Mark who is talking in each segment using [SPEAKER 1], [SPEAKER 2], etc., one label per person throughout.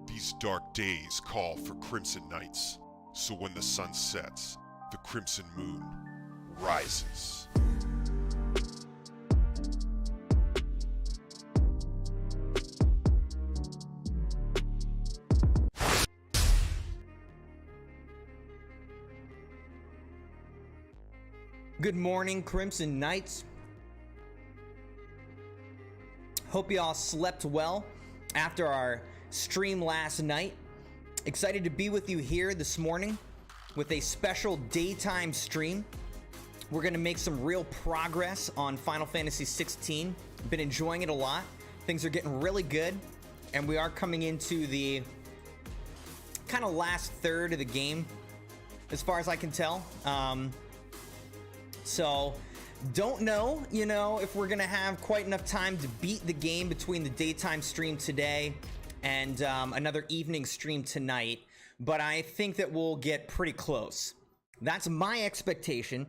[SPEAKER 1] These dark days call for crimson nights, so when the sun sets, the crimson moon rises.
[SPEAKER 2] Good morning, Crimson Knights. Hope you all slept well after our stream last night. Excited to be with you here this morning with a special daytime stream. We're going to make some real progress on Final Fantasy XVI. Been enjoying it a lot. Things are getting really good, and we are coming into the kind of last third of the game, as far as I can tell. So don't know, if we're gonna have quite enough time to beat the game between the daytime stream today and another evening stream tonight, but I think that we'll get pretty close. That's my expectation.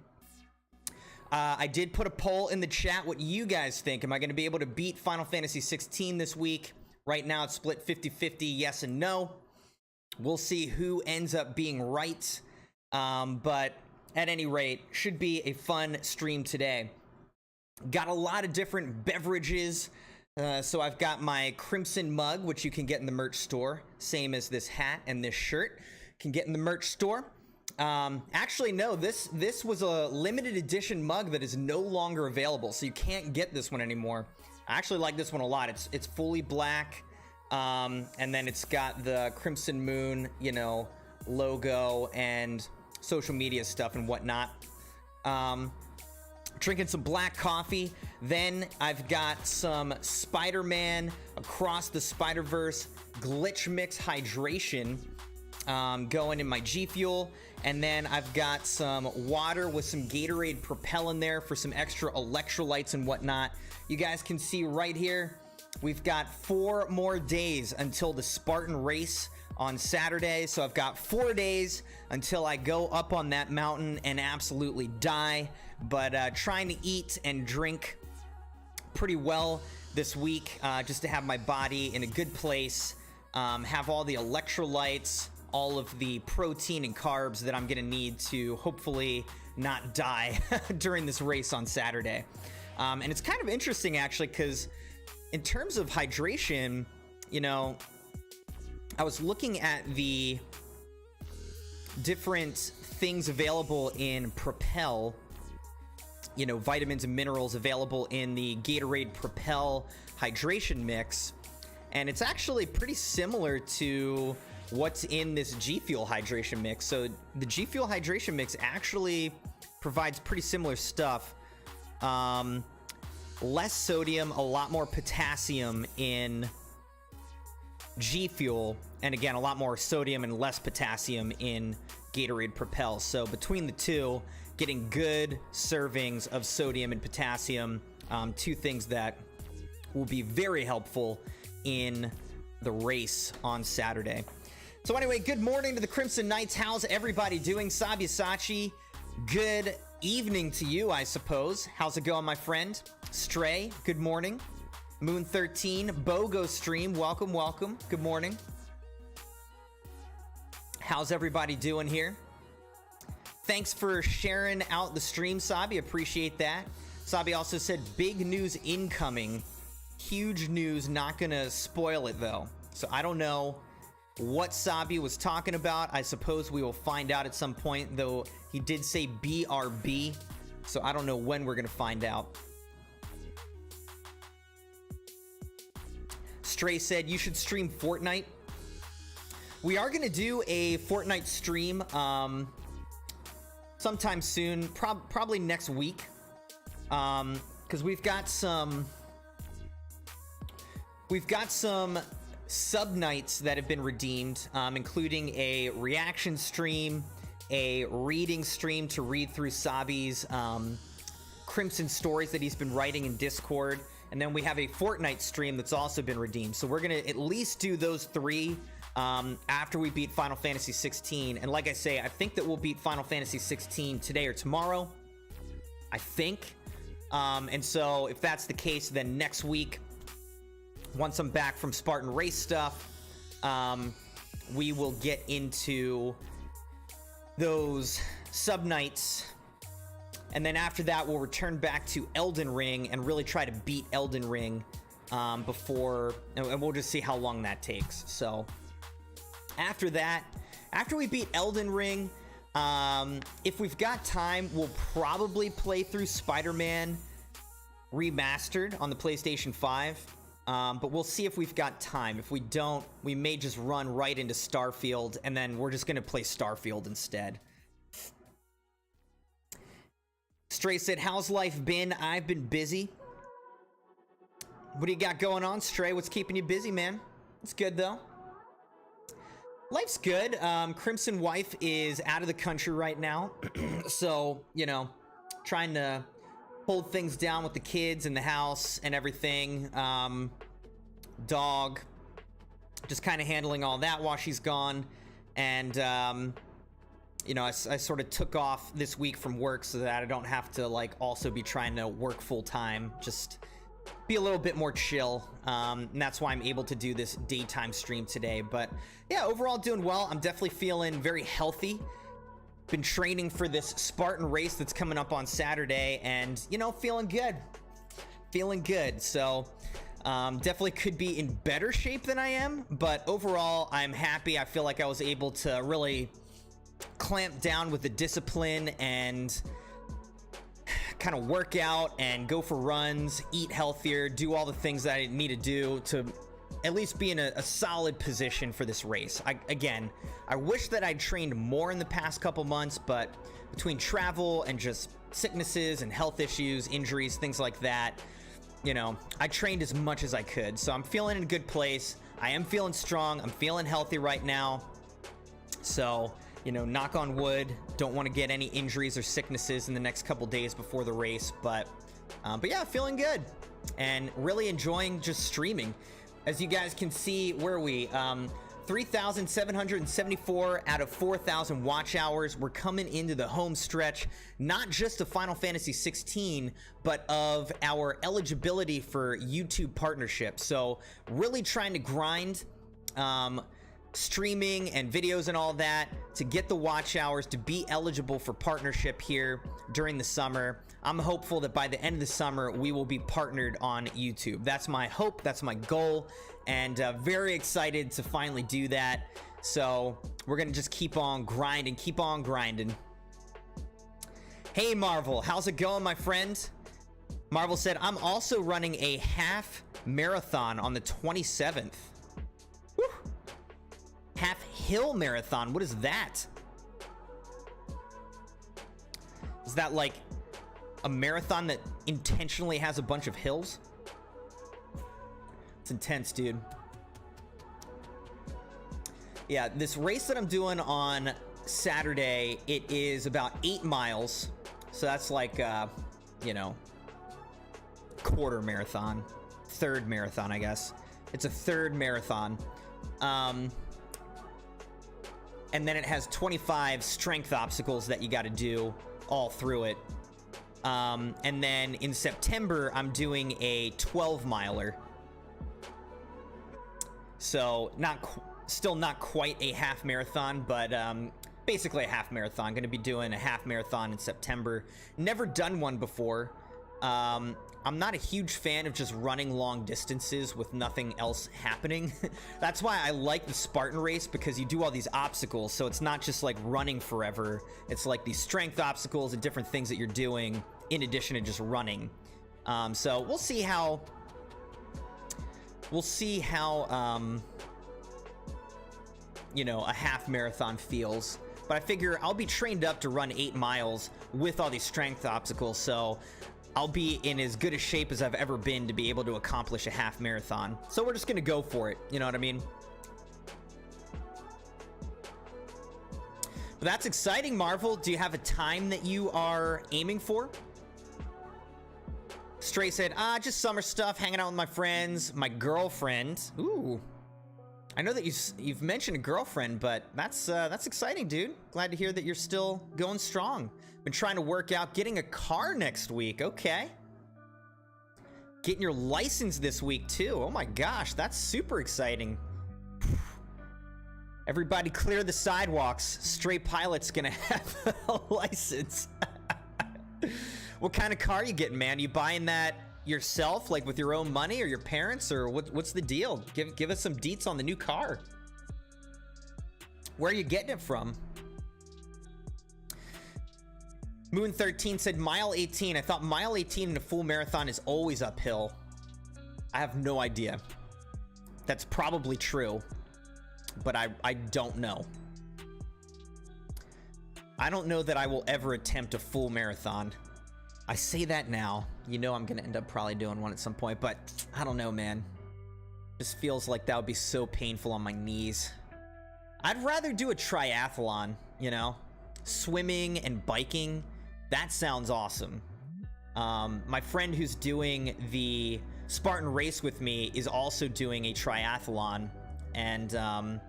[SPEAKER 2] I did put a poll in the chat what you guys think. Am I gonna be able to beat Final Fantasy XVI this week? Right now it's split 50-50 yes and no. We'll see who ends up being right, but at any rate, should be a fun stream today. Got a lot of different beverages. So I've got my Crimson mug, which you can get in the merch store. Same as this hat and this shirt. Can get in the merch store. Actually, no, this was a limited edition mug that is no longer available. So you can't get this one anymore. I actually like this one a lot. It's fully black. And then it's got the CrimsonMune, logo and social media stuff and whatnot. Drinking some black coffee. Then I've got some Spider-Man Across the Spider-Verse Glitch Mix Hydration going in my G Fuel. And then I've got some water with some Gatorade Propel in there for some extra electrolytes and whatnot. You guys can see right here, we've got 4 more days until the Spartan race on Saturday. So I've got 4 days until I go up on that mountain and absolutely die. But trying to eat and drink pretty well this week, just to have my body in a good place, have all the electrolytes, all of the protein and carbs that I'm gonna need to hopefully not die during this race on Saturday. And it's kind of interesting actually, because in terms of hydration, you know, I was looking at the different things available in Propel, you know, vitamins and minerals available in the Gatorade Propel hydration mix, and it's actually pretty similar to what's in this G Fuel hydration mix. So the G Fuel hydration mix actually provides pretty similar stuff. Less sodium, a lot more potassium in G Fuel, and again, a lot more sodium and less potassium in Gatorade Propel. So between the two, getting good servings of sodium and potassium, two things that will be very helpful in the race on Saturday. So anyway, good morning to the Crimson Knights. How's everybody doing? Sabyasachi, good evening to you, I suppose. How's it going, my friend? Stray, good morning. Moon 13, BOGO stream, welcome, welcome. Good morning. How's everybody doing here? Thanks for sharing out the stream, Sabi. Appreciate that. Sabi also said, big news incoming. Huge news, not gonna spoil it though. So I don't know what Sabi was talking about. I suppose we will find out at some point, though he did say BRB. So I don't know when we're gonna find out. Stray said, you should stream Fortnite. We are gonna do a Fortnite stream sometime soon, probably next week, because we've got some sub nights that have been redeemed, including a reaction stream, a reading stream to read through Sabi's Crimson stories that he's been writing in Discord, and then we have a Fortnite stream that's also been redeemed. So we're gonna at least do those three after we beat Final Fantasy XVI. And like I say, I think that we'll beat Final Fantasy XVI today or tomorrow, I think. And so if that's the case, then next week, once I'm back from Spartan Race stuff, we will get into those sub nights, and then after that we'll return back to Elden Ring and really try to beat Elden Ring before, and we'll just see how long that takes. So after that, after we beat Elden Ring, if we've got time, we'll probably play through Spider-Man Remastered on the PlayStation 5. But we'll see if we've got time. If we don't, we may just run right into Starfield, and then we're just gonna play Starfield instead. Stray said, how's life been? I've been busy. What do you got going on, Stray? What's keeping you busy, man? It's good, though. Life's good. Crimson Wife is out of the country right now. So, you know, trying to hold things down with the kids and the house and everything. Dog, just kind of handling all that while she's gone. And, you know, I sort of took off this week from work so that I don't have to, like, also be trying to work full time. Just be a little bit more chill. And that's why I'm able to do this daytime stream today. But yeah, overall doing well. I'm definitely feeling very healthy. Been training for this Spartan race that's coming up on Saturday, and, you know, feeling good. Feeling good. So definitely could be in better shape than I am, but overall I'm happy. I feel like I was able to really clamp down with the discipline and kind of work out and go for runs, eat healthier, do all the things that I need to do to at least be in a solid position for this race. Again, I wish that I'd trained more in the past couple months, but between travel and just sicknesses and health issues, injuries, things like that, you know, I trained as much as I could. So I'm feeling in a good place. I am feeling strong. I'm feeling healthy right now. So, you know, knock on wood, don't want to get any injuries or sicknesses in the next couple days before the race. But yeah, feeling good and really enjoying just streaming. As you guys can see, where are we? 3,774 out of 4,000 watch hours. We're coming into the home stretch, not just of Final Fantasy XVI, but of our eligibility for YouTube partnerships. So really trying to grind streaming and videos and all that to get the watch hours, to be eligible for partnership here during the summer. I'm hopeful that by the end of the summer, we will be partnered on YouTube. That's my hope, that's my goal, and very excited to finally do that. So we're gonna just keep on grinding, keep on grinding. Hey Marvel, how's it going, my friend? Marvel said, I'm also running a half marathon on the 27th. Woo. Half hill marathon, what is that? Is that like a marathon that intentionally has a bunch of hills? It's intense, dude. Yeah, this race that I'm doing on Saturday, it is about 8 miles. So that's like, you know, quarter marathon, third marathon, I guess. It's a third marathon. And then it has 25 strength obstacles that you got to do all through it. And then in September, I'm doing a 12-miler. So still not quite a half marathon, but basically a half marathon. Going to be doing a half marathon in September. Never done one before. I'm not a huge fan of just running long distances with nothing else happening. That's why I like the Spartan race, because you do all these obstacles, so it's not just like running forever. It's like these strength obstacles and different things that you're doing in addition to just running. So we'll see how you know, a half marathon feels. But I figure I'll be trained up to run 8 miles with all these strength obstacles, so I'll be in as good a shape as I've ever been to be able to accomplish a half marathon. So we're just gonna go for it, you know what I mean? But that's exciting, Marvel. Do you have a time that you are aiming for? Stray said, just summer stuff, hanging out with my friends, my girlfriend. Ooh. I know that you've mentioned a girlfriend, but that's exciting, dude. Glad to hear that you're still going strong. Been trying to work out getting a car next week. Okay. Getting your license this week too. Oh my gosh, that's super exciting. Everybody clear the sidewalks. Stray Pilot's gonna have a license. What kind of car you getting, man? You buying that yourself, like with your own money, or your parents, or what's the deal? Give us some deets on the new car. Where are you getting it from? Moon 13 said mile 18. I thought mile 18 in a full marathon is always uphill. I have no idea. That's probably true, but I don't know. I don't know that I will ever attempt a full marathon. I say that now. You know I'm gonna end up probably doing one at some point, but I don't know, man. Just feels like that would be so painful on my knees. I'd rather do a triathlon, you know? Swimming and biking, that sounds awesome. My friend who's doing the Spartan race with me is also doing a triathlon, and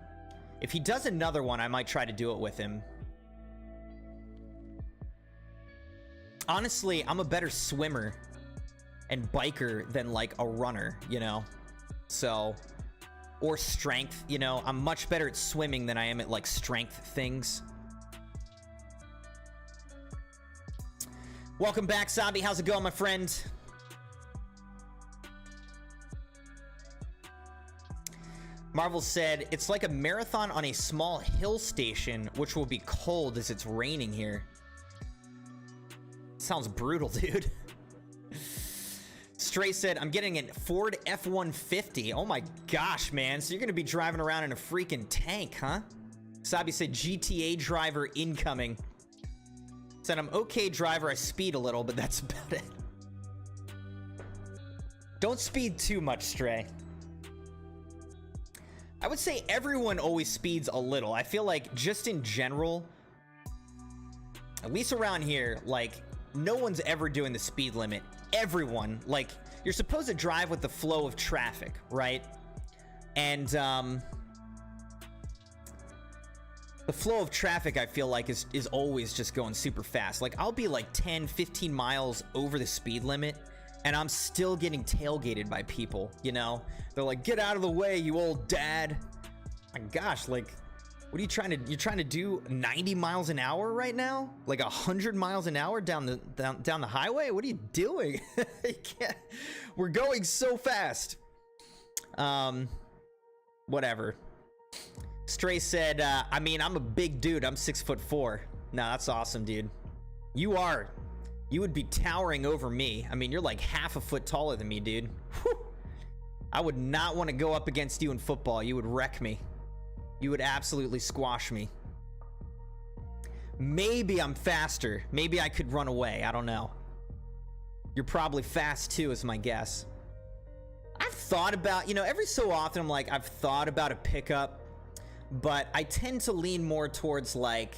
[SPEAKER 2] if he does another one, I might try to do it with him. Honestly, I'm a better swimmer and biker than like a runner, you know? So, or strength, you know? I'm much better at swimming than I am at like strength things. Welcome back, Sabi. How's it going, my friend? Marvel said, it's like a marathon on a small hill station, which will be cold as it's raining here. Sounds brutal, dude. Stray said, I'm getting a Ford F-150. Oh my gosh, man. So you're gonna be driving around in a freaking tank, huh? Sabi said, GTA driver incoming. Said, I'm okay driver, I speed a little, but that's about it. Don't speed too much, Stray. I would say everyone always speeds a little. I feel like just in general, at least around here, like, no one's ever doing the speed limit. Everyone, like, you're supposed to drive with the flow of traffic, right? And the flow of traffic, I feel like, is always just going super fast. Like, I'll be like 10, 15 miles over the speed limit, and I'm still getting tailgated by people, you know? They're like, get out of the way, you old dad. My gosh, like, what What are you trying to, you're trying to do 90 miles an hour right now? Like 100 miles an hour down the highway? What are you doing? You can't, we're going so fast. Whatever. Stray said, I mean, I'm a big dude. I'm 6'4". No, that's awesome, dude. You are. You would be towering over me. I mean, you're like half a foot taller than me, dude. Whew. I would not want to go up against you in football. You would wreck me. You would absolutely squash me. Maybe I'm faster. Maybe I could run away. I don't know. You're probably fast too, is my guess. I've thought about, you know, every so often I'm like, I've thought about a pickup, but I tend to lean more towards like,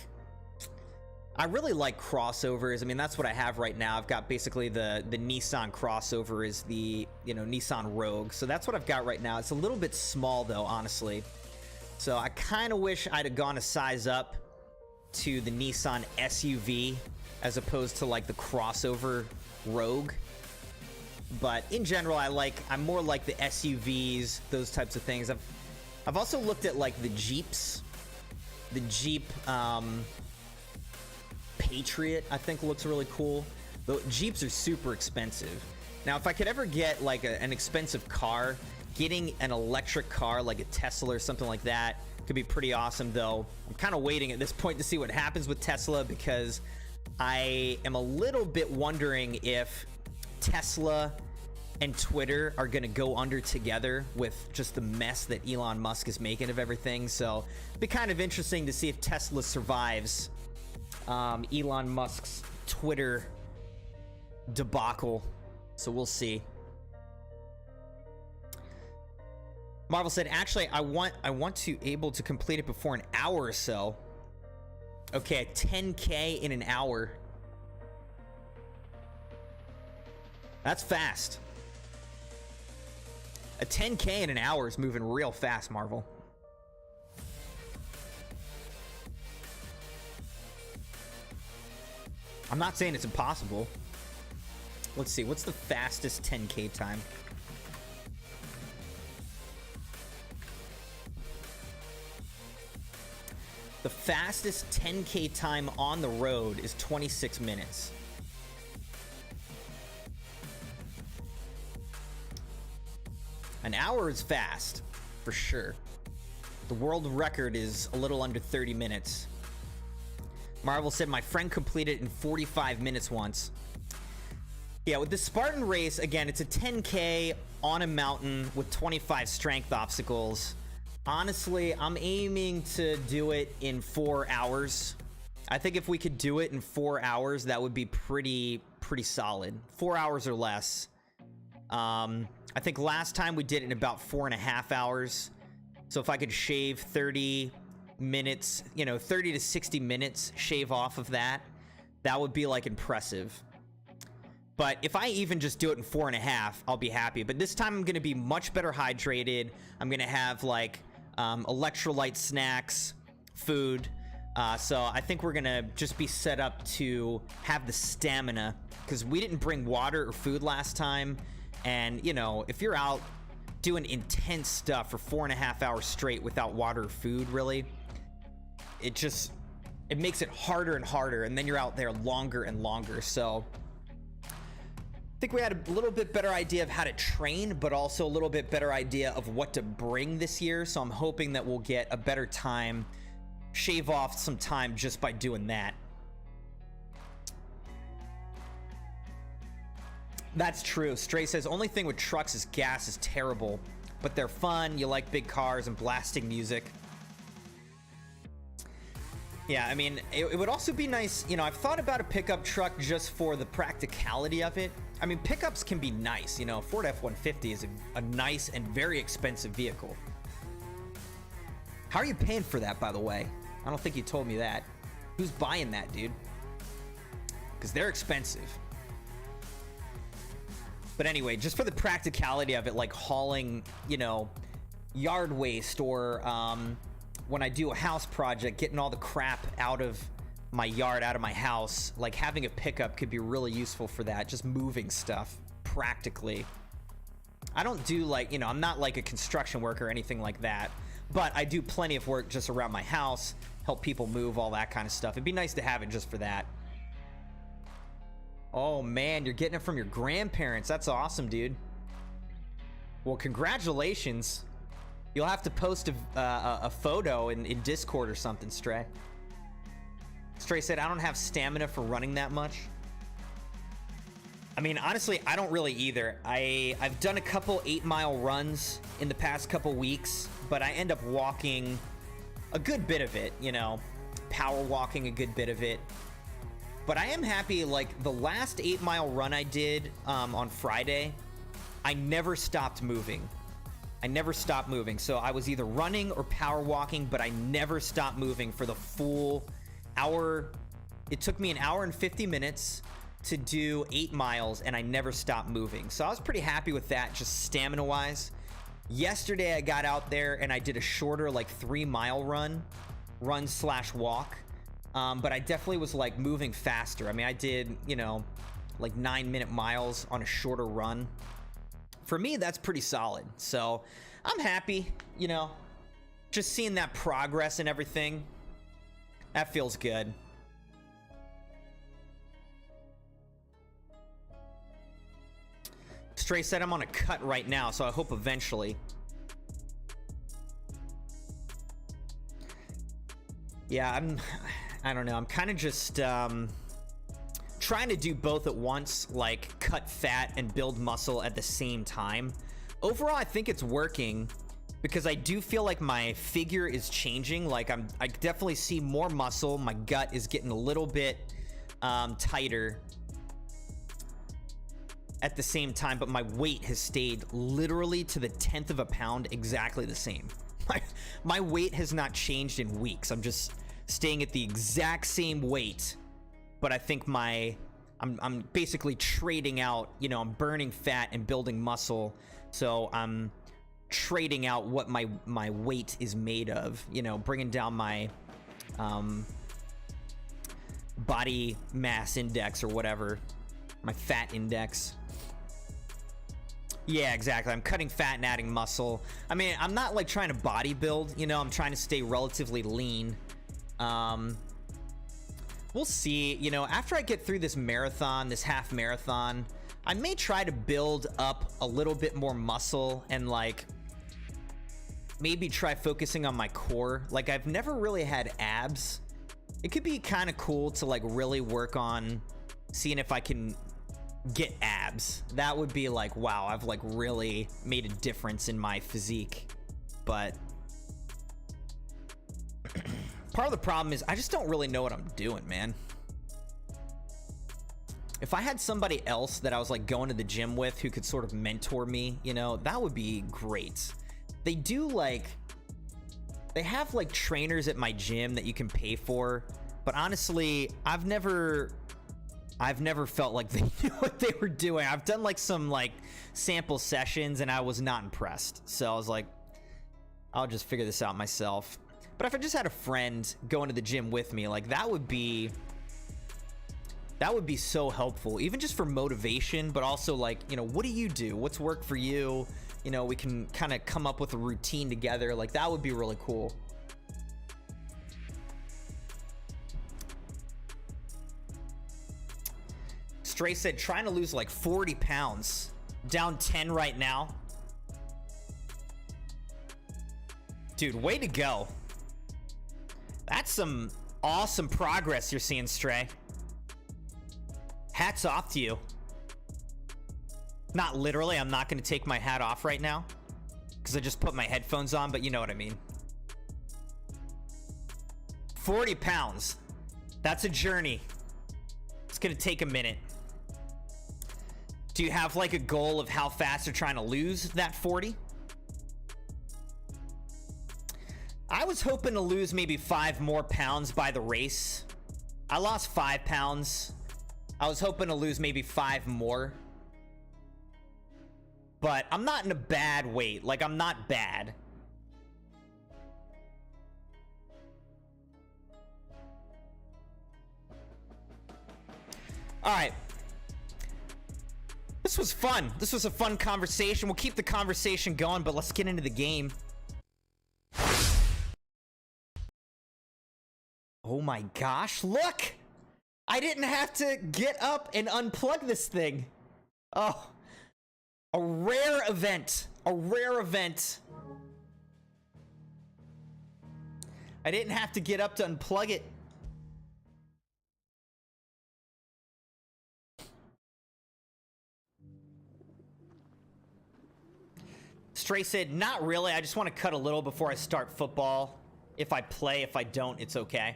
[SPEAKER 2] I really like crossovers. I mean, that's what I have right now. I've got basically the Nissan crossover is the, you know, Nissan Rogue. So that's what I've got right now. It's a little bit small though, honestly. So I kind of wish I'd have gone a size up to the Nissan SUV as opposed to like the crossover Rogue. But in general, I'm more like the SUVs, those types of things. I've also looked at like the Jeeps. The Jeep Patriot, I think, looks really cool. The Jeeps are super expensive. Now, if I could ever get like an expensive car, getting an electric car like a Tesla or something like that could be pretty awesome, though. I'm kind of waiting at this point to see what happens with Tesla, because I am a little bit wondering if Tesla and Twitter are going to go under together with just the mess that Elon Musk is making of everything. So it'd be kind of interesting to see if Tesla survives Elon Musk's Twitter debacle. So we'll see. Marvel said, actually, I want to able to complete it before an hour or so. Okay, 10K in an hour. That's fast. A 10K in an hour is moving real fast, Marvel. I'm not saying it's impossible. Let's see, what's the fastest 10K time? The fastest 10K time on the road is 26 minutes. An hour is fast, for sure. The world record is a little under 30 minutes. Marvel said, my friend completed it in 45 minutes once. Yeah, with the Spartan race, again, it's a 10K on a mountain with 25 strength obstacles. Honestly, I'm aiming to do it in 4 hours. I think if we could do it in 4 hours, that would be pretty solid. 4 hours or less. I think last time we did it in about 4.5 hours. So if I could shave 30 minutes, you know, 30 to 60 minutes, shave off of that, that would be like impressive. But if I even just do it in 4.5, I'll be happy. But this time I'm going to be much better hydrated. I'm going to have like electrolyte snacks, food. So I think we're going to just be set up to have the stamina, because we didn't bring water or food last time. And, you know, if you're out doing intense stuff for 4.5 hours straight without water or food, really, it makes it harder and harder. And then you're out there longer and longer. So I think we had a little bit better idea of how to train, but also a little bit better idea of what to bring this year. So I'm hoping that we'll get a better time, shave off some time just by doing that. That's true. Stray says, only thing with trucks is gas is terrible, but they're fun. You like big cars and blasting music. Yeah, I mean, it would also be nice, you know, I've thought about a pickup truck just for the practicality of it. I mean, pickups can be nice, you know. Ford F-150 is a nice and very expensive vehicle. How are you paying for that, by the way? I don't think you told me that. Who's buying that, dude? Because they're expensive. But anyway, just for the practicality of it, like hauling, you know, yard waste, or when I do a house project, getting all the crap out of my yard, out of my house, like having a pickup could be really useful for that, just moving stuff practically. I don't do like, you know, I'm not like a construction worker or anything like that, But I do plenty of work just around my house, help people move, all that kind of stuff. It'd be nice to have it just for that. Oh man, you're getting it from your grandparents. That's awesome, dude. Well, congratulations. You'll have to post a photo in Discord or something, Stray. Stray said, I don't have stamina for running that much. I mean, honestly, I don't really either. I've done a couple 8-mile runs in the past couple weeks, but I end up walking a good bit of it, you know, power walking a good bit of it. But I am happy, like the last 8-mile run I did on Friday, I never stopped moving. I never stopped moving. So I was either running or power walking, but I never stopped moving for the full hour. It took me an hour and 50 minutes to do 8 miles, and I never stopped moving. So I was pretty happy with that, just stamina wise. Yesterday I got out there and I did a shorter, like 3-mile run/walk. But I definitely was like moving faster. I mean, I did, you know, like 9-minute miles on a shorter run. For me, that's pretty solid. So I'm happy, you know, just seeing that progress and everything. That feels good. Stray said I'm on a cut right now, so I hope eventually. Yeah, I don't know. I'm kind of just trying to do both at once, like cut fat and build muscle at the same time. Overall, I think it's working because I do feel like my figure is changing. Like I definitely see more muscle. My gut is getting a little bit tighter at the same time, but my weight has stayed literally to the 10th of a pound exactly the same. My weight has not changed in weeks. I'm just staying at the exact same weight, but I think I'm basically trading out, you know, I'm burning fat and building muscle, so I'm trading out what my weight is made of, you know, bringing down my body mass index or whatever, my fat index. Yeah, exactly. I'm cutting fat and adding muscle. I mean, I'm not like trying to bodybuild, you know, I'm trying to stay relatively lean. We'll see, you know, after I get through this marathon, this half marathon, I may try to build up a little bit more muscle and like maybe try focusing on my core. Like I've never really had abs. It could be kind of cool to like really work on seeing if I can get abs. That would be like, wow, I've like really made a difference in my physique. But part of the problem is I just don't really know what I'm doing, man. If I had somebody else that I was like going to the gym with who could sort of mentor me, you know, that would be great. They do like, they have like trainers at my gym that you can pay for, but honestly, I've never felt like they knew what they were doing. I've done like some like sample sessions and I was not impressed. So I was like, I'll just figure this out myself. But if I just had a friend going to the gym with me, like that would be so helpful, even just for motivation, but also like, you know, what do you do? What's worked for you? You know, we can kind of come up with a routine together. Like that would be really cool. Stray said trying to lose like 40 pounds, down 10 right now. Dude, way to go. That's some awesome progress you're seeing, Stray. Hats off to you. Not literally, I'm not going to take my hat off right now because I just put my headphones on, but you know what I mean. 40 pounds. That's a journey. It's going to take a minute. Do you have like a goal of how fast you're trying to lose that 40? I was hoping to lose maybe 5 more pounds by the race. I lost 5 pounds. I was hoping to lose maybe 5 more. But I'm not in a bad weight. Like, I'm not bad. All right. This was fun. This was a fun conversation. We'll keep the conversation going, but let's get into the game. my gosh, look! I didn't have to get up and unplug this thing. Oh, a rare event. A rare event. I didn't have to get up to unplug it. Stray said, not really. I just want to cut a little before I start football. If I play, if I don't, it's okay.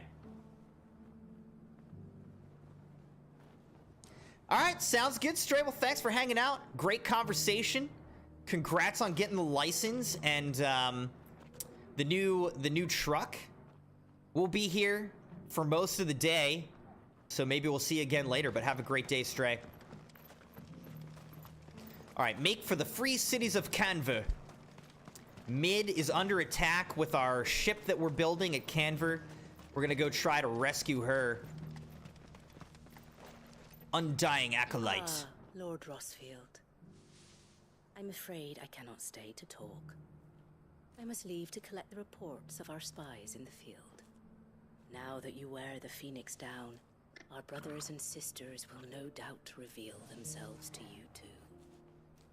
[SPEAKER 2] All right, sounds good, Stray. Well, thanks for hanging out. Great conversation. Congrats on getting the license and the new truck. We'll be here for most of the day, so maybe we'll see you again later. But have a great day, Stray. All right, make for the free cities of Canver. Mid is under attack with our ship that we're building at Canver. We're gonna go try to rescue her. Undying Acolyte.
[SPEAKER 3] Ah, Lord Rossfield. I'm afraid I cannot stay to talk. I must leave to collect the reports of our spies in the field. Now that you wear the Phoenix down, our brothers and sisters will no doubt reveal themselves to you too.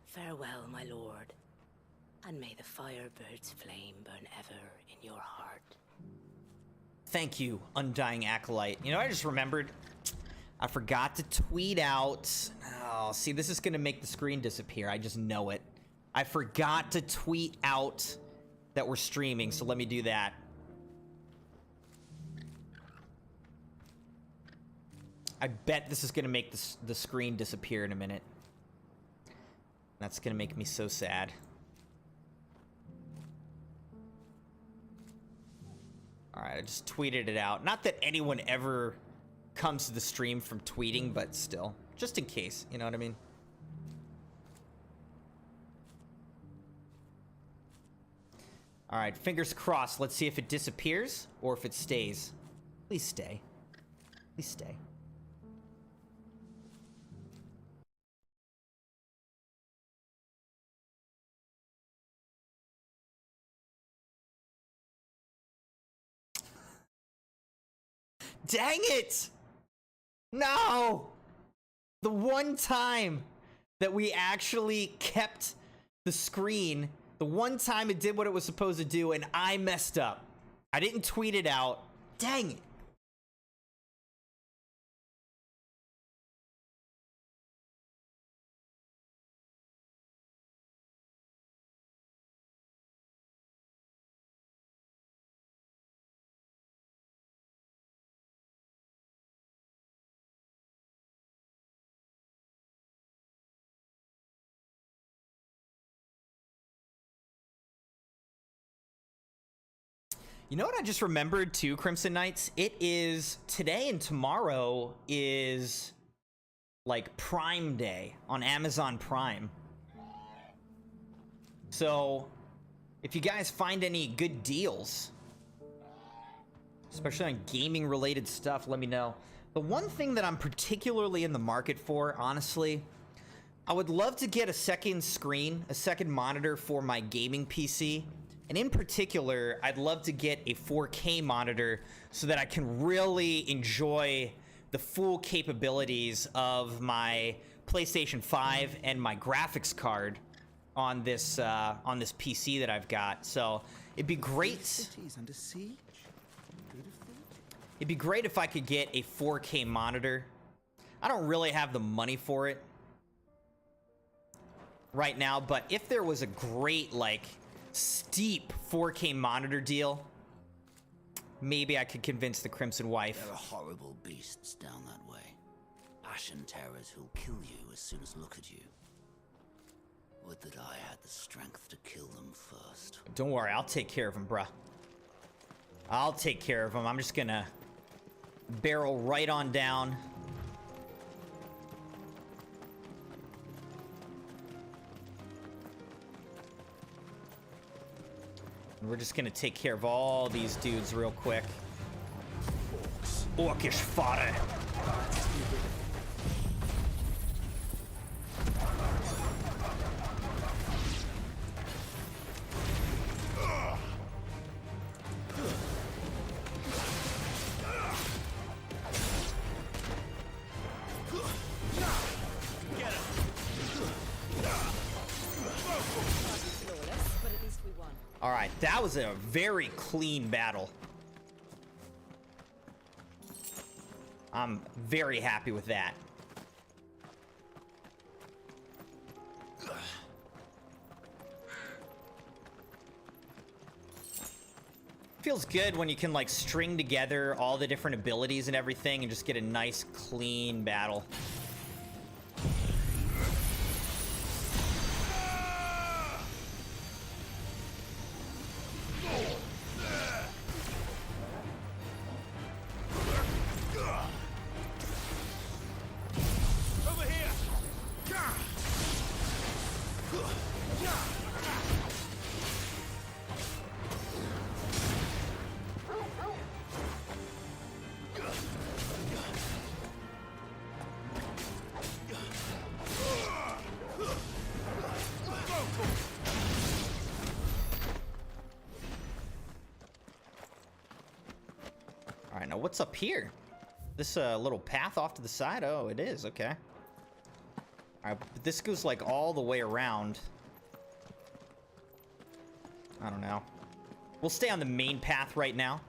[SPEAKER 3] Farewell, my lord, and may the Firebird's flame burn ever in your heart.
[SPEAKER 2] Thank you, Undying Acolyte. You know, I just remembered, I forgot to tweet out. Oh, see, this is gonna make the screen disappear. I just know it. I forgot to tweet out that we're streaming, so let me do that. I bet this is gonna make the screen disappear in a minute. That's gonna make me so sad. Alright, I just tweeted it out. Not that anyone ever comes to the stream from tweeting, but still. Just in case, you know what I mean? Alright, fingers crossed. Let's see if it disappears or if it stays. Please stay. Please stay. Dang it! No! The one time that we actually kept the screen, the one time it did what it was supposed to do, and I messed up. I didn't tweet it out. Dang it. You know what I just remembered too, Crimson Knights? It is today and tomorrow is like Prime Day on Amazon Prime. So if you guys find any good deals, especially on gaming related stuff, let me know. The one thing that I'm particularly in the market for, honestly, I would love to get a second screen, a second monitor for my gaming PC. And in particular, I'd love to get a 4K monitor so that I can really enjoy the full capabilities of my PlayStation 5 and my graphics card on this PC that I've got. So it'd be great. It'd be great if I could get a 4K monitor. I don't really have the money for it right now, but if there was a great, like, steep 4K monitor deal, maybe I could convince the Crimson Wife.
[SPEAKER 4] There are horrible beasts down that way. Ashen terrors who'll kill you as soon as look at you. Would that I had the strength to kill them first.
[SPEAKER 2] Don't worry, I'll take care of him, bruh. I'll take care of him. I'm just gonna barrel right on down. We're just gonna take care of all these dudes real quick. Orcish fodder. Alright, that was a very clean battle. I'm very happy with that. Feels good when you can like string together all the different abilities and everything and just get a nice clean battle. Alright, now what's up here? This little path off to the side? Oh, it is, okay. Alright, but this goes like all the way around. I don't know. We'll stay on the main path right now.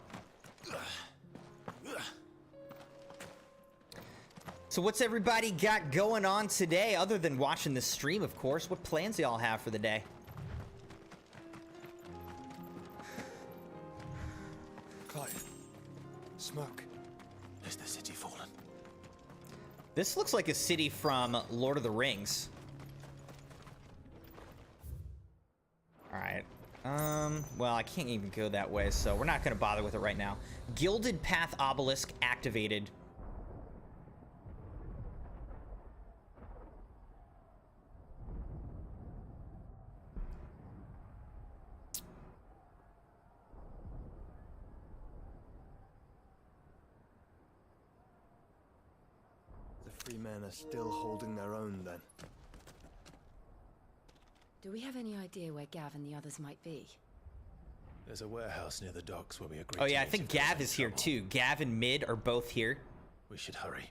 [SPEAKER 2] So what's everybody got going on today, other than watching this stream, of course? What plans y'all have for the day?
[SPEAKER 5] Clive. Smoke. Is the city fallen?
[SPEAKER 2] This looks like a city from Lord of the Rings. Alright. Well, I can't even go that way, so we're not gonna bother with it right now. Gilded Path Obelisk activated.
[SPEAKER 5] The free men are still holding their own, then.
[SPEAKER 3] Do we have any idea where Gav and the others might be?
[SPEAKER 5] There's a warehouse near the docks where we agreed.
[SPEAKER 2] Oh yeah, I
[SPEAKER 5] to
[SPEAKER 2] think
[SPEAKER 5] meet if there's
[SPEAKER 2] Gav
[SPEAKER 5] any
[SPEAKER 2] is here
[SPEAKER 5] trouble.
[SPEAKER 2] too. Gav and Mid are both here.
[SPEAKER 5] We should hurry.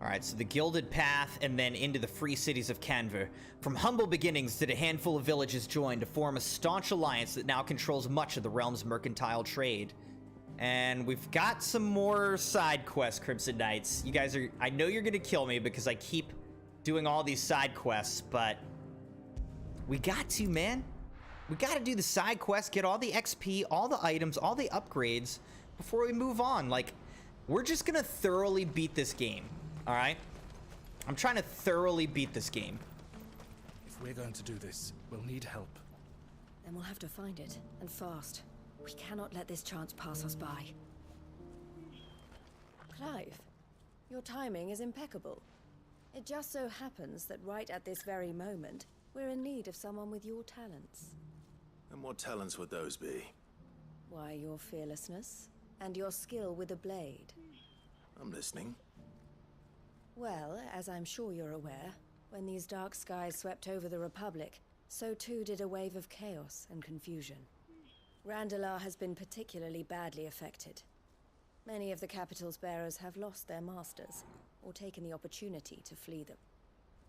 [SPEAKER 2] Alright, so the Gilded Path and then into the free cities of Canver. From humble beginnings did a handful of villages join to form a staunch alliance that now controls much of the realm's mercantile trade. And we've got some more side quests, Crimson Knights. You guys are... I know you're gonna kill me because I keep doing all these side quests, but... we got to, man. We gotta do the side quests, get all the XP, all the items, all the upgrades before we move on. Like, we're just gonna thoroughly beat this game. Alright? I'm trying to thoroughly beat this game.
[SPEAKER 5] If we're going to do this, we'll need help.
[SPEAKER 3] Then we'll have to find it, and fast. We cannot let this chance pass us by. Clive, your timing is impeccable. It just so happens that right at this very moment, we're in need of someone with your talents.
[SPEAKER 6] And what talents would those be?
[SPEAKER 3] Why, your fearlessness, and your skill with a blade.
[SPEAKER 6] I'm listening.
[SPEAKER 3] Well, as I'm sure you're aware, when these dark skies swept over the Republic, so too did a wave of chaos and confusion. Randalar has been particularly badly affected. Many of the capital's bearers have lost their masters, or taken the opportunity to flee them.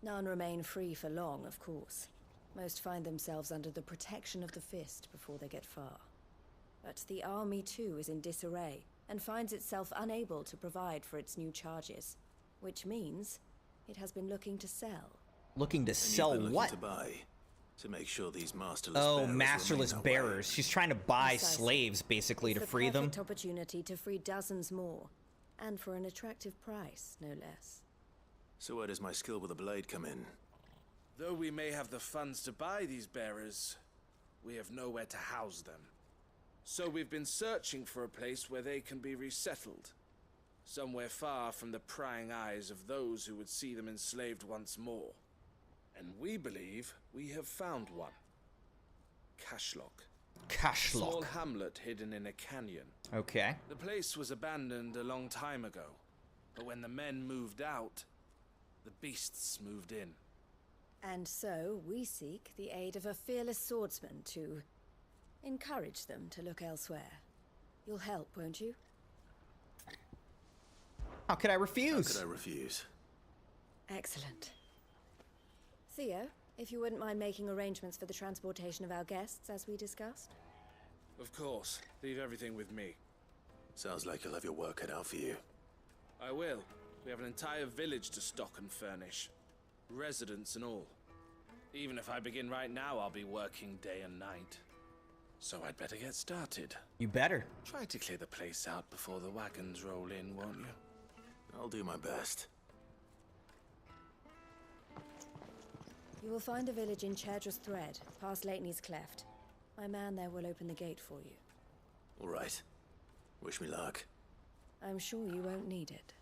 [SPEAKER 3] None remain free for long, of course. Most find themselves under the protection of the Fist before they get far. But the army too is in disarray, and finds itself unable to provide for its new charges. Which means it has been looking to sell.
[SPEAKER 2] Looking to
[SPEAKER 6] And
[SPEAKER 2] sell
[SPEAKER 6] you've been looking
[SPEAKER 2] what?
[SPEAKER 6] to buy, to make sure these masterless
[SPEAKER 2] Oh,
[SPEAKER 6] bearers
[SPEAKER 2] masterless
[SPEAKER 6] remain that way.
[SPEAKER 2] bearers. She's trying to buy
[SPEAKER 3] Precisely.
[SPEAKER 2] slaves, basically,
[SPEAKER 3] It's
[SPEAKER 2] to free
[SPEAKER 3] the
[SPEAKER 2] them.
[SPEAKER 3] perfect opportunity to free dozens more, and for an attractive price, no less.
[SPEAKER 6] So where does my skill with a blade come in?
[SPEAKER 7] Though we may have the funds to buy these bearers, we have nowhere to house them. So we've been searching for a place where they can be resettled. Somewhere far from the prying eyes of those who would see them enslaved once more. And we believe we have found one. Cashlock. A small
[SPEAKER 2] Cashlock.
[SPEAKER 7] hamlet hidden in a canyon.
[SPEAKER 2] Okay.
[SPEAKER 7] The place was abandoned a long time ago, but when the men moved out, The beasts moved in.
[SPEAKER 3] And so we seek the aid of a fearless swordsman to encourage them to look elsewhere. You'll help, won't you?
[SPEAKER 2] How could I refuse?
[SPEAKER 6] How could I refuse?
[SPEAKER 3] Excellent. Theo, if you wouldn't mind making arrangements for the transportation of our guests, as we discussed.
[SPEAKER 7] Of course. Leave everything with me.
[SPEAKER 6] Sounds like you'll have your work cut out for you.
[SPEAKER 7] I will. We have an entire village to stock and furnish. Residents and all. Even if I begin right now, I'll be working day and night. So I'd better get started.
[SPEAKER 2] You better.
[SPEAKER 7] Try to clear the place out before the wagons roll in, won't you?
[SPEAKER 6] I'll do my best.
[SPEAKER 3] You will find a village in Chedra's Thread, past Lateney's Cleft. My man there will open the gate for you.
[SPEAKER 6] All right. Wish me luck.
[SPEAKER 3] I'm sure you won't need it.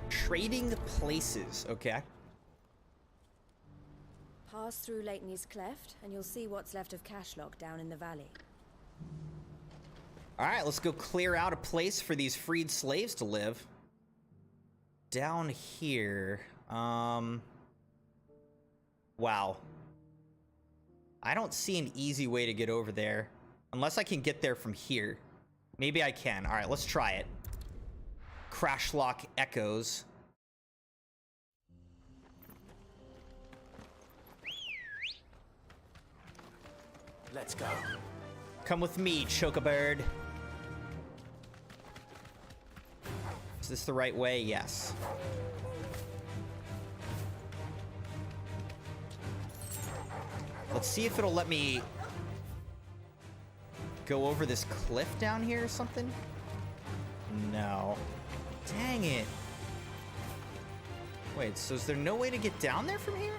[SPEAKER 2] Trading places. Okay.
[SPEAKER 3] Pass through Lateney's Cleft, and you'll see what's left of Cashlock down in the valley.
[SPEAKER 2] All right, let's go clear out a place for these freed slaves to live. Down here. Wow. I don't see an easy way to get over there. Unless I can get there from here. Maybe I can. All right, let's try it. Crashlock echoes.
[SPEAKER 6] Let's go.
[SPEAKER 2] Come with me, Chocobird. Is this the right way? Yes. Let's see if it'll let me go over this cliff down here or something. No. Dang it. Wait, so is there no way to get down there from here?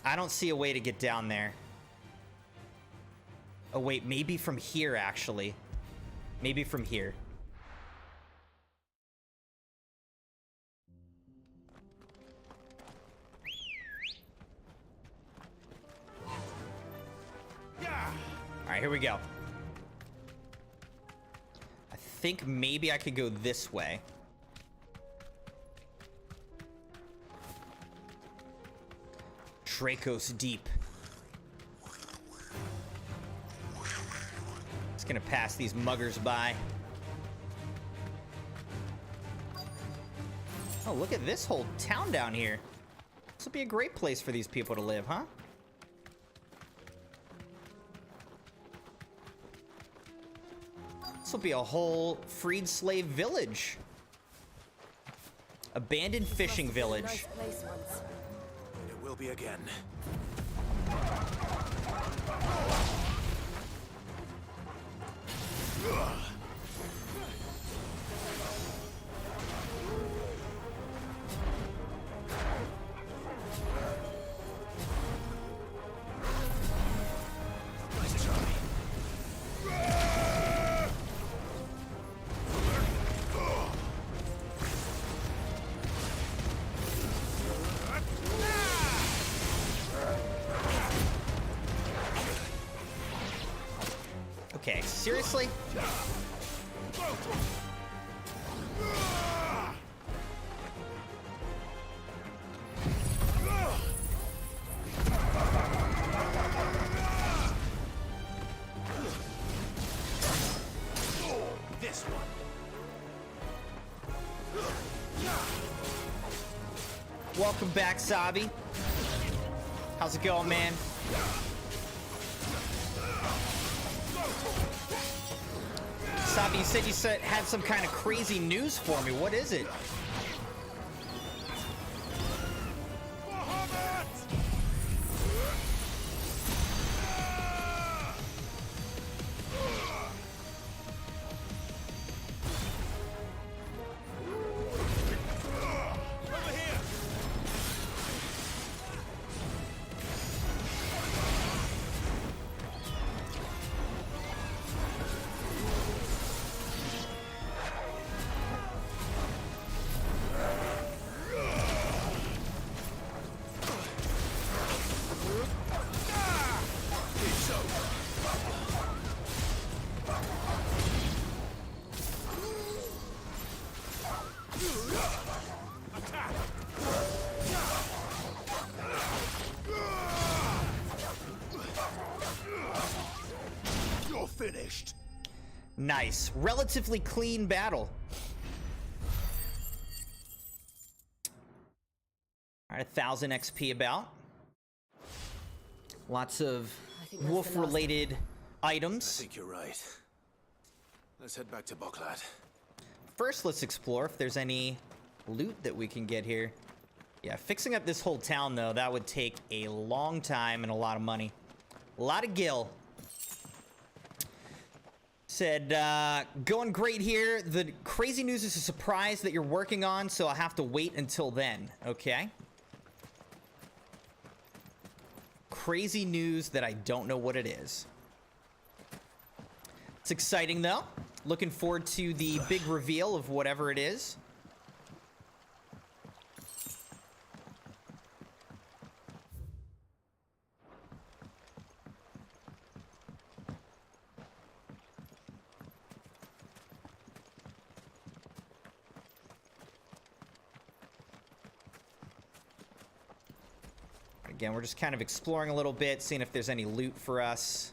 [SPEAKER 2] I don't see a way to get down there. Oh wait, maybe from here actually. Maybe from here. Alright, here we go. I think maybe I could go this way. Dracos Deep. Just gonna pass these muggers by. Oh, look at this whole town down here. This will be a great place for these people to live, huh? This will be a whole freed slave village. Abandoned fishing village.
[SPEAKER 3] Nice place once.
[SPEAKER 6] It will be again. Nice try.
[SPEAKER 2] Okay, seriously?
[SPEAKER 6] This one.
[SPEAKER 2] Welcome back, Sabi. How's it going, man? Sabi, you said had some kind of crazy news for me. What is it? Nice. Relatively clean battle. All right, 1,000 XP about. Lots of
[SPEAKER 3] I think that's the last
[SPEAKER 2] wolf-related
[SPEAKER 6] I
[SPEAKER 2] items.
[SPEAKER 6] think you're right. Let's head back to Boklad.
[SPEAKER 2] First, let's explore if there's any loot that we can get here. Yeah, fixing up this whole town, though, that would take a long time and a lot of money. A lot of gil. Said, going great here. The crazy news is a surprise that you're working on, so I'll have to wait until then. Okay. Crazy news that I don't know what it is. It's exciting, though. Looking forward to the big reveal of whatever it is. Again, we're just kind of exploring a little bit, seeing if there's any loot for us.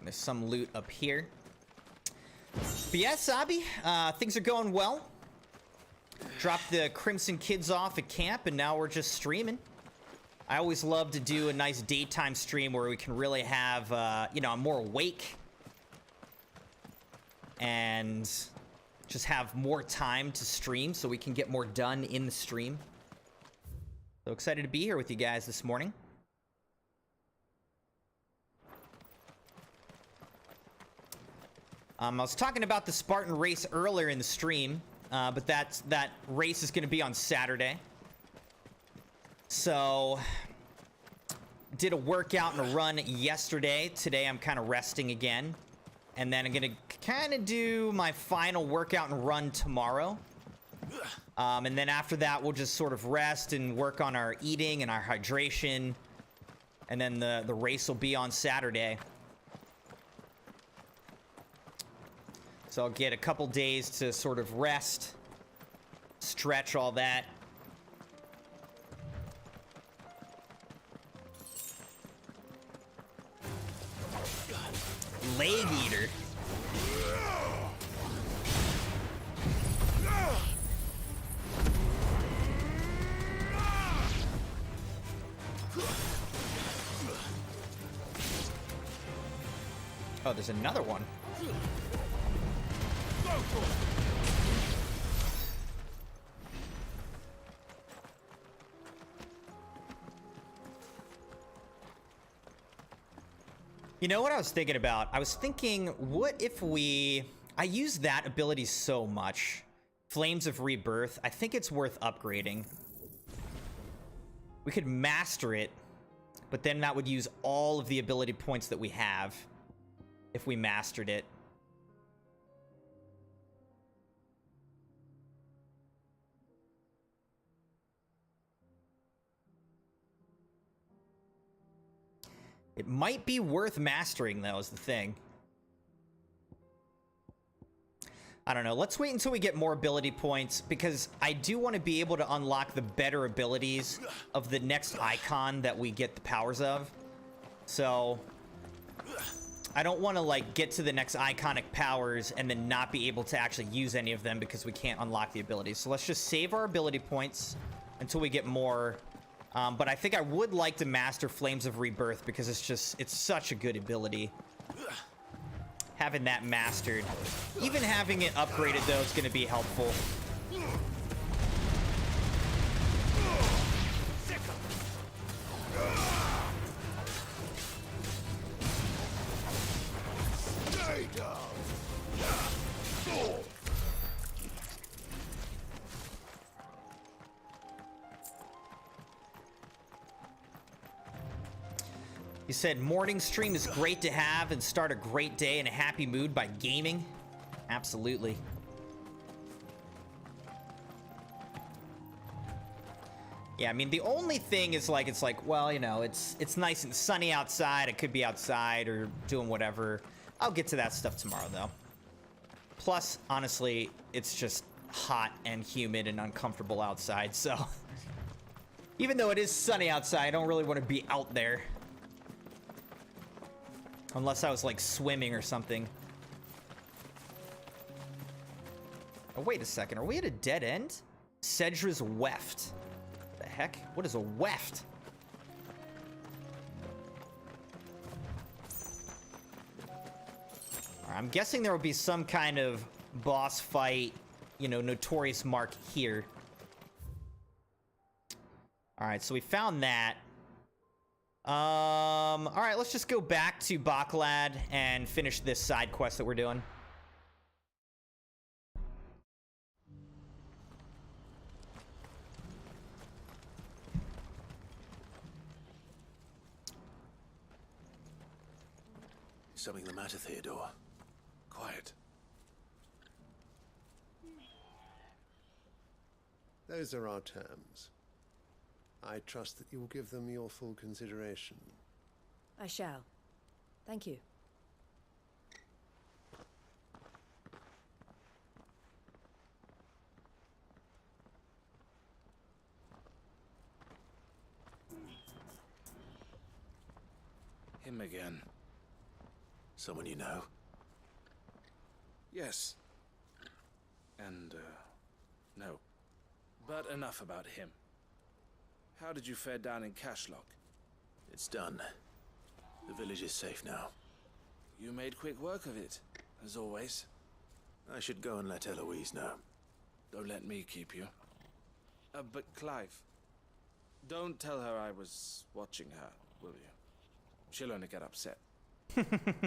[SPEAKER 2] There's some loot up here. But yeah, Sabi, things are going well. Dropped the Crimson kids off at camp, and now we're just streaming. I always love to do a nice daytime stream where we can really have, you know, I'm more awake. And just have more time to stream so we can get more done in the stream. So excited to be here with you guys this morning. I was talking about the Spartan race earlier in the stream, but that race is going to be on Saturday. So, did a workout and a run yesterday. Today I'm kind of resting again. And then I'm going to kind of do my final workout and run tomorrow. And then after that, we'll just sort of rest and work on our eating and our hydration. And then the race will be on Saturday. So I'll get a couple days to sort of rest, stretch, all that. Leg eater. Oh, there's another one. You know what I was thinking about? I was thinking, what if I use that ability so much. Flames of Rebirth. I think it's worth upgrading. We could master it, but then that would use all of the ability points that we have if we mastered it. It might be worth mastering, though, is the thing. I don't know. Let's wait until we get more ability points, because I do want to be able to unlock the better abilities of the next icon that we get the powers of. So, I don't want to, like, get to the next iconic powers and then not be able to actually use any of them because we can't unlock the abilities. So let's just save our ability points until we get more. But I think I would like to master Flames of Rebirth because it's such a good ability. Having that mastered. Even having it upgraded, though, is going to be helpful. You said morning stream is great to have and start a great day in a happy mood by gaming. Absolutely. Yeah, I mean, the only thing is like, it's like, well, you know, it's nice and sunny outside. I could be outside or doing whatever. I'll get to that stuff tomorrow, though. Plus, honestly, it's just hot and humid and uncomfortable outside, so... Even though it is sunny outside, I don't really want to be out there. Unless I was, like, swimming or something. Oh, wait a second. Are we at a dead end? Cedra's Weft. The heck? What is a weft? I'm guessing there will be some kind of boss fight, you know, notorious mark here. All right, so we found that. All right, let's just go back to Boklad and finish this side quest that we're doing.
[SPEAKER 6] Is something the matter, Theodore? Quiet.
[SPEAKER 8] Those are our terms. I trust that you will give them your full consideration.
[SPEAKER 3] I shall. Thank you.
[SPEAKER 7] Him again.
[SPEAKER 6] Someone you know?
[SPEAKER 7] Yes. And, no. But enough about him. How did you fare down in Cashlock?
[SPEAKER 6] It's done. The village is safe now.
[SPEAKER 7] You made quick work of it, as always.
[SPEAKER 6] I should go and let Eloise know.
[SPEAKER 7] Don't let me keep you. But Clive, don't tell her I was watching her, will you? She'll only get upset.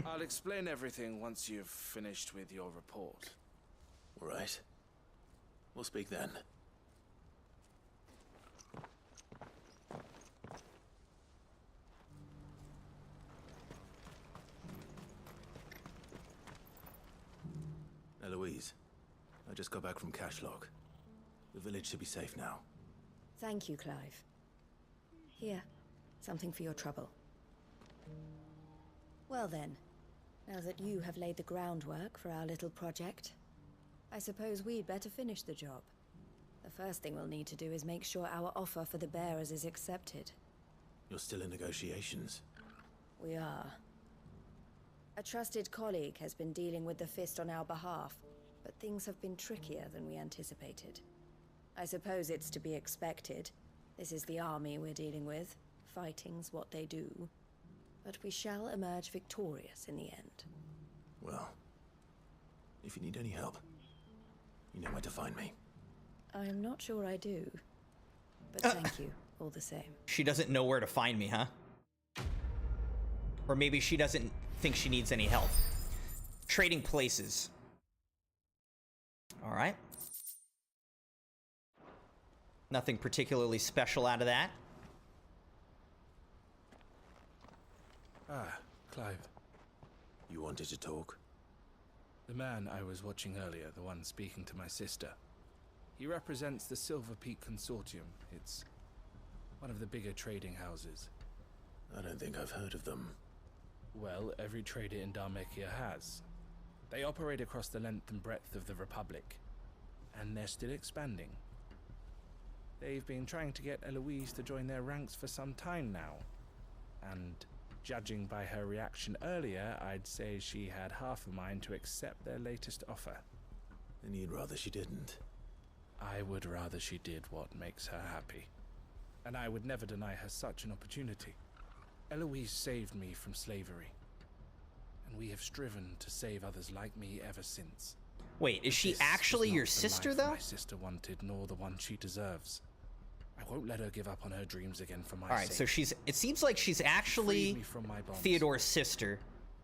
[SPEAKER 7] I'll explain everything once you've finished with your report.
[SPEAKER 6] All right. We'll speak then. Eloise, I just got back from Cashlock. The village should be safe now.
[SPEAKER 3] Thank you, Clive. Here, something for your trouble. Well then, now that you have laid the groundwork for our little project, I suppose we'd better finish the job. The first thing we'll need to do is make sure our offer for the bearers is accepted.
[SPEAKER 6] You're still in negotiations.
[SPEAKER 3] We are. A trusted colleague has been dealing with the Fist on our behalf, but things have been trickier than we anticipated. I suppose it's to be expected. This is the army we're dealing with. Fighting's what they do. But we shall emerge victorious in the end.
[SPEAKER 6] Well, if you need any help, you know where to find me.
[SPEAKER 3] I'm not sure I do. But thank you, all the same.
[SPEAKER 2] She doesn't know where to find me, huh? Or maybe she doesn't think she needs any help. Trading places. All right. Nothing particularly special out of that.
[SPEAKER 7] Ah, Clive.
[SPEAKER 6] You wanted to talk?
[SPEAKER 7] The man I was watching earlier, the one speaking to my sister. He represents the Silver Peak Consortium. It's one of the bigger trading houses.
[SPEAKER 6] I don't think I've heard of them.
[SPEAKER 7] Well, every trader in Dharmekia has. They operate across the length and breadth of the Republic. And they're still expanding. They've been trying to get Eloise to join their ranks for some time now. And judging by her reaction earlier, I'd say she had half a mind to accept their latest offer.
[SPEAKER 6] And you'd rather she didn't?
[SPEAKER 7] I would rather she did what makes her happy. And I would never deny her such an opportunity. Eloise saved me from slavery. And we have striven to save others like me ever since.
[SPEAKER 2] Wait, is she
[SPEAKER 7] This
[SPEAKER 2] actually
[SPEAKER 7] is not
[SPEAKER 2] your
[SPEAKER 7] the
[SPEAKER 2] sister,
[SPEAKER 7] life
[SPEAKER 2] though?
[SPEAKER 7] My sister wanted, nor the one she deserves. I won't let her give up on her dreams again for my
[SPEAKER 2] All right,
[SPEAKER 7] sake.
[SPEAKER 2] so she's. It seems like she's actually
[SPEAKER 7] Freed me from my bonds,
[SPEAKER 2] Theodore's sister,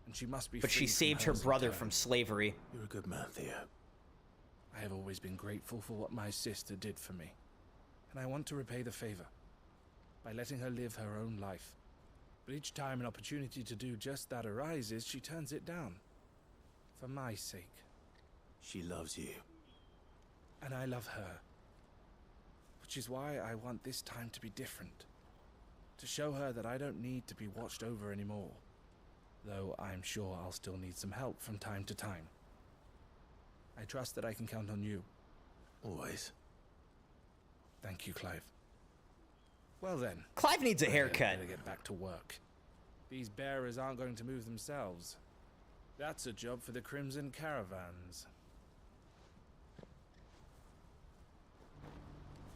[SPEAKER 7] and she must be
[SPEAKER 2] but she
[SPEAKER 7] freed from
[SPEAKER 2] saved her
[SPEAKER 7] hers in
[SPEAKER 2] brother
[SPEAKER 7] turn.
[SPEAKER 2] from slavery.
[SPEAKER 6] You're a good man, Theo.
[SPEAKER 7] I have always been grateful for what my sister did for me, and I want to repay the favor by letting her live her own life. But each time an opportunity to do just that arises, she turns it down. For my sake.
[SPEAKER 6] She loves you.
[SPEAKER 7] And I love her. Which is why I want this time to be different. To show her that I don't need to be watched over anymore. Though I'm sure I'll still need some help from time to time. I trust that I can count on you.
[SPEAKER 6] Always.
[SPEAKER 7] Thank you, Clive. Well then.
[SPEAKER 2] Clive needs a haircut.
[SPEAKER 7] Better get back to work. These bearers aren't going to move themselves. That's a job for the Crimson Caravans.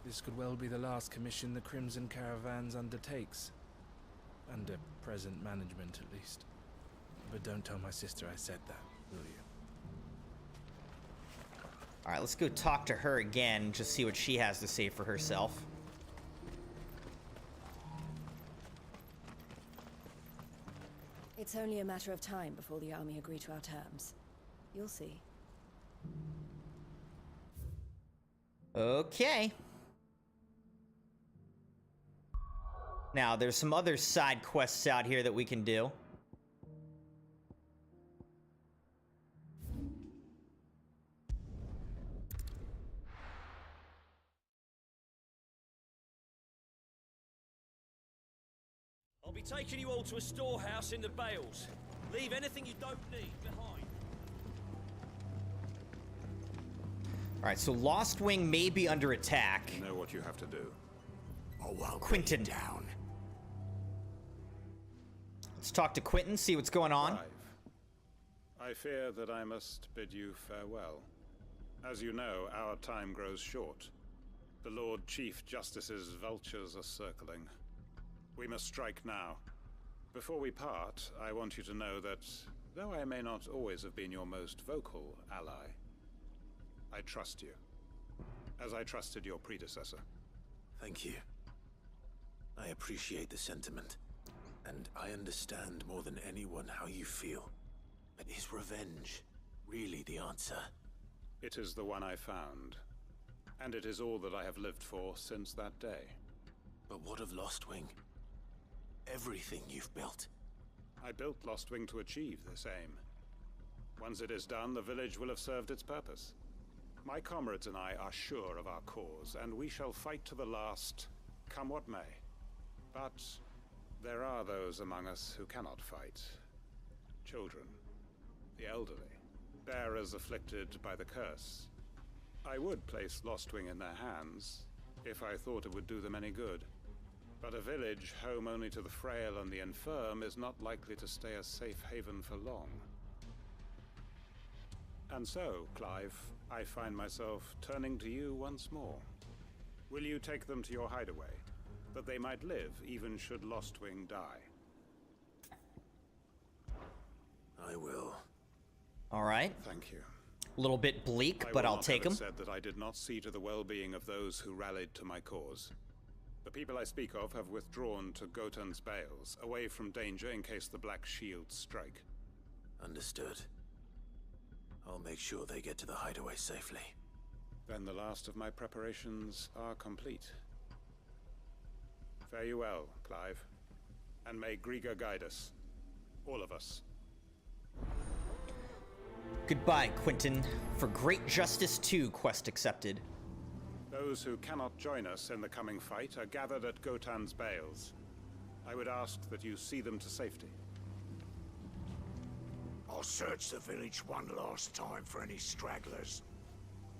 [SPEAKER 7] This could well be the last commission the Crimson Caravans undertakes. Under present management, at least. But don't tell my sister I said that, will you?
[SPEAKER 2] Alright, let's go talk to her again and just see what she has to say for herself.
[SPEAKER 9] It's only a matter of time before the army agree to our terms. You'll see.
[SPEAKER 2] Okay. Now, there's some other side quests out here that we can do.
[SPEAKER 10] I'll be taking you all to a storehouse in the Bales. Leave anything you don't need behind.
[SPEAKER 2] Alright, so Lost Wing may be under attack.
[SPEAKER 11] You know what you have to do.
[SPEAKER 4] Oh, well,
[SPEAKER 2] Quentin.
[SPEAKER 4] down.
[SPEAKER 2] Let's talk to Quentin, see what's going on.
[SPEAKER 11] Clive, I fear that I must bid you farewell. As you know, our time grows short. The Lord Chief Justice's vultures are circling. We must strike now. Before we part, I want you to know that, though I may not always have been your most vocal ally, I trust you, as I trusted your predecessor.
[SPEAKER 6] Thank you. I appreciate the sentiment, and I understand more than anyone how you feel. But is revenge really the answer?
[SPEAKER 11] It is the one I found, and it is all that I have lived for since that day.
[SPEAKER 6] But what of Lost Wing? Everything you've built.
[SPEAKER 11] I built Lost Wing to achieve this aim. Once it is done, the village will have served its purpose. My comrades and I are sure of our cause, and we shall fight to the last, come what may. But there are those among us who cannot fight. Children, the elderly, bearers afflicted by the curse. I would place Lost Wing in their hands, if I thought it would do them any good. But a village home only to the frail and the infirm is not likely to stay a safe haven for long. And so, Clive, I find myself turning to you once more. Will you take them to your hideaway, that they might live even should Lost Wing die?
[SPEAKER 6] I will.
[SPEAKER 2] All right.
[SPEAKER 11] Thank you.
[SPEAKER 2] A little bit bleak, but I'll take them.
[SPEAKER 11] I said that I did not see to the well-being of those who rallied to my cause. The people I speak of have withdrawn to Gotan's Bales, away from danger in case the Black Shields strike.
[SPEAKER 6] Understood. I'll make sure they get to the hideaway safely.
[SPEAKER 11] Then the last of my preparations are complete. Fare you well, Clive. And may Griga guide us. All of us.
[SPEAKER 2] Goodbye, Quentin. For great justice too, quest accepted.
[SPEAKER 11] Those who cannot join us in the coming fight are gathered at Gotan's Bales. I would ask that you see them to safety.
[SPEAKER 4] I'll search the village one last time for any stragglers.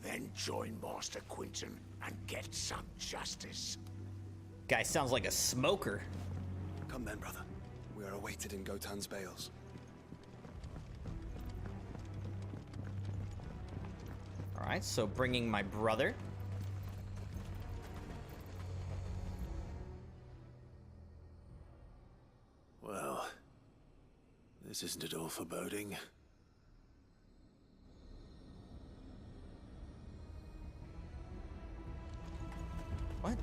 [SPEAKER 4] Then join Master Quentin and get some justice.
[SPEAKER 2] Guy sounds like a smoker.
[SPEAKER 5] Come then, brother. We are awaited in Gotan's Bales.
[SPEAKER 2] All right, so bringing my brother.
[SPEAKER 6] Well, this isn't at all foreboding.
[SPEAKER 2] What?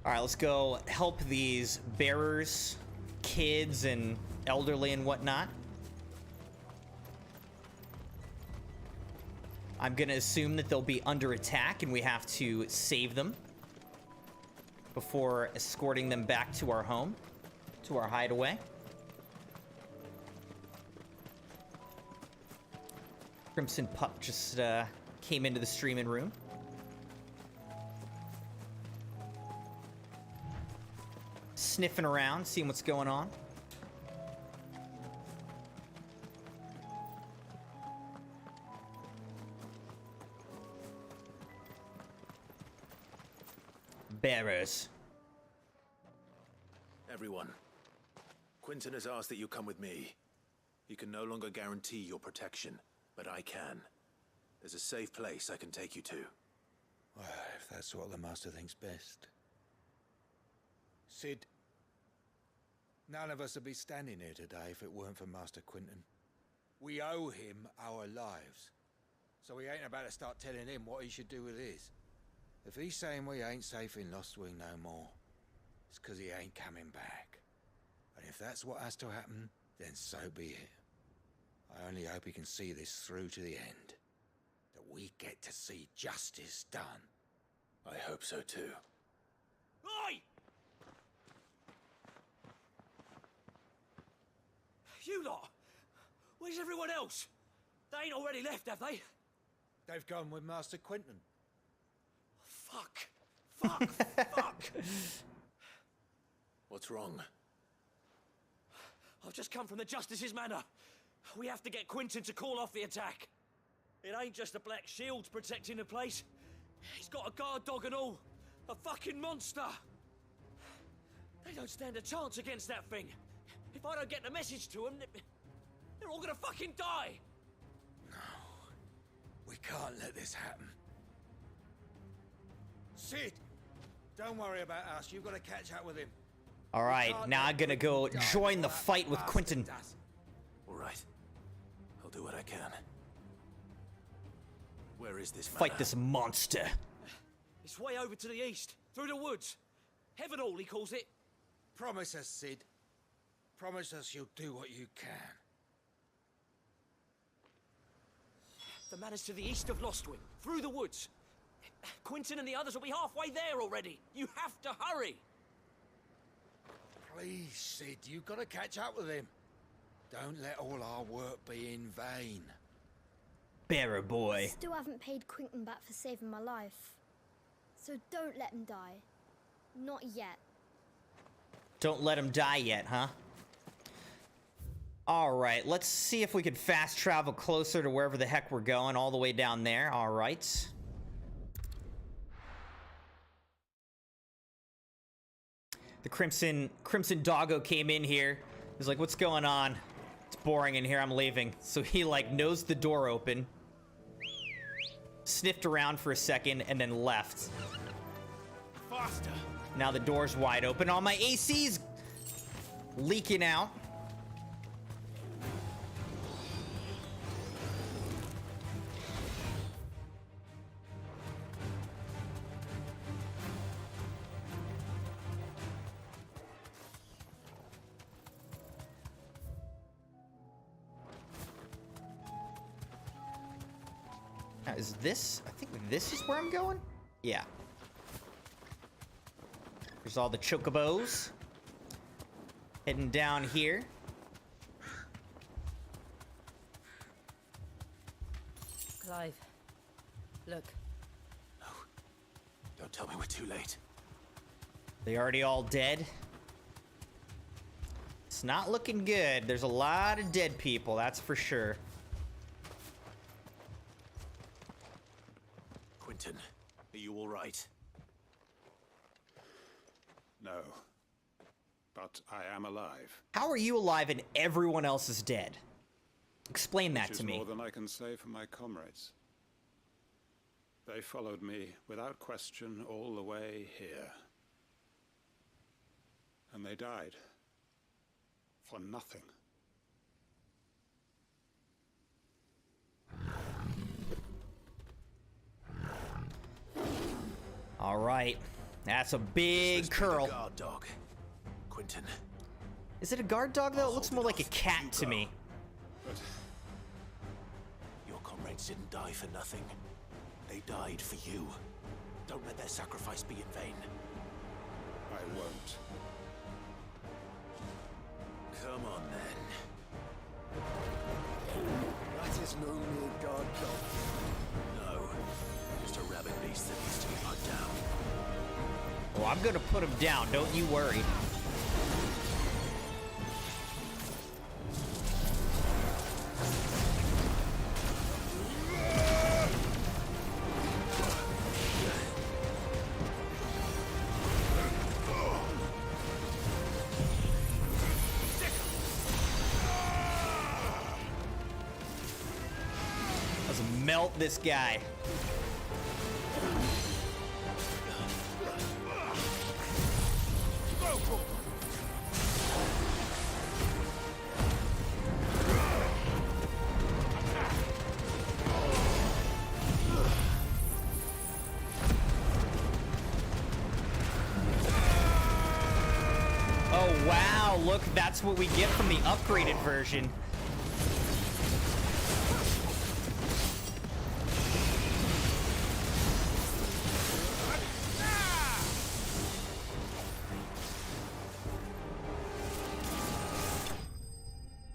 [SPEAKER 2] All right, let's go help these bearers, kids, and elderly and whatnot. I'm gonna assume that they'll be under attack and we have to save them. before escorting them back to our home, to our hideaway. Crimson Pup just came into the streaming room. Sniffing around, seeing what's going on. Bearers.
[SPEAKER 6] Everyone, Quinton has asked that you come with me. He can no longer guarantee your protection, but I can. There's a safe place I can take you to.
[SPEAKER 12] Well, if that's what the Master thinks best. Sid, none of us would be standing here today if it weren't for Master Quinton. We owe him our lives, so we ain't about to start telling him what he should do with his. If he's saying we ain't safe in Lostwing no more, it's 'cause he ain't coming back. And if that's what has to happen, then so be it. I only hope he can see this through to the end. That we get to see justice done.
[SPEAKER 6] I hope so too.
[SPEAKER 10] Oi! You lot! Where's everyone else? They ain't already left, have they?
[SPEAKER 12] They've gone with Master Quinton.
[SPEAKER 10] Fuck! Fuck! Fuck!
[SPEAKER 6] What's wrong?
[SPEAKER 10] I've just come from the Justice's Manor. We have to get Quinton to call off the attack. It ain't just the Black Shields protecting the place. He's got a guard dog and all. A fucking monster. They don't stand a chance against that thing. If I don't get the message to them, they're all gonna fucking die.
[SPEAKER 12] No. We can't let this happen. Sid! Don't worry about us. You've got to catch up with him.
[SPEAKER 2] All right, now I'm gonna go join the fight with Quinton.
[SPEAKER 6] All right. I'll do what I can. Where is this
[SPEAKER 2] Fight
[SPEAKER 6] manor?
[SPEAKER 2] this monster.
[SPEAKER 10] It's way over to the east, through the woods. Heaven Hall, he calls it.
[SPEAKER 12] Promise us, Sid. Promise us you'll do what you can.
[SPEAKER 10] The manor's to the east of Lostwing, through the woods. Quinton and the others will be halfway there already. You have to hurry.
[SPEAKER 12] Please, Sid, you've got to catch up with him. Don't let all our work be in vain.
[SPEAKER 2] Bearer boy.
[SPEAKER 13] Still haven't paid Quinton back for saving my life. So don't let him die. Not yet.
[SPEAKER 2] Don't let him die yet, huh? All right, let's see if we can fast travel closer to wherever the heck we're going, all the way down there. All right. The Crimson Doggo came in here. He's like, what's going on? It's boring in here, I'm leaving. So he like nosed the door open, sniffed around for a second, and then left.
[SPEAKER 10] Faster.
[SPEAKER 2] Now the door's wide open. All my AC's leaking out. Now, is this? I think this is where I'm going? Yeah. There's all the chocobos. Heading down here.
[SPEAKER 3] Clive, look.
[SPEAKER 6] No. Don't tell me we're too late.
[SPEAKER 2] They already all dead? It's not looking good. There's a lot of dead people, that's for sure.
[SPEAKER 6] Quinton, are you all right?
[SPEAKER 11] No. But I am alive.
[SPEAKER 2] How are you alive and everyone else is dead? Explain that to me.
[SPEAKER 11] Which is more than I can say for my comrades. They followed me without question all the way here. And they died. For nothing.
[SPEAKER 2] All right. That's a big curl.
[SPEAKER 6] Guard dog. Quinton.
[SPEAKER 2] Is it a guard dog though? It looks more like a cat to me.
[SPEAKER 11] But
[SPEAKER 6] your comrades didn't die for nothing. They died for you. Don't let their sacrifice be in vain.
[SPEAKER 11] I won't.
[SPEAKER 6] Come on, then.
[SPEAKER 5] That is no mere guard dog.
[SPEAKER 6] No. Just a rabid beast that needs to be put down.
[SPEAKER 2] Oh, I'm gonna put him down, don't you worry. Let's melt this guy. Oh wow, look, that's what we get from the upgraded version.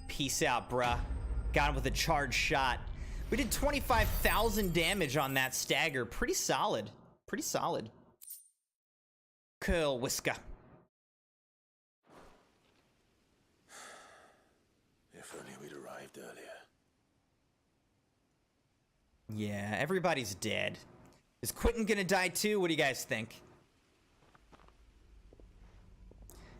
[SPEAKER 2] Peace out, bruh. Got him with a charged shot. We did 25,000 damage on that stagger. Pretty solid. Pretty solid. Curl Whisker.
[SPEAKER 6] If only we'd arrived earlier.
[SPEAKER 2] Yeah, everybody's dead. Is Quentin gonna die too? What do you guys think?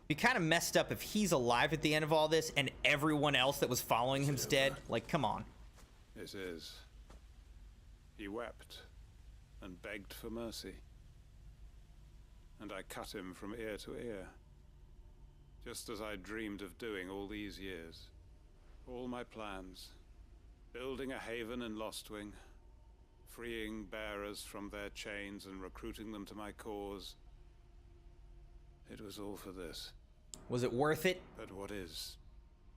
[SPEAKER 2] Be kind of messed up if he's alive at the end of all this and everyone else that was following him's dead. Like, come on.
[SPEAKER 11] It is. He wept and begged for mercy. And I cut him from ear to ear. Just as I dreamed of doing all these years. All my plans. Building a haven in Lostwing. Freeing bearers from their chains and recruiting them to my cause. It was all for this.
[SPEAKER 2] Was it worth it?
[SPEAKER 11] But what is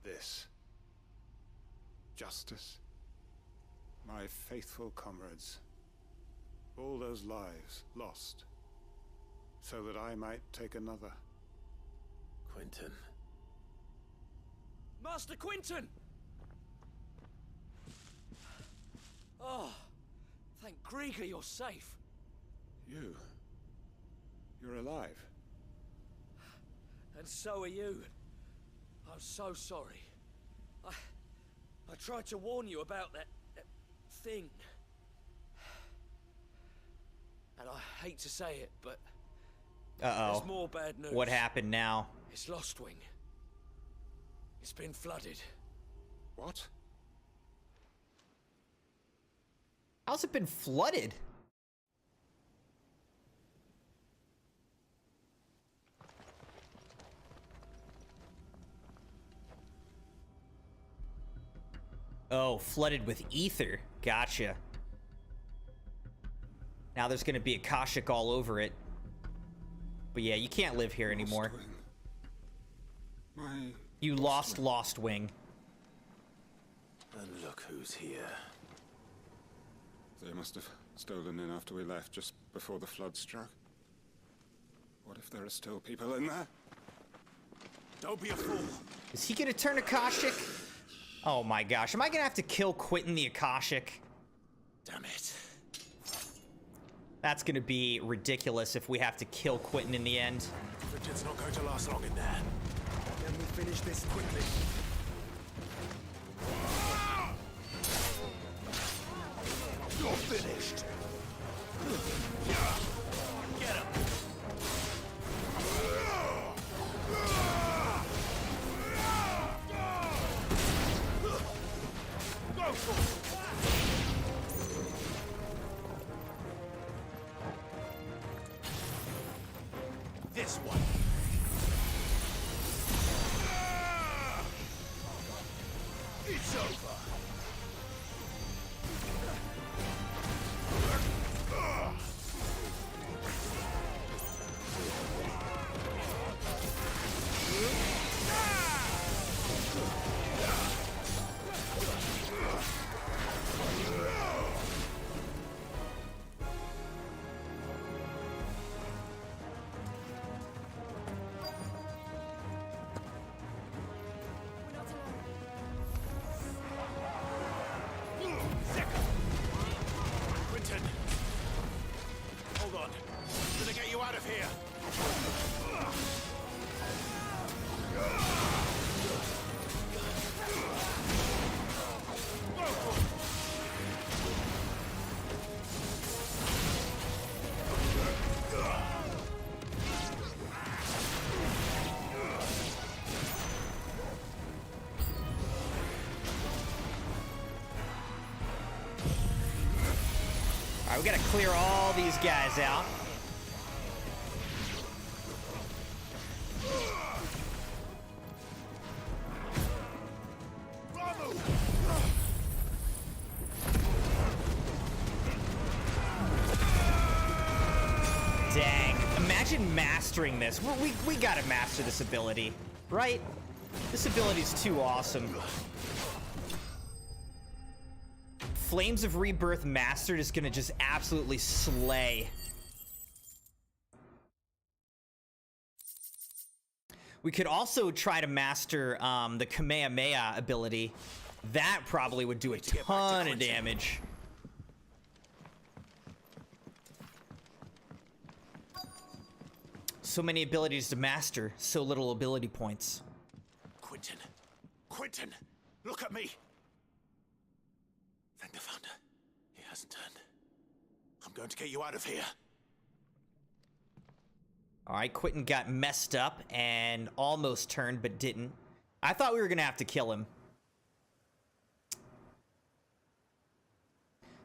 [SPEAKER 11] this? Justice? My faithful comrades. All those lives lost. So that I might take another.
[SPEAKER 6] Quentin.
[SPEAKER 10] Master Quinton! Oh, thank Grieger you're safe.
[SPEAKER 11] You're alive.
[SPEAKER 10] And so are you. I'm so sorry. I tried to warn you about that thing. And I hate to say it, but there's more bad news.
[SPEAKER 2] What happened now?
[SPEAKER 10] It's Lostwing. It's been flooded.
[SPEAKER 11] What?
[SPEAKER 2] How's it been flooded? Oh, flooded with ether. Gotcha. Now there's gonna be Akashic all over it. But yeah, you can't live here anymore. You lost Lostwing.
[SPEAKER 6] And look who's here.
[SPEAKER 11] They must have stolen in after we left, just before the flood struck. What if there are still people in there?
[SPEAKER 6] Don't be a fool.
[SPEAKER 2] Is he gonna turn Akashic? Oh my gosh, am I gonna have to kill Quentin the Akashic?
[SPEAKER 6] Damn it.
[SPEAKER 2] That's gonna be ridiculous if we have to kill Quentin in the end.
[SPEAKER 6] Richard's not going to last long in there.
[SPEAKER 5] Let me finish this quickly.
[SPEAKER 6] You're finished. Get him. Go for it. This one. It's over.
[SPEAKER 2] we gotta clear all these guys out. Dang. Imagine mastering this. We gotta master this ability, right? This ability's too awesome. Flames of Rebirth Mastered is gonna just absolutely slay. We could also try to master the Kamehameha ability. That probably would do a ton of damage. So many abilities to master, so little ability points.
[SPEAKER 6] Quentin! Quentin! Look at me! Thank the Founder. He hasn't turned. I'm going to get you out of here.
[SPEAKER 2] Alright, Quentin got messed up and almost turned, but didn't. I thought we were gonna have to kill him.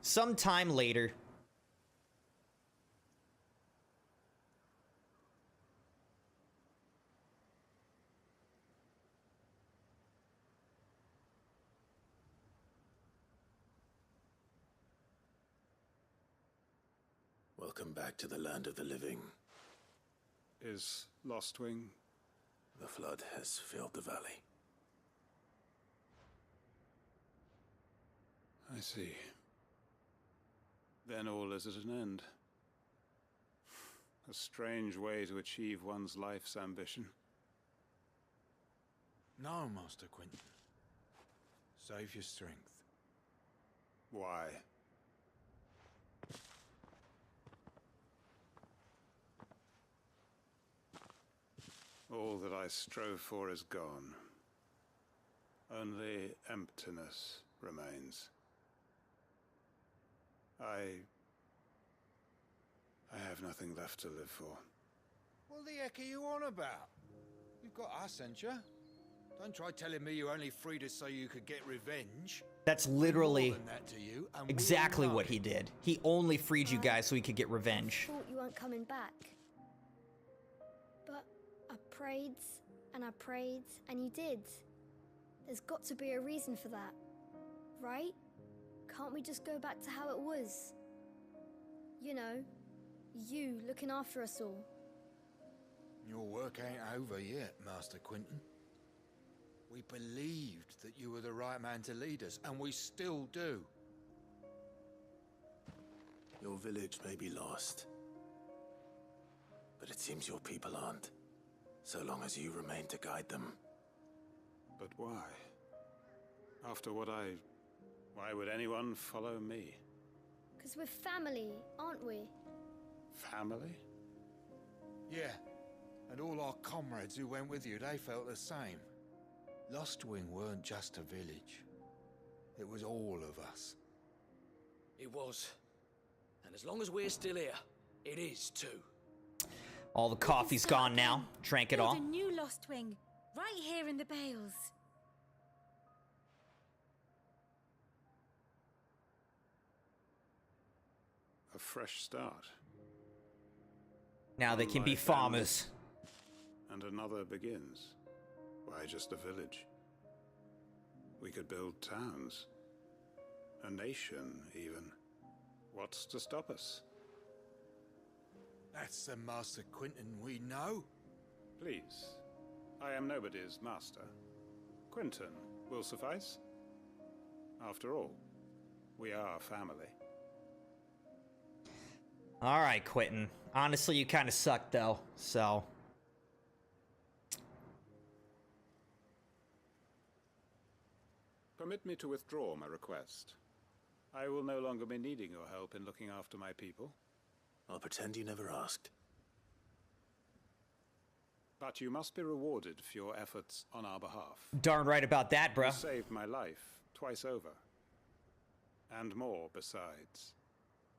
[SPEAKER 2] Sometime later.
[SPEAKER 6] Welcome back to the land of the living.
[SPEAKER 11] Is Lostwing?
[SPEAKER 6] The flood has filled the valley.
[SPEAKER 11] I see. Then all is at an end. A strange way to achieve one's life's ambition.
[SPEAKER 12] No, Master Quentin. Save your strength.
[SPEAKER 11] Why? All that I strove for is gone. Only emptiness remains. I have nothing left to live for.
[SPEAKER 12] What the heck are you on about? You've got us, ain't you? Don't try telling me you only freed us so you could get revenge.
[SPEAKER 2] That's literally
[SPEAKER 12] More than that to you, and
[SPEAKER 2] exactly
[SPEAKER 12] we know
[SPEAKER 2] what he did. He only freed you guys so he could get revenge.
[SPEAKER 13] I thought you weren't coming back. But I prayed, and you did. There's got to be a reason for that, right? Can't we just go back to how it was? You know, you looking after us all.
[SPEAKER 12] Your work ain't over yet, Master Quentin. We believed that you were the right man to lead us, and we still do.
[SPEAKER 6] Your village may be lost, but it seems your people aren't, so long as you remain to guide them.
[SPEAKER 11] But why? After what why would anyone follow me?
[SPEAKER 13] 'Cause we're family, aren't we?
[SPEAKER 11] Family?
[SPEAKER 12] Yeah, and all our comrades who went with you, they felt the same. Lostwing weren't just a village. It was all of us.
[SPEAKER 10] It was. And as long as we're still here, it is too.
[SPEAKER 2] All the coffee's gone now. Drank it all.
[SPEAKER 14] Build a new Lostwing, right here in the Bales.
[SPEAKER 11] A fresh start.
[SPEAKER 2] Now they can be farmers.
[SPEAKER 11] And another begins. Why just a village? We could build towns. A nation, even. What's to stop us?
[SPEAKER 12] That's the Master Quentin we know.
[SPEAKER 11] Please. I am nobody's master. Quentin will suffice. After all, we are family.
[SPEAKER 2] Alright, Quentin. Honestly, you kind of suck, though, so...
[SPEAKER 11] Permit me to withdraw my request. I will no longer be needing your help in looking after my people.
[SPEAKER 6] I'll pretend you never asked.
[SPEAKER 11] But you must be rewarded for your efforts on our behalf.
[SPEAKER 2] Darn right about that, bruh.
[SPEAKER 11] You saved my life twice over. And more besides.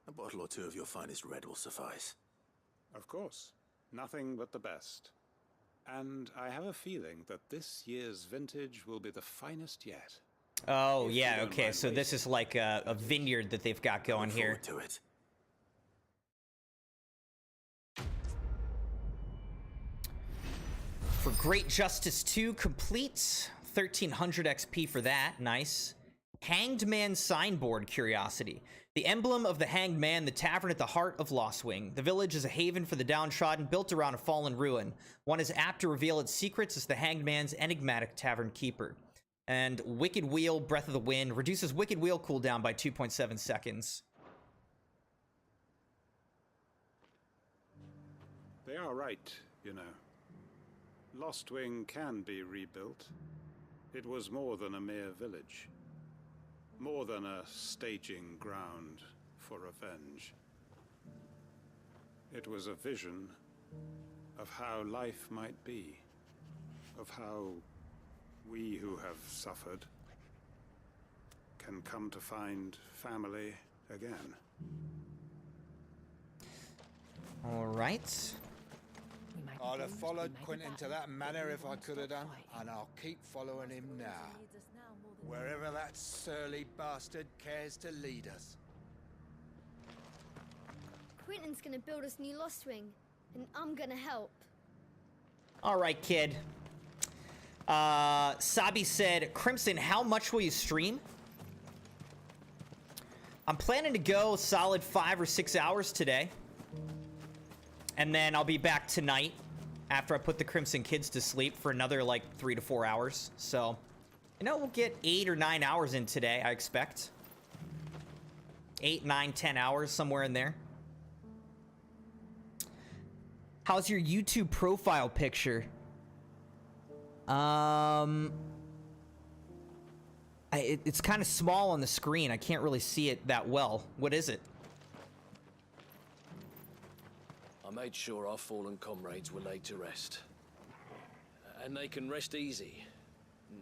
[SPEAKER 6] A bottle or two of your finest red will suffice.
[SPEAKER 11] Of course. Nothing but the best. And I have a feeling that this year's vintage will be the finest yet.
[SPEAKER 2] Oh, yeah, okay, so this is like a vineyard that they've got going here.
[SPEAKER 6] To it.
[SPEAKER 2] for Great Justice 2 complete. 1300 XP for that. Nice. Hanged Man signboard curiosity. The emblem of the Hanged Man, the tavern at the heart of Lostwing. The village is a haven for the downtrodden, built around a fallen ruin. One is apt to reveal its secrets as the Hanged Man's enigmatic tavern keeper. And Wicked Wheel, Breath of the Wind, reduces Wicked Wheel cooldown by 2.7 seconds.
[SPEAKER 11] They are right, you know. Lostwing can be rebuilt. It was more than a mere village. More than a staging ground for revenge. It was a vision of how life might be. Of how we who have suffered can come to find family again.
[SPEAKER 2] All right.
[SPEAKER 12] I'd have followed Quentin to that manor if I could have done, and I'll keep following him now. Wherever that surly bastard cares to lead us.
[SPEAKER 13] Quentin's gonna build us new Lostwing, and I'm gonna help.
[SPEAKER 2] All right, kid. Sabi said, Crimson, how much will you stream? I'm planning to go solid 5 or 6 hours today. And then I'll be back tonight after I put the Crimson kids to sleep for another like 3 to 4 hours. So, you know, we'll get 8 or 9 hours in today, I expect. 8, 9, 10 hours, somewhere in there. How's your YouTube profile picture? It's kind of small on the screen. I can't really see it that well. What is it?
[SPEAKER 10] I made sure our fallen comrades were laid to rest. And they can rest easy,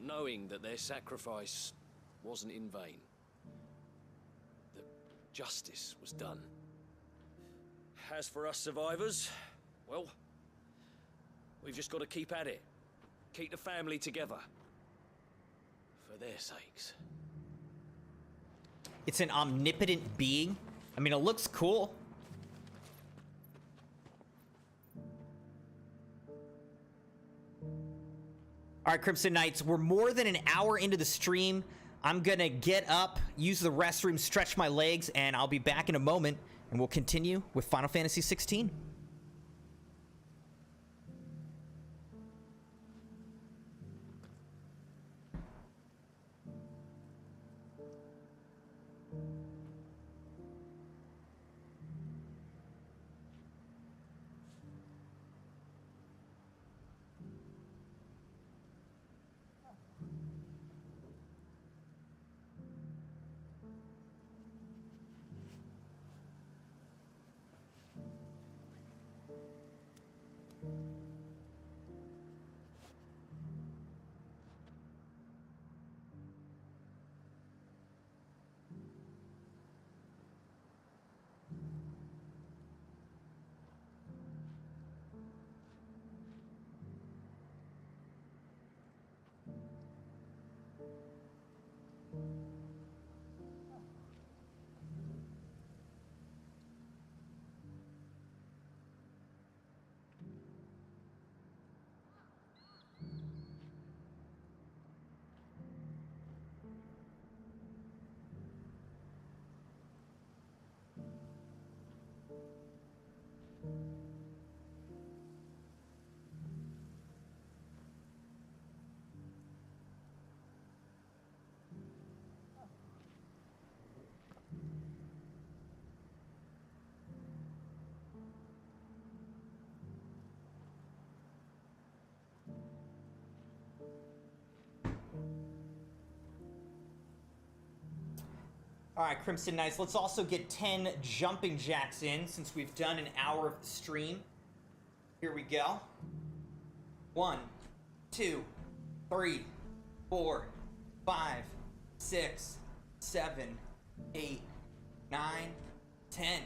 [SPEAKER 10] knowing that their sacrifice wasn't in vain. That justice was done. As for us survivors, well, we've just got to keep at it. Keep the family together. For their sakes.
[SPEAKER 2] It's an omnipotent being. I mean, it looks cool. All right, Crimson Knights, we're more than an hour into the stream. I'm gonna get up, use the restroom, stretch my legs, and I'll be back in a moment, and we'll continue with Final Fantasy XVI. All right, Crimson Knights, let's also get 10 jumping jacks in since we've done an hour of the stream. Here we go. 1, 2, 3, 4, 5, 6, 7, 8, 9, 10.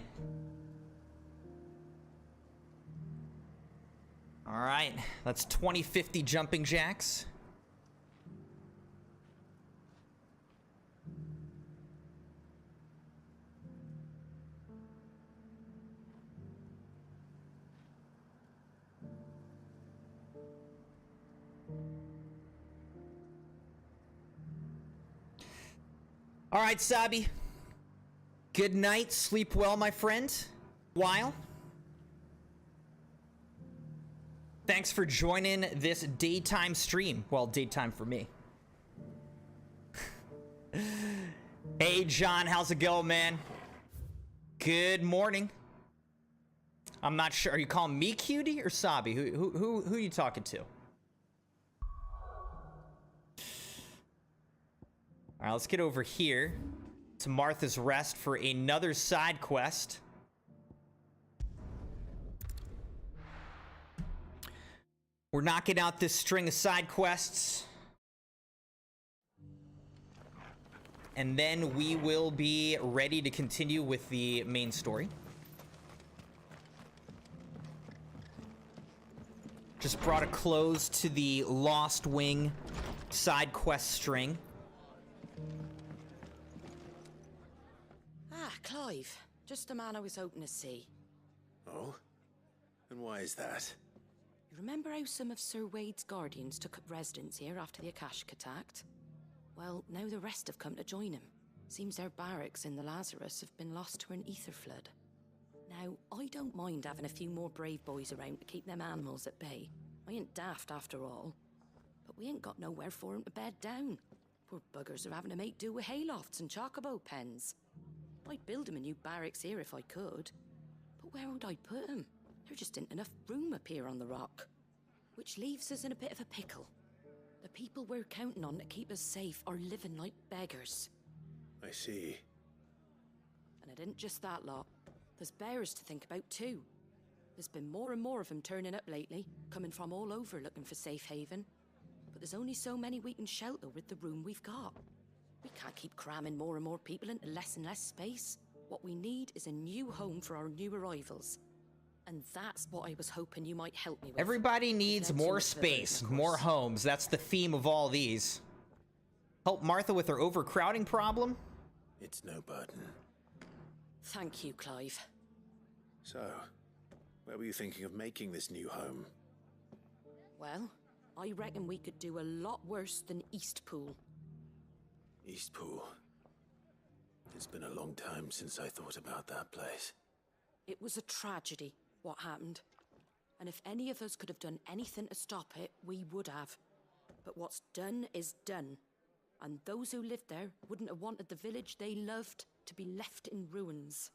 [SPEAKER 2] All right, that's 2050 jumping jacks. All right, Sabi. Good night. Sleep well, my friend. While. Thanks for joining this daytime stream. Well, daytime for me. Hey, John. How's it going, man? Good morning. I'm not sure. Are you calling me cutie or Sabi? Who are you talking to? All right, let's get over here to Martha's Rest for another side quest. We're knocking out this string of side quests. And then we will be ready to continue with the main story. Just brought a close to the Lost Wing side quest string.
[SPEAKER 3] Ah, Clive. Just the man I was hoping to see.
[SPEAKER 6] Oh? And why is that?
[SPEAKER 3] You remember how some of Sir Wade's guardians took up residence here after the Akashic attacked? Well, now the rest have come to join him. Seems their barracks in the Lazarus have been lost to an ether flood. Now, I don't mind having a few more brave boys around to keep them animals at bay. I ain't daft after all. But we ain't got nowhere for 'em to bed down. Poor buggers are having to make do with haylofts and chocobo pens. I'd build 'em a new barracks here if I could. But where would I put 'em? There just ain't enough room up here on the rock. Which leaves us in a bit of a pickle. The people we're counting on to keep us safe are living like beggars.
[SPEAKER 6] I see.
[SPEAKER 3] And it ain't just that lot. There's bears to think about too. There's been more and more of them turning up lately, coming from all over looking for safe haven. But there's only so many we can shelter with the room we've got. We can't keep cramming more and more people into less and less space. What we need is a new home for our new arrivals. And that's what I was hoping you might help me with.
[SPEAKER 2] Everybody needs more space, more homes. That's the theme of all these. Help Martha with her overcrowding problem?
[SPEAKER 6] It's no burden.
[SPEAKER 3] Thank you, Clive.
[SPEAKER 6] So, where were you thinking of making this new home?
[SPEAKER 3] Well, I reckon we could do a lot worse than Eastpool.
[SPEAKER 6] Eastpool. It's been a long time since I thought about that place.
[SPEAKER 3] It was a tragedy, what happened. And if any of us could have done anything to stop it, we would have. But what's done is done. And those who lived there wouldn't have wanted the village they loved to be left in ruins.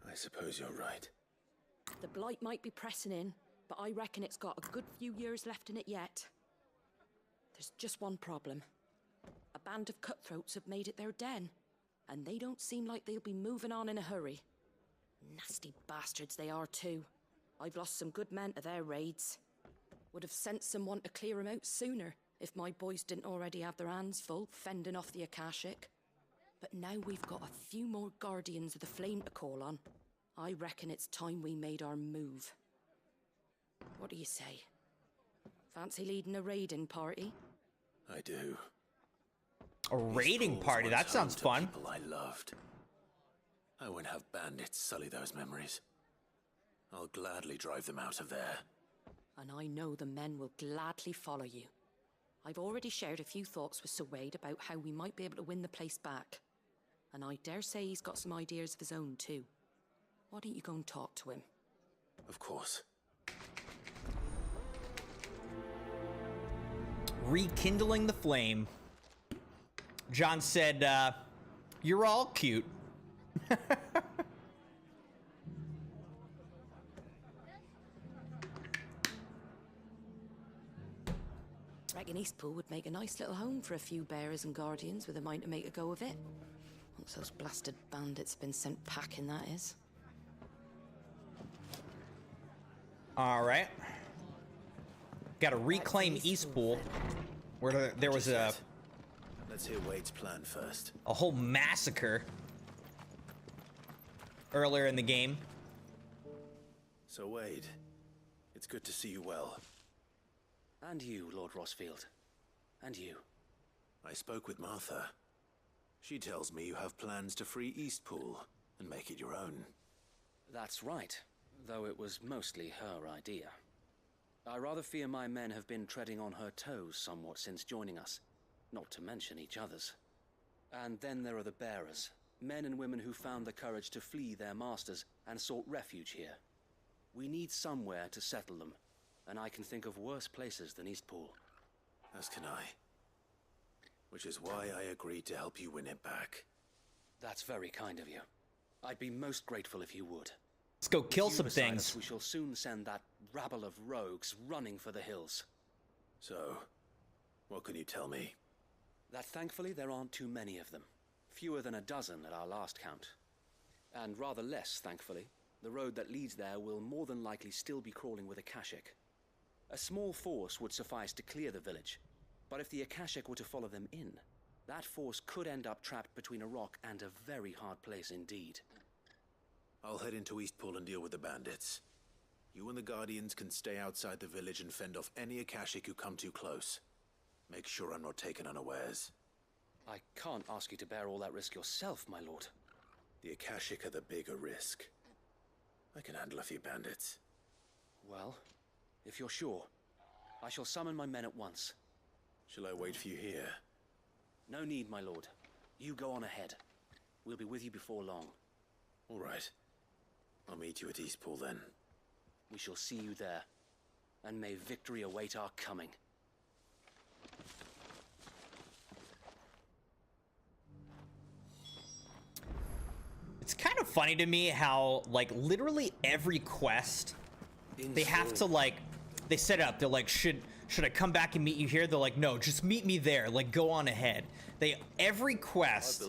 [SPEAKER 6] I suppose you're right.
[SPEAKER 3] The blight might be pressing in, but I reckon it's got a good few years left in it yet. There's just one problem. A band of cutthroats have made it their den, and they don't seem like they'll be moving on in a hurry. Nasty bastards they are too. I've lost some good men to their raids. Would have sent someone to clear them out sooner if my boys didn't already have their hands full fending off the Akashic. But now we've got a few more guardians of the flame to call on. I reckon it's time we made our move. What do you say? Fancy leading a raiding party?
[SPEAKER 6] I do.
[SPEAKER 2] A raiding party? That sounds fun.
[SPEAKER 6] People I loved. I won't have bandits sully those memories. I'll gladly drive them out of there.
[SPEAKER 3] And I know the men will gladly follow you. I've already shared a few thoughts with Sir Wade about how we might be able to win the place back. And I dare say he's got some ideas of his own too. Why don't you go and talk to him?
[SPEAKER 6] Of course.
[SPEAKER 2] Rekindling the flame. John said, you're all cute.
[SPEAKER 3] Reckon Eastpool would make a nice little home for a few bearers and guardians with a mind to make a go of it. Once those blasted bandits have been sent packing, that is.
[SPEAKER 2] All right. Got to reclaim Eastpool, where there was a...
[SPEAKER 6] Let's hear Wade's plan first.
[SPEAKER 2] A whole massacre earlier in the game.
[SPEAKER 6] So Wade, it's good to see you well.
[SPEAKER 15] And you, Lord Rossfield. And you.
[SPEAKER 6] I spoke with Martha. She tells me you have plans to free Eastpool and make it your own.
[SPEAKER 15] That's right, though it was mostly her idea. I rather fear my men have been treading on her toes somewhat since joining us, not to mention each other's. And then there are the bearers, men and women who found the courage to flee their masters and sought refuge here. We need somewhere to settle them, and I can think of worse places than Eastpool.
[SPEAKER 6] As can I. Which is why I agreed to help you win it back.
[SPEAKER 15] That's very kind of you. I'd be most grateful if you would.
[SPEAKER 2] Let's go kill
[SPEAKER 15] With you
[SPEAKER 2] some
[SPEAKER 15] beside
[SPEAKER 2] things.
[SPEAKER 15] us, we shall soon send that rabble of rogues running for the hills.
[SPEAKER 6] So, what can you tell me?
[SPEAKER 15] That thankfully there aren't too many of them. Fewer than a dozen at our last count. And rather less, thankfully, the road that leads there will more than likely still be crawling with Akashic. A small force would suffice to clear the village, but if the Akashic were to follow them in, that force could end up trapped between a rock and a very hard place indeed.
[SPEAKER 6] I'll head into Eastpool and deal with the bandits. You and the Guardians can stay outside the village and fend off any Akashic who come too close. Make sure I'm not taken unawares.
[SPEAKER 15] I can't ask you to bear all that risk yourself, my lord.
[SPEAKER 6] The Akashic are the bigger risk. I can handle a few bandits.
[SPEAKER 15] Well, if you're sure, I shall summon my men at once.
[SPEAKER 6] Shall I wait for you here?
[SPEAKER 15] No need, my lord. You go on ahead. We'll be with you before long.
[SPEAKER 6] All right. I'll meet you at Eastpool then.
[SPEAKER 15] We shall see you there, and may victory await our coming.
[SPEAKER 2] It's kind of funny to me how, like, literally every quest, they have to, like, they set it up. They're like, should I come back and meet you here? They're like, no, just meet me there. Like, go on ahead. Every quest,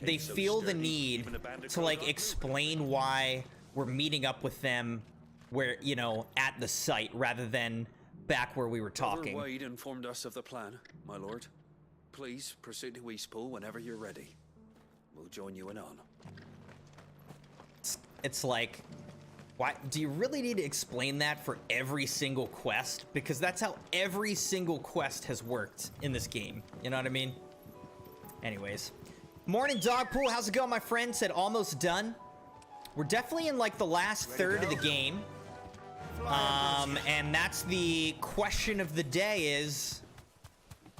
[SPEAKER 2] they feel the need to, like, explain why we're meeting up with them where, you know, at the site rather than back where we were talking.
[SPEAKER 16] Brother Wade informed us of the plan, my lord. Please proceed to Eastpool whenever you're ready. We'll join you in on.
[SPEAKER 2] It's like, why do you really need to explain that for every single quest? Because that's how every single quest has worked in this game. You know what I mean? Anyways. Morning, Dogpool. How's it going, my friend? Said almost done. We're definitely in, like, the last third of the game. And that's the question of the day is,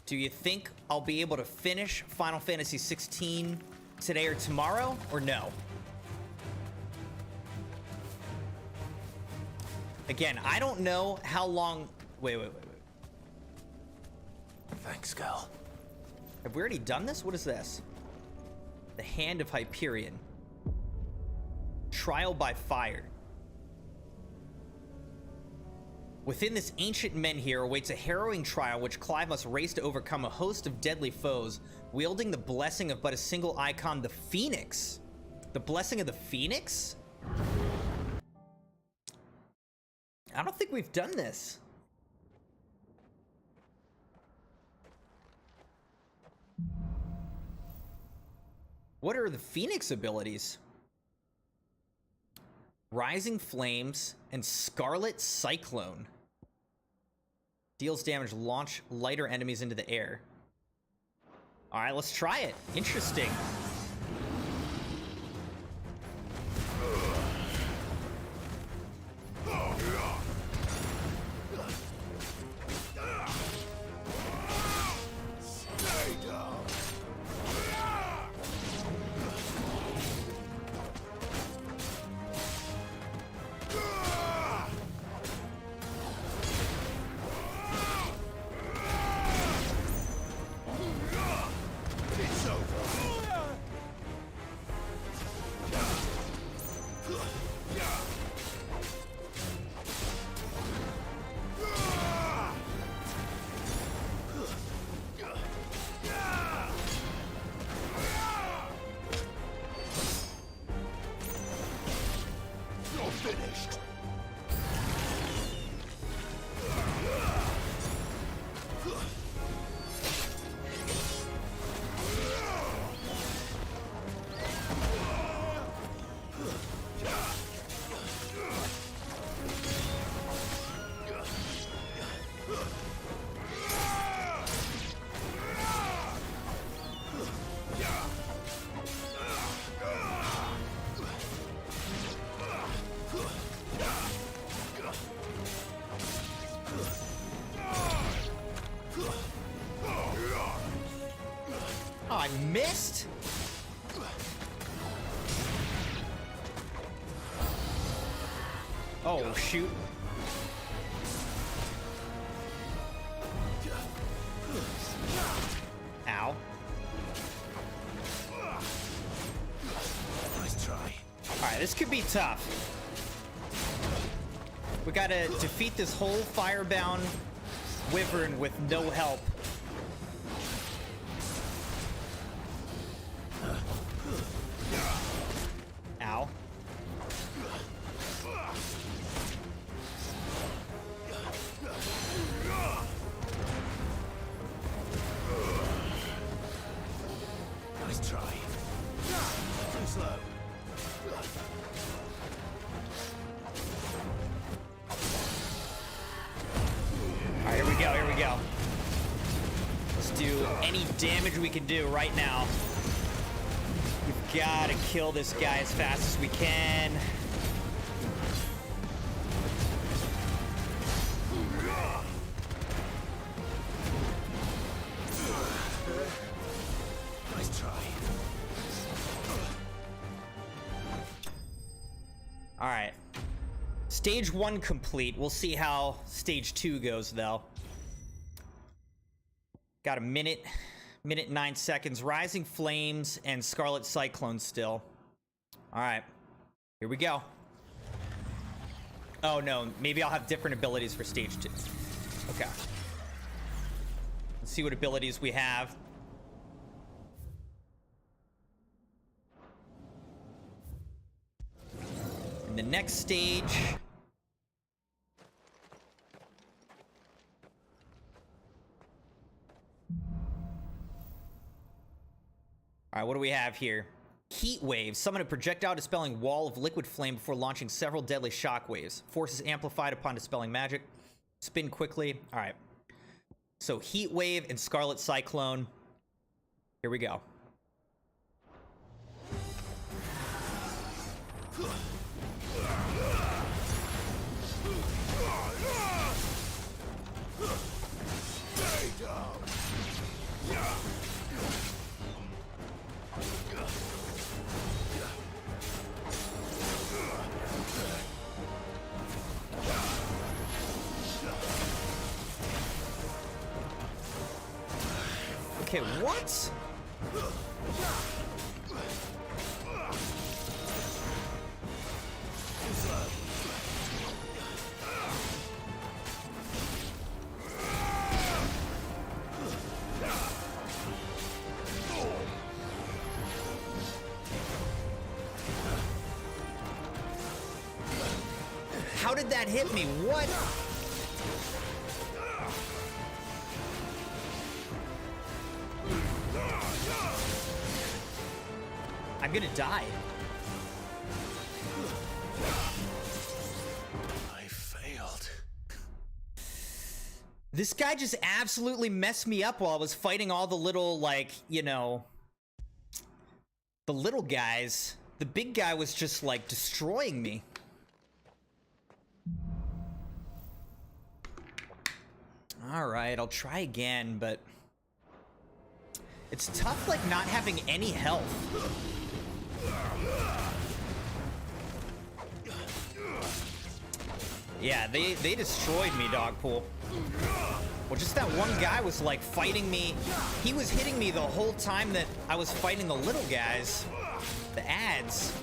[SPEAKER 2] do you think I'll be able to finish Final Fantasy XVI today or tomorrow, or no? Again, I don't know how long... Wait.
[SPEAKER 6] Thanks, Gal.
[SPEAKER 2] Have we already done this? What is this? The Hand of Hyperion. Trial by fire. Within this ancient menhir awaits a harrowing trial which Clive must race to overcome a host of deadly foes, wielding the blessing of but a single icon, the Phoenix. The blessing of the Phoenix? I don't think we've done this. What are the Phoenix abilities? Rising Flames and Scarlet Cyclone. Deals damage, launch lighter enemies into the air. All right, let's try it. Interesting. I missed? Oh, shoot. Ow.
[SPEAKER 6] Nice try.
[SPEAKER 2] Alright, this could be tough. We gotta defeat this whole firebound wyvern with no help. Ow.
[SPEAKER 6] Nice try. Too slow.
[SPEAKER 2] Alright, here we go, here we go. Let's do any damage we can do right now. We've gotta kill this guy as fast as we can.
[SPEAKER 6] Nice try.
[SPEAKER 2] Alright. Stage 1 complete. We'll see how stage 2 goes, though. Got a minute 9 seconds. Rising Flames and Scarlet Cyclone still. Alright. Here we go. Oh, no. Maybe I'll have different abilities for stage 2. Okay. Let's see what abilities we have. In the next stage... Alright, what do we have here? Heat Wave. Summon a projectile dispelling wall of liquid flame before launching several deadly shock waves. Force is amplified upon dispelling magic. Spin quickly. Alright. So Heat Wave and Scarlet Cyclone. Here we go.
[SPEAKER 6] Stay down.
[SPEAKER 2] Okay, what? How did that hit me? What? I'm gonna die.
[SPEAKER 6] I failed.
[SPEAKER 2] This guy just absolutely messed me up while I was fighting all the little, like, you know, the little guys. The big guy was just, like, destroying me. Alright, I'll try again, but... it's tough, like, not having any health. Yeah, they destroyed me, Dogpool. Well, just that one guy was, like, fighting me. He was hitting me the whole time that I was fighting the little guys. The ads.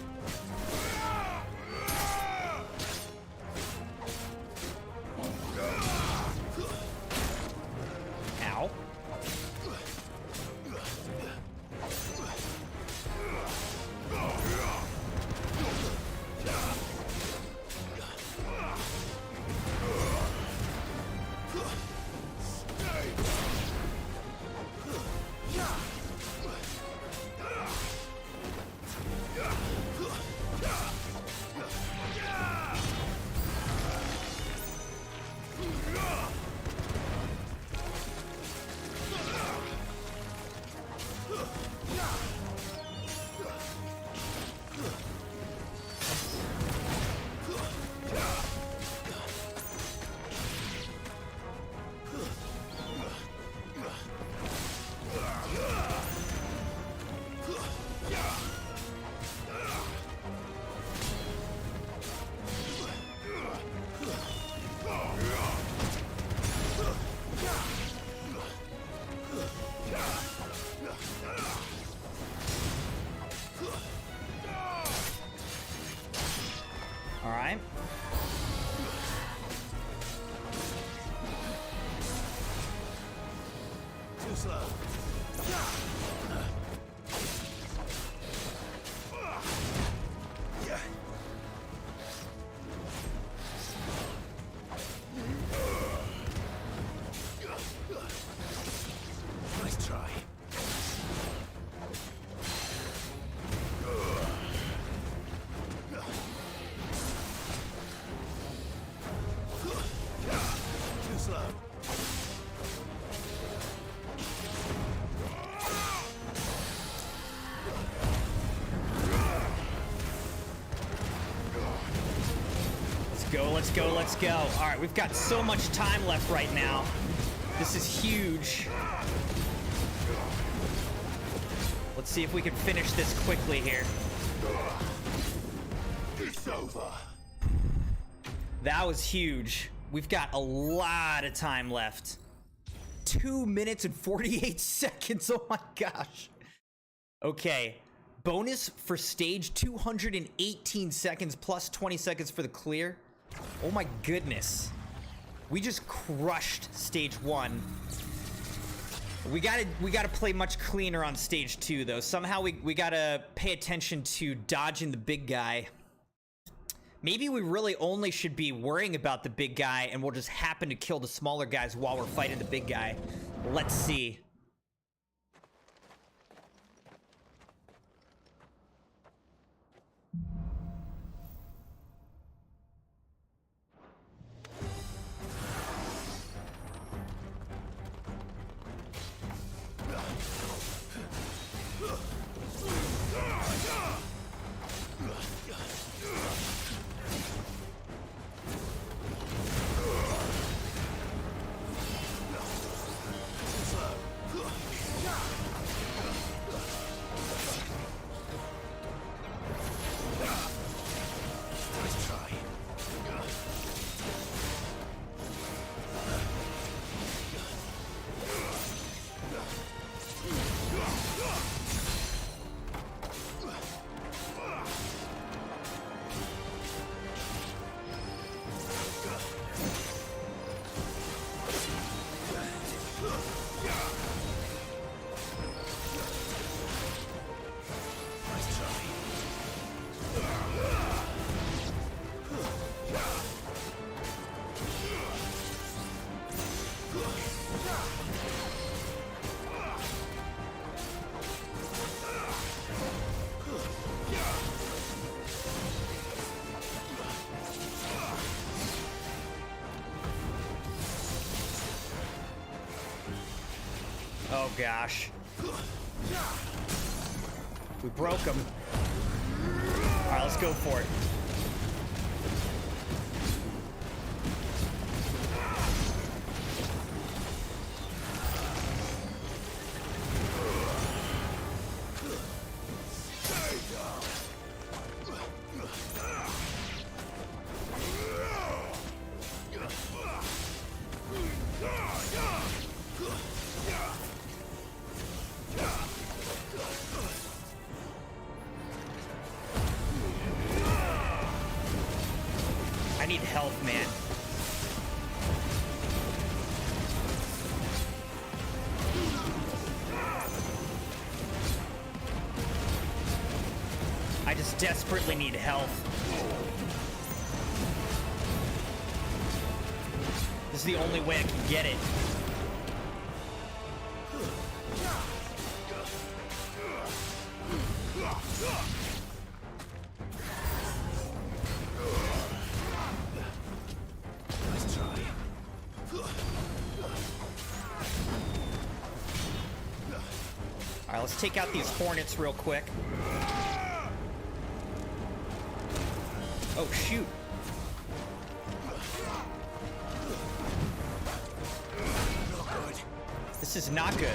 [SPEAKER 2] Ow.
[SPEAKER 6] Too slow. Nice try. Too slow.
[SPEAKER 2] Let's go, let's go. All right, we've got so much time left right now. This is huge. Let's see if we can finish this quickly here.
[SPEAKER 6] It's over.
[SPEAKER 2] That was huge. We've got a lot of time left. 2 minutes and 48 seconds. Oh my gosh. Okay. Bonus for stage 218 seconds plus 20 seconds for the clear. Oh my goodness. We just crushed stage 1. We gotta play much cleaner on stage 2 though. Somehow we gotta pay attention to dodging the big guy. Maybe we really only should be worrying about the big guy and we'll just happen to kill the smaller guys while we're fighting the big guy. Let's see. Oh gosh. We broke him. Alright, let's go for it. I need health, man. I just desperately need health. This is the only way I can get it. Alright, let's take out these hornets real quick. Oh, shoot. This is not good.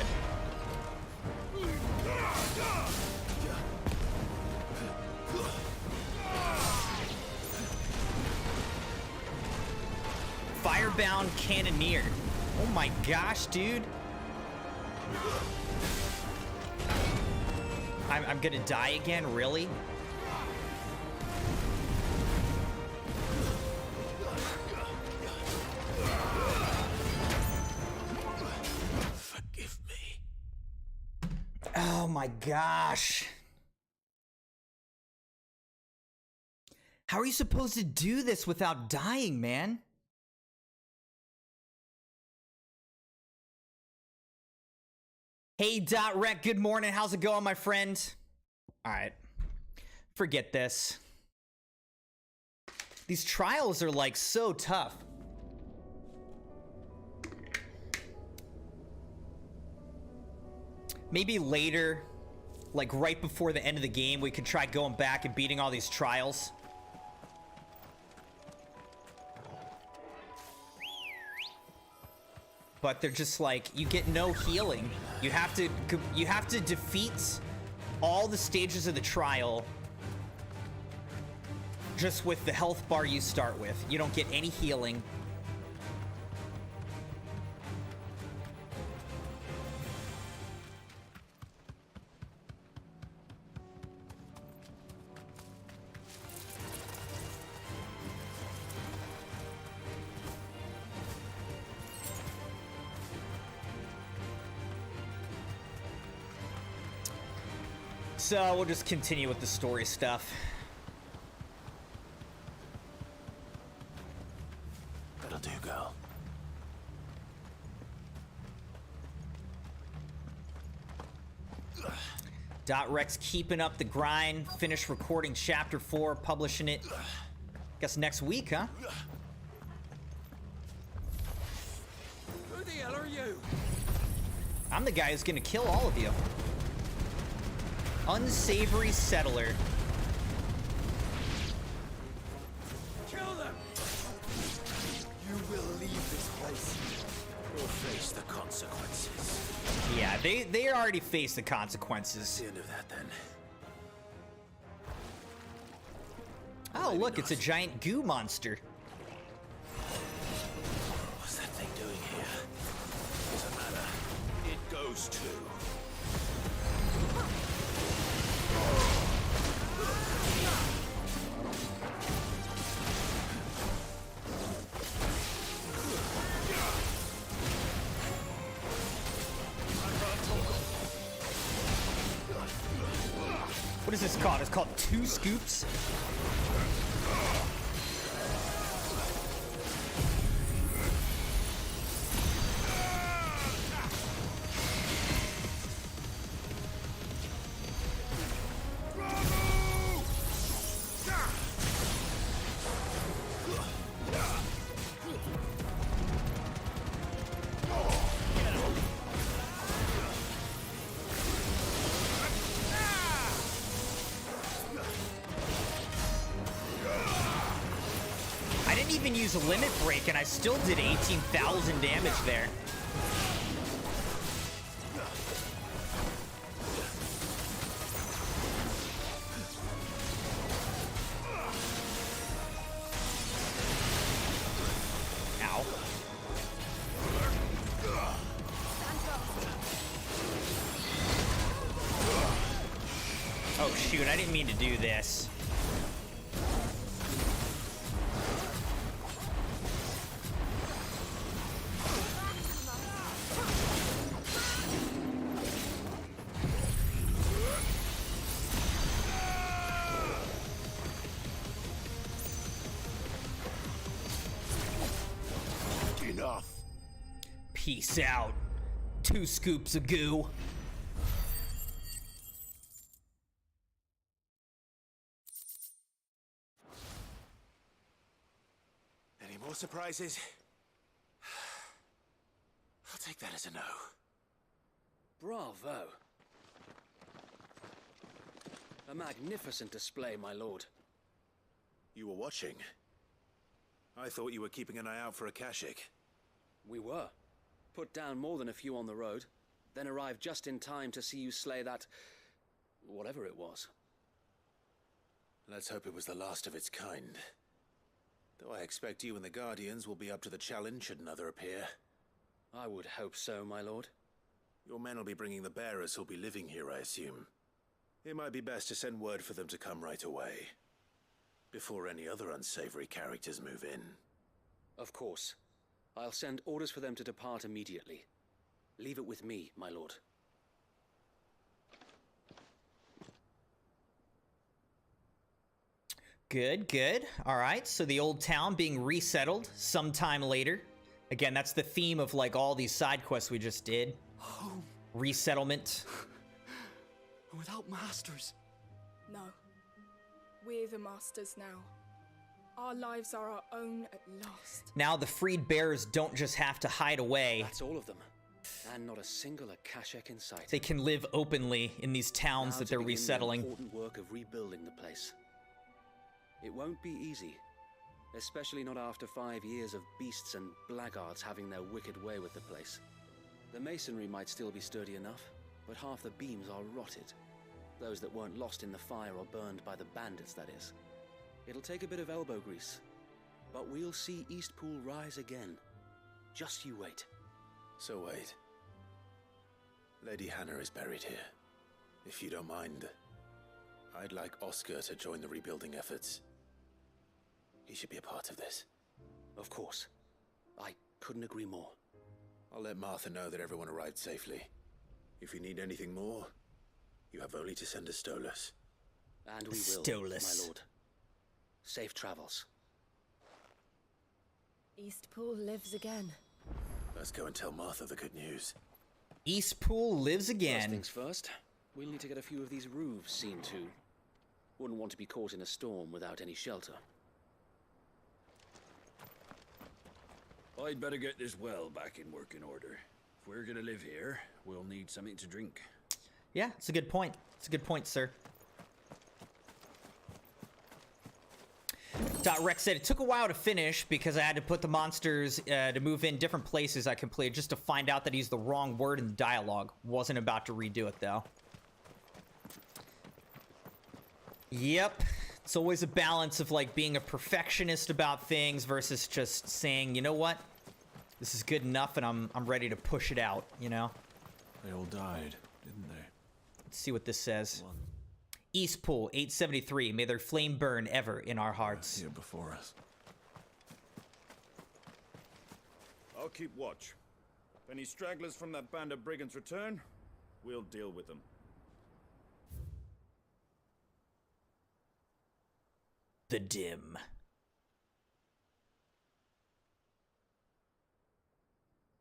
[SPEAKER 2] Firebound Cannoneer. Oh my gosh, dude. I'm gonna die again, really?
[SPEAKER 6] Forgive me.
[SPEAKER 2] Oh my gosh. How are you supposed to do this without dying, man? Hey, Rec, good morning. How's it going, my friend? All right. Forget this. These trials are like so tough. Maybe later, like right before the end of the game, we could try going back and beating all these trials. But they're just like, you get no healing. You have to defeat all the stages of the trial just with the health bar you start with. You don't get any healing. So we'll just continue with the story stuff.
[SPEAKER 6] That'll do, girl.
[SPEAKER 2] Rex keeping up the grind. Finished recording chapter 4, publishing it. Guess next week, huh?
[SPEAKER 10] Who the hell are you?
[SPEAKER 2] I'm the guy who's gonna kill all of you. Unsavory settler.
[SPEAKER 10] Kill them!
[SPEAKER 6] You will leave this place or face the consequences.
[SPEAKER 2] Yeah, they already face the consequences.
[SPEAKER 6] That's the end of that, then.
[SPEAKER 2] Oh, look, it's a giant goo monster.
[SPEAKER 6] What's that thing doing here? Doesn't matter. It goes too.
[SPEAKER 2] What is this called? It's called 2 Scoops? Use a limit break and I still did 18,000 damage there. Ow. Oh shoot, I didn't mean to do this. Peace out. 2 scoops of goo.
[SPEAKER 6] Any more surprises? I'll take that as a no.
[SPEAKER 15] Bravo. A magnificent display, my lord.
[SPEAKER 6] You were watching. I thought you were keeping an eye out for a Kashik.
[SPEAKER 15] We were. Put down more than a few on the road, then arrived just in time to see you slay that... whatever it was.
[SPEAKER 6] Let's hope it was the last of its kind. Though I expect you and the Guardians will be up to the challenge should another appear.
[SPEAKER 15] I would hope so, my lord.
[SPEAKER 6] Your men will be bringing the bearers who'll be living here, I assume. It might be best to send word for them to come right away, before any other unsavory characters move in.
[SPEAKER 15] Of course. I'll send orders for them to depart immediately. Leave it with me, my lord.
[SPEAKER 2] Good, good. All right, so the old town being resettled sometime later. Again, that's the theme of like all these side quests we just did.
[SPEAKER 17] Home.
[SPEAKER 2] Resettlement.
[SPEAKER 17] Without masters.
[SPEAKER 18] No. We're the masters now. Our lives are our own at last.
[SPEAKER 2] Now the freed bearers don't just have to hide away.
[SPEAKER 15] That's all of them. And not a single Akashic in sight.
[SPEAKER 2] They can live openly in these towns
[SPEAKER 15] Now
[SPEAKER 2] that they're
[SPEAKER 15] to begin
[SPEAKER 2] resettling.
[SPEAKER 15] The important work of rebuilding the place. It won't be easy. Especially not after 5 years of beasts and blackguards having their wicked way with the place. The masonry might still be sturdy enough, but half the beams are rotted. Those that weren't lost in the fire or burned by the bandits, that is. It'll take a bit of elbow grease, but we'll see Eastpool rise again. Just you wait.
[SPEAKER 6] So wait. Lady Hannah is buried here. If you don't mind, I'd like Oscar to join the rebuilding efforts. He should be a part of this.
[SPEAKER 15] Of course. I couldn't agree more.
[SPEAKER 6] I'll let Martha know that everyone arrived safely. If you need anything more, you have only to send a Stolas.
[SPEAKER 15] And we will,
[SPEAKER 2] Stolas.
[SPEAKER 15] my lord. Safe travels.
[SPEAKER 9] Eastpool lives again.
[SPEAKER 6] Let's go and tell Martha the good news.
[SPEAKER 2] Eastpool lives again.
[SPEAKER 15] First things first, we'll need to get a few of these roofs seen to. Wouldn't want to be caught in a storm without any shelter.
[SPEAKER 19] I'd better get this well back in working order. If we're gonna live here, we'll need something to drink.
[SPEAKER 2] Yeah, it's a good point. It's a good point, sir. Rex said, it took a while to finish because I had to put the monsters to move in different places I completed just to find out that he's the wrong word in the dialogue. Wasn't about to redo it, though. Yep. It's always a balance of, like, being a perfectionist about things versus just saying, you know what? This is good enough and I'm ready to push it out, you know?
[SPEAKER 6] They all died, didn't they?
[SPEAKER 2] Let's see what this says. Eastpool, 873. May their flame burn ever in our hearts.
[SPEAKER 6] Here before us.
[SPEAKER 20] I'll keep watch. If any stragglers from that band of brigands return, we'll deal with them.
[SPEAKER 2] The Dim.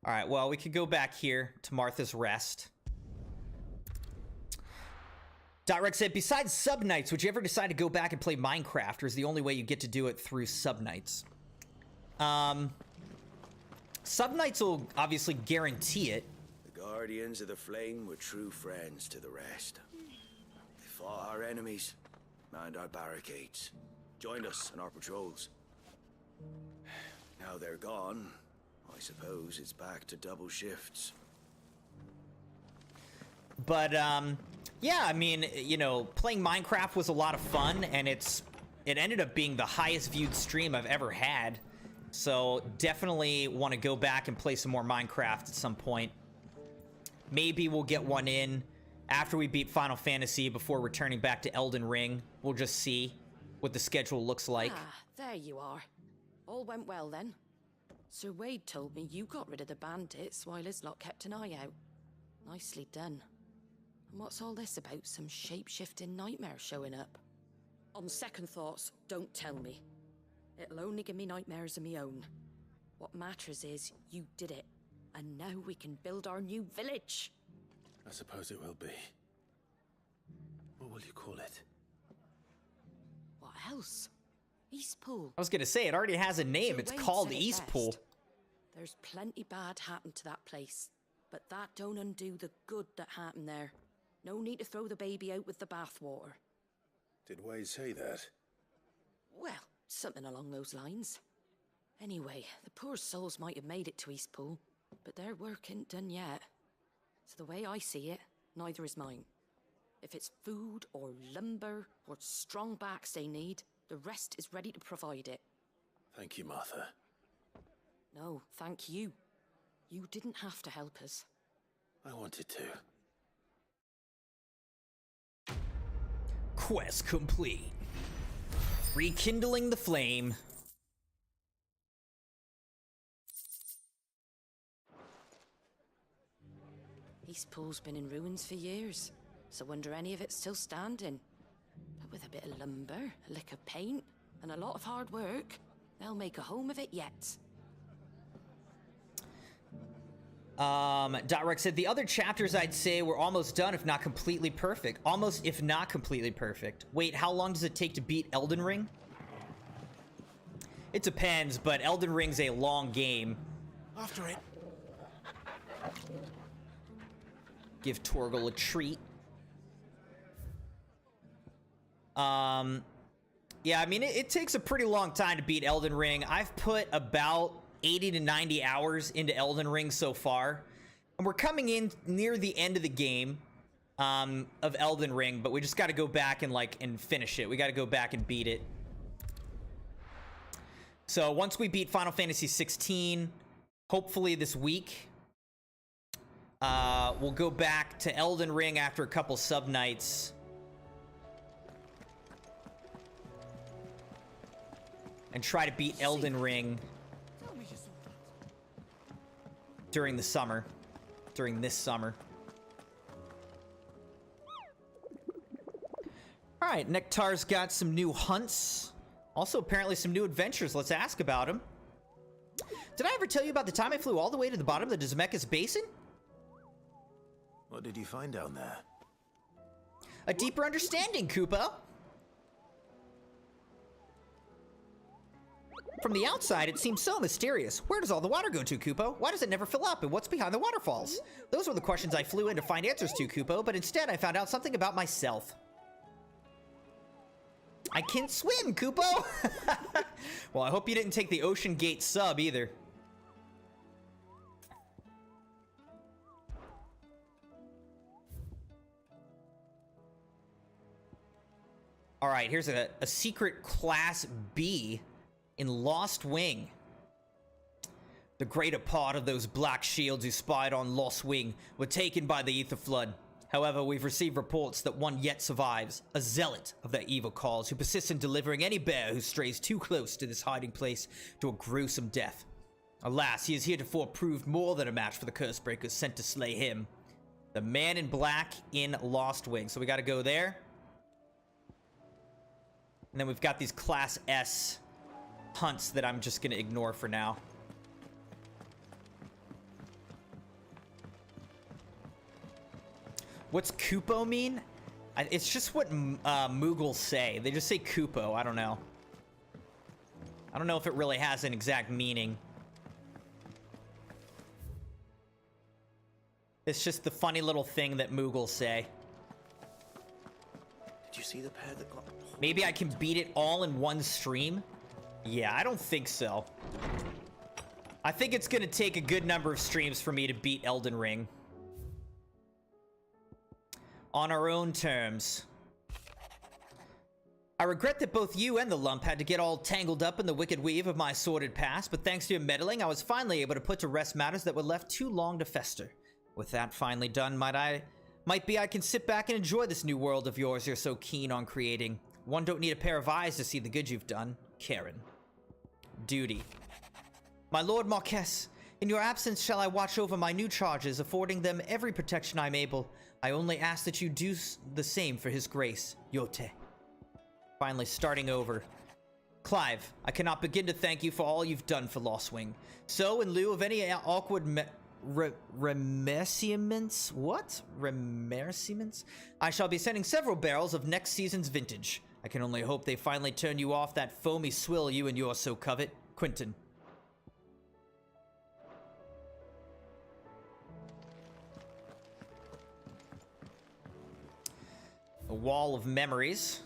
[SPEAKER 2] All right, well, we could go back here to Martha's Rest. Rex said, besides sub-nights, would you ever decide to go back and play Minecraft, or is the only way you get to do it through sub-nights? Sub-nights will obviously guarantee it.
[SPEAKER 21] The Guardians of the Flame were true friends to the rest. They fought our enemies, manned our barricades, joined us in our patrols. Now they're gone, I suppose it's back to double shifts.
[SPEAKER 2] But, yeah, I mean, you know, playing Minecraft was a lot of fun, and it ended up being the highest viewed stream I've ever had. So definitely want to go back and play some more Minecraft at some point. Maybe we'll get one in after we beat Final Fantasy before returning back to Elden Ring. We'll just see what the schedule looks like.
[SPEAKER 3] Ah, there you are. All went well then. Sir Wade told me you got rid of the bandits while his lot kept an eye out. Nicely done. And what's all this about some shape-shifting nightmare showing up? On second thoughts, don't tell me. It'll only give me nightmares of my own. What matters is you did it. And now we can build our new village.
[SPEAKER 6] I suppose it will be. What will you call it?
[SPEAKER 3] What else? Eastpool.
[SPEAKER 2] I was gonna say, it already has a name.
[SPEAKER 3] Sir
[SPEAKER 2] It's
[SPEAKER 3] Wade
[SPEAKER 2] called
[SPEAKER 3] said it
[SPEAKER 2] Eastpool.
[SPEAKER 3] best. There's plenty bad happened to that place. But that don't undo the good that happened there. No need to throw the baby out with the bathwater.
[SPEAKER 6] Did Wade say that?
[SPEAKER 3] Well, something along those lines. Anyway, the poor souls might have made it to Eastpool, but their work ain't done yet. So the way I see it, neither is mine. If it's food or lumber or strong backs they need, the rest is ready to provide it.
[SPEAKER 6] Thank you, Martha.
[SPEAKER 3] No, thank you. You didn't have to help us.
[SPEAKER 6] I wanted to.
[SPEAKER 2] Quest complete. Rekindling the flame.
[SPEAKER 3] Eastpool's been in ruins for years, so wonder any of it's still standing. But with a bit of lumber, a lick of paint,
[SPEAKER 1] and a lot of hard work, they'll make a home of it yet.
[SPEAKER 2] Rex said, the other chapters I'd say were almost done, if not completely perfect. Almost, if not completely perfect. Wait, how long does it take to beat Elden Ring? It depends, but Elden Ring's a long game.
[SPEAKER 21] After it.
[SPEAKER 2] Give Torgal a treat. Yeah, I mean, it takes a pretty long time to beat Elden Ring. I've put about 80 to 90 hours into Elden Ring so far. And we're coming in near the end of the game of Elden Ring, but we just got to go back and finish it. We got to go back and beat it. So once we beat Final Fantasy XVI, hopefully this week, we'll go back to Elden Ring after a couple sub-nights. And try to beat Elden Ring during the summer. During this summer. Alright, Nektar's got some new hunts. Also, apparently some new adventures. Let's ask about them. Did I ever tell you about the time I flew all the way to the bottom of the Zemeckis Basin?
[SPEAKER 6] What did you find down there?
[SPEAKER 2] A deeper understanding, Koopa. From the outside, it seems so mysterious. Where does all the water go to, Koopa? Why does it never fill up? And what's behind the waterfalls? Those were the questions I flew in to find answers to, Koopa, but instead I found out something about myself. I can't swim, Koopo! Well, I hope you didn't take the Ocean Gate sub either. Alright, here's a secret Class B in Lost Wing. The greater part of those black shields who spied on Lost Wing were taken by the Ether Flood. However, we've received reports that one yet survives, a zealot of their evil cause who persists in delivering any bear who strays too close to this hiding place to a gruesome death. Alas, he has heretofore proved more than a match for the Cursebreakers sent to slay him. The Man in Black in Lost Wing. So we gotta go there. And then we've got these Class S hunts that I'm just gonna ignore for now. What's Kupo mean? It's just what Moogles say. They just say Kupo. I don't know. I don't know if it really has an exact meaning. It's just the funny little thing that Moogles say.
[SPEAKER 21] Did you see the pair that got...
[SPEAKER 2] Maybe I can beat it all in one stream? Yeah, I don't think so. I think it's gonna take a good number of streams for me to beat Elden Ring. On our own terms. I regret that both you and the lump had to get all tangled up in the wicked weave of my sordid past, but thanks to your meddling, I was finally able to put to rest matters that were left too long to fester. With that finally done, might be I can sit back and enjoy this new world of yours you're so keen on creating. One don't need a pair of eyes to see the good you've done. Karen. Duty. My Lord Marquess, in your absence shall I watch over my new charges, affording them every protection I'm able. I only ask that you do the same for his grace. Yote. Finally starting over. Clive, I cannot begin to thank you for all you've done for Lost Wing. So, in lieu of any awkward remerciements? What? Remerciements? I shall be sending several barrels of next season's vintage. I can only hope they finally turn you off that foamy swill you and yours so covet. Quentin. A wall of memories.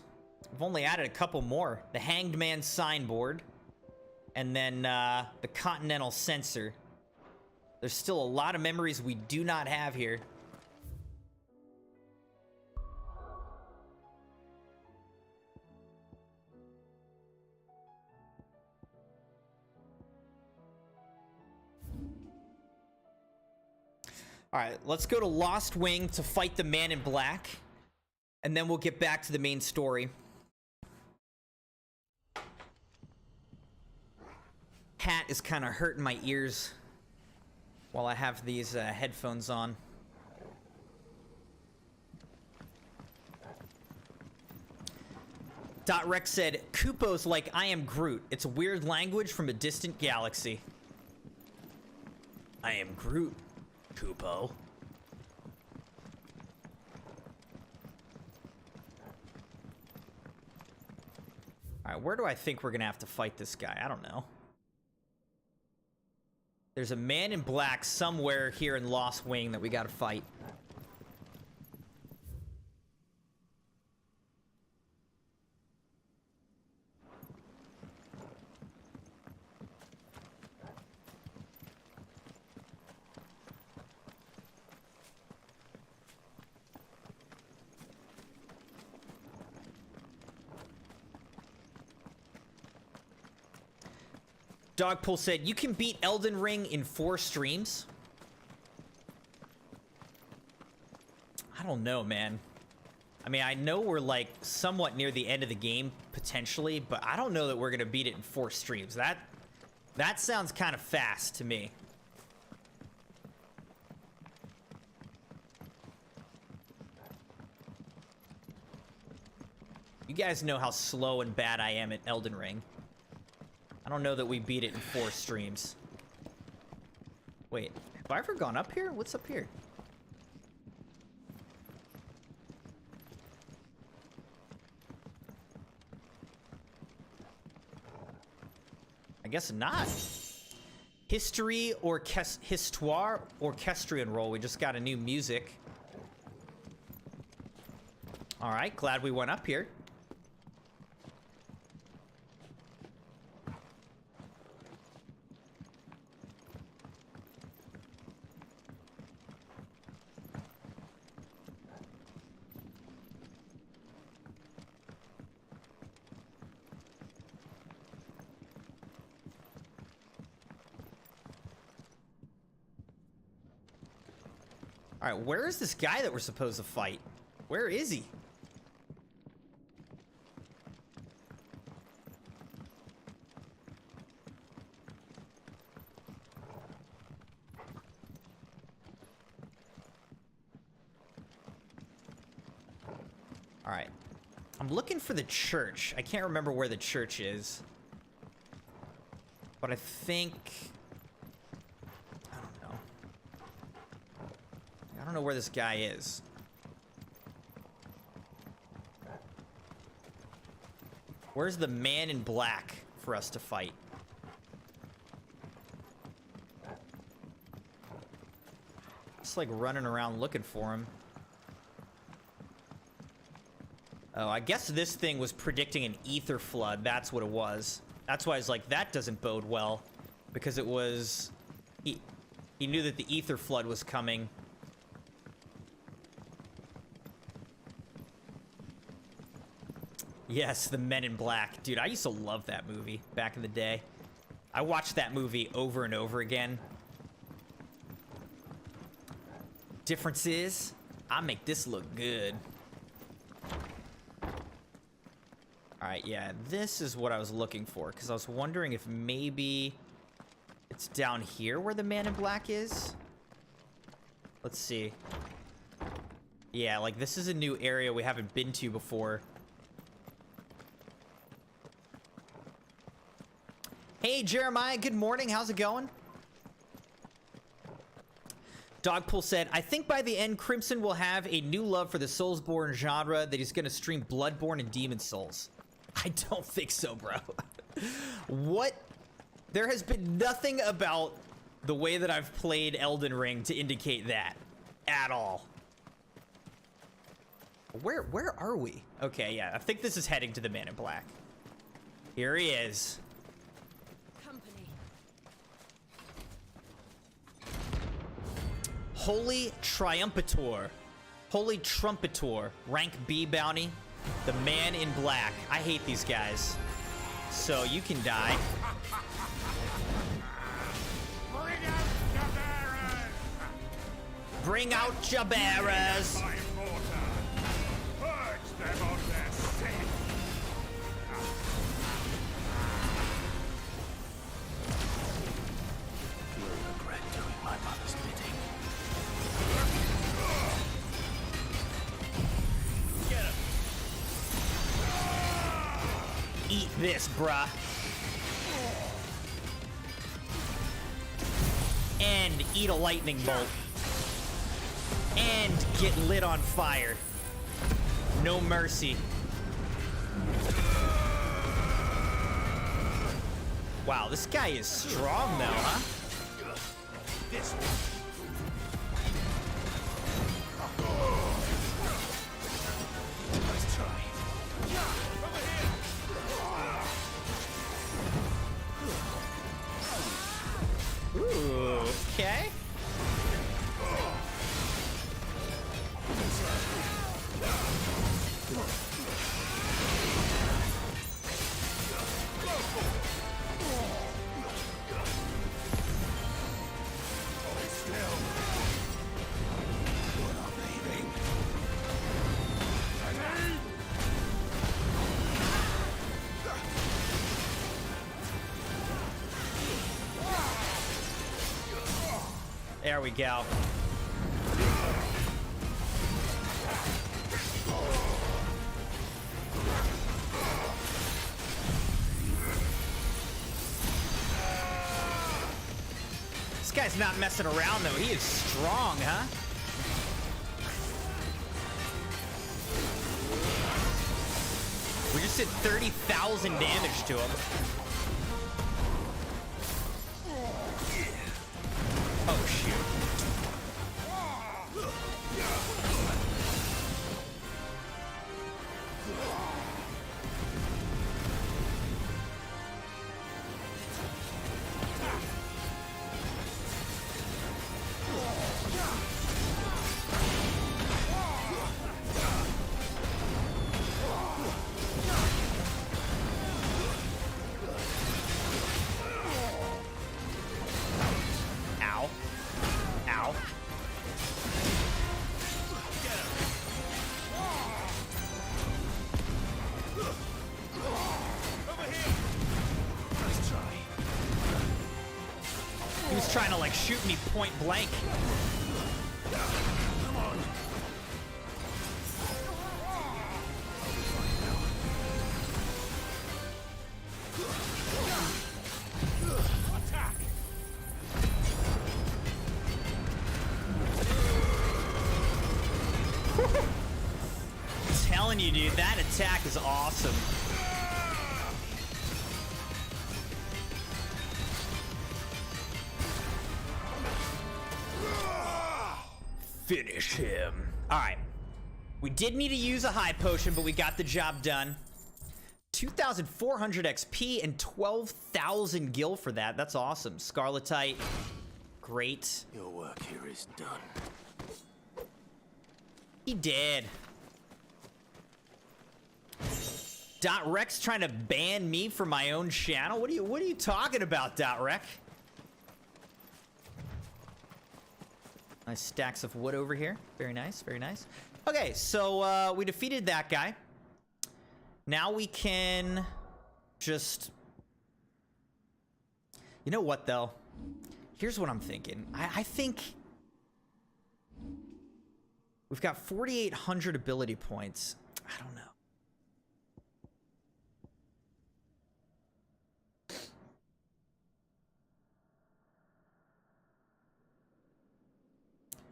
[SPEAKER 2] I've only added a couple more. The Hanged Man signboard. And then the Continental Censor. There's still a lot of memories we do not have here. Alright, let's go to Lost Wing to fight the Man in Black. And then we'll get back to the main story. Hat is kind of hurting my ears while I have these headphones on. Rex said, Kupo's like I am Groot. It's a weird language from a distant galaxy. I am Groot, Kupo. Alright, where do I think we're gonna have to fight this guy? I don't know. There's a man in black somewhere here in Lost Wing that we gotta fight. Dogpool said, you can beat Elden Ring in 4 streams? I don't know, man. I mean, I know we're like somewhat near the end of the game, potentially, but I don't know that we're gonna beat it in 4 streams. That sounds kind of fast to me. You guys know how slow and bad I am at Elden Ring. I don't know that we beat it in 4 streams. Wait, have I ever gone up here? What's up here? I guess not. History or Histoire Orchestrion roll. We just got a new music. All right, glad we went up here. All right, where is this guy that we're supposed to fight? Where is he? All right, I'm looking for the church. I can't remember where the church is, but I think... I don't know where this guy is. Where's the man in black for us to fight? Just like running around looking for him. Oh, I guess this thing was predicting an ether flood. That's what it was. That's why I was like, that doesn't bode well. Because it was... He knew that the ether flood was coming. Yes, the Men in Black. Dude, I used to love that movie back in the day. I watched that movie over and over again. Difference is, I make this look good. Alright, yeah, this is what I was looking for, because I was wondering if maybe it's down here where the Man in Black is? Let's see. Yeah, like, this is a new area we haven't been to before. Hey, Jeremiah, good morning. How's it going? Dogpool said, I think by the end, Crimson will have a new love for the Soulsborne genre that he's going to stream Bloodborne and Demon Souls. I don't think so, bro. What? There has been nothing about the way that I've played Elden Ring to indicate that. At all. Where are we? Okay, yeah, I think this is heading to the Man in Black. Here he is. Holy Triumphator. Holy Trumpetor. Rank B bounty. The Man in Black. I hate these guys. So you can die. Bring out Jaberas. this, bruh. And eat a lightning bolt. And get lit on fire. No mercy. Wow, this guy is strong though, huh?
[SPEAKER 10] This Let's try.
[SPEAKER 2] Ooh, okay. There we go. This guy's not messing around though. He is strong, huh? We just did 30,000 damage to him. Oh, shoot. Trying to like shoot me point blank.
[SPEAKER 10] Come on. Attack.
[SPEAKER 2] I'm telling you, dude, that attack is awesome. Finish him. All right. We did need to use a high potion, but we got the job done. 2,400 XP and 12,000 gil for that. That's awesome. Scarletite. Great.
[SPEAKER 21] Your work here is done.
[SPEAKER 2] He did. .Rex trying to ban me from my own channel? What are you talking about, .Rex? Nice stacks of wood over here. Very nice, very nice. Okay, so we defeated that guy. Now we can just... You know what, though? Here's what I'm thinking. I think... We've got 4,800 ability points. I don't know.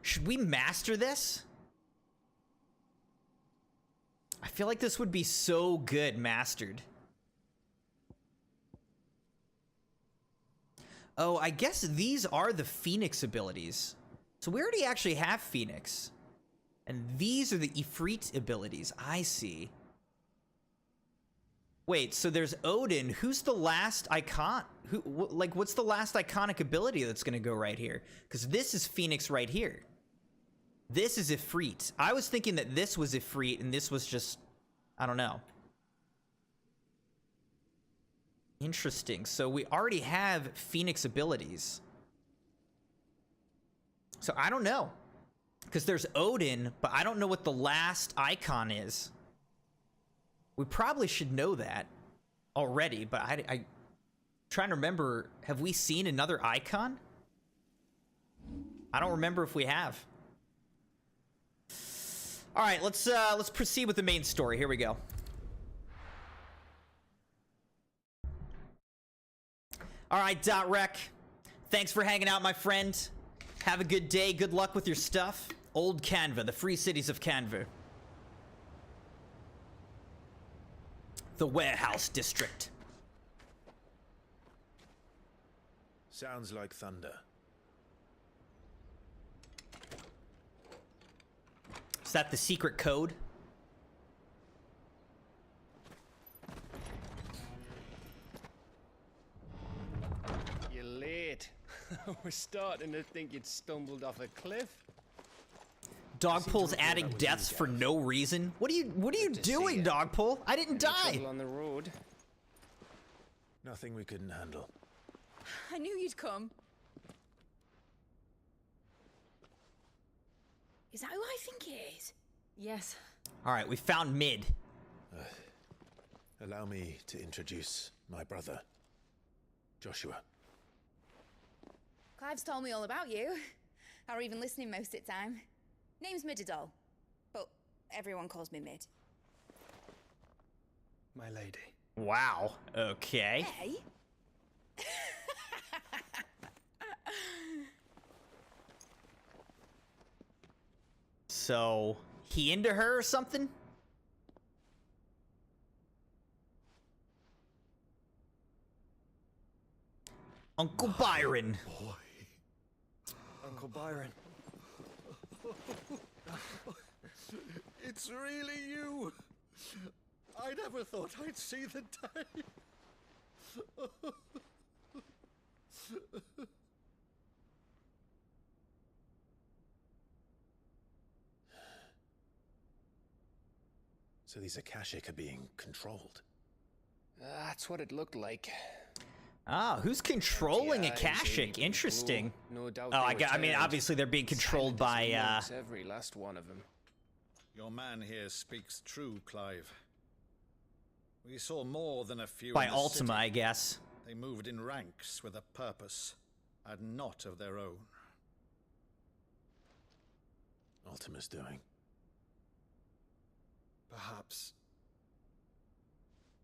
[SPEAKER 2] Should we master this? I feel like this would be so good mastered. Oh, I guess these are the Phoenix abilities. So we already actually have Phoenix. And these are the Ifrit abilities. I see. Wait, so there's Odin. Who's the last icon? What's the last iconic ability that's going to go right here? Because this is Phoenix right here. This is Ifrit. I was thinking that this was Ifrit and this was just... I don't know. Interesting. So we already have Phoenix abilities. So I don't know. Because there's Odin, but I don't know what the last icon is. We probably should know that already, but I'm trying to remember, have we seen another icon? I don't remember if we have. All right, let's proceed with the main story. Here we go. All right, .rec. Thanks for hanging out, my friend. Have a good day. Good luck with your stuff. Old Canva, the free cities of Canva. The warehouse district.
[SPEAKER 6] Sounds like thunder.
[SPEAKER 2] Is that the secret code?
[SPEAKER 8] You're late. We're starting to think you'd stumbled off a cliff.
[SPEAKER 2] Dogpool's adding deaths for no reason. What are you doing, Dogpool? I didn't die.
[SPEAKER 8] On the road.
[SPEAKER 6] Nothing we couldn't handle.
[SPEAKER 22] I knew you'd come. Is that who I think it is?
[SPEAKER 9] Yes.
[SPEAKER 2] All right, we found mid.
[SPEAKER 6] Allow me to introduce my brother, Joshua.
[SPEAKER 22] Clive's told me all about you. Or even listening most of the time. Name's Midadol, but everyone calls me Mid.
[SPEAKER 8] My lady.
[SPEAKER 2] Wow. Okay.
[SPEAKER 22] Hey?
[SPEAKER 2] So, he into her or something? Uncle Byron.
[SPEAKER 5] Boy.
[SPEAKER 8] Uncle Byron.
[SPEAKER 5] It's really you. I never thought I'd see the day.
[SPEAKER 6] So these Akashic are being controlled.
[SPEAKER 8] That's what it looked like.
[SPEAKER 2] Ah, who's controlling Akashic? Interesting.
[SPEAKER 8] No doubt.
[SPEAKER 2] Oh, I mean, obviously they're being controlled by
[SPEAKER 8] every last one of them.
[SPEAKER 23] Your man here speaks true, Clive. We saw more than a few
[SPEAKER 2] by
[SPEAKER 23] in the
[SPEAKER 2] Ultima,
[SPEAKER 23] city.
[SPEAKER 2] I guess.
[SPEAKER 23] They moved in ranks with a purpose, and not of their own.
[SPEAKER 6] Ultima's doing.
[SPEAKER 8] Perhaps.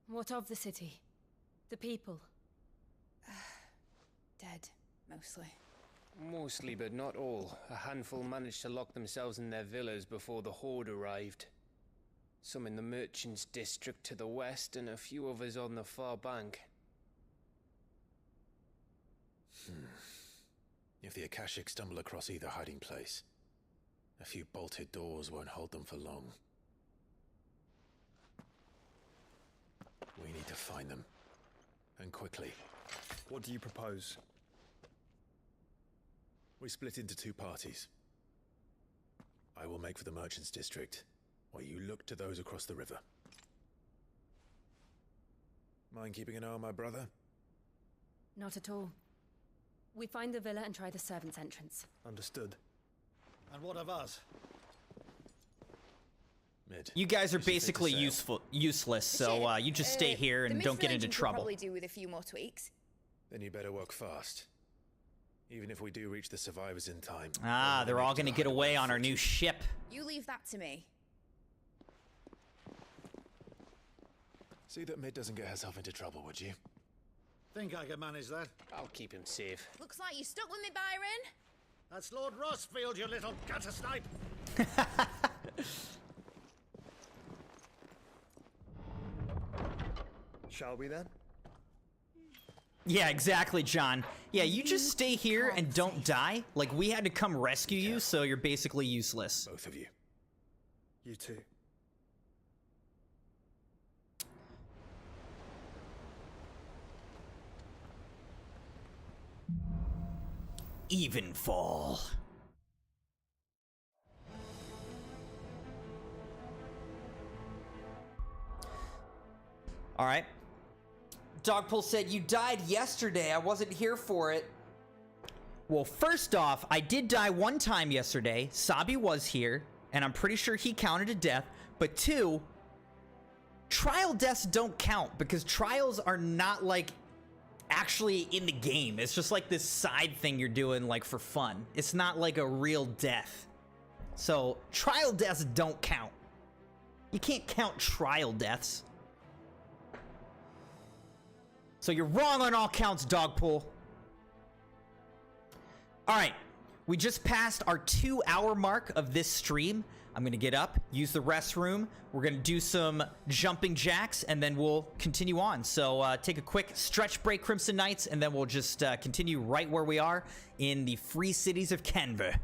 [SPEAKER 9] What of the city? The people?
[SPEAKER 22] Dead, mostly.
[SPEAKER 8] Mostly, but not all. A handful managed to lock themselves in their villas before the Horde arrived. Some in the Merchants District to the west, and a few others on the far bank.
[SPEAKER 6] If the Akashic stumble across either hiding place, a few bolted doors won't hold them for long. We need to find them. And quickly.
[SPEAKER 20] What do you propose?
[SPEAKER 6] We split into two parties. I will make for the Merchants District, while you look to those across the river. Mind keeping an eye on my brother?
[SPEAKER 9] Not at all. We find the villa and try the servants' entrance.
[SPEAKER 20] Understood.
[SPEAKER 23] And what of us?
[SPEAKER 6] Mid.
[SPEAKER 2] You guys are basically useless, so you just stay here and don't get into trouble.
[SPEAKER 22] Probably do with a few more tweaks.
[SPEAKER 6] Then you better work fast. Even if we do reach the survivors in time.
[SPEAKER 2] Ah, they're all gonna get away on our new ship.
[SPEAKER 22] You leave that to me.
[SPEAKER 6] See that Mid doesn't get herself into trouble, would you?
[SPEAKER 23] Think I can manage that?
[SPEAKER 8] I'll keep him safe.
[SPEAKER 22] Looks like you stuck with me, Byron.
[SPEAKER 23] That's Lord Rossfield, you little gutter snipe!
[SPEAKER 20] Shall we then?
[SPEAKER 2] Yeah, exactly, John. Yeah, you just stay here and don't die. Like, we had to come rescue you, so you're basically useless.
[SPEAKER 6] Both of you.
[SPEAKER 20] You too.
[SPEAKER 2] Evenfall. All right. Dogpool said, you died yesterday. I wasn't here for it. Well, first off, I did die one time yesterday. Sabi was here, and I'm pretty sure he counted a death. But two, trial deaths don't count because trials are not like actually in the game. It's just like this side thing you're doing like for fun. It's not like a real death. So trial deaths don't count. You can't count trial deaths. So you're wrong on all counts, Dogpool. All right, we just passed our 2-hour mark of this stream. I'm gonna get up, use the restroom. We're gonna do some jumping jacks, and then we'll continue on. So take a quick stretch break, Crimson Knights, and then we'll just continue right where we are in the free cities of Canva.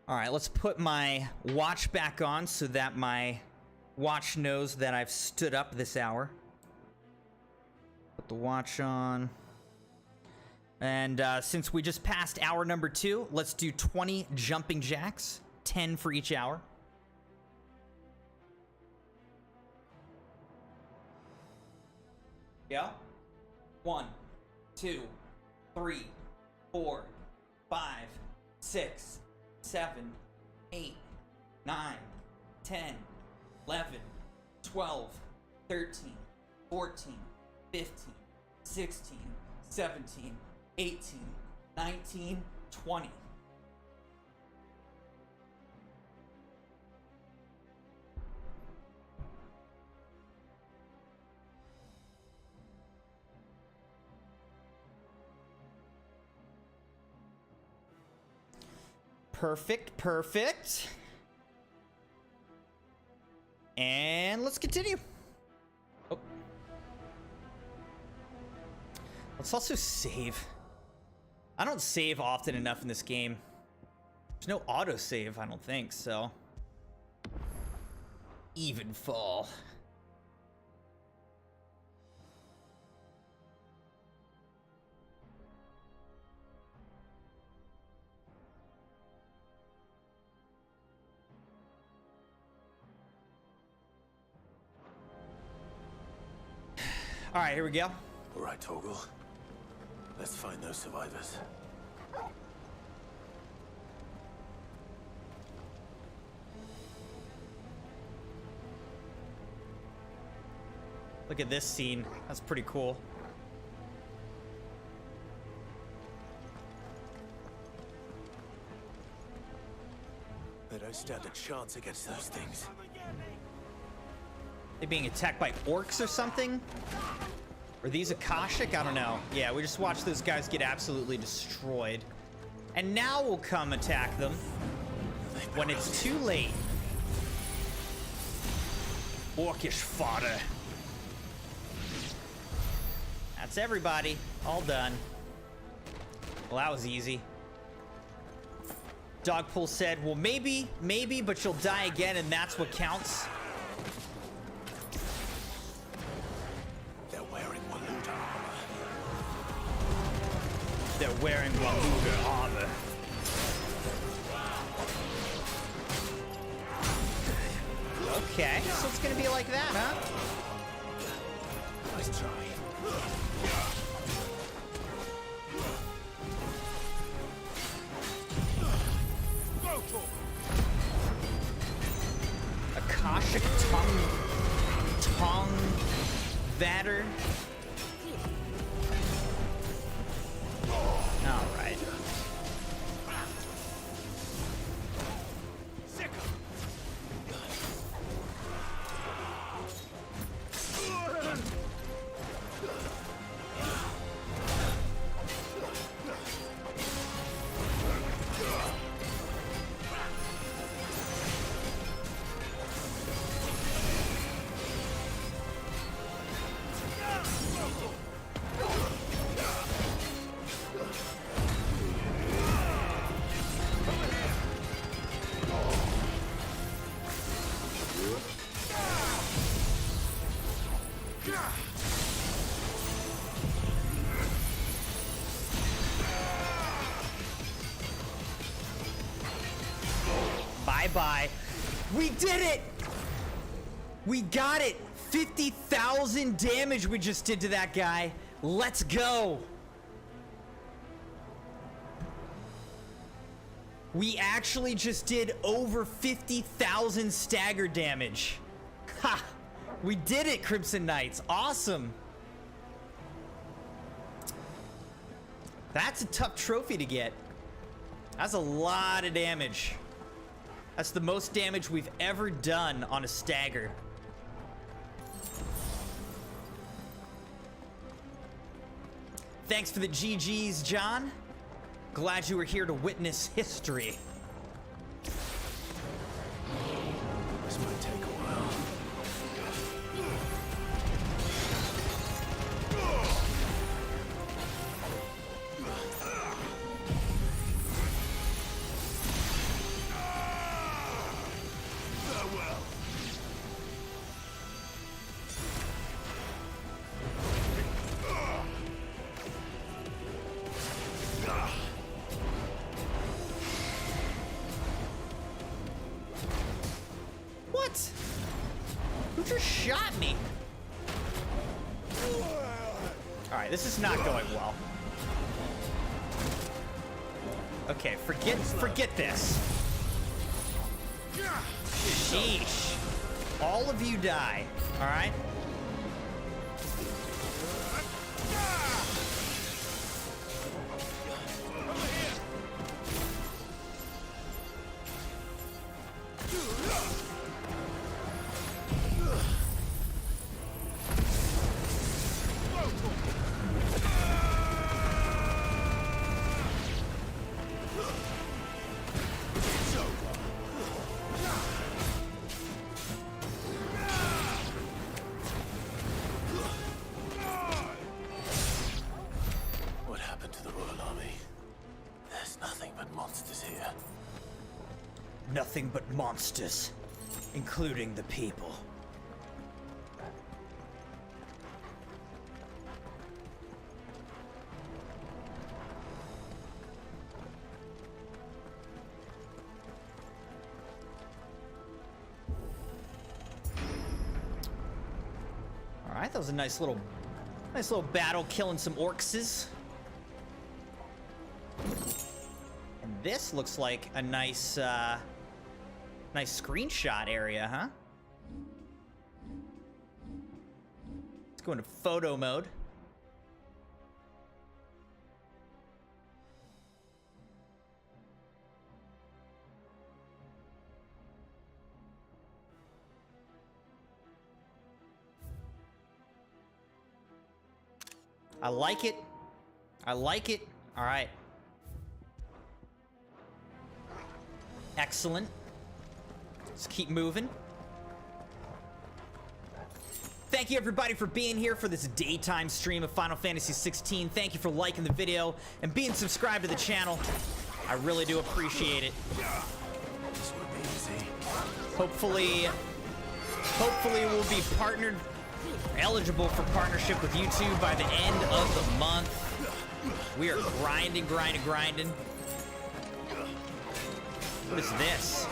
[SPEAKER 2] All right, let's put my watch back on so that my watch knows that I've stood up this hour. Put the watch on. And since we just passed hour number 2, let's do 20 jumping jacks, 10 for each hour. Yeah? 1, 2, 3, 4, 5, 6, 7, 8, 9, 10, 11, 12, 13, 14, 15, 16, 17, 18, 19, 20. Perfect, perfect. And let's continue. Oh. Let's also save. I don't save often enough in this game. There's no autosave, I don't think, so. Even fall. All right, here we go.
[SPEAKER 6] All right, Torgal. Let's find those survivors.
[SPEAKER 2] Look at this scene. That's pretty cool.
[SPEAKER 6] They don't stand a chance against those things.
[SPEAKER 2] They being attacked by orcs or something? Are these Akashic? I don't know. Yeah, we just watched those guys get absolutely destroyed. And now we'll come attack them when it's too late. Orcish fodder. That's everybody. All done. Well, that was easy. Dogpool said, well, maybe, but you'll die again, and that's what counts. They're wearing Waluga armor. Okay, so it's gonna be like that, huh?
[SPEAKER 6] Nice try.
[SPEAKER 2] Akashic tongue batter. All right. flyby. We did it! We got it! 50,000 damage we just did to that guy. Let's go! We actually just did over 50,000 stagger damage. Ha! We did it, Crimson Knights. Awesome. That's a tough trophy to get. That's a lot of damage. That's the most damage we've ever done on a stagger. Thanks for the GGs, John. Glad you were here to witness history.
[SPEAKER 6] This might take a while.
[SPEAKER 2] What? Who just shot me? Alright, this is not going well. Okay, forget this. Sheesh. All of you die, alright?
[SPEAKER 6] What happened to the Royal Army? There's nothing but monsters here.
[SPEAKER 2] Nothing but monsters, including the people. All right, that was a nice little battle killing some orcses. And this looks like a nice nice screenshot area, huh? Let's go into photo mode. I like it. I like it. All right. Excellent. Let's keep moving. Thank you everybody for being here for this daytime stream of Final Fantasy XVI. Thank you for liking the video and being subscribed to the channel. I really do appreciate it.
[SPEAKER 6] This would be easy.
[SPEAKER 2] Hopefully we'll be eligible for partnership with YouTube by the end of the month. We are grinding. What is this?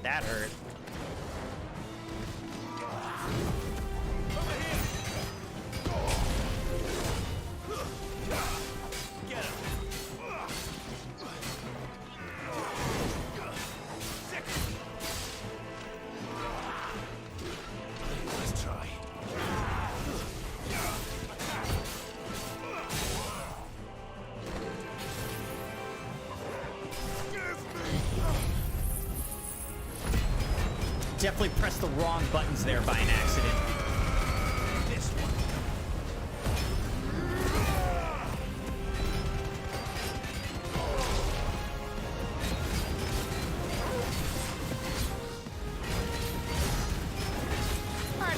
[SPEAKER 2] That hurt.
[SPEAKER 6] Let's try.
[SPEAKER 2] Definitely pressed the wrong buttons there by an accident.
[SPEAKER 6] This one.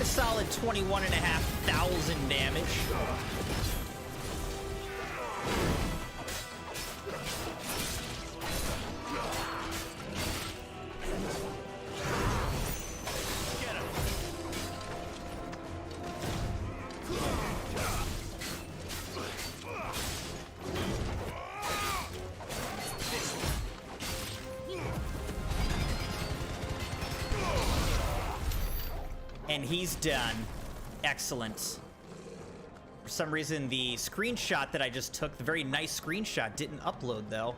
[SPEAKER 2] solid 21,500 damage. And he's done. Excellent. For some reason, the screenshot that I just took, the very nice screenshot, didn't upload, though.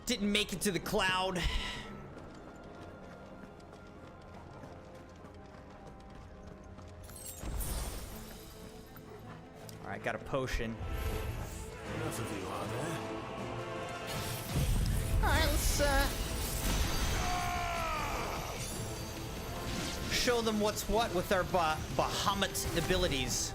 [SPEAKER 2] Didn't make it to the cloud. All right, got a potion.
[SPEAKER 21] Enough of you, are there?
[SPEAKER 2] All right, let's show them what's what with our Bahamut abilities.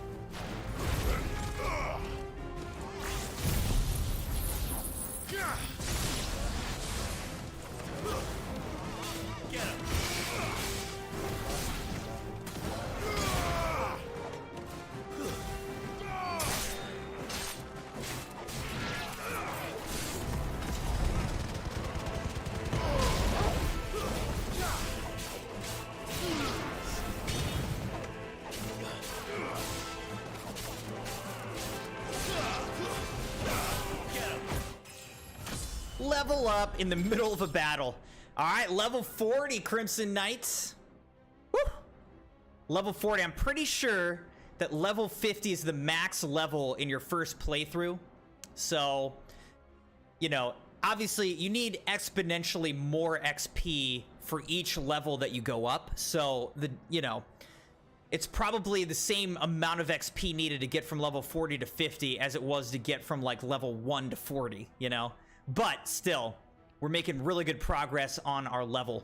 [SPEAKER 2] Level up in the middle of a battle. All right, level 40, Crimson Knights. Woo! Level 40. I'm pretty sure that level 50 is the max level in your first playthrough. So, you know, obviously you need exponentially more XP for each level that you go up. So, it's probably the same amount of XP needed to get from level 40 to 50 as it was to get from like level 1 to 40, you know? But still, we're making really good progress on our level.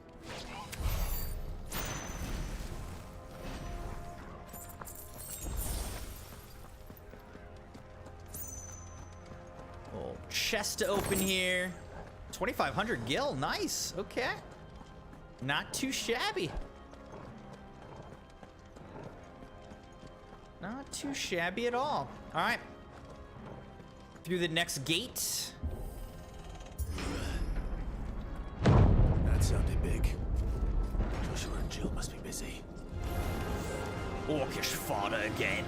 [SPEAKER 2] Oh, chest to open here. 2,500 gil, nice, okay. Not too shabby. Not too shabby at all. All right. Through the next gate.
[SPEAKER 21] That sounded big. Joshua and Jill must be busy.
[SPEAKER 2] Orcish fodder again.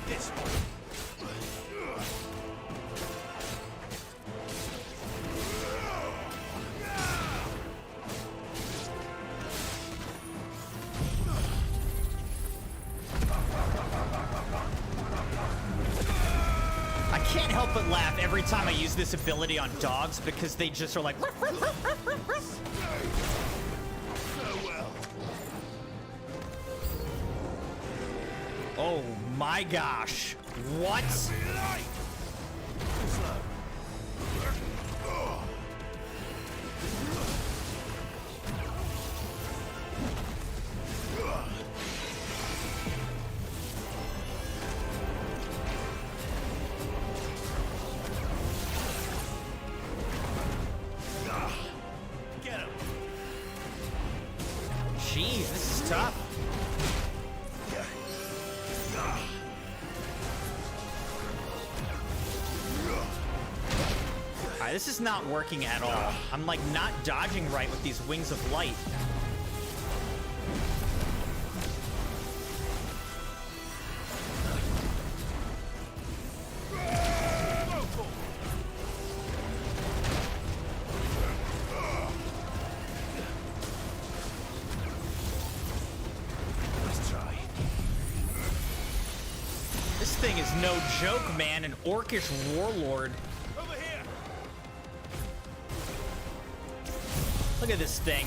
[SPEAKER 21] This one.
[SPEAKER 2] I can't help but laugh every time I use this ability on dogs because they just are like. Oh my gosh. What? Jeez, this is tough. Alright, this is not working at all. I'm like not dodging right with these wings of light. This thing is no joke, man. An orcish warlord.
[SPEAKER 10] Over here.
[SPEAKER 2] Look at this thing.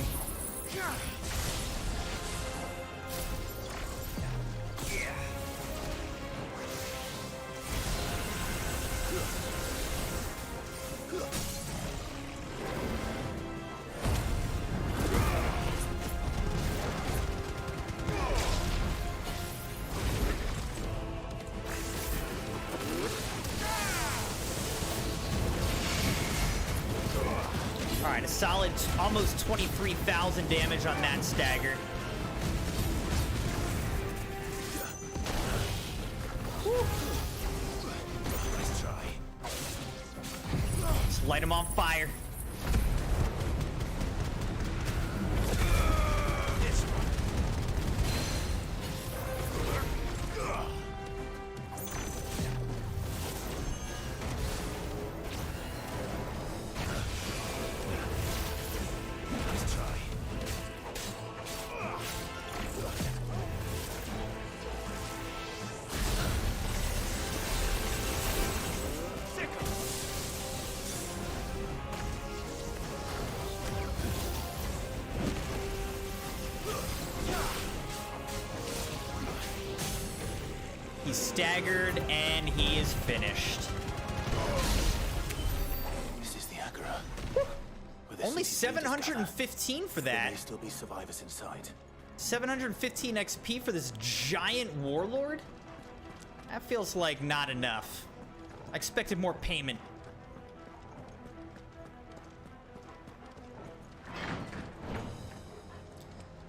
[SPEAKER 2] right, a solid almost 23,000 damage on that stagger. Whew. Nice try. Just light him on fire. He's staggered and he is finished.
[SPEAKER 6] This is the Agora.
[SPEAKER 2] Only 715 for that.
[SPEAKER 6] There may still be survivors inside.
[SPEAKER 2] 715 XP for this giant warlord? That feels like not enough. I expected more payment.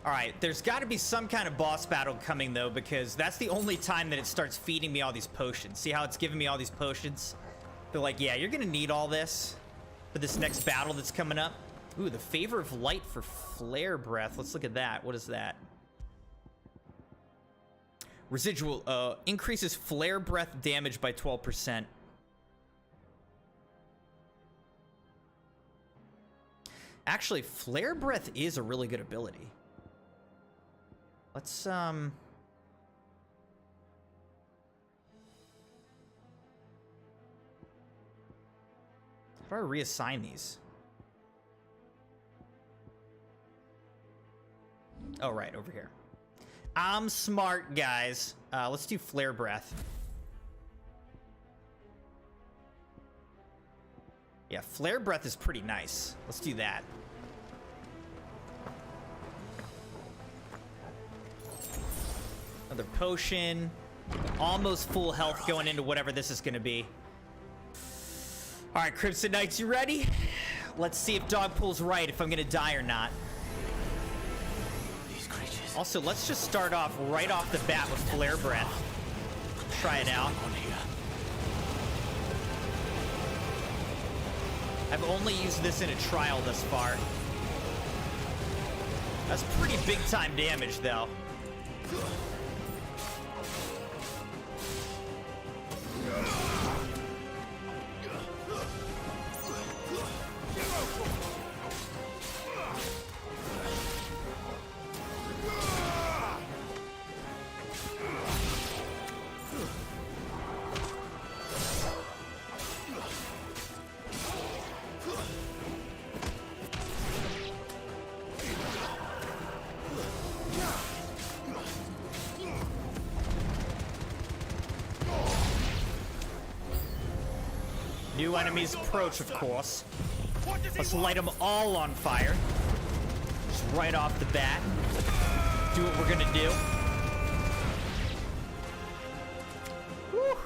[SPEAKER 2] Alright, there's got to be some kind of boss battle coming, though, because that's the only time that it starts feeding me all these potions. See how it's giving me all these potions? They're like, yeah, you're going to need all this for this next battle that's coming up. Ooh, the Favor of Light for Flare Breath. Let's look at that. What is that? Residual, increases Flare Breath damage by 12%. Actually, Flare Breath is a really good ability. Let's, how do I reassign these? Oh, right, over here. I'm smart, guys. Let's do Flare Breath. Yeah, Flare Breath is pretty nice. Let's do that. Another potion. Almost full health going into whatever this is going to be. All right, Crimson Knights, you ready? Let's see if Dogpool's right, if I'm going to die or not.
[SPEAKER 6] These creatures.
[SPEAKER 2] Also, let's just start off right off the bat with Flare Breath. Try it out. I've only used this in a trial thus far. That's pretty big time damage, though. New enemies approach, of course. Let's light them all on fire. Just right off the bat. Do what we're gonna do. Woo.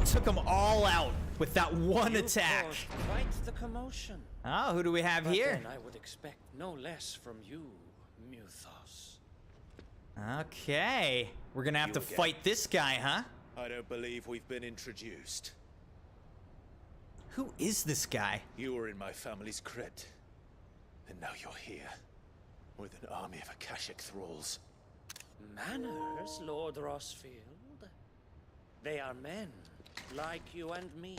[SPEAKER 2] Took them all out with that one attack.
[SPEAKER 10] Quite the commotion.
[SPEAKER 2] Oh, who do we have here?
[SPEAKER 10] Then I would expect no less from you, Muthos.
[SPEAKER 2] Okay. We're gonna have to fight this guy, huh?
[SPEAKER 6] I don't believe we've been introduced.
[SPEAKER 2] Who is this guy?
[SPEAKER 6] You were in my family's crypt. And now you're here. With an army of Akashic thralls.
[SPEAKER 10] Manners, Lord Rossfield. They are men, like you and me.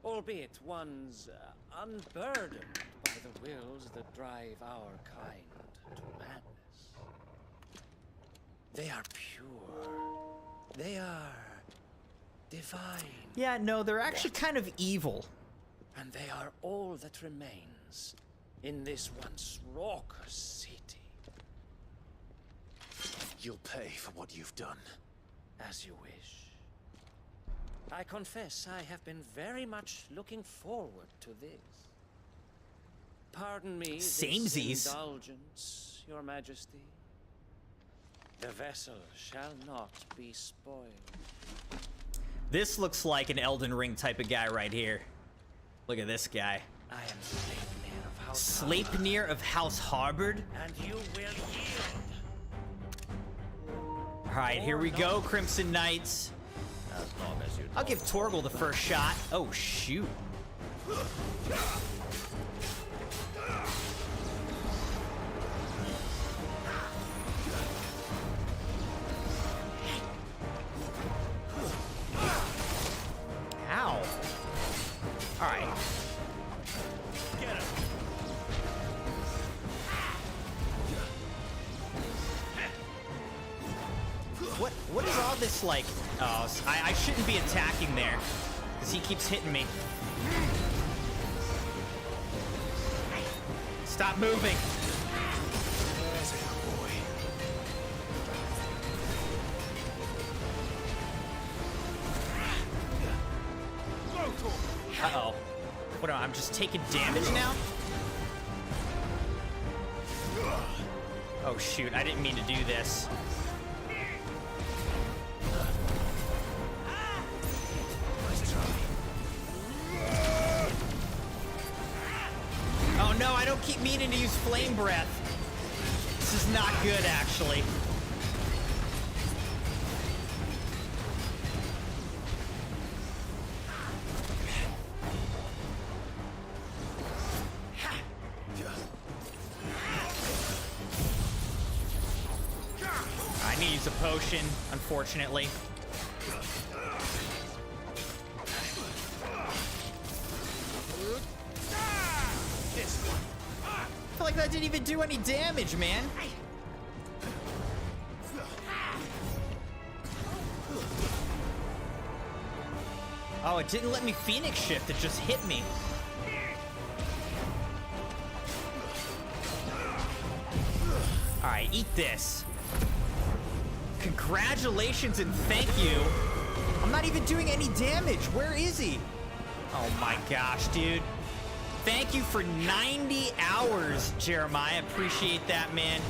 [SPEAKER 10] Albeit ones unburdened by the wills that drive our kind to madness. They are pure. They are divine.
[SPEAKER 2] Yeah, no, they're actually kind of evil.
[SPEAKER 10] And they are all that remains in this once raucous city.
[SPEAKER 6] You'll pay for what you've done.
[SPEAKER 10] As you wish. I confess I have been very much looking forward to this. Pardon me this indulgence, Your Majesty. The vessel shall not be spoiled.
[SPEAKER 2] This looks like an Elden Ring type of guy right here. Look at this guy.
[SPEAKER 10] I am Sleipnir of House
[SPEAKER 2] Sleipnir of House Harbord.
[SPEAKER 10] and you will yield.
[SPEAKER 2] All right, here we go, Crimson Knights.
[SPEAKER 10] As long as you
[SPEAKER 2] I'll give Torgal the first shot. Oh, shoot. Ow. All right.
[SPEAKER 10] Get him.
[SPEAKER 2] What is all this like? Oh, I shouldn't be attacking there, because he keeps hitting me. Stop moving. Uh-oh. What, I'm just taking damage now? Oh shoot, I didn't mean to do this. Oh no, I don't keep meaning to use flame breath. This is not good, actually. I need to use a potion, unfortunately. I feel like that didn't even do any damage, man. Oh, it didn't let me Phoenix shift, it just hit me. Alright, eat this. Congratulations and thank you. I'm not even doing any damage. Where is he? Oh my gosh, dude. Thank you for 90 hours, Jeremiah. Appreciate that, man.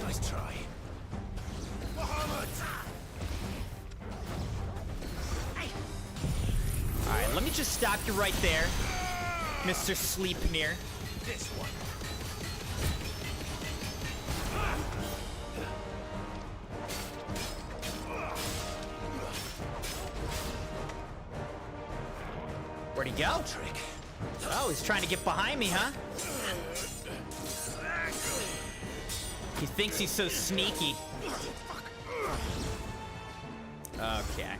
[SPEAKER 10] Nice try.
[SPEAKER 2] Alright, let me just stop you right there, Mr. Sleipnir.
[SPEAKER 10] This one.
[SPEAKER 2] Where'd he go? Oh, he's trying to get behind me, huh? He thinks he's so sneaky. Okay.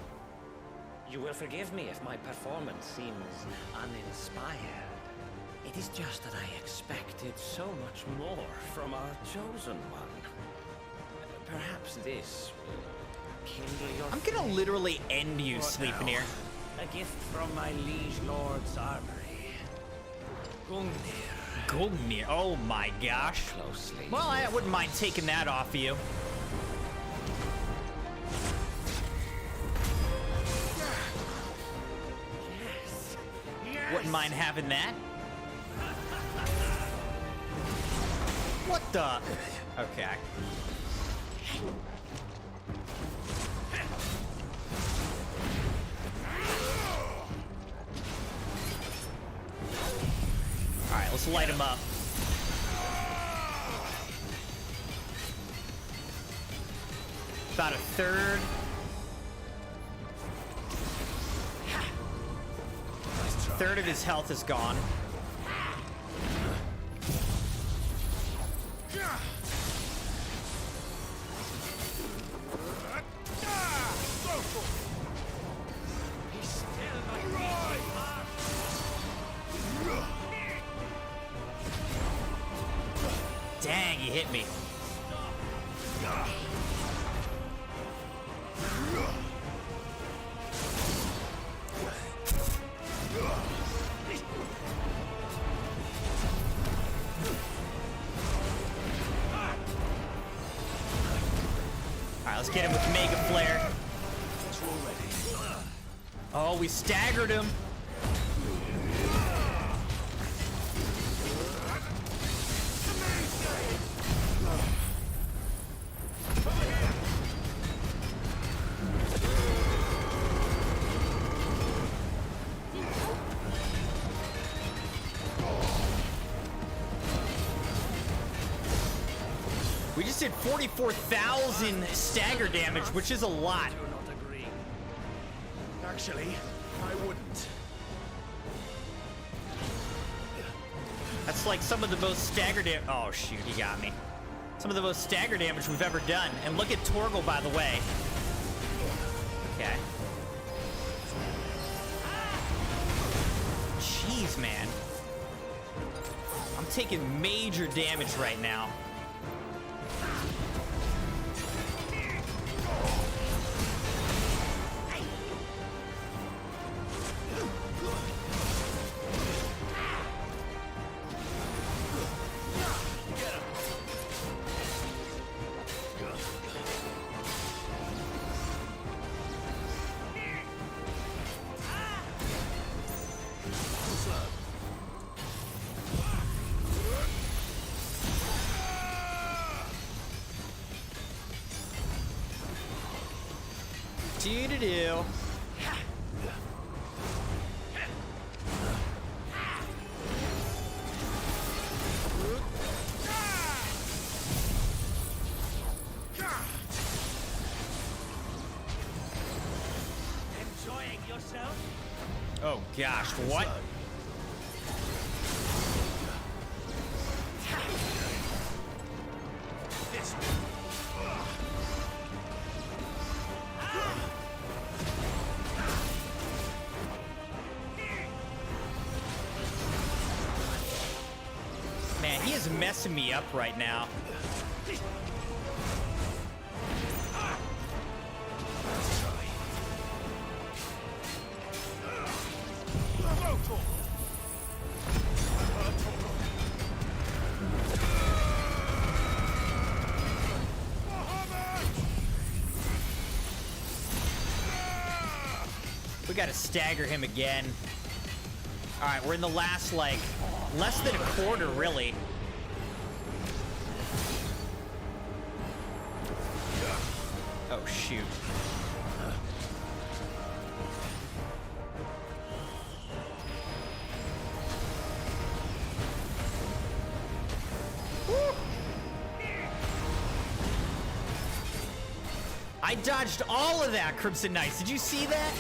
[SPEAKER 10] You will forgive me if my performance seems uninspired. It is just that I expected so much more from our chosen one. Perhaps this will kindle your
[SPEAKER 2] I'm gonna
[SPEAKER 10] flame.
[SPEAKER 2] literally end you, Sleipnir.
[SPEAKER 10] A gift from my liege lord's armory. Gungnir.
[SPEAKER 2] Gungnir. Oh my gosh.
[SPEAKER 10] Closely.
[SPEAKER 2] Well, I wouldn't mind taking that off of you. Wouldn't mind having that. What the? Okay. Alright, let's light him up. About a third. Third of his health is gone. Dang, he hit me. Alright, let's get him with Mega Flare. Oh, we staggered him. We just did 44,000 stagger damage, which is a lot.
[SPEAKER 6] Actually, I wouldn't.
[SPEAKER 2] That's like some of the most stagger damage. Oh shoot, he got me. Some of the most stagger damage we've ever done. And look at Torgal, by the way. Okay. Jeez, man. I'm taking major damage right now. Do-do-do.
[SPEAKER 10] Enjoying yourself?
[SPEAKER 2] Oh gosh, what? Man, he is messing me up right now. We gotta stagger him again. All right, we're in the last, like, less than a quarter, really. Oh, shoot. Woo! I dodged all of that, Crimson Knights. Did you see that?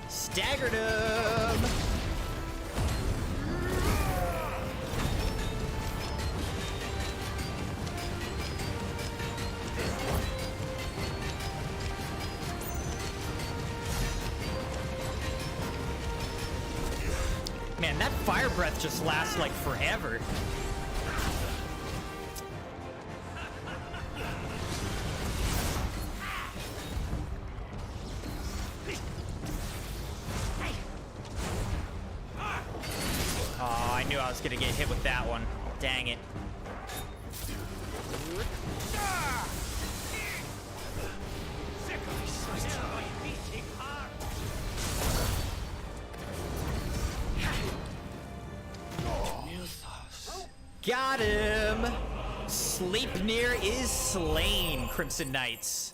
[SPEAKER 2] Staggered him! Man, that fire breath just lasts like forever. I was gonna get hit with that one. Dang it. Got him! Sleipnir is slain, Crimson Knights.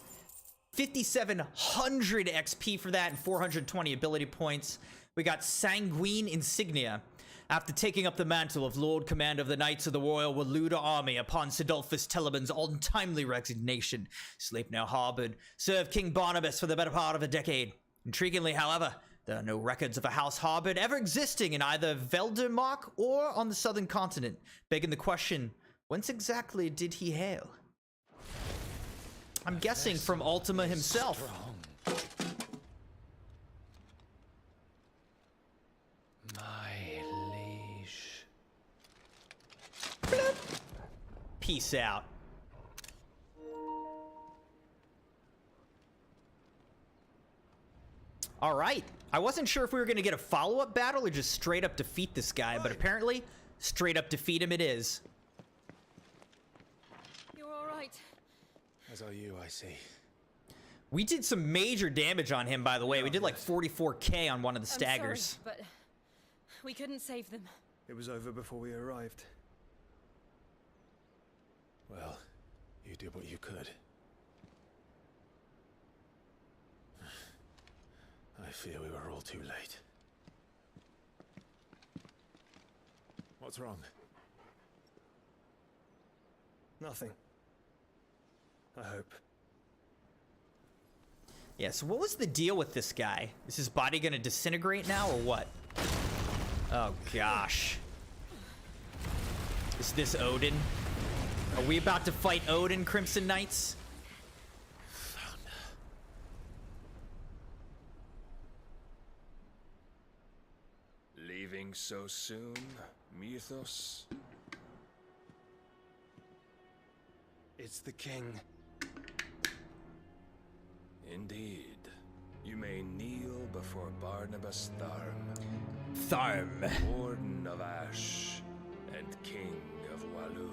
[SPEAKER 2] 5,700 XP for that and 420 ability points. We got Sanguine Insignia. After taking up the mantle of Lord Commander of the Knights of the Royal Waluda Army upon Sidolphus Teleman's untimely resignation, Sleipnir harbored served King Barnabas for the better part of a decade. Intriguingly, however, there are no records of a house harbored ever existing in either Veldermark or on the southern continent, begging the question, whence exactly did he hail? I'm guessing from Ultima himself. Peace out. All right. I wasn't sure if we were going to get a follow-up battle or just straight up defeat this guy, but apparently straight up defeat him it is.
[SPEAKER 9] You're all right.
[SPEAKER 6] As are you, I see.
[SPEAKER 2] We did some major damage on him, by the way. We did like 44k on one of the staggers.
[SPEAKER 9] I'm sorry, but we couldn't save them.
[SPEAKER 5] It was over before we arrived.
[SPEAKER 6] Well, did what you could. I fear we were all too late. What's wrong?
[SPEAKER 4] Nothing. I hope.
[SPEAKER 2] Yeah, so what was the deal with this guy? Is his body gonna disintegrate now or what? Oh gosh. Is this Odin? Are we about to fight Odin, Crimson Knights?
[SPEAKER 19] Leaving so soon, Mythos?
[SPEAKER 4] It's the king.
[SPEAKER 19] Indeed. You may kneel before Barnabas Tharm.
[SPEAKER 2] Tharm.
[SPEAKER 19] Warden of Ash and King of Walud.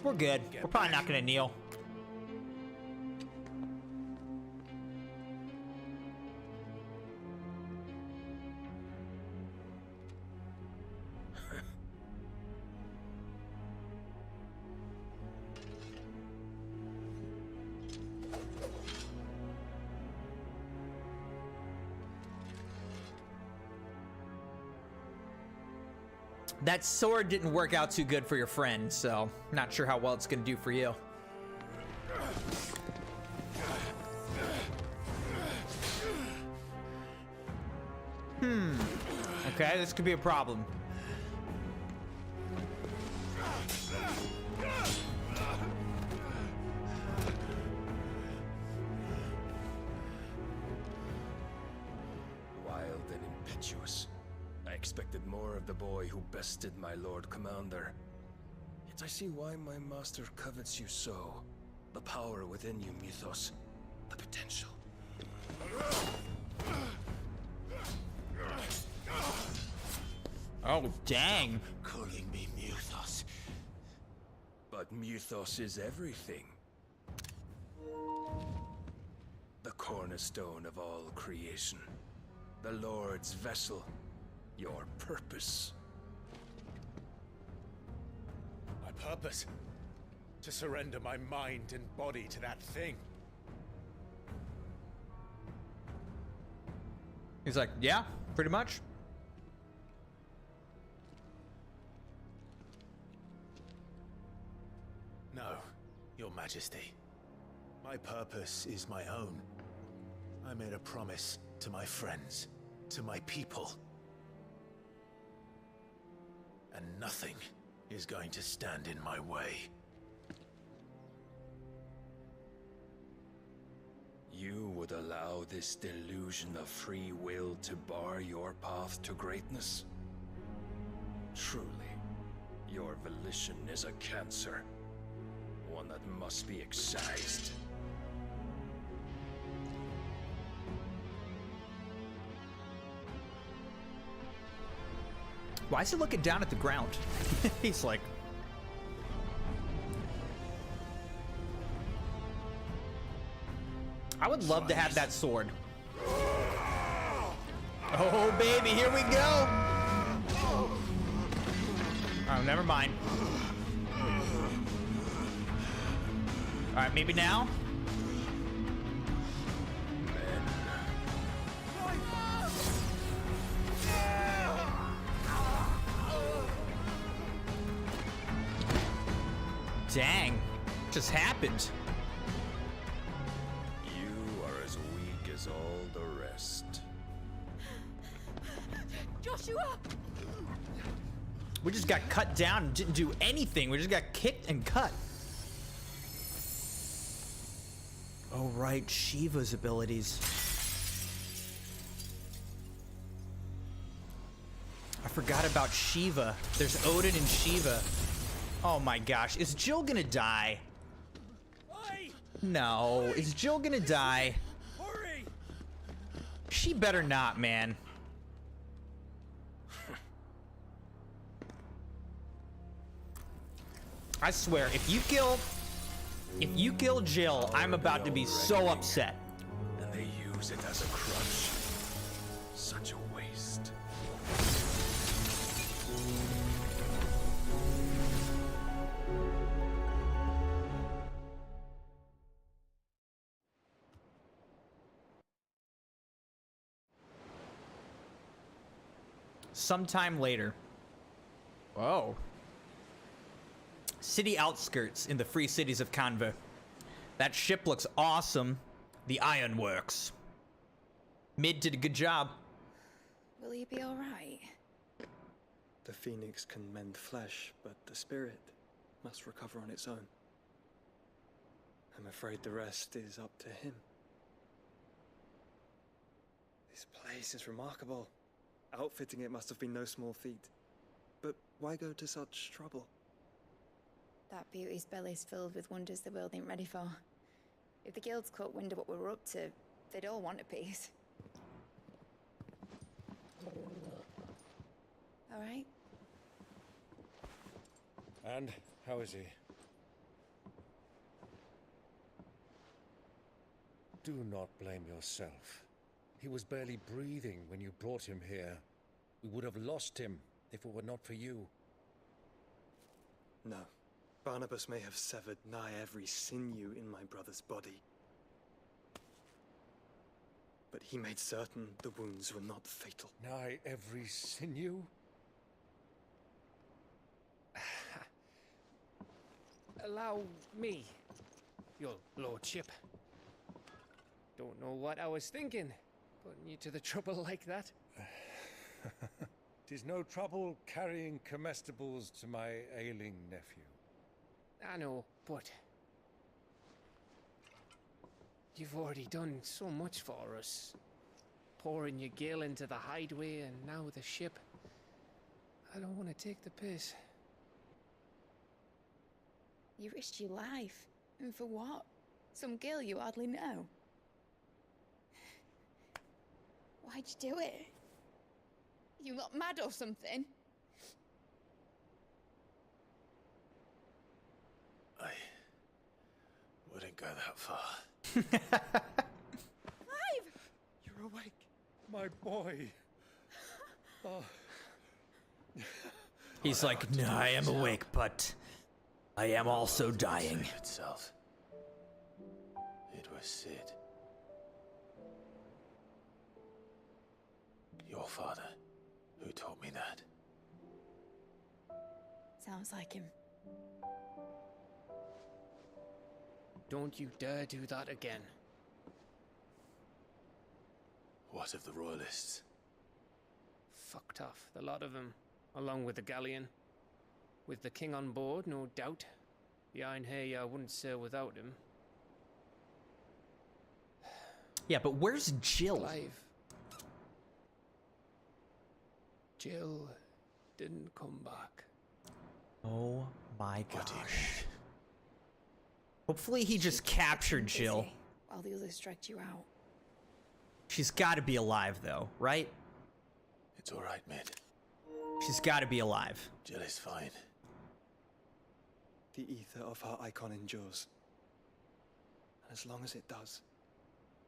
[SPEAKER 2] We're good. We're probably not gonna kneel. That sword didn't work out too good for your friend, so not sure how well it's gonna do for you. Okay, this could be a problem.
[SPEAKER 19] Wild and impetuous. I expected more of the boy who bested my Lord Commander. Yet I see why my master covets you so. The power within you, Mythos. The potential.
[SPEAKER 2] Oh, dang.
[SPEAKER 6] Calling me Mythos.
[SPEAKER 19] But Mythos is everything. The cornerstone of all creation. The Lord's vessel. Your purpose.
[SPEAKER 6] My purpose? To surrender my mind and body to that thing.
[SPEAKER 2] He's like, yeah, pretty much.
[SPEAKER 6] No, Your Majesty. My purpose is my own. I made a promise to my friends, to my people. And nothing is going to stand in my way.
[SPEAKER 19] You would allow this delusion of free will to bar your path to greatness? Truly, your volition is a cancer. One that must be excised.
[SPEAKER 2] Why is he looking down at the ground? He's like... I would love to have that sword. Oh, baby, here we go. Oh, never mind. All right, maybe now? Dang, just happened.
[SPEAKER 19] You are as weak as all the rest.
[SPEAKER 22] Joshua!
[SPEAKER 2] We just got cut down and didn't do anything. We just got kicked and cut. Oh, right, Shiva's abilities. I forgot about Shiva. There's Odin and Shiva. Oh my gosh, is Jill gonna die? No, is Jill gonna die? She better not, man. I swear, if you kill Jill, I'm about to be so upset.
[SPEAKER 19] And they use it as a crutch. Such a waste.
[SPEAKER 2] Sometime later. Whoa. City outskirts in the free cities of Canva. That ship looks awesome. The ironworks. Mid did a good job.
[SPEAKER 22] Will he be alright?
[SPEAKER 4] The phoenix can mend flesh, but the spirit must recover on its own. I'm afraid the rest is up to him. This place is remarkable. Outfitting it must have been no small feat. But why go to such trouble?
[SPEAKER 22] That beauty's belly's filled with wonders the world ain't ready for. If the guilds caught wind of what we were up to, they'd all want a piece. All right?
[SPEAKER 23] And how is he? Do not blame yourself. He was barely breathing when you brought him here. We would have lost him if it were not for you.
[SPEAKER 4] No. Barnabas may have severed nigh every sinew in my brother's body. But he made certain the wounds were not fatal.
[SPEAKER 23] Nigh every sinew?
[SPEAKER 8] Allow me, your lordship. Don't know what I was thinking, putting you to the trouble like that.
[SPEAKER 23] 'Tis no trouble carrying comestibles to my ailing nephew.
[SPEAKER 8] I know, but you've already done so much for us. Pouring your gale into the hideaway and now the ship. I don't want to take the piss.
[SPEAKER 22] You risked your life. And for what? Some girl you hardly know. Why'd you do it? You not mad or something?
[SPEAKER 6] I wouldn't go that far.
[SPEAKER 22] Clive!
[SPEAKER 23] You're awake, my boy. Oh.
[SPEAKER 2] He's like, no, I am awake, but I am also dying.
[SPEAKER 6] Save itself. It was Sid. Your father, who taught me that.
[SPEAKER 22] Sounds like him.
[SPEAKER 8] Don't you dare do that again.
[SPEAKER 6] What of the royalists?
[SPEAKER 8] Fucked off, the lot of them, along with the galleon. With the king on board, no doubt. The Iron Hair wouldn't sail without him.
[SPEAKER 2] Yeah, but where's Jill?
[SPEAKER 8] Clive. Jill didn't come back.
[SPEAKER 2] Oh my gosh. Hopefully he just captured Jill.
[SPEAKER 22] While the others dragged you out.
[SPEAKER 2] She's got to be alive though, right?
[SPEAKER 6] It's all right, Mid.
[SPEAKER 2] She's got to be alive.
[SPEAKER 6] Jill is fine.
[SPEAKER 4] The ether of her icon endures. And as long as it does,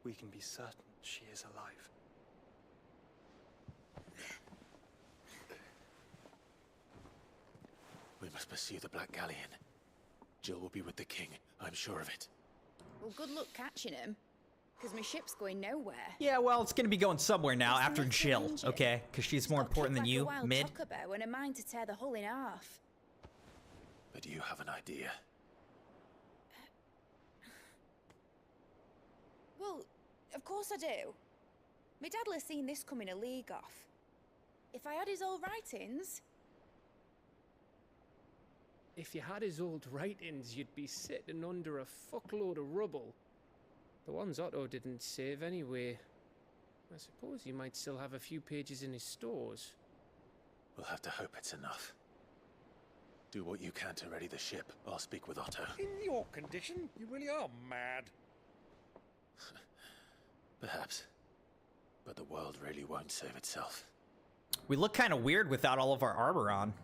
[SPEAKER 4] we can be certain she is alive.
[SPEAKER 6] We must pursue the Black Galleon. Jill will be with the king, I'm sure of it.
[SPEAKER 22] Well, good luck catching him. Because my ship's going nowhere.
[SPEAKER 2] Yeah, well, it's gonna be going somewhere now after Jill, okay? Because she's more important than you, Mid.
[SPEAKER 22] And a mind to tear the hull in half.
[SPEAKER 6] But do you have an idea?
[SPEAKER 22] Well, of course I do. My dad'll have seen this coming a league off. If I had his old writings...
[SPEAKER 8] If you had his old writings, you'd be sitting under a fuckload of rubble. The ones Otto didn't save anyway. I suppose he might still have a few pages in his stores.
[SPEAKER 6] We'll have to hope it's enough. Do what you can to ready the ship. I'll speak with Otto.
[SPEAKER 23] In your condition, you really are mad.
[SPEAKER 6] Perhaps. But the world really won't save itself.
[SPEAKER 2] We look kind of weird without all of our armor on.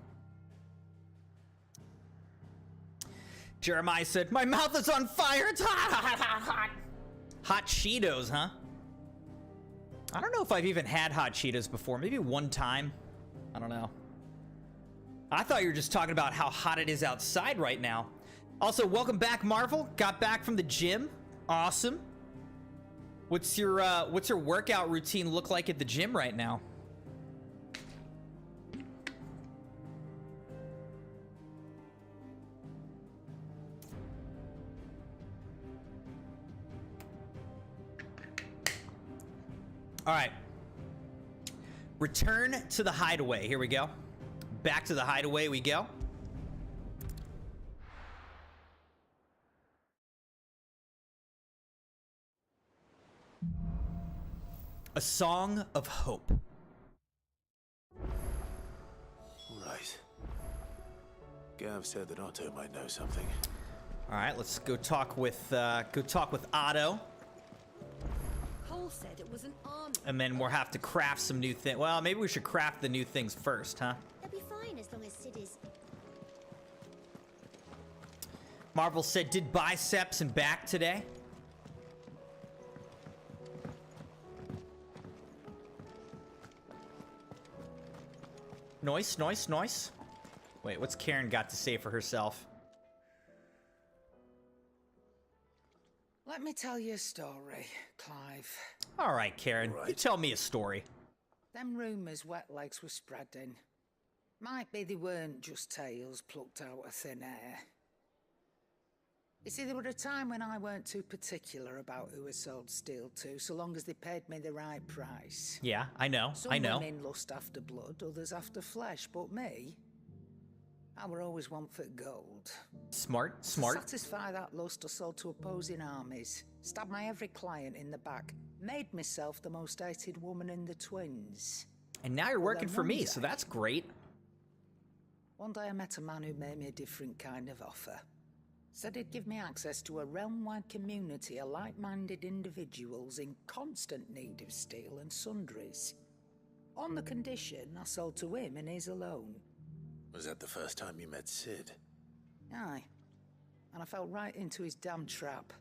[SPEAKER 2] Jeremiah said, my mouth is on fire. It's hot, hot, hot, hot. Hot Cheetos, huh? I don't know if I've even had hot Cheetos before. Maybe one time. I don't know. I thought you were just talking about how hot it is outside right now. Also, welcome back, Marvel. Got back from the gym. Awesome. What's your workout routine look like at the gym right now? All right. Return to the hideaway. Here we go. Back to the hideaway we go. A Song of Hope.
[SPEAKER 6] Right. Gav said that Otto might know something.
[SPEAKER 2] All right, let's go talk with Otto.
[SPEAKER 7] Cole said it was an army.
[SPEAKER 2] And then we'll have to craft some new things. Well, maybe we should craft the new things first, huh?
[SPEAKER 7] They'll be fine as long as Sid is.
[SPEAKER 2] Marvel said, did biceps and back today? Noise, noise, noise. Wait, what's Karen got to say for herself?
[SPEAKER 11] Let me tell you a story, Clive.
[SPEAKER 2] All right, Karen, you tell me a story.
[SPEAKER 11] Them rumours Wet Legs were spreading. Might be they weren't just tales plucked out of thin air. You see, there were a time when I weren't too particular about who I sold steel to, so long as they paid me the right price.
[SPEAKER 2] Yeah, I know,
[SPEAKER 11] Some
[SPEAKER 2] I know.
[SPEAKER 11] women lust after blood, others after flesh, but me, I were always one for gold.
[SPEAKER 2] Smart,
[SPEAKER 11] To
[SPEAKER 2] smart.
[SPEAKER 11] satisfy that lust, I sold to opposing armies, stabbed my every client in the back, made myself the most hated woman in the twins.
[SPEAKER 2] And now you're
[SPEAKER 11] Well,
[SPEAKER 2] working
[SPEAKER 11] then
[SPEAKER 2] for
[SPEAKER 11] one
[SPEAKER 2] me,
[SPEAKER 11] day-
[SPEAKER 2] so that's great.
[SPEAKER 11] One day I met a man who made me a different kind of offer. Said he'd give me access to a realm-wide community of like-minded individuals in constant need of steel and sundries. On the condition I sold to him and his alone.
[SPEAKER 6] Was that the first time you met Sid?
[SPEAKER 11] Aye. And I fell right into his damn trap.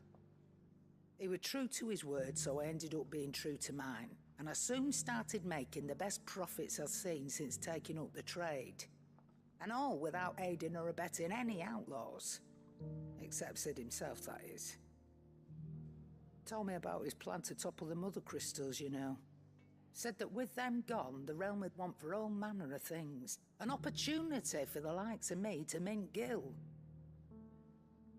[SPEAKER 11] He was true to his word, so I ended up being true to mine. And I soon started making the best profits I've seen since taking up the trade. And all without aiding or abetting any outlaws. Except Sid himself, that is. Told me about his plan to topple the mother crystals, you know. Said that with them gone, the realm would want for all manner of things. An opportunity for the likes of me to mint gil.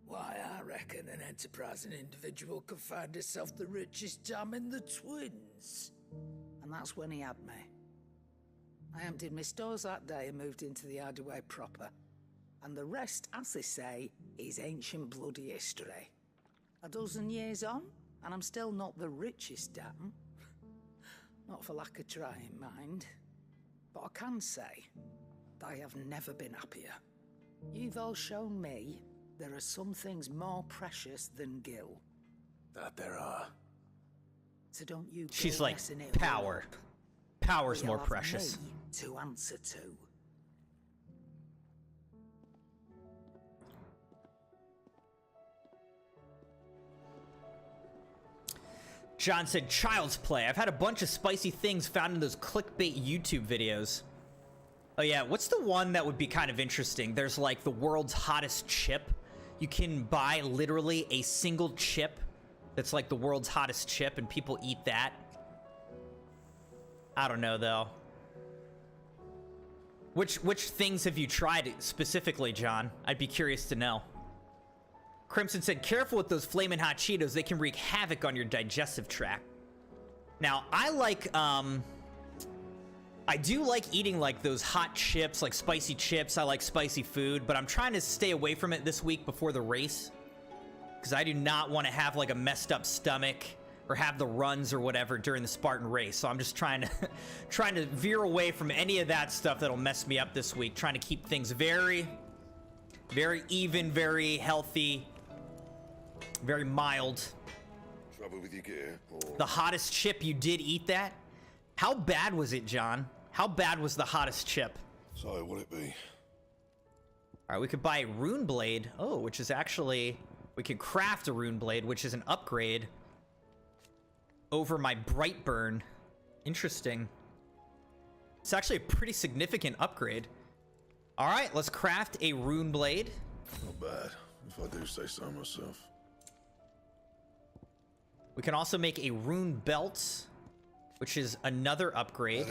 [SPEAKER 11] Why, I reckon an enterprising individual could find himself the richest dam in the twins. And that's when he had me. I emptied my stores that day and moved into the hideaway proper. And the rest, as they say, is ancient bloody history. A dozen years on, and I'm still not the richest dam. Not for lack of trying, mind. But I can say that I have never been happier. You've all shown me there are some things more precious than gil.
[SPEAKER 6] That there are.
[SPEAKER 11] So don't you
[SPEAKER 2] She's
[SPEAKER 11] go
[SPEAKER 2] like,
[SPEAKER 11] messing it
[SPEAKER 2] power.
[SPEAKER 11] up.
[SPEAKER 2] Power's
[SPEAKER 11] You'll
[SPEAKER 2] more
[SPEAKER 11] have
[SPEAKER 2] precious.
[SPEAKER 11] me to answer to.
[SPEAKER 2] John said, Child's Play. I've had a bunch of spicy things found in those clickbait YouTube videos. Oh yeah, what's the one that would be kind of interesting? There's like the world's hottest chip. You can buy literally a single chip that's like the world's hottest chip and people eat that. I don't know though. Which things have you tried specifically, John? I'd be curious to know. Crimson said, careful with those flamin' hot Cheetos. They can wreak havoc on your digestive tract. Now, I like, I do like eating like those hot chips, like spicy chips. I like spicy food, but I'm trying to stay away from it this week before the race. Because I do not want to have like a messed up stomach or have the runs or whatever during the Spartan race. So I'm just trying to veer away from any of that stuff that'll mess me up this week. Trying to keep things very, very even, very healthy. Very mild.
[SPEAKER 19] Trouble with your gear? Or...
[SPEAKER 2] The hottest chip, you did eat that? How bad was it, John? How bad was the hottest chip?
[SPEAKER 19] So, what'd it be?
[SPEAKER 2] Alright, we could buy a rune blade. Oh, which is actually... We could craft a rune blade, which is an upgrade over my Brightburn. Interesting. It's actually a pretty significant upgrade. Alright, let's craft a rune blade.
[SPEAKER 19] Not bad, if I do say so myself.
[SPEAKER 2] We can also make a rune belt, which is another upgrade.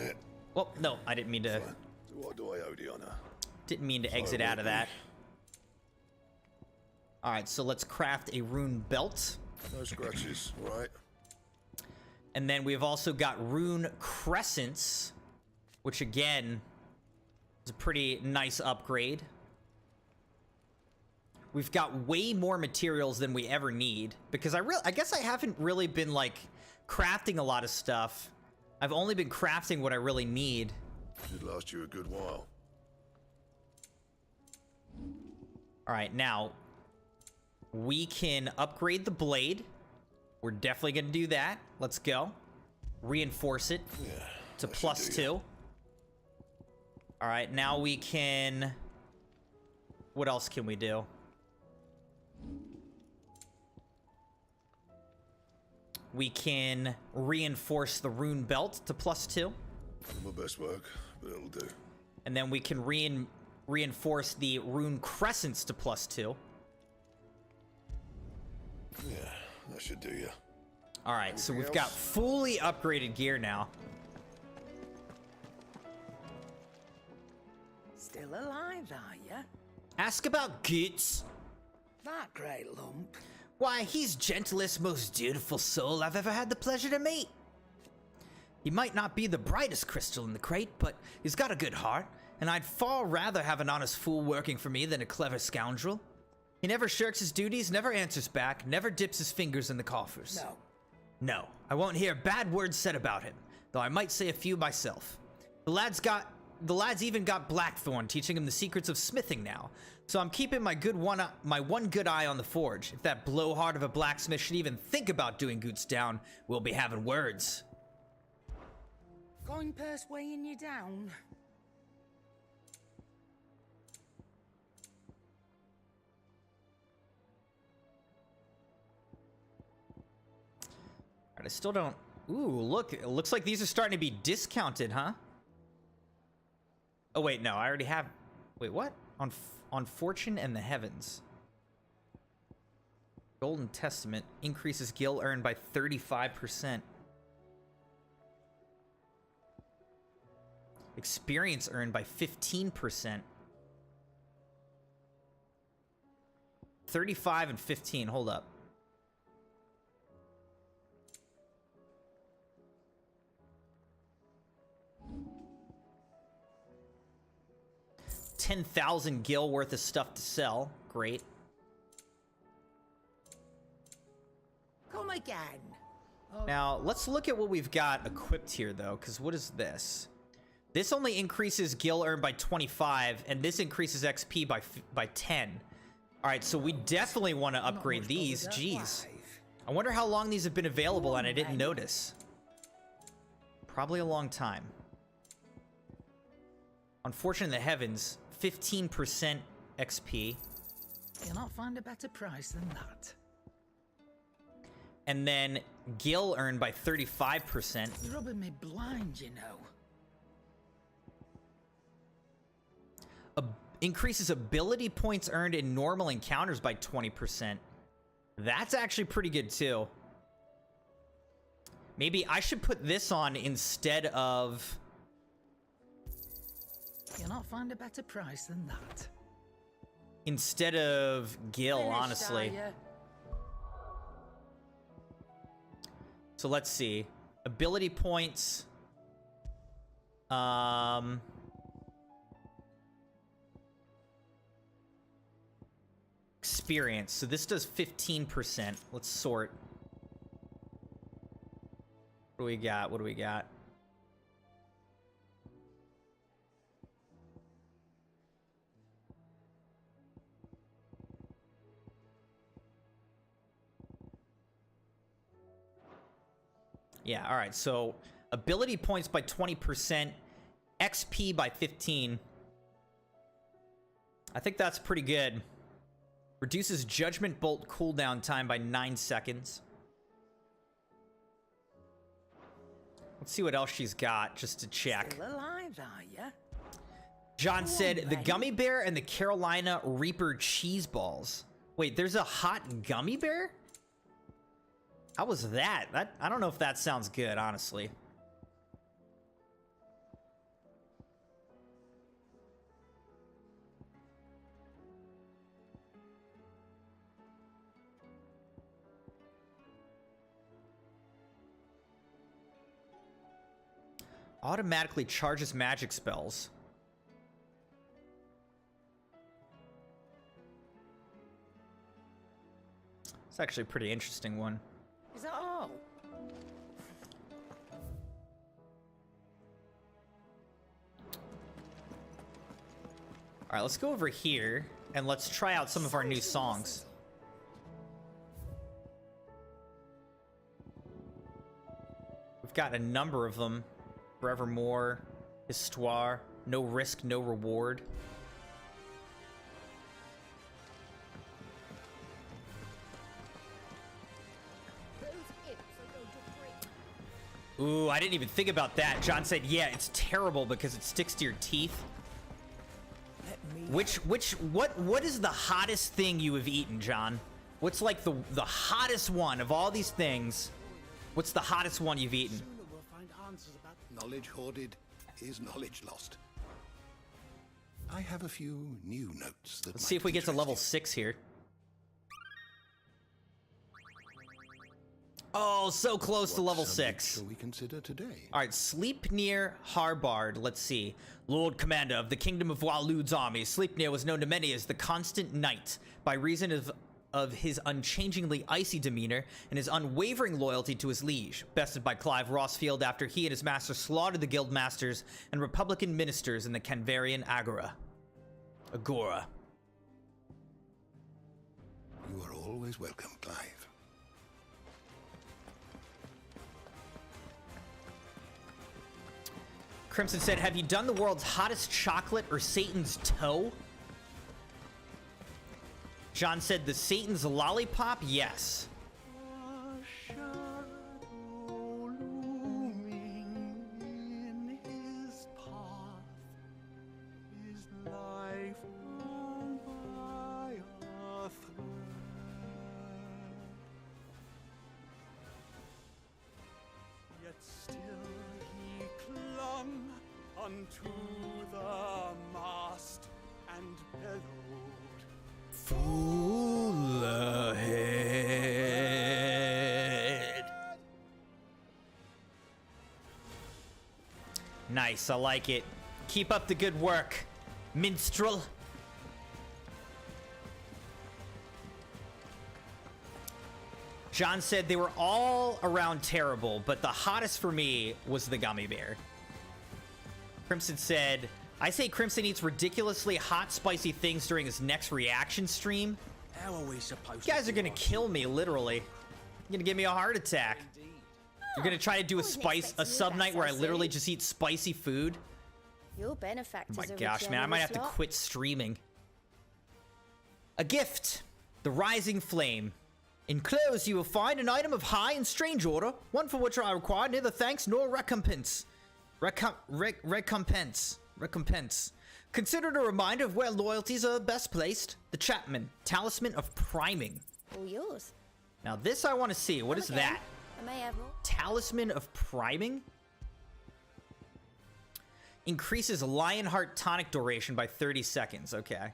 [SPEAKER 2] Well, no, I didn't mean to.
[SPEAKER 19] What do I owe the honor?
[SPEAKER 2] Didn't mean to exit out of that. All right, so let's craft a rune belt.
[SPEAKER 19] No scratches, right?
[SPEAKER 2] And then we've also got rune crescents, which again is a pretty nice upgrade. We've got way more materials than we ever need because I guess I haven't really been like crafting a lot of stuff. I've only been crafting what I really need.
[SPEAKER 12] Should last you a good while.
[SPEAKER 2] All right, now we can upgrade the blade. We're definitely going to do that. Let's go. Reinforce it to +2. All right, now we can... What else can we do? We can reinforce the rune belt to +2.
[SPEAKER 12] My best work, but it'll do.
[SPEAKER 2] And then we can reinforce the rune crescents to +2.
[SPEAKER 12] Yeah, that should do you.
[SPEAKER 2] All right, so we've got fully upgraded gear now.
[SPEAKER 11] Still alive, are ya?
[SPEAKER 2] Ask about Goots.
[SPEAKER 11] That great lump.
[SPEAKER 2] Why, he's gentlest, most dutiful soul I've ever had the pleasure to meet. He might not be the brightest crystal in the crate, but he's got a good heart, and I'd far rather have an honest fool working for me than a clever scoundrel. He never shirks his duties, never answers back, never dips his fingers in the coffers. No, I won't hear bad words said about him, though I might say a few myself. The lad's even got Blackthorn teaching him the secrets of smithing now, so I'm keeping my one good eye on the forge. If that blowhard of a blacksmith should even think about doing Goots down, we'll be having words.
[SPEAKER 11] Coin purse weighing you down.
[SPEAKER 2] Alright, I still don't... Ooh, look, it looks like these are starting to be discounted, huh? Oh, wait, no, I already have... Wait, what? On Fortune and the Heavens. Golden Testament increases gil earned by 35%. Experience earned by 15%. 35 and 15, hold up. $10,000 gil worth of stuff to sell. Great.
[SPEAKER 11] Come again.
[SPEAKER 2] Now, let's look at what we've got equipped here, though, because what is this? This only increases gil earned by 25, and this increases XP by 10. All right, so we definitely want to upgrade these. Jeez. I wonder how long these have been available, and I didn't notice. Probably a long time. Unfortunately, the Heavens, 15% XP.
[SPEAKER 11] You'll not find a better price than that.
[SPEAKER 2] And then gil earned by 35%.
[SPEAKER 11] You're rubbing me blind, you know.
[SPEAKER 2] Increases ability points earned in normal encounters by 20%. That's actually pretty good too. Maybe I should put this on instead of...
[SPEAKER 11] You'll not find a better price than that.
[SPEAKER 2] Instead of gil, honestly. So let's see. Ability points. Experience. So this does 15%. Let's sort. What do we got? What do we got? Yeah, all right. So ability points by 20%, XP by 15. I think that's pretty good. Reduces Judgment Bolt cooldown time by 9 seconds. Let's see what else she's got, just to check.
[SPEAKER 11] Still alive, are ya?
[SPEAKER 2] John said, the Gummy Bear and the Carolina Reaper cheese balls. Wait, there's a hot gummy bear? How was that? I don't know if that sounds good, honestly. Automatically charges magic spells. It's actually a pretty interesting one.
[SPEAKER 11] Is that all?
[SPEAKER 2] All right, let's go over here and let's try out some of our new songs. We've got a number of them. Forevermore, Histoire, No Risk, No Reward. Ooh, I didn't even think about that. John said, yeah, it's terrible because it sticks to your teeth. What is the hottest thing you have eaten, John? What's like the hottest one of all these things? What's the hottest one you've eaten?
[SPEAKER 5] We'll find answers about knowledge hoarded is knowledge lost. I have a few new notes that
[SPEAKER 2] Let's see if we get to level 6 here. Oh, so close to level 6.
[SPEAKER 5] Shall we consider today?
[SPEAKER 2] All right, Sleipnir Harbard. Let's see. Lord Commander of the Kingdom of Walud's army, Sleipnir was known to many as the Constant Knight by reason of his unchangingly icy demeanor and his unwavering loyalty to his liege, bested by Clive Rossfield after he and his master slaughtered the guild masters and Republican ministers in the Canvarian Agora.
[SPEAKER 5] You are always welcome, Clive.
[SPEAKER 2] Crimson said, have you done the world's hottest chocolate or Satan's toe? John said, the Satan's lollipop? Yes.
[SPEAKER 5] Unto the mast and bellowed,
[SPEAKER 2] full ahead. Nice, I like it. Keep up the good work, minstrel. John said they were all around terrible, but the hottest for me was the gummy bear. Crimson said, I say Crimson eats ridiculously hot, spicy things during his next reaction stream.
[SPEAKER 10] How are we supposed
[SPEAKER 2] You guys are gonna kill me, literally. You're gonna give me a heart attack. You're gonna try to do a sub night where I literally just eat spicy food.
[SPEAKER 22] Your benefactors
[SPEAKER 2] Oh my gosh, man, I might have to quit streaming. A gift. The Rising Flame. Enclosed, you will find an item of high and strange order, one for which I require neither thanks nor recompense. Recompense. Considered a reminder of where loyalties are best placed. The Chapman, Talisman of Priming.
[SPEAKER 22] All yours.
[SPEAKER 2] Now this I want to see. What is that?
[SPEAKER 22] I may have more.
[SPEAKER 2] Talisman of Priming? Increases Lionheart tonic duration by 30 seconds. Okay.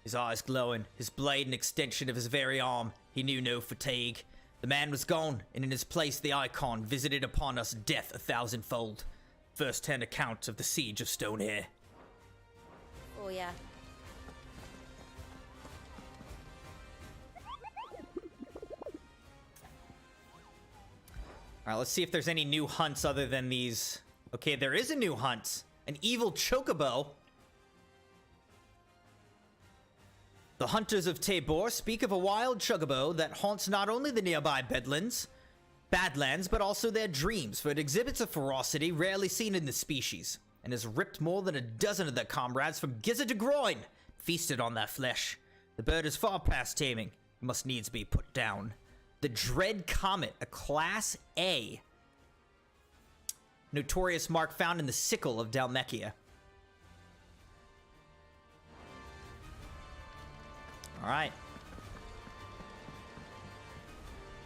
[SPEAKER 2] His eyes glowing, his blade an extension of his very arm. He knew no fatigue. The man was gone, and in his place the icon visited upon us death 1,000-fold. First-hand account of the siege of Stonehair.
[SPEAKER 22] Oh, yeah.
[SPEAKER 2] Alright, let's see if there's any new hunts other than these. Okay, there is a new hunt. An evil chocobo. The hunters of Tabor speak of a wild chocobo that haunts not only the nearby Badlands, but also their dreams, for it exhibits a ferocity rarely seen in the species, and has ripped more than a dozen of their comrades from gizzard to groin, feasted on their flesh. The bird is far past taming, it must needs be put down. The Dread Comet, a Class A. Notorious mark found in the sickle of Dalmekia. Alright.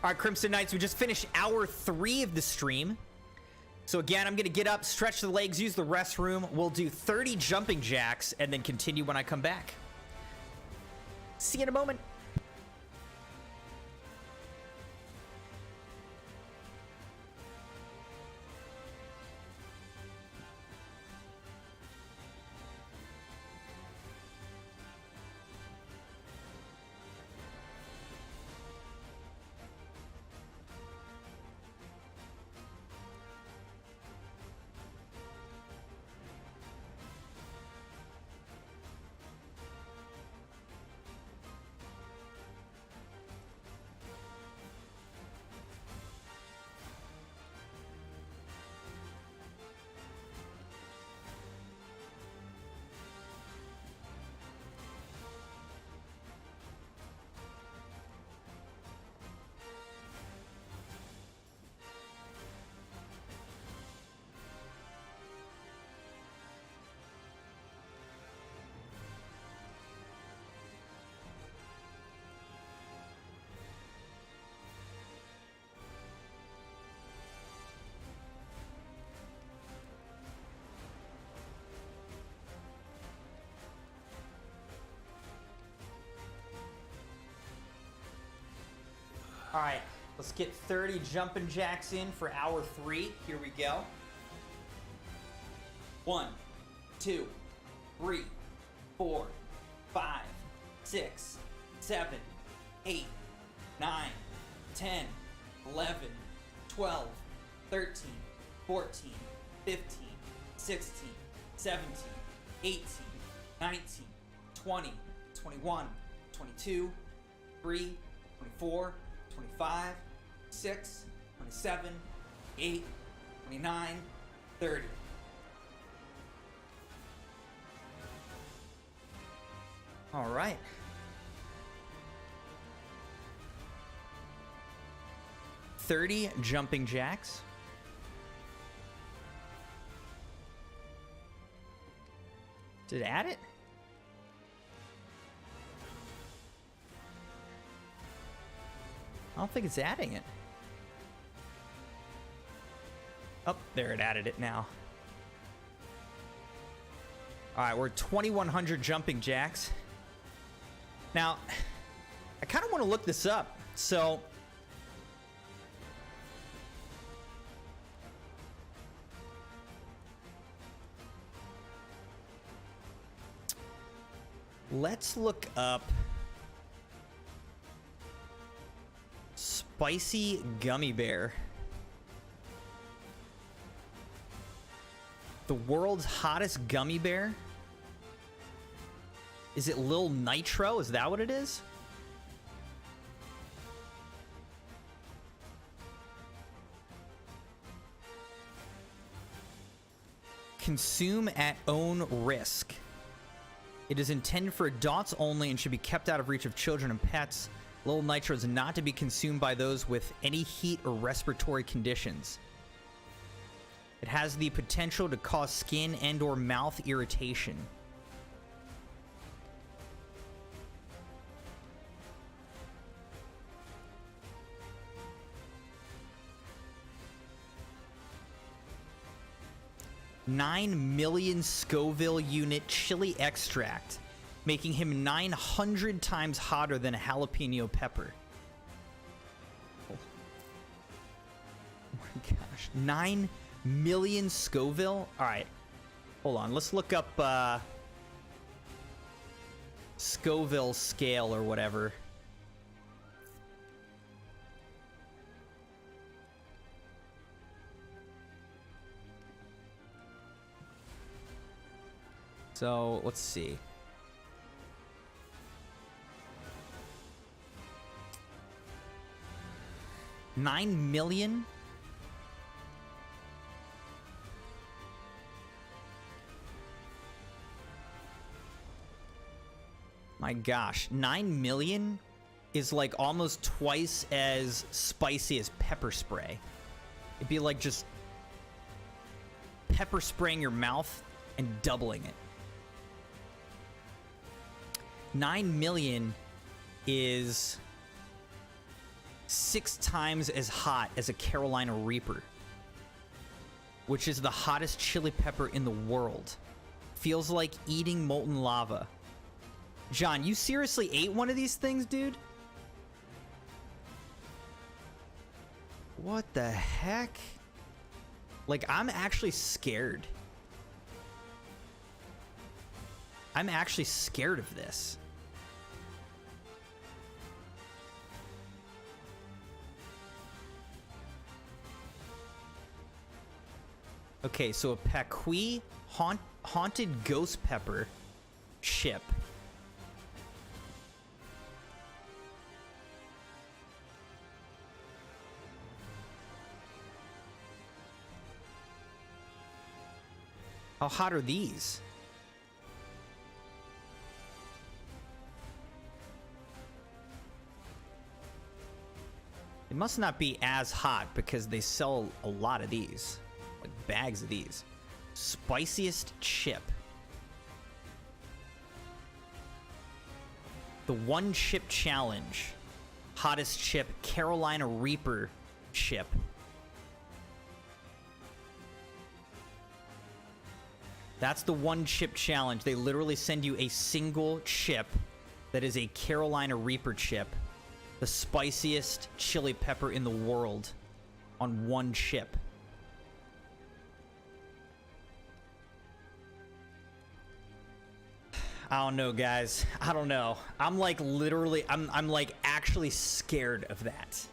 [SPEAKER 2] Alright, Crimson Knights, we just finished hour 3 of the stream. So again, I'm going to get up, stretch the legs, use the restroom. We'll do 30 jumping jacks, and then continue when I come back. See you in a moment. All right, let's get 30 jumping jacks in for hour 3. Here we go. 1, 2, 3, 4, 5, 6, 7, 8, 9, 10, 11, 12, 13, 14, 15, 16, 17, 18, 19, 20, 21, 22, 23, 24, 25, 6, 27, 8, 29, 30. All right. $30 jumping jacks. Did it add it? I don't think it's adding it. Oh, there, it added it now. All right, we're at 2,100 jumping jacks. Now, I kind of want to look this up. So, let's look up spicy gummy bear. The world's hottest gummy bear? Is it Lil Nitro? Is that what it is? Consume at own risk. It is intended for adults only and should be kept out of reach of children and pets. Lil Nitro is not to be consumed by those with any heat or respiratory conditions. It has the potential to cause skin and or mouth irritation. $9 million Scoville unit chili extract, making him 900 times hotter than a jalapeno pepper. Oh my gosh. 9 million Scoville? Alright. Hold on. Let's look up Scoville scale or whatever. So, let's see. $9 million? My gosh, 9 million is like almost twice as spicy as pepper spray. It'd be like just pepper spraying your mouth and doubling it. 9 million is 6 times as hot as a Carolina Reaper, which is the hottest chili pepper in the world. Feels like eating molten lava. John, you seriously ate one of these things, dude? What the heck? Like, I'm actually scared. I'm actually scared of this. Okay, so a Pacuí haunted ghost pepper chip. How hot are these? It must not be as hot because they sell a lot of these. Like bags of these. Spiciest chip. The one chip challenge. Hottest chip, Carolina Reaper chip. That's the one chip challenge. They literally send you a single chip that is a Carolina Reaper chip. The spiciest chili pepper in the world on one chip. I don't know, guys. I don't know. I'm like literally, I'm like actually scared of that.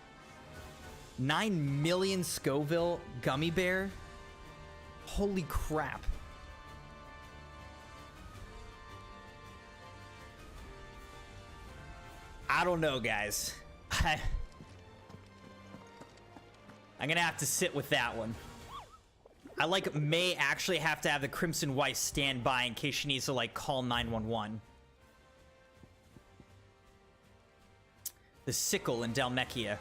[SPEAKER 2] 9 million Scoville gummy bear? Holy crap. I don't know, guys. I'm gonna have to sit with that one. I like may actually have to have the Crimson wife stand by in case she needs to like call 911. The sickle in Dalmechia.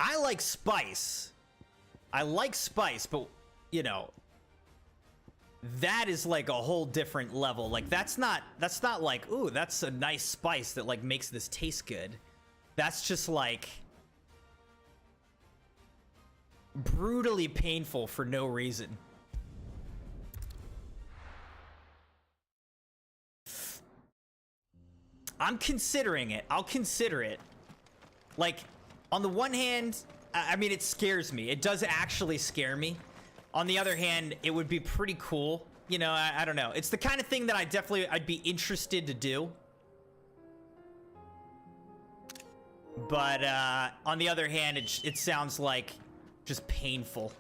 [SPEAKER 2] I like spice. I like spice, but you know, that is like a whole different level. Like that's not like, ooh, that's a nice spice that like makes this taste good. That's just like brutally painful for no reason. I'm considering it. I'll consider it. Like, on the one hand, I mean, it scares me. It does actually scare me. On the other hand, it would be pretty cool. You know, I don't know. It's the kind of thing that I'd be interested to do. But on the other hand, it sounds like just painful.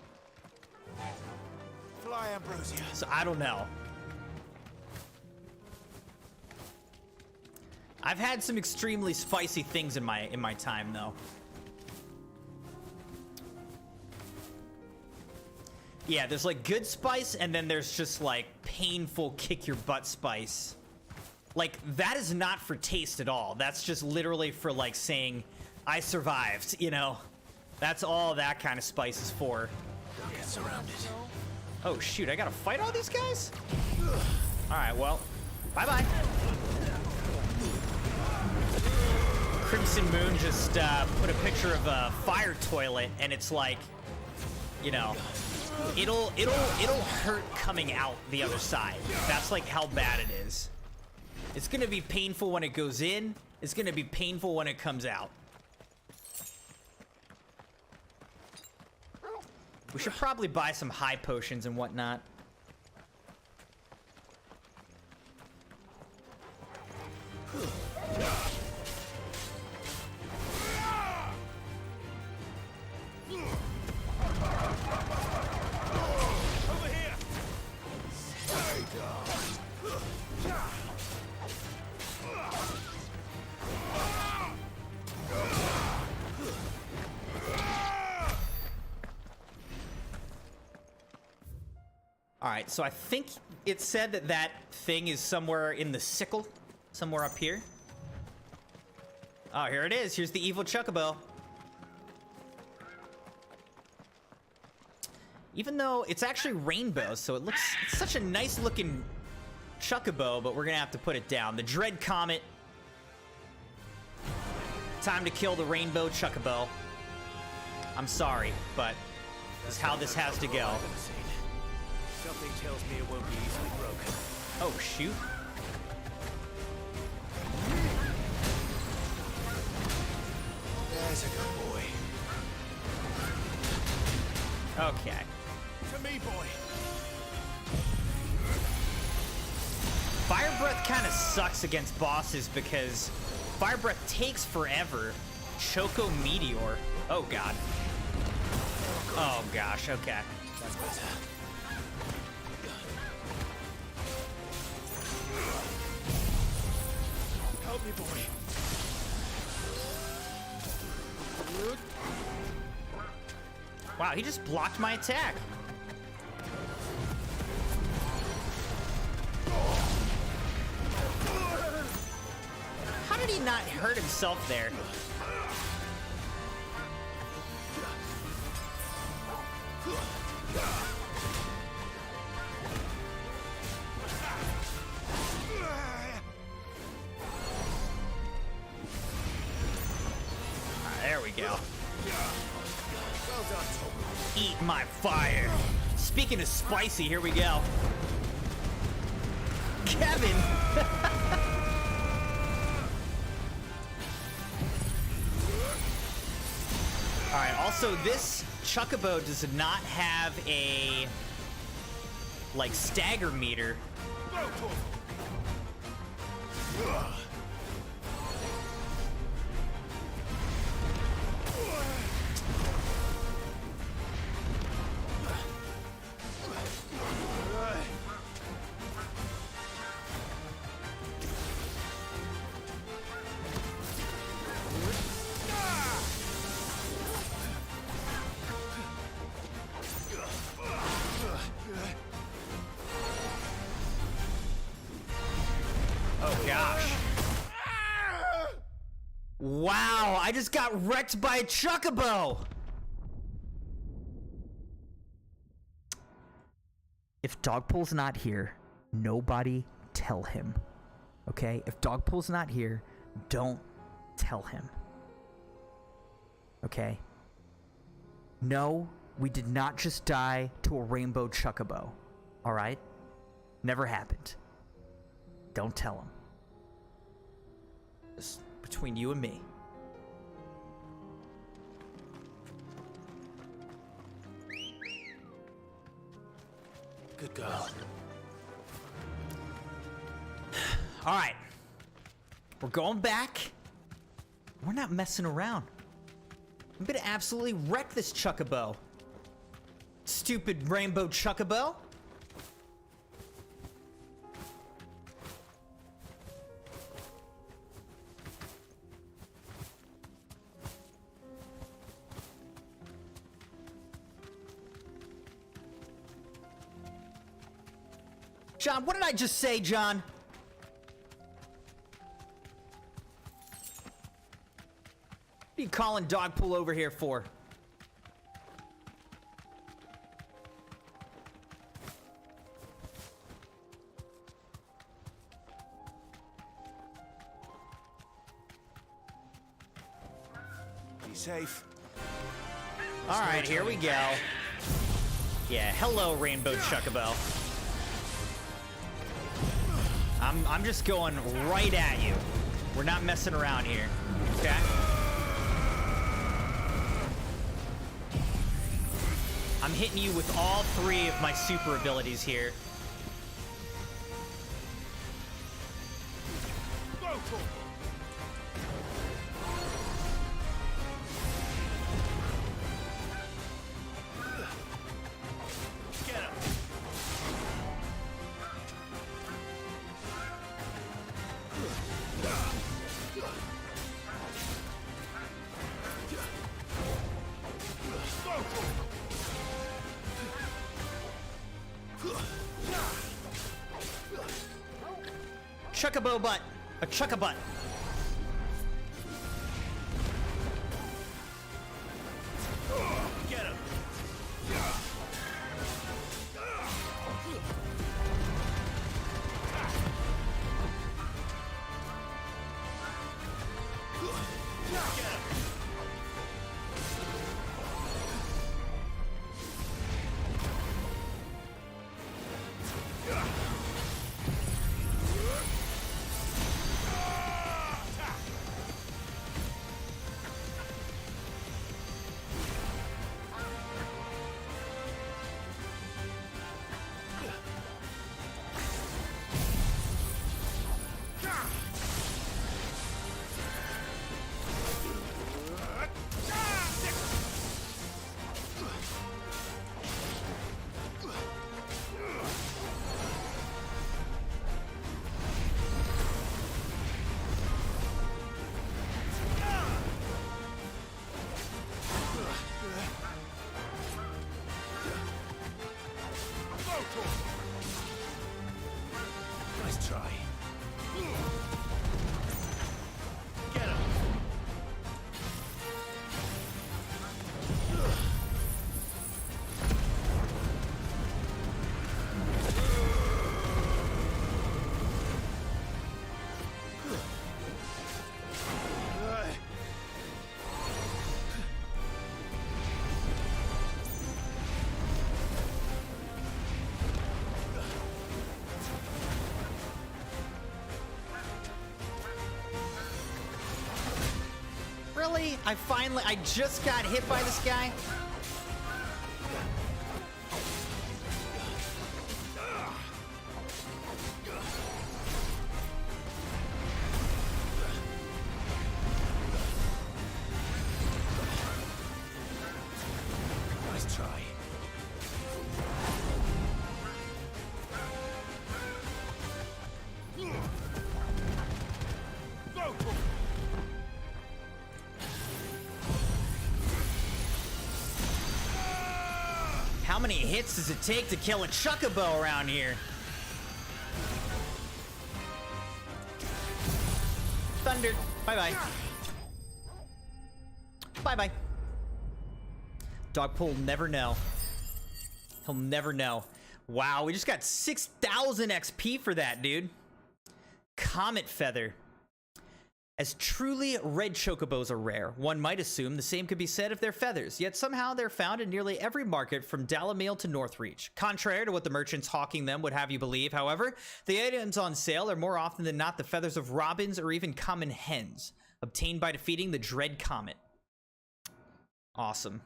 [SPEAKER 13] Fly, Ambrosia.
[SPEAKER 2] So I don't know. I've had some extremely spicy things in my time, though. Yeah, there's like good spice, and then there's just like painful kick your butt spice. Like, that is not for taste at all. That's just literally for, like, saying, I survived, you know? That's all that kind of spice is for.
[SPEAKER 13] Don't get surrounded.
[SPEAKER 2] Oh, shoot, I gotta fight all these guys? Alright, well, bye-bye. CrimsonMune just put a picture of a fire toilet, and it's like, you know, it'll hurt coming out the other side. That's, like, how bad it is. It's gonna be painful when it goes in. It's gonna be painful when it comes out. We should probably buy some high potions and whatnot.
[SPEAKER 13] Over here.
[SPEAKER 2] Alright, so I think it said that that thing is somewhere in the sickle. Somewhere up here. Oh, here it is. Here's the evil Chocobo. Even though it's actually rainbow, so it's such a nice looking Chocobo, but we're gonna have to put it down. The Dread Comet. Time to kill the rainbow Chocobo. I'm sorry, but this is how this has to go.
[SPEAKER 13] Something tells me it won't be easily broken.
[SPEAKER 2] Oh, shoot.
[SPEAKER 13] There's a good boy.
[SPEAKER 2] Okay.
[SPEAKER 13] To me, boy.
[SPEAKER 2] Fire Breath kind of sucks against bosses because Fire Breath takes forever. Choco Meteor. Oh, God. Oh, gosh. Okay.
[SPEAKER 13] That's better. Help me, boy.
[SPEAKER 2] Wow, he just blocked my attack. How did he not hurt himself there? There we go. Eat my fire. Speaking of spicy, here we go. Kevin! Alright, also this Chocobo does not have a, like, stagger meter. Oh gosh. Wow, I just got wrecked by a Chocobo! If Dogpool's not here, nobody tell him. Okay? If Dogpool's not here, don't tell him. Okay? No, we did not just die to a rainbow Chocobo. Alright? Never happened. Don't tell him. Just between you and me.
[SPEAKER 10] Good girl.
[SPEAKER 2] All right. We're going back. We're not messing around. I'm gonna absolutely wreck this Chocobo. Stupid rainbow Chocobo. John, what did I just say, John? What are you calling Dogpool over here for?
[SPEAKER 6] Be safe.
[SPEAKER 2] All right, here we go. Yeah, hello, Rainbow Chocobo. I'm just going right at you. We're not messing around here. Okay? I'm hitting you with all three of my super abilities here. Chocobo butt. A Chocobutt.
[SPEAKER 10] Get him. Nice try. Get him.
[SPEAKER 2] Really? I just got hit by this guy?
[SPEAKER 13] Nice try.
[SPEAKER 2] How many hits does it take to kill a Chocobo around here? Thunder. Bye-bye. Bye-bye. Dogpool will never know. He'll never know. Wow, we just got 6,000 XP for that, dude. Comet Feather. As truly red chocobos are rare, one might assume the same could be said of their feathers, yet somehow they're found in nearly every market from Dalamil to Northreach. Contrary to what the merchants hawking them would have you believe, however, the items on sale are more often than not the feathers of robins or even common hens, obtained by defeating the Dread Comet. Awesome.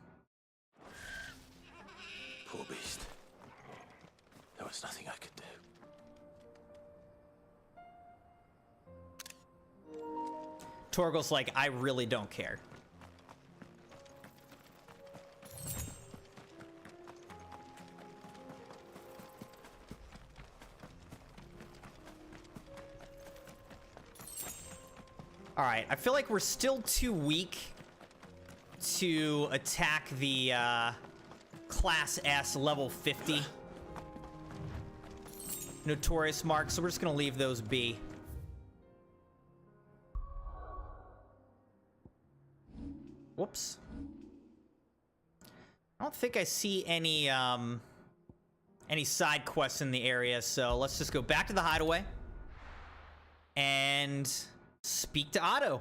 [SPEAKER 6] Poor beast. There was nothing I could do.
[SPEAKER 2] Torgal's like, I really don't care. All right, I feel like we're still too weak to attack the Class S level 50 Notorious marks, so we're just gonna leave those be. Whoops. I don't think I see any side quests in the area, so let's just go back to the hideaway and speak to Otto.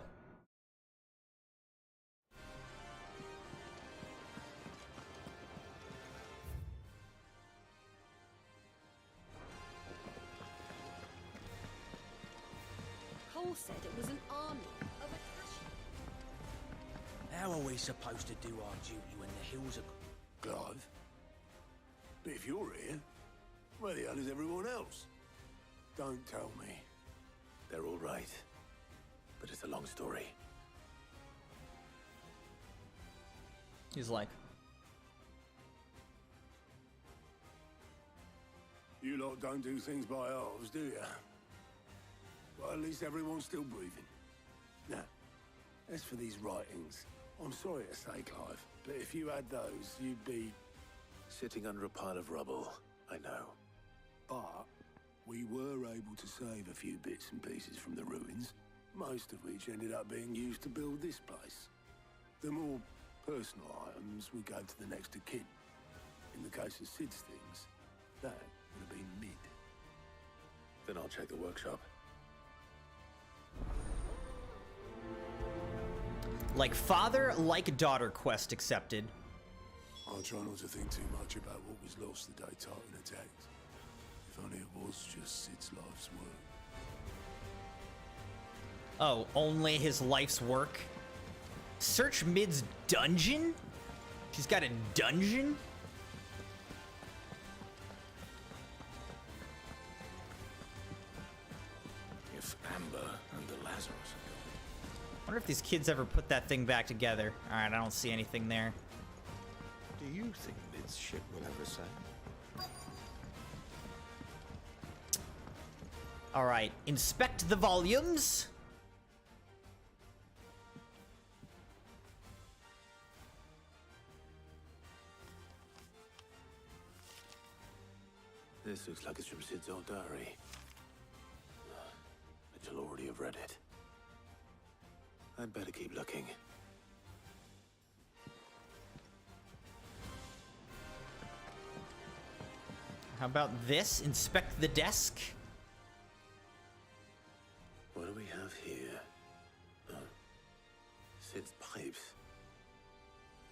[SPEAKER 7] Cole said it was an army of a
[SPEAKER 10] How are we supposed to do our duty when the hills are...
[SPEAKER 12] Clive? But if you're here, where the hell is everyone else? Don't tell me.
[SPEAKER 6] They're all right. But it's a long story.
[SPEAKER 2] He's like...
[SPEAKER 12] You lot don't do things by halves, do ya? Well, at least everyone's still breathing. Now, as for these writings, I'm sorry to say, Clive, but if you had those, you'd be...
[SPEAKER 6] Sitting under a pile of rubble, I know.
[SPEAKER 12] But we were able to save a few bits and pieces from the ruins, most of which ended up being used to build this place. The more personal items we gave to the next of kin. In the case of Sid's things, that would have been mid.
[SPEAKER 6] Then I'll check the workshop.
[SPEAKER 2] Like father, like daughter quest accepted.
[SPEAKER 12] I'll try not to think too much about what was lost the day Tartan attacked. If only it was just Sid's life's work.
[SPEAKER 2] Oh, only his life's work? Search Mid's dungeon? She's got a dungeon?
[SPEAKER 6] If Amber and the Lazarus are gone.
[SPEAKER 2] I wonder if these kids ever put that thing back together. Alright, I don't see anything there.
[SPEAKER 19] Do you think Mid's ship will ever sail?
[SPEAKER 2] Alright, inspect the volumes.
[SPEAKER 6] This looks like it's from Sid's old diary. But you'll already have read it. I'd better keep looking.
[SPEAKER 2] How about this? Inspect the desk.
[SPEAKER 6] What do we have here? Oh. Sid's pipes.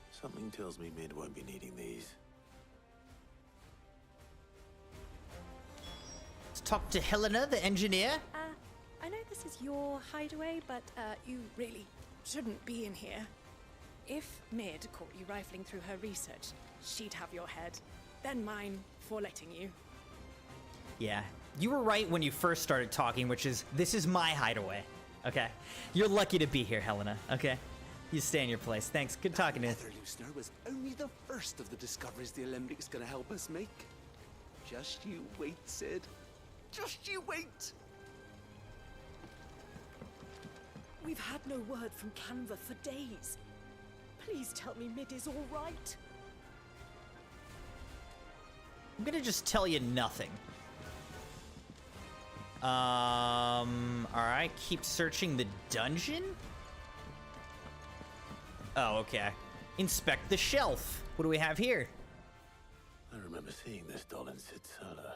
[SPEAKER 6] Something tells me Mid won't be needing these.
[SPEAKER 2] Let's talk to Helena, the engineer.
[SPEAKER 14] I know this is your hideaway, but you really shouldn't be in here. If Mid caught you rifling through her research, she'd have your head. Then mine for letting you.
[SPEAKER 2] Yeah, you were right when you first started talking, which is, this is my hideaway, okay? You're lucky to be here, Helena, okay? You stay in your place. Thanks, good talking to you.
[SPEAKER 16] Leather loosener was only the first of the discoveries the Alembric's gonna help us make. Just you wait, Sid. Just you wait!
[SPEAKER 14] We've had no word from Canva for days. Please tell me Mid is all right.
[SPEAKER 2] I'm gonna just tell you nothing. Alright, keep searching the dungeon? Oh, okay. Inspect the shelf. What do we have here?
[SPEAKER 6] I remember seeing this doll in Sid's cellar.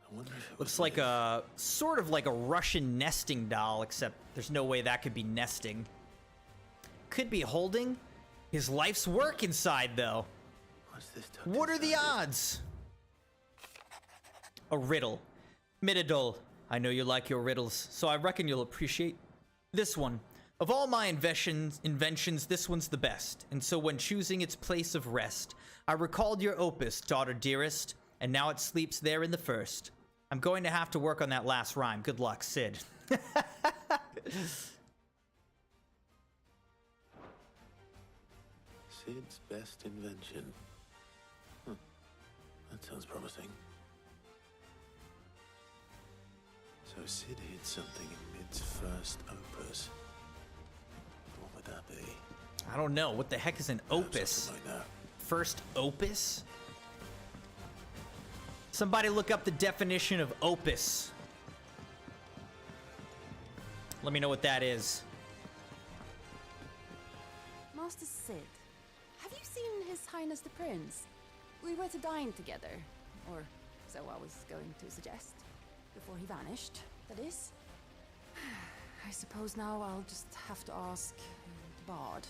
[SPEAKER 6] I wonder if it
[SPEAKER 2] Looks like a, sort of like a Russian nesting doll, except there's no way that could be nesting. Could be holding his life's work inside, though.
[SPEAKER 6] What's this?
[SPEAKER 2] What are the odds? A riddle. Mididol, I know you like your riddles, so I reckon you'll appreciate this one. Of all my inventions, this one's the best, and so when choosing its place of rest, I recalled your opus, daughter dearest, and now it sleeps there in the first. I'm going to have to work on that last rhyme. Good luck, Sid.
[SPEAKER 6] Sid's best invention. Huh. That sounds promising. So Sid hid something in Mid's first opus. What would that be?
[SPEAKER 2] I don't know. What the heck is an opus?
[SPEAKER 6] Something like that.
[SPEAKER 2] First opus? Somebody look up the definition of opus. Let me know what that is.
[SPEAKER 17] Master Sid, have you seen His Highness the Prince? We were to dine together, or so I was going to suggest, before he vanished, that is. I suppose now I'll just have to ask the Bard.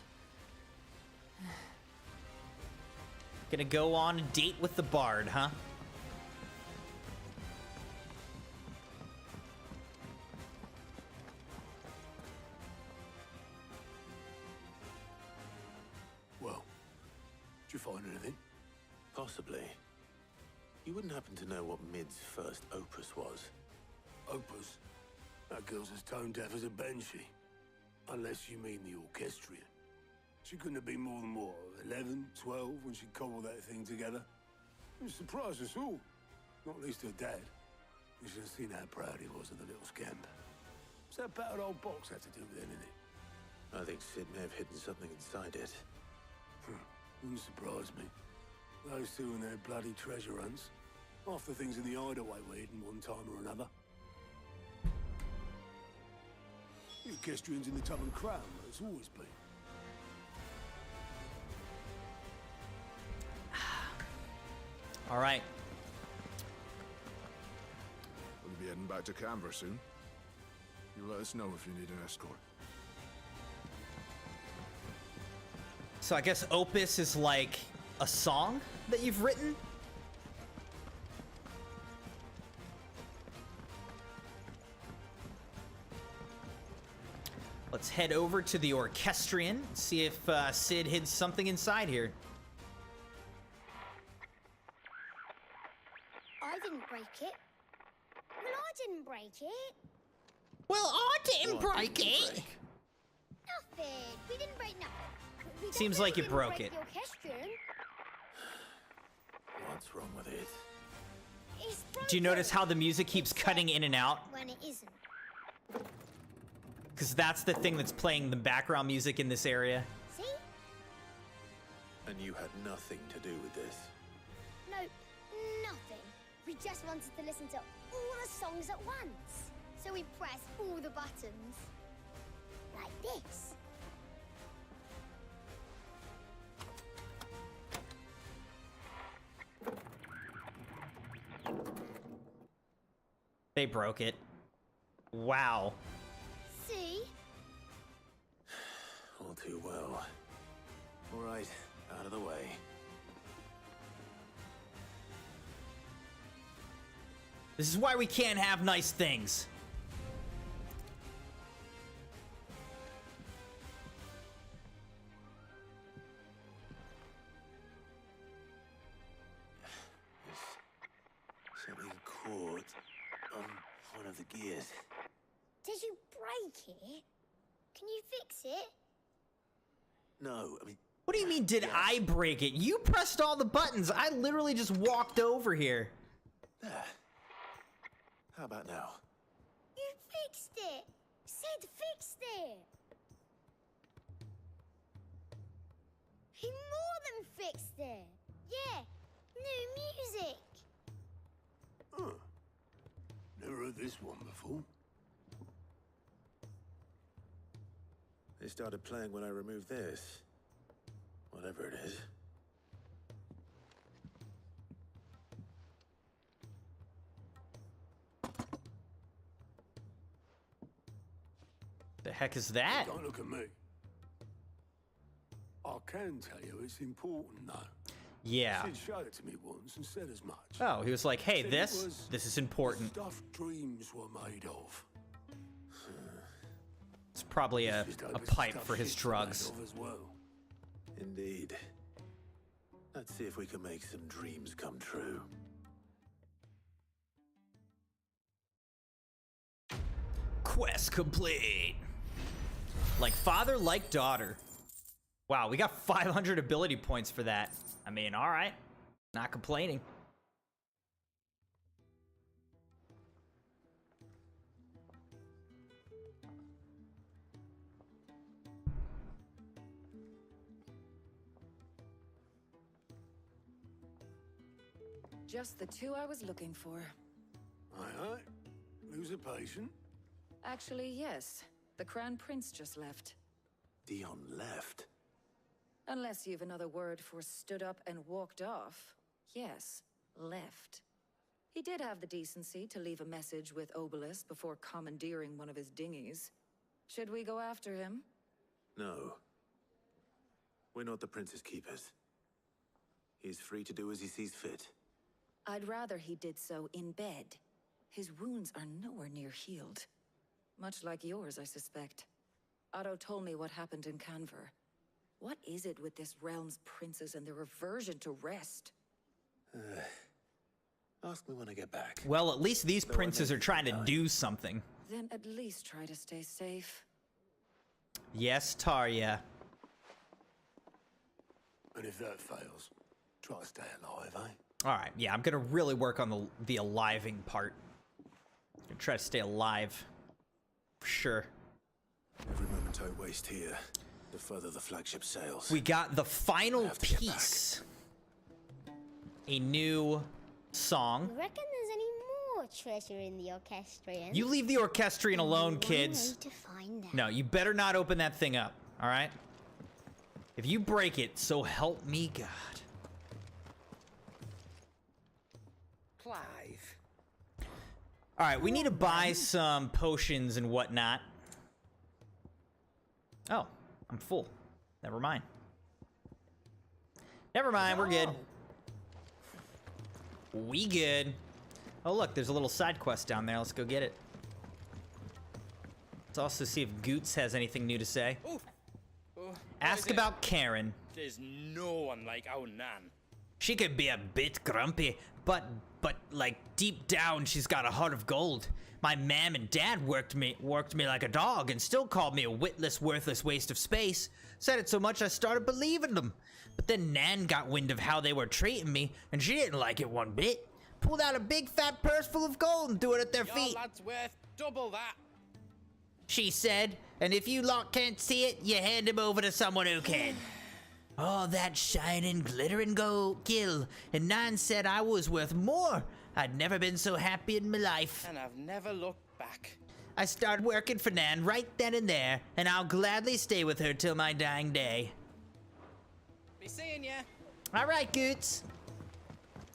[SPEAKER 2] Gonna go on a date with the Bard, huh?
[SPEAKER 12] Well, did you find anything?
[SPEAKER 6] Possibly. You wouldn't happen to know what Mid's first opus was?
[SPEAKER 12] Opus? That girl's as tone deaf as a banshee. Unless you mean the orchestrion. She couldn't have been more than, what, 11, 12 when she cobbled that thing together? It surprised us all. Not least her dad. You should have seen how proud he was of the little scamp. What's that battered old box had to do with anything?
[SPEAKER 6] I think Sid may have hidden something inside it.
[SPEAKER 12] Wouldn't surprise me. Those two and their bloody treasure hunts. Half the things in the hideaway were hidden one time or another. The orchestrion's in the Tub and Crown, but it's always been.
[SPEAKER 2] All right.
[SPEAKER 20] We'll be heading back to Canver soon. You let us know if you need an escort.
[SPEAKER 2] So I guess opus is like a song that you've written? Let's head over to the orchestrion, see if Sid hid something inside here.
[SPEAKER 24] I didn't break it. Well, I didn't break it.
[SPEAKER 2] Well, I didn't break it.
[SPEAKER 24] Nothing. We didn't break nothing. We
[SPEAKER 2] Seems like you
[SPEAKER 24] definitely
[SPEAKER 2] broke
[SPEAKER 24] didn't
[SPEAKER 2] it.
[SPEAKER 24] break the orchestrion.
[SPEAKER 6] What's wrong with it?
[SPEAKER 24] It's
[SPEAKER 2] Do you notice how the music keeps cutting in and out?
[SPEAKER 24] when it isn't.
[SPEAKER 2] Because that's the thing that's playing the background music in this area.
[SPEAKER 24] See?
[SPEAKER 6] And you had nothing to do with this?
[SPEAKER 24] No, nothing. We just wanted to listen to all the songs at once. So we pressed all the buttons. Like this.
[SPEAKER 2] They broke it. Wow.
[SPEAKER 24] See?
[SPEAKER 6] All too well. All right, out of the way.
[SPEAKER 2] This is why we can't have nice things.
[SPEAKER 6] cord on one of the gears.
[SPEAKER 24] Did you break it? Can you fix it?
[SPEAKER 6] No, I mean...
[SPEAKER 2] What do you mean, did I break it? You pressed all the buttons. I literally just walked over here.
[SPEAKER 6] There. How about now?
[SPEAKER 24] You fixed it! Sid fixed it! He more than fixed it! Yeah, new music!
[SPEAKER 12] Huh. Never heard this one before.
[SPEAKER 6] They started playing when I removed this. Whatever it is.
[SPEAKER 2] The heck is that?
[SPEAKER 12] Don't look at me. I can tell you it's important, though.
[SPEAKER 2] Yeah.
[SPEAKER 12] Sid showed it to me once and said as much.
[SPEAKER 2] Oh, he was like, hey,
[SPEAKER 12] Said
[SPEAKER 2] this is important.
[SPEAKER 12] Stuff dreams were made of.
[SPEAKER 2] It's probably a pipe for his drugs.
[SPEAKER 12] As well.
[SPEAKER 6] Indeed. Let's see if we can make some dreams come true.
[SPEAKER 2] Quest complete. Like father, like daughter. Wow, we got 500 ability points for that. I mean, all right. Not complaining.
[SPEAKER 9] Just the two I was looking for.
[SPEAKER 12] Aye. Lose a patient?
[SPEAKER 9] Actually, yes. The Crown Prince just left.
[SPEAKER 6] Dion left?
[SPEAKER 9] Unless you've another word for stood up and walked off. Yes, left. He did have the decency to leave a message with Obelisk before commandeering one of his dinghies. Should we go after him?
[SPEAKER 6] No. We're not the Prince's keepers. He's free to do as he sees fit.
[SPEAKER 9] I'd rather he did so in bed. His wounds are nowhere near healed. Much like yours, I suspect. Otto told me what happened in Canver. What is it with this realm's princes and their aversion to rest?
[SPEAKER 6] Ask me when I get back.
[SPEAKER 2] Well, at least these princes are trying to do something.
[SPEAKER 9] Then at least try to stay safe.
[SPEAKER 2] Yes, Tarja.
[SPEAKER 12] And if that fails, try to stay alive, eh?
[SPEAKER 2] All right, yeah, I'm gonna really work on the aliving part. I'm gonna try to stay alive. For sure.
[SPEAKER 6] Every moment I waste here, the further the flagship sails.
[SPEAKER 2] We got the final piece. A new song.
[SPEAKER 24] You reckon there's any more treasure in the orchestrion?
[SPEAKER 2] You leave the orchestrion alone,
[SPEAKER 24] Only
[SPEAKER 2] kids.
[SPEAKER 24] way to find out.
[SPEAKER 2] No, you better not open that thing up, all right? If you break it, so help me God.
[SPEAKER 11] Clive.
[SPEAKER 2] All right, we need to buy some potions and whatnot. Oh, I'm full. Never mind. Never mind, we're good. We good. Oh, look, there's a little side quest down there. Let's go get it. Let's also see if Goots has anything new to say. Ask about Karen.
[SPEAKER 1] There's no one like our Nan.
[SPEAKER 2] She could be a bit grumpy, but like deep down, she's got a heart of gold. My mam and dad worked me like a dog and still called me a witless, worthless waste of space. Said it so much I started believing them. But then Nan got wind of how they were treating me, and she didn't like it one bit. Pulled out a big fat purse full of gold and threw it at their feet.
[SPEAKER 1] Your lad's worth double that.
[SPEAKER 2] She said, and if you lot can't see it, you hand him over to someone who can. All that shining, glittering gold gil, and Nan said I was worth more. I'd never been so happy in my life.
[SPEAKER 1] And I've never looked back.
[SPEAKER 2] I started working for Nan right then and there, and I'll gladly stay with her till my dying day.
[SPEAKER 1] Be seeing ya.
[SPEAKER 2] All right, Goots.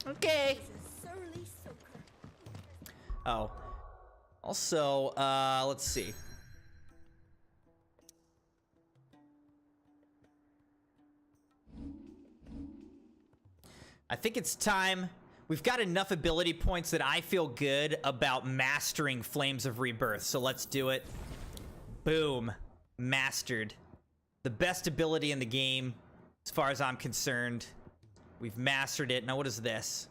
[SPEAKER 2] Okay. Oh. Also, let's see. I think it's time. We've got enough ability points that I feel good about mastering Flames of Rebirth. So let's do it. Boom. Mastered. The best ability in the game, as far as I'm concerned. We've mastered it. Now what is this?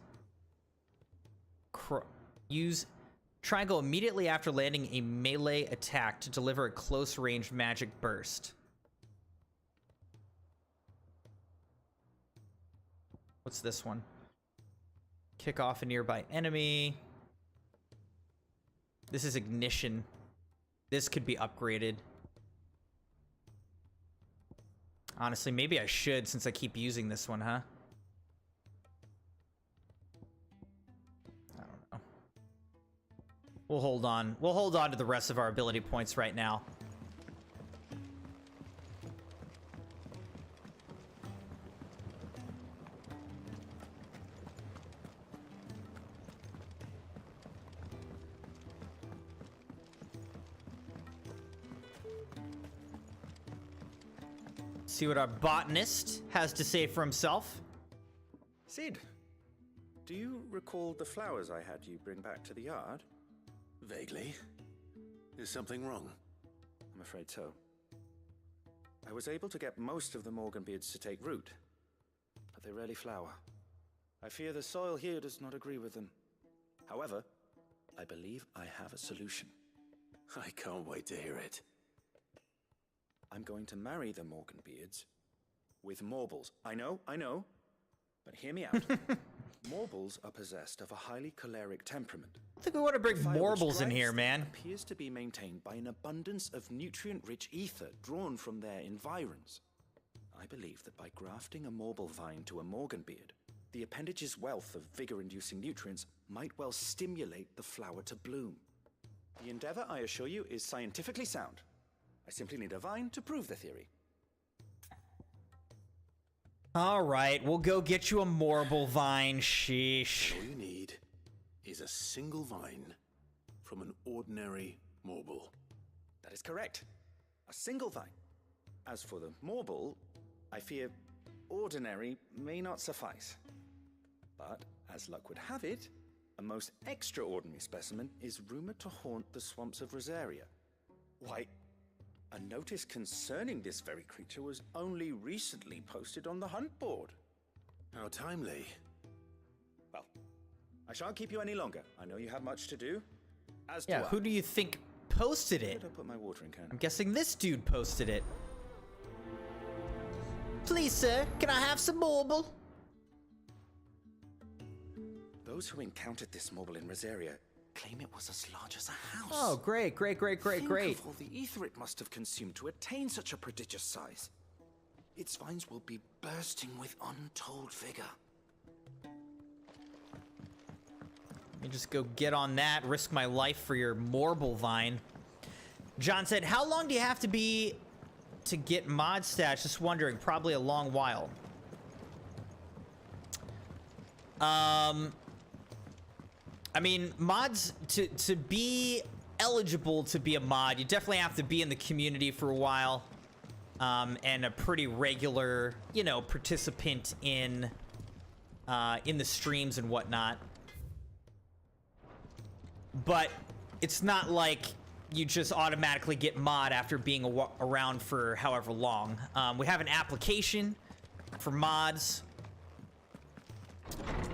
[SPEAKER 2] Use triangle immediately after landing a melee attack to deliver a close-range magic burst. What's this one? Kick off a nearby enemy. This is ignition. This could be upgraded. Honestly, maybe I should since I keep using this one, huh? I don't know. We'll hold on. We'll hold on to the rest of our ability points right now. See what our botanist has to say for himself.
[SPEAKER 6] Sid, do you recall the flowers I had you bring back to the yard? Vaguely. Is something wrong? I'm afraid so. I was able to get most of the Morganbeards to take root, but they rarely flower. I fear the soil here does not agree with them. However, I believe I have a solution. I can't wait to hear it. I'm going to marry the Morganbeards with Morbles. I know, but hear me out. Morbles are possessed of a highly choleric temperament.
[SPEAKER 2] I think we want to bring Morbles in here, man.
[SPEAKER 6] Appears to be maintained by an abundance of nutrient-rich ether drawn from their environs. I believe that by grafting a Morble vine to a Morganbeard, the appendage's wealth of vigor-inducing nutrients might well stimulate the flower to bloom. The endeavor, I assure you, is scientifically sound. I simply need a vine to prove the theory.
[SPEAKER 2] All right, we'll go get you a Morble vine. Sheesh.
[SPEAKER 6] All you need is a single vine from an ordinary Morble. That is correct. A single vine. As for the Morble, I fear ordinary may not suffice. But, as luck would have it, a most extraordinary specimen is rumored to haunt the swamps of Rosaria. Why, a notice concerning this very creature was only recently posted on the hunt board. How timely. Well, I shan't keep you any longer. I know you have much to do. As
[SPEAKER 2] Yeah, who do you think posted it?
[SPEAKER 6] Where did I put my watering can?
[SPEAKER 2] I'm guessing this dude posted it. Please, sir, can I have some Morble?
[SPEAKER 6] Those who encountered this Morble in Rosaria claim it was as large as a house.
[SPEAKER 2] Oh, great.
[SPEAKER 6] Think of all the ether it must have consumed to attain such a prodigious size. Its vines will be bursting with untold vigor.
[SPEAKER 2] Let me just go get on that, risk my life for your Morble vine. John said, how long do you have to be to get mod stats? Just wondering, probably a long while. I mean, mods, to be eligible to be a mod, you definitely have to be in the community for a while, and a pretty regular, you know, participant in the streams and whatnot. But it's not like you just automatically get mod after being around for however long. We have an application for mods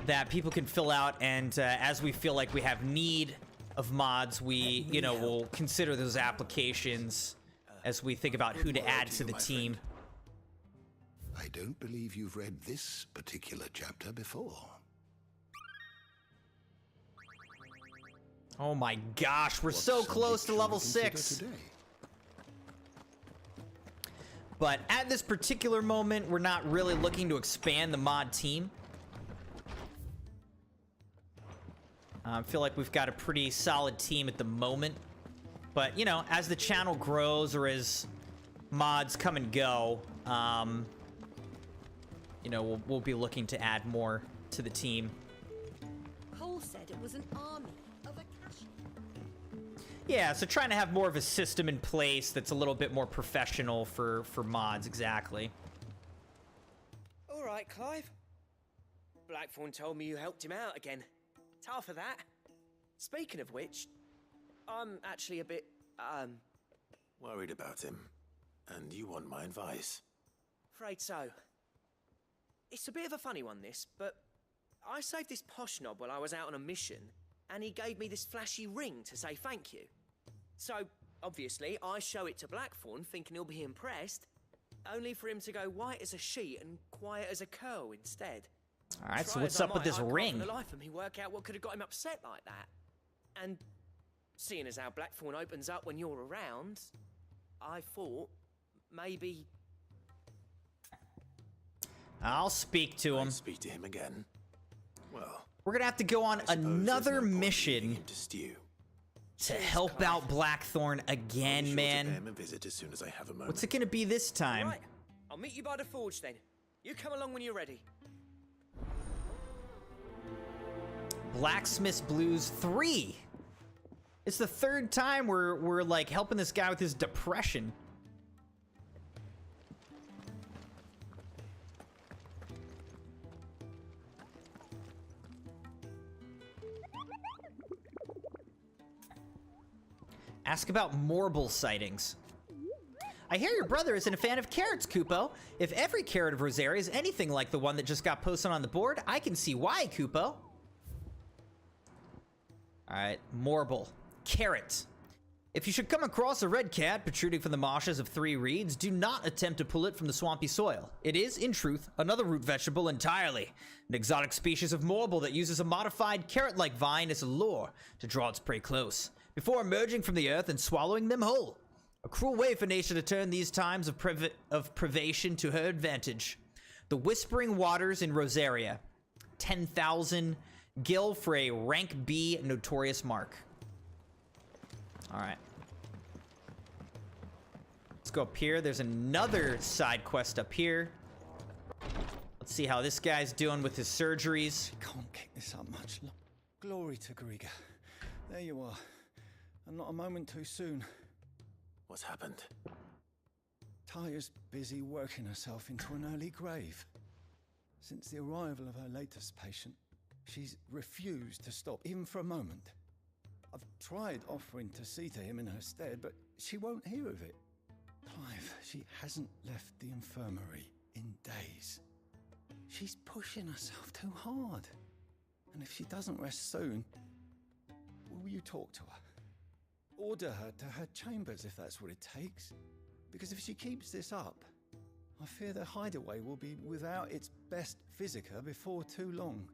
[SPEAKER 2] that people can fill out, and as we feel like we have need of mods, we, you know, will consider those applications as we think about who to add to the team.
[SPEAKER 5] I don't believe you've read this particular chapter before.
[SPEAKER 2] Oh my gosh, we're so close to level 6. But at this particular moment, we're not really looking to expand the mod team. I feel like we've got a pretty solid team at the moment. But, you know, as the channel grows or as mods come and go, you know, we'll be looking to add more to the team.
[SPEAKER 7] Cole said it was an army of Akashi.
[SPEAKER 2] Yeah, so trying to have more of a system in place that's a little bit more professional for mods, exactly.
[SPEAKER 10] All right, Clive. Blackthorn told me you helped him out again. Tough for that. Speaking of which, I'm actually a bit,
[SPEAKER 6] Worried about him. And you want my advice?
[SPEAKER 10] afraid so. It's a bit of a funny one, this, but I saved this posh knob while I was out on a mission, and he gave me this flashy ring to say thank you. So, obviously, I show it to Blackthorn, thinking he'll be impressed, only for him to go white as a sheet and quiet as a curl instead.
[SPEAKER 2] All right, so
[SPEAKER 10] Try
[SPEAKER 2] what's
[SPEAKER 10] as I
[SPEAKER 2] up with
[SPEAKER 10] might,
[SPEAKER 2] this
[SPEAKER 10] I can't
[SPEAKER 2] ring?
[SPEAKER 10] for the life of me work out what could have got him upset like that. And seeing as how Blackthorn opens up when you're around, I thought maybe...
[SPEAKER 2] I'll speak to him.
[SPEAKER 6] Speak to him again. Well,
[SPEAKER 2] we're gonna have to go on another mission to help out Blackthorn again, man.
[SPEAKER 6] Pay him a visit as soon as I have a moment.
[SPEAKER 2] What's it gonna be this time?
[SPEAKER 10] Right, I'll meet you by the forge then. You come along when you're ready.
[SPEAKER 2] Blacksmith's Blues 3. It's the third time we're like helping this guy with his depression. Ask about Morble sightings. I hear your brother isn't a fan of carrots, Kupo. If every carrot of Rosaria is anything like the one that just got posted on the board, I can see why, Kupo. Alright, Morble. Carrot. If you should come across a red cat protruding from the marshes of 3 reeds, do not attempt to pull it from the swampy soil. It is, in truth, another root vegetable entirely. An exotic species of Morble that uses a modified carrot-like vine as a lure to draw its prey close, before emerging from the earth and swallowing them whole. A cruel way for nature to turn these times of privation to her advantage. The Whispering Waters in Rosaria. 10,000 gil for a rank B notorious mark. Alright. Let's go up here. There's another side quest up here. Let's see how this guy's doing with his surgeries.
[SPEAKER 3] Can't kick this up much. Glory to Griga. There you are. And not a moment too soon.
[SPEAKER 6] What's happened?
[SPEAKER 3] Taya's busy working herself into an early grave. Since the arrival of her latest patient, she's refused to stop, even for a moment. I've tried offering to see to him in her stead, but she won't hear of it. Clive, she hasn't left the infirmary in days. She's pushing herself too hard. And if she doesn't rest soon, will you talk to her? Order her to her chambers if that's what it takes. Because if she keeps this up, I fear the hideaway will be without its best physica before too long.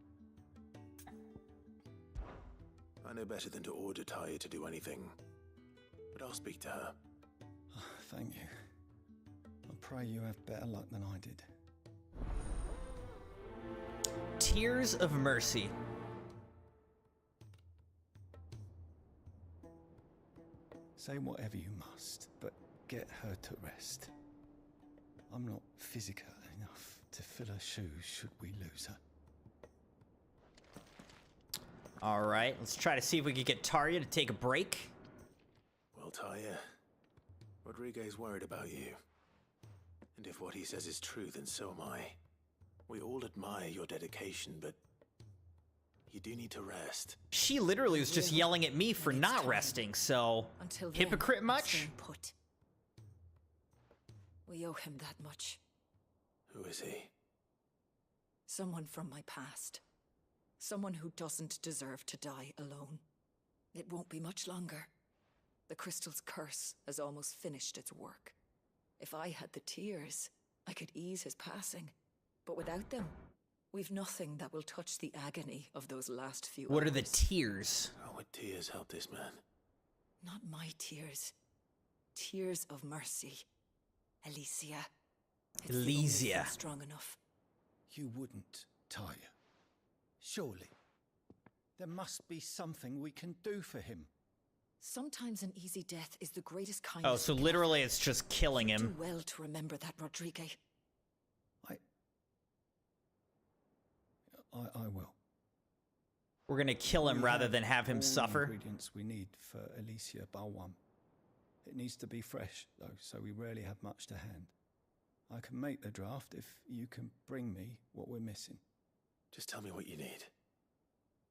[SPEAKER 6] I know better than to order Taya to do anything, but I'll speak to her.
[SPEAKER 3] Thank you. I pray you have better luck than I did.
[SPEAKER 2] Tears of Mercy.
[SPEAKER 3] Say whatever you must, but get her to rest. I'm not physical enough to fill her shoes should we lose her.
[SPEAKER 2] Alright, let's try to see if we can get Tarja to take a break.
[SPEAKER 6] Well, Taya, Rodriguez worried about you. And if what he says is true, then so am I. We all admire your dedication, but you do need to rest.
[SPEAKER 2] She literally was just yelling at me for not resting, so...
[SPEAKER 9] Until then,
[SPEAKER 2] hypocrite much?
[SPEAKER 9] staying put. We owe him that much.
[SPEAKER 6] Who is he?
[SPEAKER 9] Someone from my past. Someone who doesn't deserve to die alone. It won't be much longer. The crystal's curse has almost finished its work. If I had the tears, I could ease his passing. But without them, we've nothing that will touch the agony of those last few
[SPEAKER 2] What
[SPEAKER 9] hours.
[SPEAKER 2] are the tears?
[SPEAKER 6] How would tears help this man?
[SPEAKER 9] Not my tears. Tears of mercy. Alicia. It's the only
[SPEAKER 2] Elysia.
[SPEAKER 9] thing strong enough.
[SPEAKER 3] You wouldn't, Taya. Surely. There must be something we can do for him.
[SPEAKER 9] Sometimes an easy death is the greatest kindness.
[SPEAKER 2] Oh, so literally it's just killing
[SPEAKER 9] Do
[SPEAKER 2] him.
[SPEAKER 9] well to remember that, Rodrigue.
[SPEAKER 3] I will.
[SPEAKER 2] We're gonna kill him
[SPEAKER 3] We
[SPEAKER 2] rather
[SPEAKER 3] have
[SPEAKER 2] than have him
[SPEAKER 3] all the
[SPEAKER 2] suffer.
[SPEAKER 3] ingredients we need for Alicia Balwam. It needs to be fresh, though, so we rarely have much to hand. I can make the draft if you can bring me what we're missing.
[SPEAKER 6] Just tell me what you need.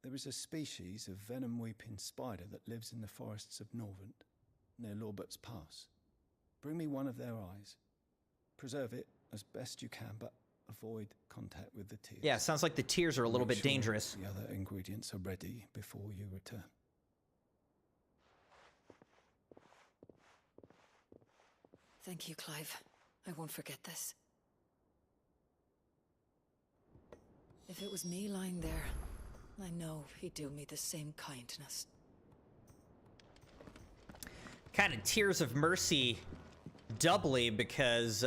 [SPEAKER 3] There is a species of venom-weeping spider that lives in the forests of Norvent, near Lorbert's Pass. Bring me one of their eyes. Preserve it as best you can, but avoid contact with the tears.
[SPEAKER 2] Yeah, sounds like the tears are a little
[SPEAKER 3] Make
[SPEAKER 2] bit
[SPEAKER 3] sure
[SPEAKER 2] dangerous.
[SPEAKER 3] the other ingredients are ready before you return.
[SPEAKER 9] Thank you, Clive. I won't forget this. If it was me lying there, I know he'd do me the same kindness.
[SPEAKER 2] Kind of tears of mercy doubly because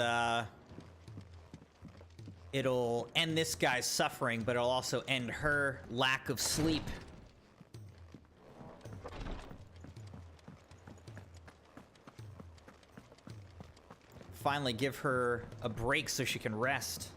[SPEAKER 2] it'll end this guy's suffering, but it'll also end her lack of sleep. Finally give her a break so she can rest.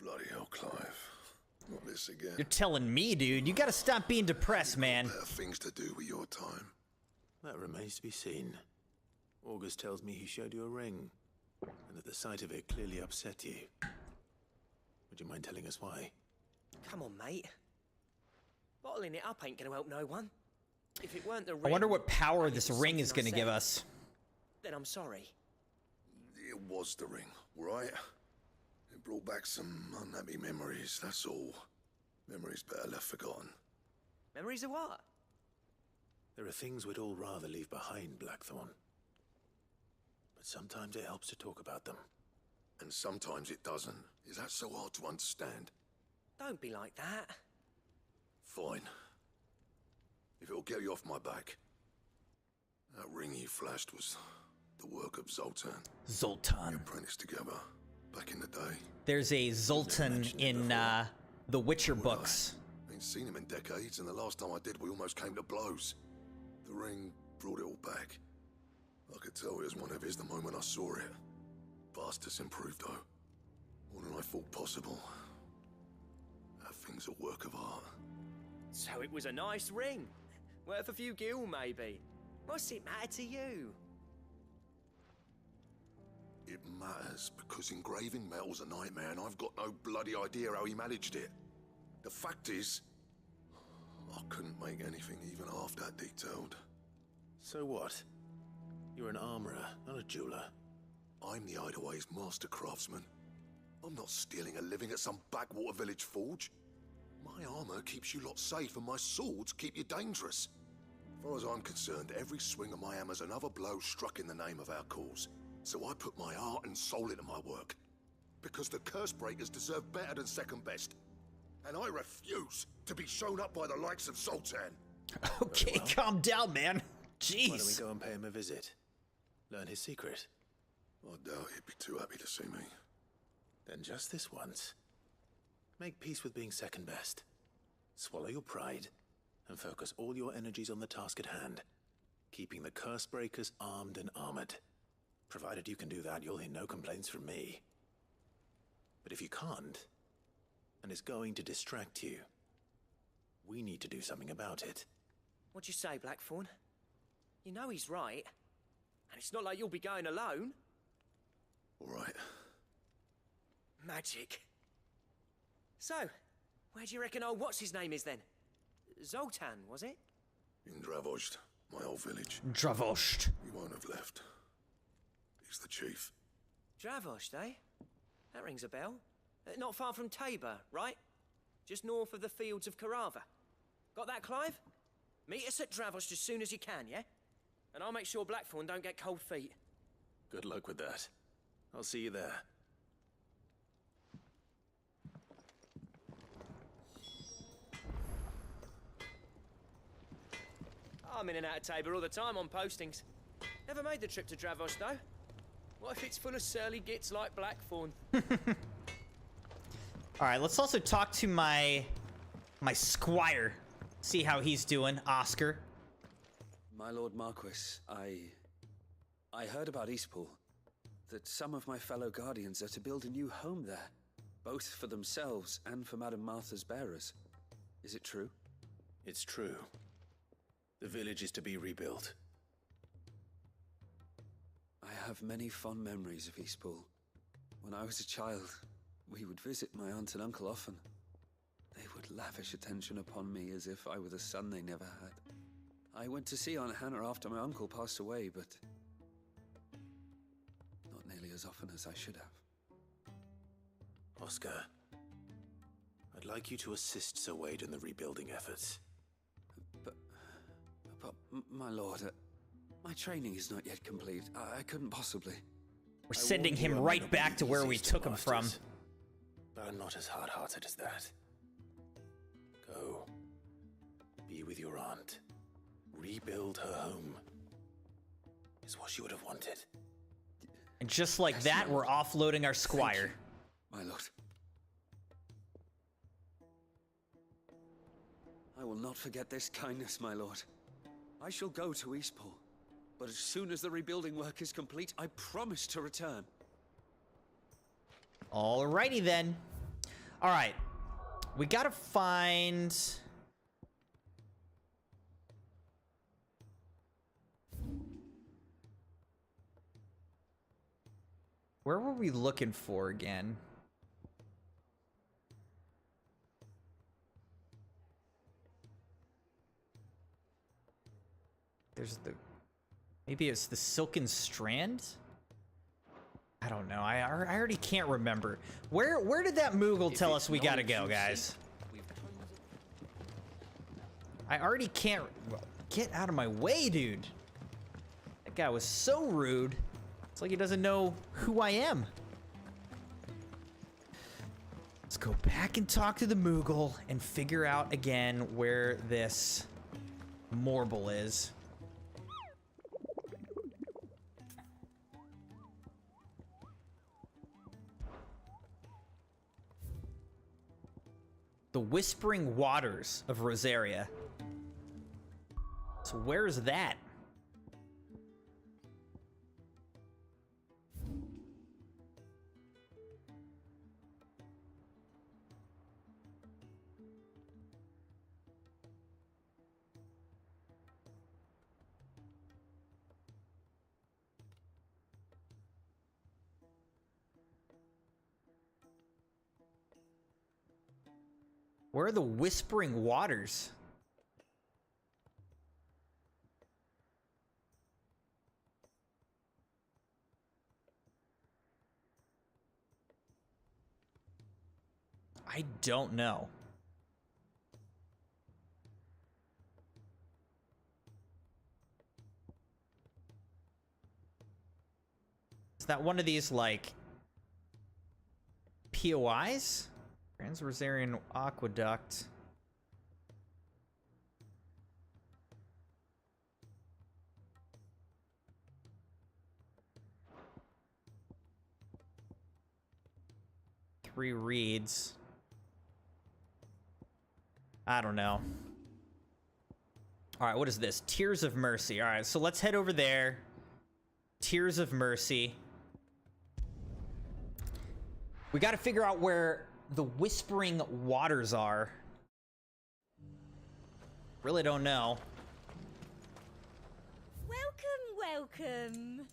[SPEAKER 5] Bloody hell, Clive. Not this again.
[SPEAKER 2] You're telling me, dude. You gotta stop being depressed, man.
[SPEAKER 5] Better things to do with your time.
[SPEAKER 6] That remains to be seen. August tells me he showed you a ring, and that the sight of it clearly upset you. Would you mind telling us why?
[SPEAKER 10] Come on, mate. Bottling it up ain't gonna help no one. If it weren't the ring,
[SPEAKER 2] I wonder what power
[SPEAKER 10] and it
[SPEAKER 2] this
[SPEAKER 10] was
[SPEAKER 2] ring is
[SPEAKER 10] something
[SPEAKER 2] gonna
[SPEAKER 10] I
[SPEAKER 2] give
[SPEAKER 10] said,
[SPEAKER 2] us.
[SPEAKER 10] Then I'm sorry.
[SPEAKER 5] It was the ring, right? It brought back some unhappy memories, that's all. Memories better left forgotten.
[SPEAKER 10] Memories of what?
[SPEAKER 6] There are things we'd all rather leave behind, Blackthorn. But sometimes it helps to talk about them.
[SPEAKER 5] And sometimes it doesn't. Is that so hard to understand?
[SPEAKER 10] Don't be like that.
[SPEAKER 5] Fine. If it'll get you off my back. That ring you flashed was the work of Zoltan.
[SPEAKER 2] Zoltan.
[SPEAKER 5] We apprenticed together back in the day.
[SPEAKER 2] There's a Zoltan in the Witcher books.
[SPEAKER 5] Ain't seen him in decades, and the last time I did, we almost came to blows. The ring brought it all back. I could tell it was one of his the moment I saw it. Vast improved, though. More than I thought possible. That thing's a work of art.
[SPEAKER 10] So it was a nice ring. Worth a few gil, maybe. What's it matter to you?
[SPEAKER 5] It matters because engraving metal's a nightmare, and I've got no bloody idea how he managed it. The fact is, I couldn't make anything even half that detailed.
[SPEAKER 6] So what? You're an armorer, not a jeweler.
[SPEAKER 5] I'm the Hideaway's master craftsman. I'm not stealing a living at some backwater village forge. My armor keeps you lot safe, and my swords keep you dangerous. As far as I'm concerned, every swing of my hammer's another blow struck in the name of our cause. So I put my heart and soul into my work. Because the curse breakers deserve better than second best. And I refuse to be shown up by the likes of Zoltan.
[SPEAKER 2] Okay, calm down, man. Jeez.
[SPEAKER 6] Why don't we go and pay him a visit? Learn his secret.
[SPEAKER 5] I doubt he'd be too happy to see me.
[SPEAKER 6] Then just this once. Make peace with being second best. Swallow your pride, and focus all your energies on the task at hand. Keeping the curse breakers armed and armored. Provided you can do that, you'll hear no complaints from me. But if you can't, and it's going to distract you, we need to do something about it.
[SPEAKER 10] What'd you say, Blackthorn? You know he's right. And it's not like you'll be going alone.
[SPEAKER 5] All right.
[SPEAKER 10] Magic. So, where do you reckon old what's-his-name is then? Zoltan, was it?
[SPEAKER 5] In Dravozd, my old village.
[SPEAKER 2] Dravozd.
[SPEAKER 5] He won't have left. He's the chief.
[SPEAKER 10] Dravozd, eh? That rings a bell. Not far from Tabor, right? Just north of the fields of Carava. Got that, Clive? Meet us at Dravozd as soon as you can, yeah? And I'll make sure Blackthorn don't get cold feet.
[SPEAKER 6] Good luck with that. I'll see you there.
[SPEAKER 10] I'm in and out of Tabor all the time on postings. Never made the trip to Dravozd, though. What if it's full of surly gits like Blackthorn?
[SPEAKER 2] All right, let's also talk to my squire. See how he's doing, Oscar.
[SPEAKER 16] My Lord Marquis, I heard about Eastpool. That some of my fellow guardians are to build a new home there. Both for themselves and for Madame Martha's bearers. Is it true?
[SPEAKER 6] It's true. The village is to be rebuilt.
[SPEAKER 16] I have many fond memories of Eastpool. When I was a child, we would visit my aunt and uncle often. They would lavish attention upon me as if I were the son they never had. I went to see Aunt Hannah after my uncle passed away, but not nearly as often as I should have.
[SPEAKER 6] Oscar, I'd like you to assist Sir Wade in the rebuilding efforts.
[SPEAKER 16] But my lord, my training is not yet complete. I couldn't possibly.
[SPEAKER 2] We're sending him right back to where we took him from.
[SPEAKER 6] But I'm not as hard-hearted as that. Go. Be with your aunt. Rebuild her home. Is what she would have wanted.
[SPEAKER 2] And just like that, we're offloading our squire.
[SPEAKER 16] My lord. I will not forget this kindness, my lord. I shall go to Eastpool, but as soon as the rebuilding work is complete, I promise to return.
[SPEAKER 2] Alrighty then. Alright. We gotta find... Where were we looking for again? There's the... Maybe it's the Silken Strand? I don't know. I already can't remember. Where did that Moogle tell us we gotta go, guys? I already can't... Get out of my way, dude. That guy was so rude. It's like he doesn't know who I am. Let's go back and talk to the Moogle and figure out again where this Morble is. The Whispering Waters of Rosaria. So where is that? Where are the Whispering Waters? I don't know. Is that one of these, like, POIs? Trans-Rosarian Aqueduct. Three reads. I don't know. All right, what is this? Tears of Mercy. All right, so let's head over there. Tears of Mercy. We got to figure out where the Whispering Waters are. Really don't know.
[SPEAKER 4] Welcome.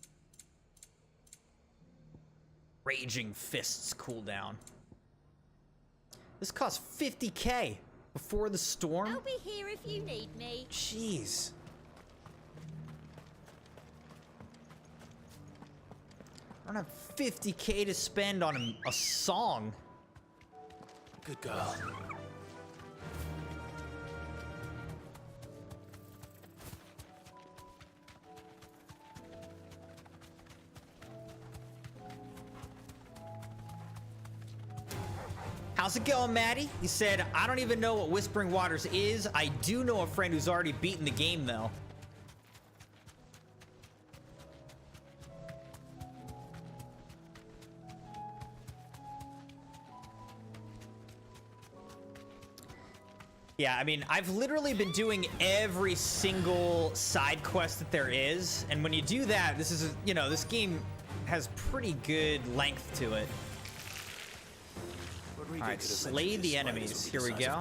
[SPEAKER 2] Raging Fists cooldown. This costs 50k before the storm.
[SPEAKER 4] I'll be here if you need me.
[SPEAKER 2] Jeez. I don't have 50k to spend on a song.
[SPEAKER 6] Good girl.
[SPEAKER 2] How's it going, Maddie? He said, I don't even know what Whispering Waters is. I do know a friend who's already beaten the game, though. Yeah, I mean, I've literally been doing every single side quest that there is, and when you do that, this is, you know, this game has pretty good length to it. All right, slay the enemies. Here we go.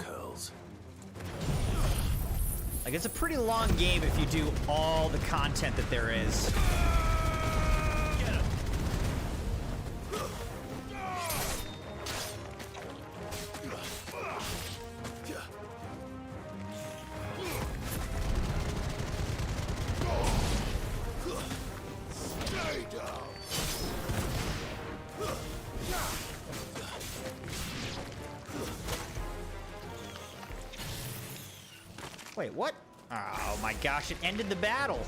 [SPEAKER 2] Like, it's a pretty long game if you do all the content that there is. Wait, what? Oh my gosh, it ended the battle.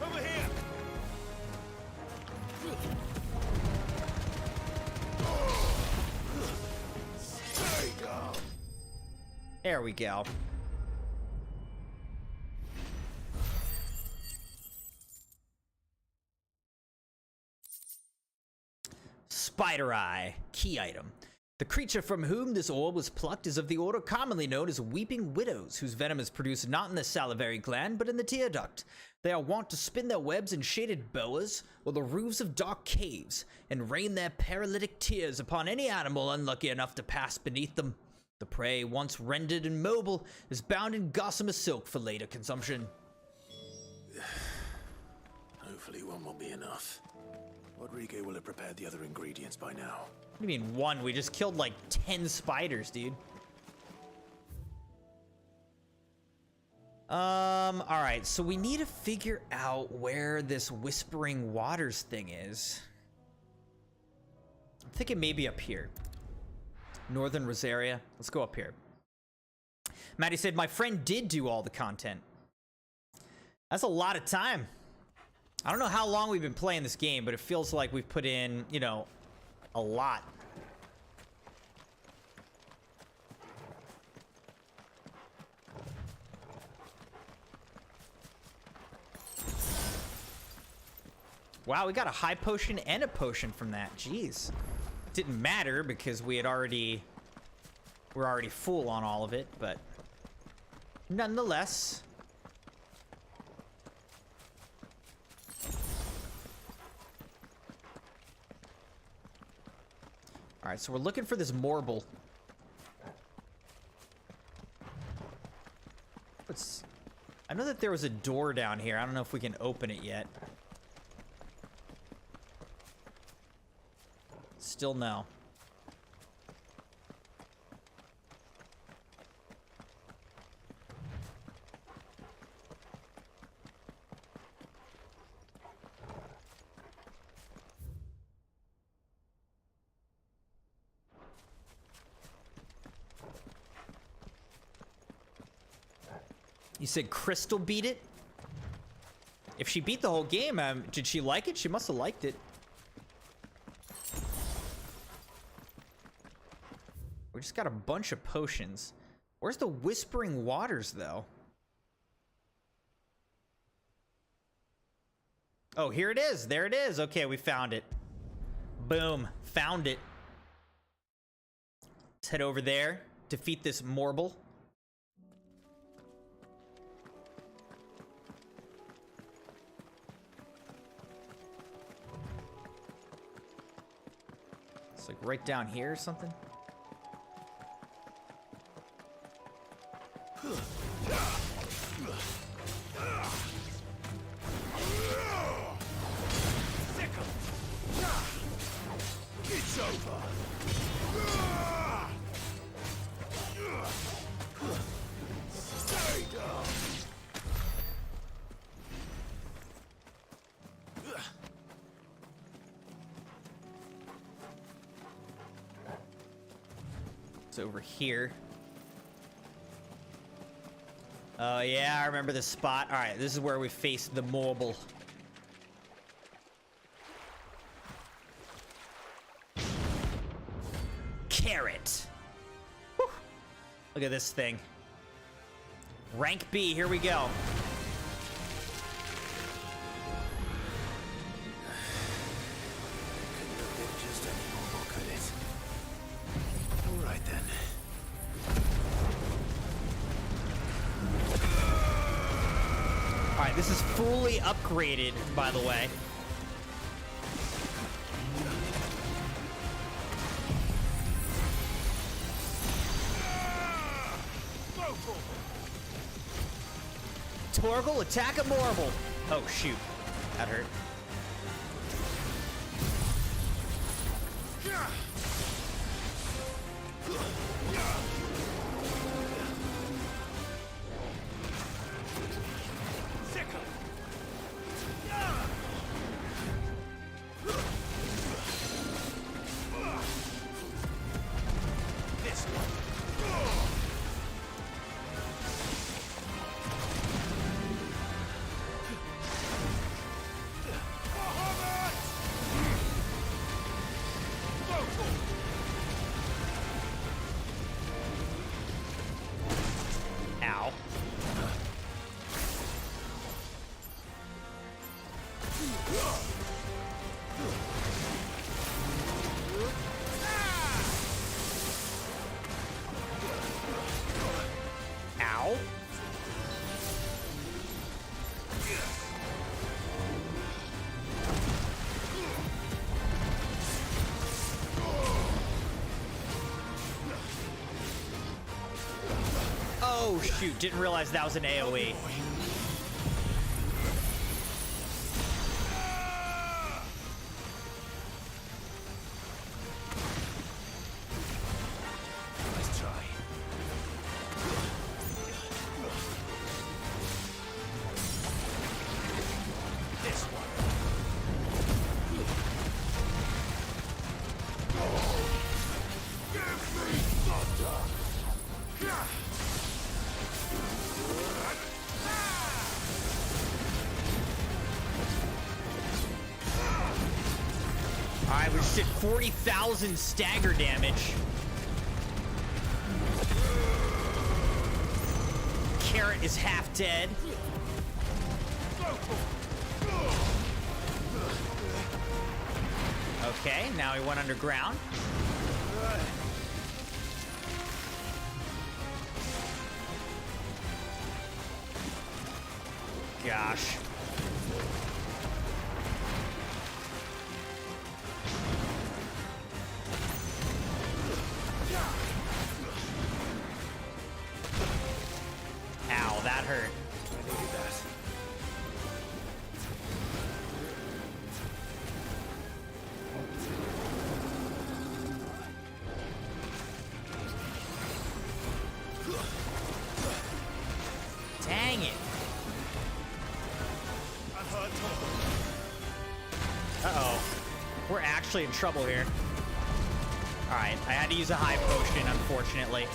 [SPEAKER 13] Over here.
[SPEAKER 2] There we go. Spider Eye. Key item. The creature from whom this orb was plucked is of the order commonly known as Weeping Widows, whose venom is produced not in the salivary gland, but in the tear duct. They are wont to spin their webs in shaded boas or the roofs of dark caves, and rain their paralytic tears upon any animal unlucky enough to pass beneath them. The prey, once rendered immobile, is bound in gossamer silk for later consumption.
[SPEAKER 6] Hopefully one will be enough. Rodrigo will have prepared the other ingredients by now.
[SPEAKER 2] What do you mean one? We just killed like 10 spiders, dude. Alright, so we need to figure out where this Whispering Waters thing is. I'm thinking maybe up here. Northern Rosaria. Let's go up here. Maddie said, my friend did do all the content. That's a lot of time. I don't know how long we've been playing this game, but it feels like we've put in, you know, a lot. Wow, we got a high potion and a potion from that. Jeez. Didn't matter because we're already full on all of it, but nonetheless. All right, so we're looking for this marble. I know that there was a door down here. I don't know if we can open it yet. Still no. You said Crystal beat it? If she beat the whole game, did she like it? She must have liked it. We just got a bunch of potions. Where's the Whispering Waters, though? Oh, here it is. There it is. Okay, we found it. Boom. Found it. Let's head over there. Defeat this marble. It's like right down here or something.
[SPEAKER 13] It's over. Stay down.
[SPEAKER 2] It's over here. Oh yeah, I remember this spot. All right, this is where we face the marble. Carrot. Whew. Look at this thing. Rank B, here we go. Alright, this is fully upgraded, by the way. Torgal, attack a Morble. Oh, shoot. That hurt. Oh shoot, didn't realize that was an AoE.
[SPEAKER 13] Let's try. This one. Give me thunder.
[SPEAKER 2] Alright, we just did 40,000 stagger damage. Carrot is half dead. Okay, now he went underground. Gosh. Ow, that hurt.
[SPEAKER 13] I needed that.
[SPEAKER 2] Dang it. Uh-oh. We're actually in trouble here. Alright, I had to use a high potion, unfortunately.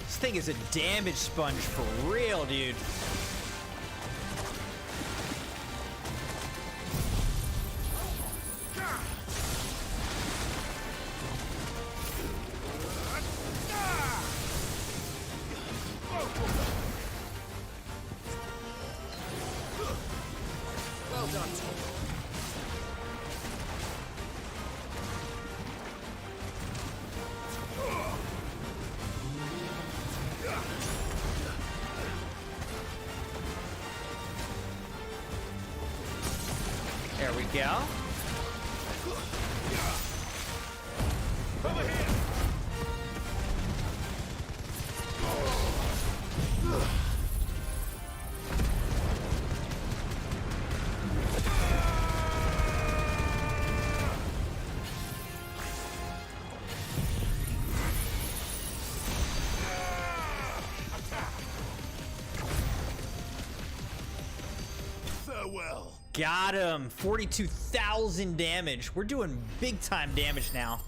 [SPEAKER 2] This thing is a damage sponge for real, dude.
[SPEAKER 13] Well done, Tom.
[SPEAKER 2] There we go.
[SPEAKER 13] Over here. Farewell.
[SPEAKER 2] Got him. 42,000 damage. We're doing big time damage now.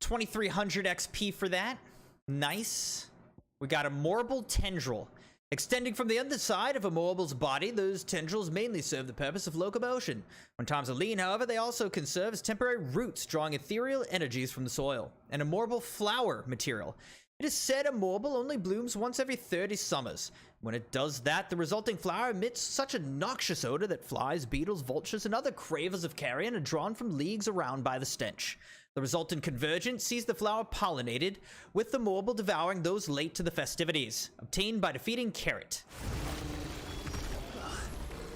[SPEAKER 2] 2,300 XP for that. Nice. We got a Morble Tendril. Extending from the underside of a Morble's body, those tendrils mainly serve the purpose of locomotion. When times are lean, however, they also can serve as temporary roots, drawing ethereal energies from the soil. And a Morble flower material. It is said a marble only blooms once every 30 summers. When it does that, the resulting flower emits such a noxious odor that flies, beetles, vultures, and other cravers of carrion are drawn from leagues around by the stench. The resultant convergence sees the flower pollinated, with the marble devouring those late to the festivities, obtained by defeating Carrot.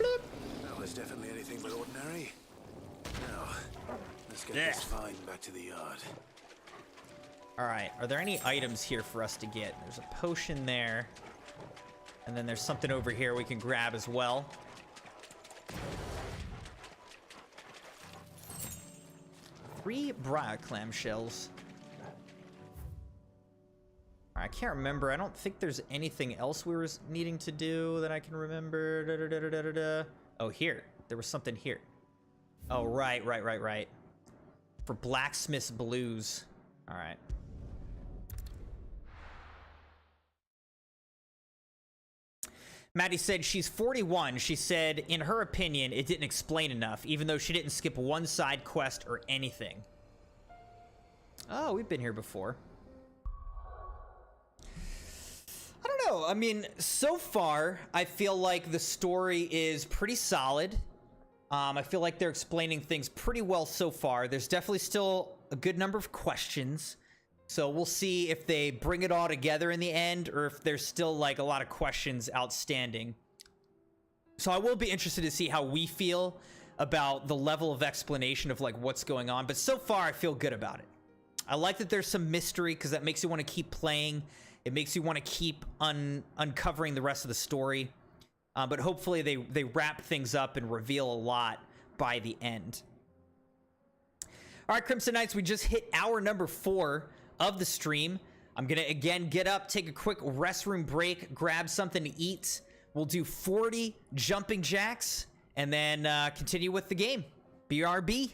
[SPEAKER 6] That was definitely anything but ordinary. Now, let's get this find back to the yard.
[SPEAKER 2] Alright, are there any items here for us to get? There's a potion there. And then there's something over here we can grab as well. 3 briar clamshells. I can't remember. I don't think there's anything else we were needing to do that I can remember. Oh, here. There was something here. Oh, right. For blacksmith's blues. Alright. Maddie said she's 41. She said, in her opinion, it didn't explain enough, even though she didn't skip one side quest or anything. Oh, we've been here before. I don't know. I mean, so far, I feel like the story is pretty solid. I feel like they're explaining things pretty well so far. There's definitely still a good number of questions. So we'll see if they bring it all together in the end, or if there's still like a lot of questions outstanding. So I will be interested to see how we feel about the level of explanation of like what's going on. But so far I feel good about it. I like that there's some mystery because that makes you want to keep playing. It makes you want to keep uncovering the rest of the story. But hopefully they wrap things up and reveal a lot by the end. All right, Crimson Knights, we just hit hour number 4 of the stream. I'm gonna again get up, take a quick restroom break, grab something to eat. We'll do 40 jumping jacks and then continue with the game. BRB.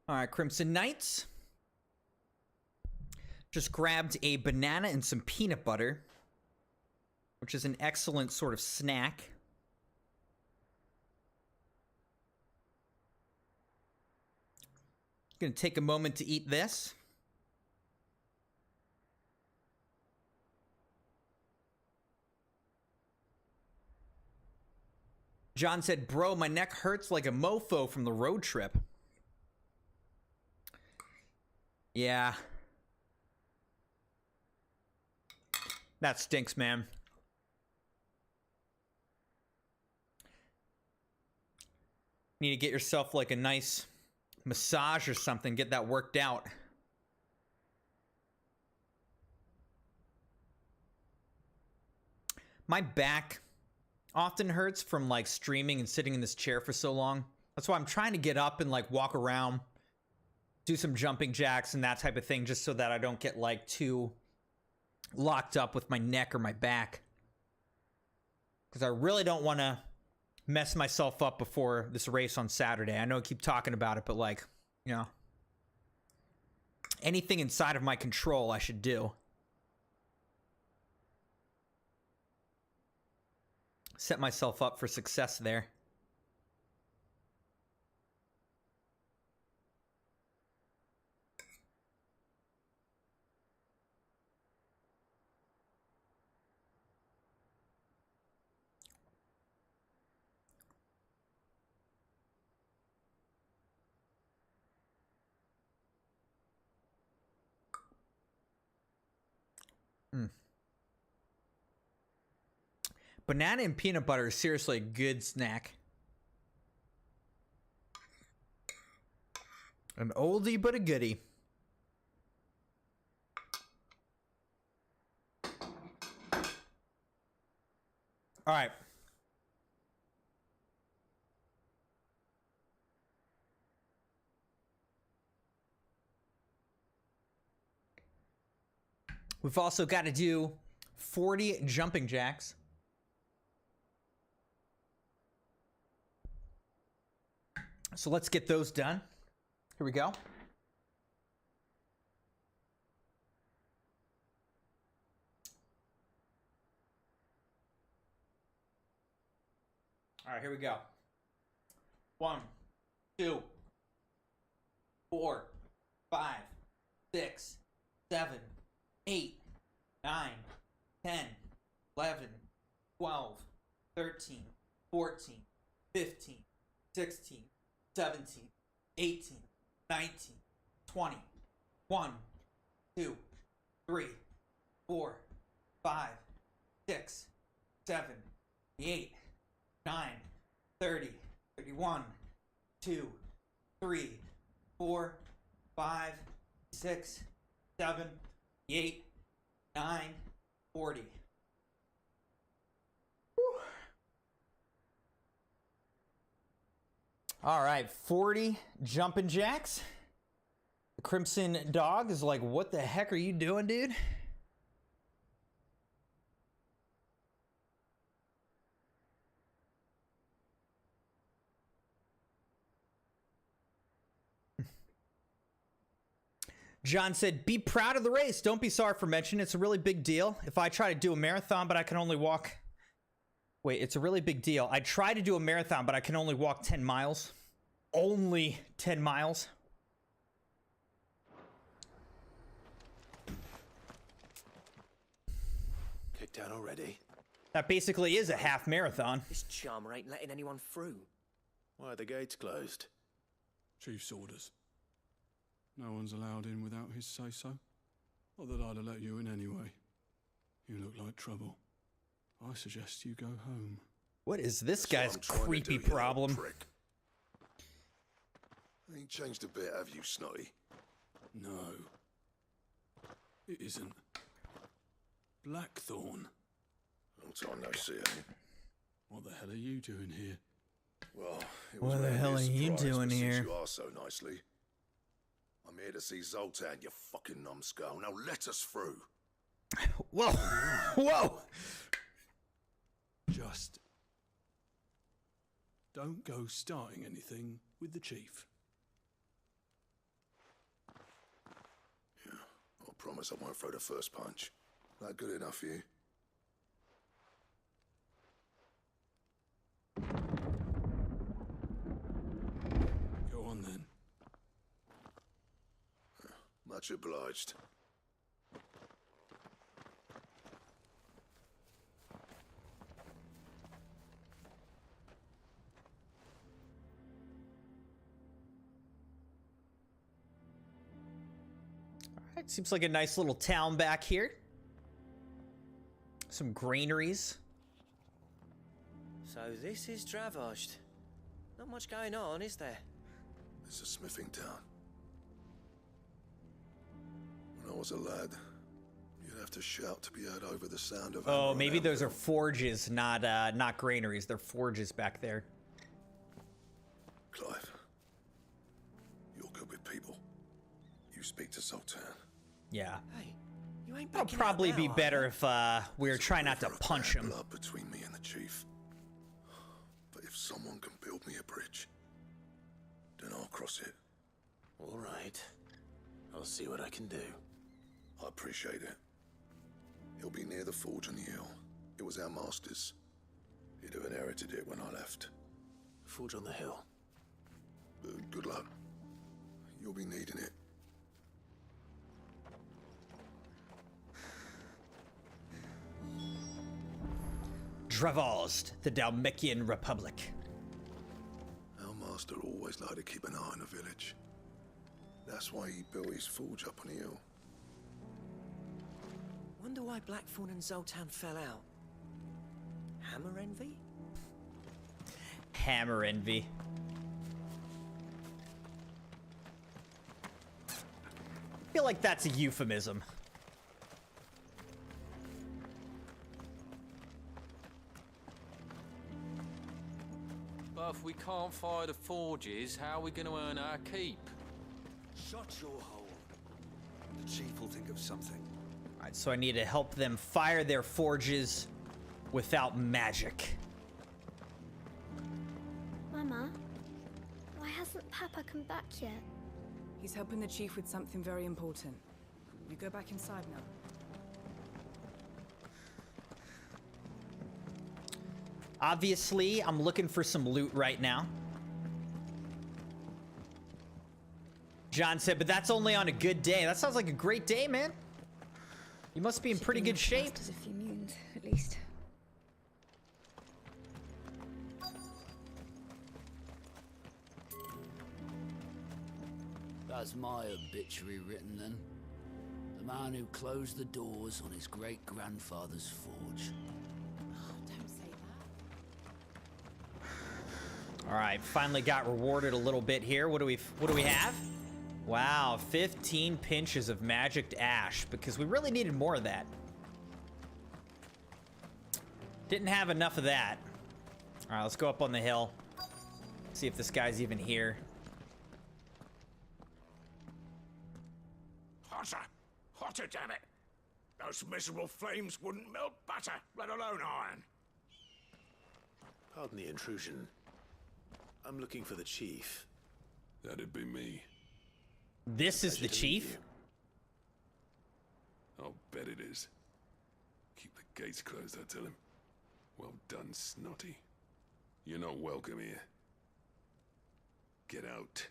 [SPEAKER 2] All right, Crimson Knights. Just grabbed a banana and some peanut butter, which is an excellent sort of snack. Gonna take a moment to eat this. John said, bro, my neck hurts like a mofo from the road trip. Yeah. That stinks, man. Need to get yourself like a nice massage or something, get that worked out. My back often hurts from like streaming and sitting in this chair for so long. That's why I'm trying to get up and like walk around, do some jumping jacks and that type of thing, just so that I don't get like too locked up with my neck or my back. Because I really don't want to mess myself up before this race on Saturday. I know I keep talking about it, but like, you know, anything inside of my control I should do. Set myself up for success there. Banana and peanut butter is seriously a good snack. An oldie but a goodie. All right. We've also got to do 40 jumping jacks. So let's get those done. Here we go. All right, here we go. 1, 2, 4, 5, 6, 7, 8, 9, 10, 11, 12, 13, 14, 15, 16, 17, 18, 19, 20, 1, 2, 3, 4, 5, 6, 7, 8, 9, 30, 31, 2, 3, 4, 5, 6, 7, 8, 9, 40. All right, 40 jumping jacks. The Crimson Dog is like, what the heck are you doing, dude? John said, be proud of the race. Don't be sorry for mentioning it. It's a really big deal. If I try to do a marathon, but I can only walk... Wait, it's a really big deal. I try to do a marathon, but I can only walk 10 miles. Only 10 miles.
[SPEAKER 6] Kicked down already?
[SPEAKER 2] That basically is a half marathon.
[SPEAKER 10] This charmer ain't letting anyone through.
[SPEAKER 6] Why are the gates closed?
[SPEAKER 12] Chief's orders. No one's allowed in without his say-so. Not that I'd have let you in anyway. You look like trouble. I suggest you go home.
[SPEAKER 2] What is this guy's creepy problem?
[SPEAKER 5] Ain't changed a bit, have you, Snotty?
[SPEAKER 12] No. It isn't. Blackthorn.
[SPEAKER 5] Long time no see, eh?
[SPEAKER 12] What the hell are you doing here?
[SPEAKER 5] Well, it was
[SPEAKER 2] What the hell are you doing here?
[SPEAKER 5] Since you are so nicely. I'm here to see Zoltan, you fucking numbskull. Now let us through.
[SPEAKER 2] Whoa! Whoa!
[SPEAKER 12] Just don't go starting anything with the chief.
[SPEAKER 5] promise I won't throw the first punch. That good enough for you?
[SPEAKER 12] Go on then.
[SPEAKER 5] Much obliged.
[SPEAKER 2] Alright, seems like a nice little town back here. Some granaries.
[SPEAKER 10] So this is Dravosht. Not much going on, is there?
[SPEAKER 5] It's a smithing town. When I was a lad, you'd have to shout to be heard over the sound of...
[SPEAKER 2] Oh, maybe those are forges, not granaries. They're forges back there.
[SPEAKER 5] Clive, you're good with people. You speak to Sultan.
[SPEAKER 2] Yeah.
[SPEAKER 10] Hey, you ain't
[SPEAKER 2] It'll probably be better if we were trying not to punch him.
[SPEAKER 5] Blood between me and the chief. But if someone can build me a bridge, then I'll cross it.
[SPEAKER 6] All right. I'll see what I can do.
[SPEAKER 5] I appreciate it. He'll be near the forge on the hill. It was our master's. He'd have inherited it when I left.
[SPEAKER 6] Forge on the hill.
[SPEAKER 5] Good luck. You'll be needing it.
[SPEAKER 2] Dravosht, the Dalmekian Republic.
[SPEAKER 5] Our master always liked to keep an eye on the village. That's why he built his forge up on the hill.
[SPEAKER 10] Wonder why Blackthorn and Zoltan fell out. Hammer envy?
[SPEAKER 2] Hammer envy. I feel like that's a euphemism.
[SPEAKER 8] But if we can't fire the forges, how are we going to earn our keep?
[SPEAKER 16] Shut your hole. The chief will think of something.
[SPEAKER 2] Alright, so I need to help them fire their forges without magic.
[SPEAKER 24] Mama, why hasn't Papa come back yet?
[SPEAKER 15] He's helping the chief with something very important. You go back inside now.
[SPEAKER 2] Obviously, I'm looking for some loot right now. John said, but that's only on a good day. That sounds like a great day, man. You must be in pretty good shape.
[SPEAKER 22] As a few moons, at least.
[SPEAKER 18] That's my obituary written then. The man who closed the doors on his great-grandfather's forge.
[SPEAKER 2] All right, finally got rewarded a little bit here. What do we have? Wow, 15 pinches of magicked ash, because we really needed more of that. Didn't have enough of that. All right, let's go up on the hill. See if this guy's even here.
[SPEAKER 21] Hotter! Hotter, damn it! Those miserable flames wouldn't melt butter, let alone iron.
[SPEAKER 6] Pardon the intrusion. I'm looking for the chief.
[SPEAKER 12] That'd be me.
[SPEAKER 2] This is the chief?
[SPEAKER 12] I'll bet it is. Keep the gates closed, I tell him. Well done, Snotty. You're not welcome here. Get out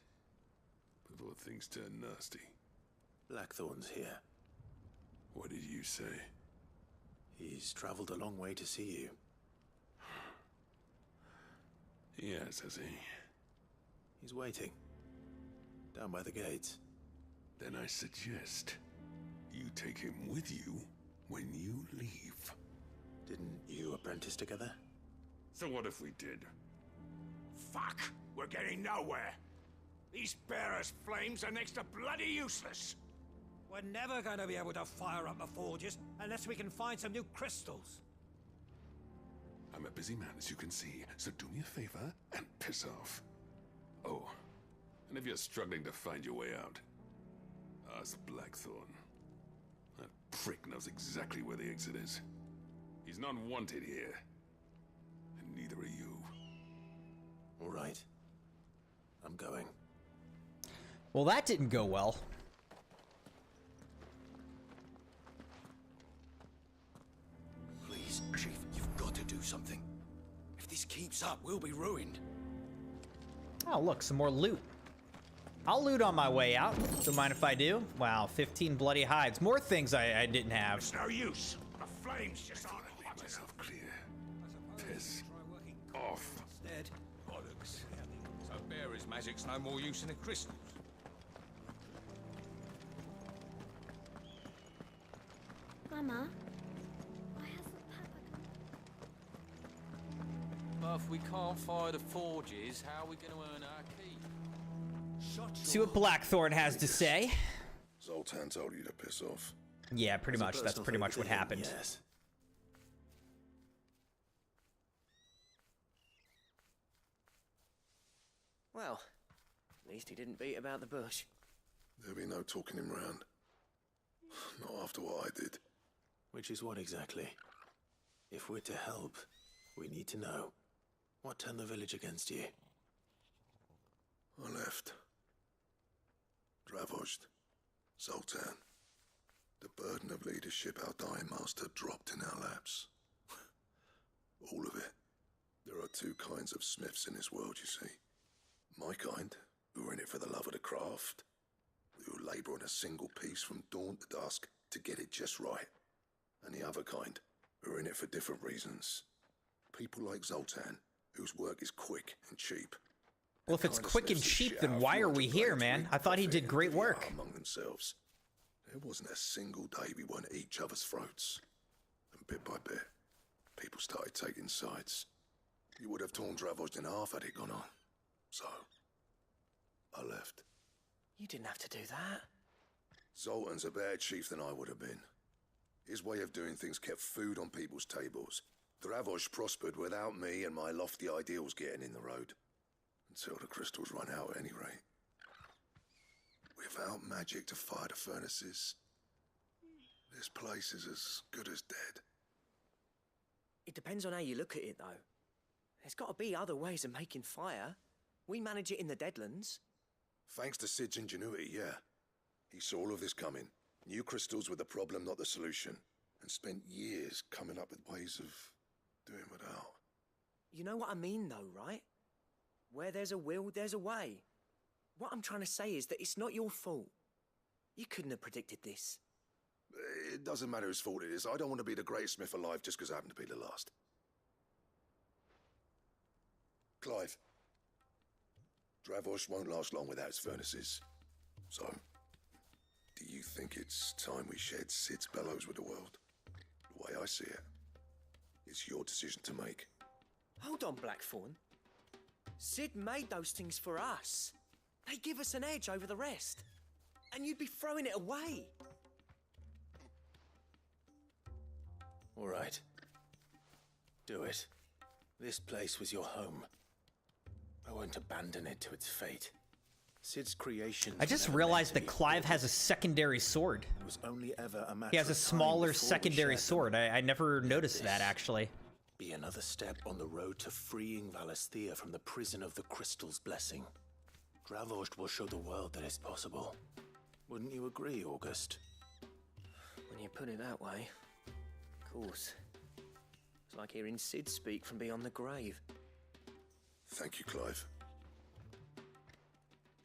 [SPEAKER 12] before things turn nasty.
[SPEAKER 6] Blackthorn's here.
[SPEAKER 12] What did you say?
[SPEAKER 6] He's traveled a long way to see you.
[SPEAKER 12] Yes, has he?
[SPEAKER 6] He's waiting. Down by the gates.
[SPEAKER 12] Then I suggest you take him with you when you leave.
[SPEAKER 6] Didn't you apprentice together?
[SPEAKER 12] So what if we did?
[SPEAKER 21] Fuck! We're getting nowhere. These bearers' flames are next to bloody useless.
[SPEAKER 10] We're never going to be able to fire up the forges unless we can find some new crystals.
[SPEAKER 12] I'm a busy man, as you can see, so do me a favor and piss off. Oh, and if you're struggling to find your way out, ask Blackthorn. That prick knows exactly where the exit is. He's not wanted here, and neither are you.
[SPEAKER 6] All right. I'm going.
[SPEAKER 2] Well, that didn't go well.
[SPEAKER 5] do something. If this keeps up, we'll be ruined.
[SPEAKER 2] Oh, look, some more loot. I'll loot on my way out. Don't mind if I do. Wow, 15 bloody hides. More things I didn't have.
[SPEAKER 21] It's no use. The flames just aren't hot enough.
[SPEAKER 5] Clear. Piss off.
[SPEAKER 10] Dead.
[SPEAKER 21] Bollocks. So bearer's magic's no more use than the crystals.
[SPEAKER 24] Mama,
[SPEAKER 8] But if we can't fire the forges, how are we going to earn our keep?
[SPEAKER 2] See what Blackthorn has to say.
[SPEAKER 5] Zoltan told you to piss off.
[SPEAKER 2] Yeah, pretty much. That's pretty much what happened.
[SPEAKER 6] Yes.
[SPEAKER 13] Well, at least he didn't beat about the bush.
[SPEAKER 5] There'll be no talking him round. Not after what I did.
[SPEAKER 6] Which is what exactly? If we're to help, we need to know. What turned the village against you?
[SPEAKER 5] I left. Dravozd. Zoltan. The burden of leadership our dying master dropped in our laps. All of it. There are two kinds of smiths in this world, you see. My kind, who are in it for the love of the craft, who labour on a single piece from dawn to dusk to get it just right. And the other kind, who are in it for different reasons. People like Zoltan, whose work is quick and cheap.
[SPEAKER 2] Well, if it's quick and cheap, then why are we here, man? I thought he did great work.
[SPEAKER 5] Among themselves. There wasn't a single day we weren't at each other's throats. And bit by bit, people started taking sides. You would have torn Dravozd in half had it gone on. So, I left.
[SPEAKER 13] You didn't have to do that.
[SPEAKER 5] Zoltan's a better chief than I would have been. His way of doing things kept food on people's tables. Dravozd prospered without me and my lofty ideals getting in the road. Until the crystals run out at any rate. Without magic to fire the furnaces, this place is as good as dead.
[SPEAKER 13] It depends on how you look at it, though. There's got to be other ways of making fire. We manage it in the Deadlands.
[SPEAKER 5] Thanks to Sid's ingenuity, yeah. He saw all of this coming. Knew crystals were the problem, not the solution. And spent years coming up with ways of doing without.
[SPEAKER 13] You know what I mean, though, right? Where there's a will, there's a way. What I'm trying to say is that it's not your fault. You couldn't have predicted this.
[SPEAKER 5] It doesn't matter whose fault it is. I don't want to be the greatest smith alive just because I happen to be the last. Clive. Dravozd won't last long without its furnaces. So, do you think it's time we shared Sid's bellows with the world? The way I see it, it's your decision to make.
[SPEAKER 13] Hold on, Blackthorn. Sid made those things for us. They give us an edge over the rest. And you'd be throwing it away.
[SPEAKER 6] All right. Do it. This place was your home. I won't abandon it to its fate. Sid's creation.
[SPEAKER 2] I just realized that Clive has a secondary sword.
[SPEAKER 6] It was only ever a matter
[SPEAKER 2] He has a
[SPEAKER 6] of time
[SPEAKER 2] smaller
[SPEAKER 6] before we
[SPEAKER 2] secondary
[SPEAKER 6] shared them.
[SPEAKER 2] sword. I never noticed that, actually.
[SPEAKER 6] Be another step on the road to freeing Valisthea from the prison of the Crystal's blessing. Dravozd will show the world that it's possible. Wouldn't you agree, August?
[SPEAKER 13] When you put it that way, of course. It's like hearing Sid speak from beyond the grave.
[SPEAKER 5] Thank you, Clive.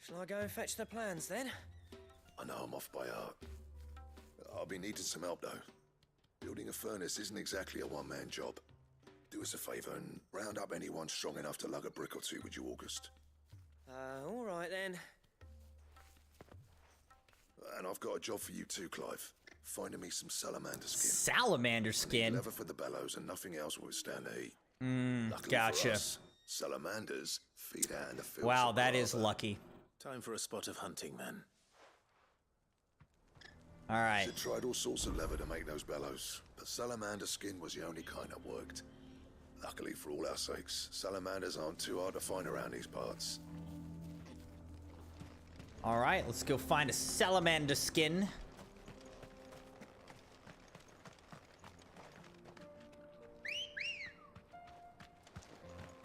[SPEAKER 13] Shall I go and fetch the plans, then?
[SPEAKER 5] I know I'm off by heart. I'll be needing some help, though. Building a furnace isn't exactly a one-man job. Do us a favour and round up anyone strong enough to lug a brick or two with you, August.
[SPEAKER 13] All right, then.
[SPEAKER 5] And I've got a job for you too, Clive. Finding me some salamander skin.
[SPEAKER 2] Salamander skin?
[SPEAKER 5] Leather for the bellows and nothing else will withstand the heat. Luckily
[SPEAKER 2] Gotcha.
[SPEAKER 5] for us, salamanders feed out in the fields.
[SPEAKER 2] Wow,
[SPEAKER 5] of
[SPEAKER 2] that is
[SPEAKER 5] lava.
[SPEAKER 2] lucky.
[SPEAKER 6] Time for a spot of hunting, then.
[SPEAKER 2] All right.
[SPEAKER 5] Sid tried all sorts of leather to make those bellows, but salamander skin was the only kind that worked. Luckily for all our sakes, salamanders aren't too hard to find around these parts.
[SPEAKER 2] All right, let's go find a salamander skin.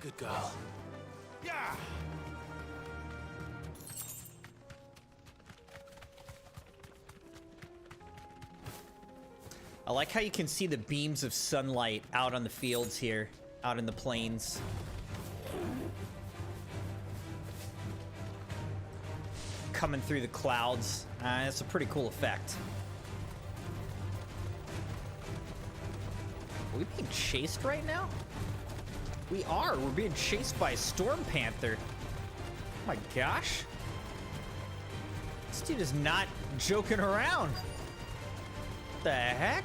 [SPEAKER 6] Good girl.
[SPEAKER 21] Yeah!
[SPEAKER 2] I like how you can see the beams of sunlight out on the fields here, out in the plains. Coming through the clouds. That's a pretty cool effect. Are we being chased right now? We are. We're being chased by a storm panther. Oh my gosh. This dude is not joking around. What the heck?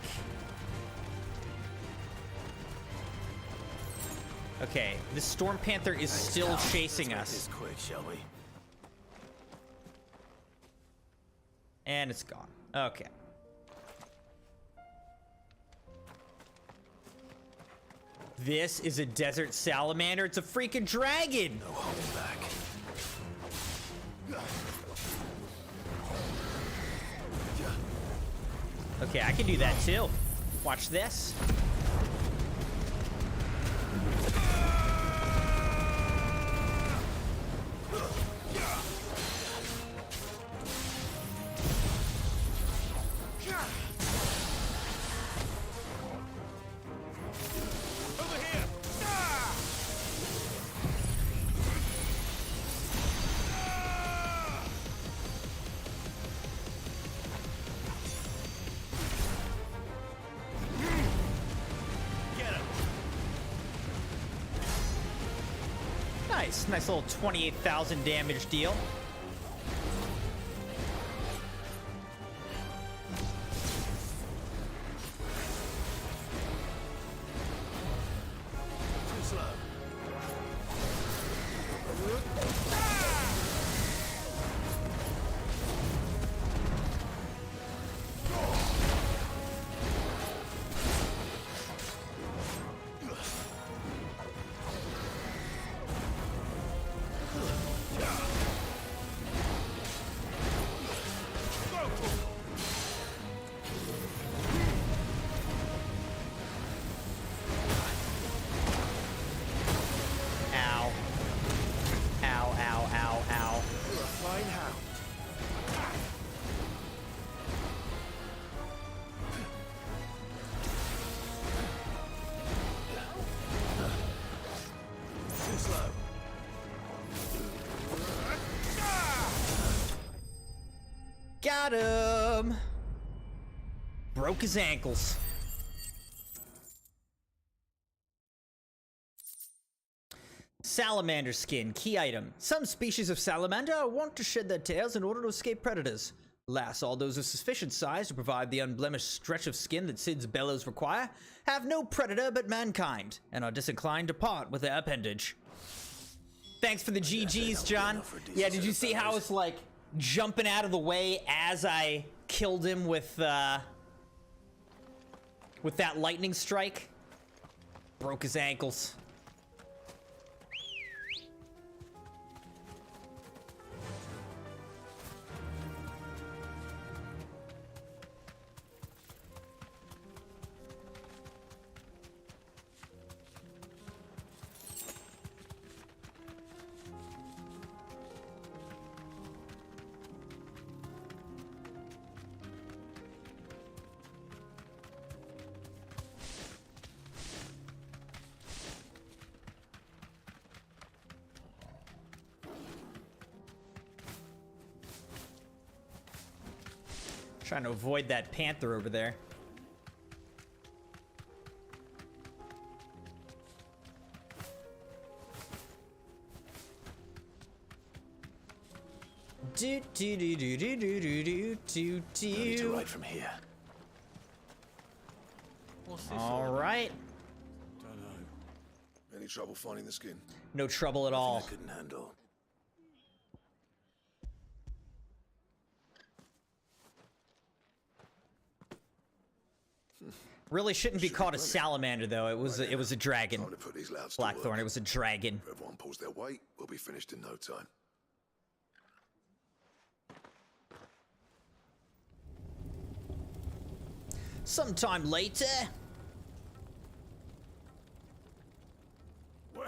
[SPEAKER 2] Okay, this storm panther is still chasing us.
[SPEAKER 6] This quick, shall we?
[SPEAKER 2] And it's gone. Okay. This is a desert salamander. It's a freaking dragon.
[SPEAKER 6] No holding back.
[SPEAKER 2] Okay, I can do that too. Watch this. Nice little 28,000 damage deal.
[SPEAKER 6] Too slow.
[SPEAKER 2] Got him! Broke his ankles. Salamander skin, key item. Some species of salamander want to shed their tails in order to escape predators. Alas, all those of sufficient size to provide the unblemished stretch of skin that Sid's bellows require have no predator but mankind, and are disinclined to part with their appendage. Thanks for the GGs, John. Yeah, did you see how it's like jumping out of the way as I killed him with that lightning strike? Broke his ankles. Trying to avoid that panther over there. Do do do do do do do do do.
[SPEAKER 6] No need to ride from here.
[SPEAKER 8] What's this?
[SPEAKER 2] All right.
[SPEAKER 5] Don't know. Any trouble finding the skin?
[SPEAKER 2] No trouble at all.
[SPEAKER 6] I couldn't handle.
[SPEAKER 2] Really shouldn't be called a salamander though. It was a dragon.
[SPEAKER 5] Time to put these louds to
[SPEAKER 2] Blackthorn.
[SPEAKER 5] work.
[SPEAKER 2] It was a dragon.
[SPEAKER 5] If everyone pulls their weight, we'll be finished in no time.
[SPEAKER 2] Sometime later.
[SPEAKER 21] Well,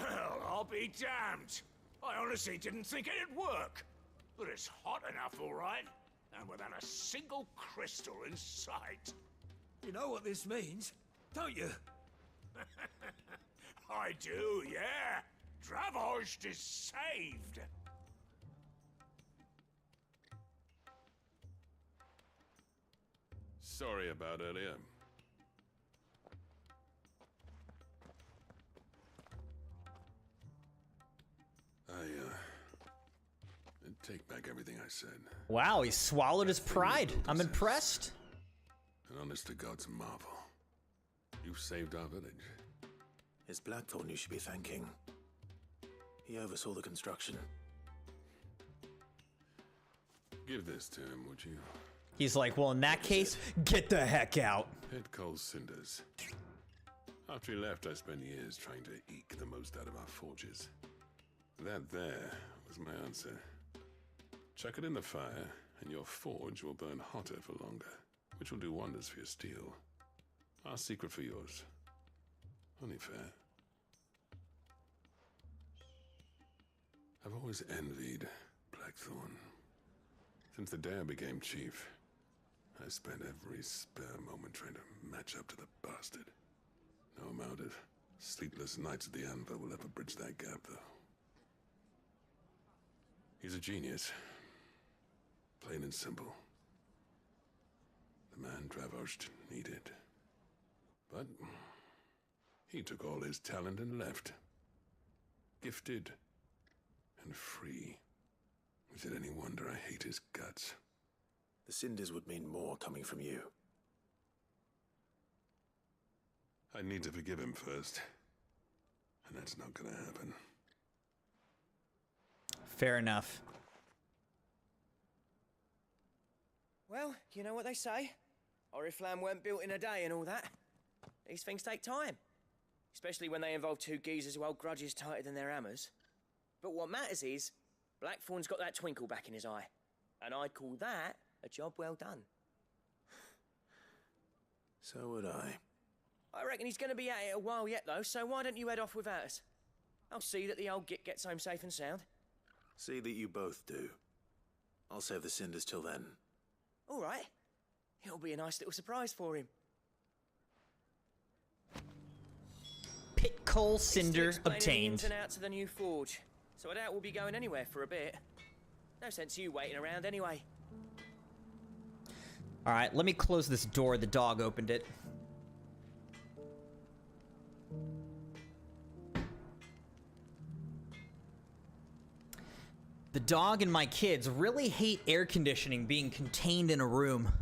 [SPEAKER 21] I'll be damned. I honestly didn't think it'd work. But it's hot enough, all right. And without a single crystal in sight. You know what this means, don't you? I do, yeah. Dravost is saved.
[SPEAKER 14] Sorry about earlier. I take back everything I said.
[SPEAKER 2] Wow, he swallowed his pride. I'm impressed.
[SPEAKER 14] An honest to God's marvel. You've saved our village.
[SPEAKER 6] It's Blackthorn you should be thanking. He oversaw the construction.
[SPEAKER 14] Give this to him, would you?
[SPEAKER 2] He's like, well, in that case, get the heck out.
[SPEAKER 14] Head Cole's cinders. After he left, I spent years trying to eke the most out of our forges. That there was my answer. Chuck it in the fire, and your forge will burn hotter for longer, which will do wonders for your steel. Our secret for yours. Only fair. I've always envied Blackthorn. Since the day I became chief, I spent every spare moment trying to match up to the bastard. No amount of sleepless nights at the Anvil will ever bridge that gap, though. He's a genius. Plain and simple. The man Dravost needed. But he took all his talent and left. Gifted and free. Is it any wonder I hate his guts?
[SPEAKER 6] The cinders would mean more coming from you.
[SPEAKER 14] I need to forgive him first. And that's not gonna happen.
[SPEAKER 2] Fair enough.
[SPEAKER 13] Well, you know what they say. Oriflamme weren't built in a day and all that. These things take time. Especially when they involve two geezers who hold grudges tighter than their hammers. But what matters is, Blackthorn's got that twinkle back in his eye. And I'd call that a job well done.
[SPEAKER 6] So would I.
[SPEAKER 13] I reckon he's going to be at it a while yet, though, so why don't you head off without us? I'll see that the old git gets home safe and sound.
[SPEAKER 6] See that you both do. I'll save the cinders till then.
[SPEAKER 13] All right. It'll be a nice little surprise for him.
[SPEAKER 2] Pit coal cinder obtained.
[SPEAKER 13] Ins and outs of the new forge, so I doubt we'll be going anywhere for a bit. No sense you waiting around anyway.
[SPEAKER 2] All right, let me close this door. The dog opened it. The dog and my kids really hate air conditioning being contained in a room.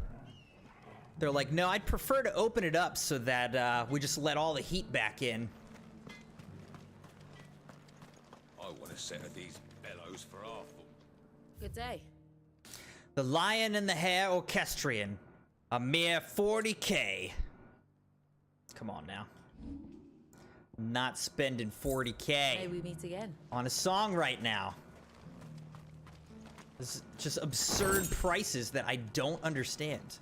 [SPEAKER 2] They're like, no, I'd prefer to open it up so that we just let all the heat back in.
[SPEAKER 21] I want a set of these bellows for half.
[SPEAKER 9] Good day.
[SPEAKER 2] The Lion and the Hare Orchestrion. A mere 40K. Come on now. Not spending 40K.
[SPEAKER 9] May we meet again.
[SPEAKER 2] On a song right now. This is just absurd prices that I don't understand.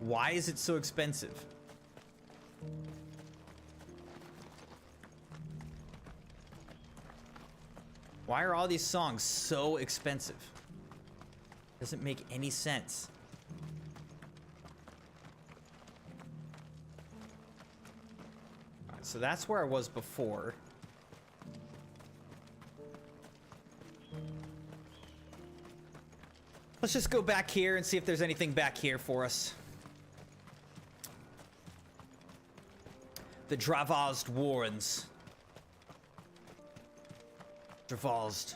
[SPEAKER 2] Why is it so expensive? Why are all these songs so expensive? Doesn't make any sense. All right, so that's where I was before. Let's just go back here and see if there's anything back here for us. The Dravost Warrens. Dravost.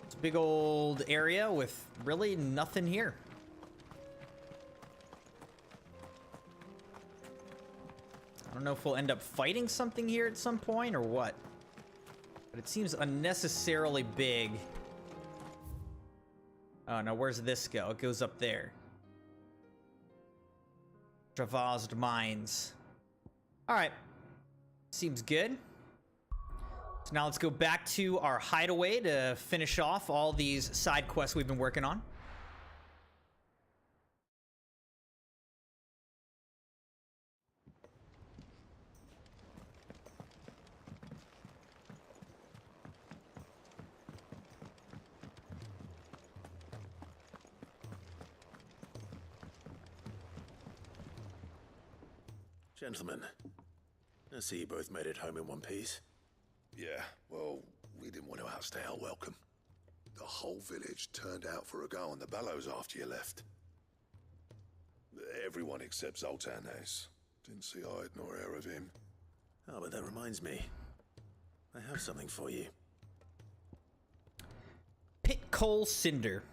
[SPEAKER 2] It's a big old area with really nothing here. I don't know if we'll end up fighting something here at some point or what. But it seems unnecessarily big. Oh no, where's this go? It goes up there. Dravost Mines. Alright. Seems good. So now let's go back to our hideaway to finish off all these side quests we've been working on.
[SPEAKER 6] Gentlemen, I see you both made it home in one piece.
[SPEAKER 5] Yeah, well, we didn't want to outstay our welcome. The whole village turned out for a go on the bellows after you left. Everyone except Zoltan has. Didn't see hide nor hair of him.
[SPEAKER 6] Oh, but that reminds me. I have something for you.
[SPEAKER 2] Pit coal cinder.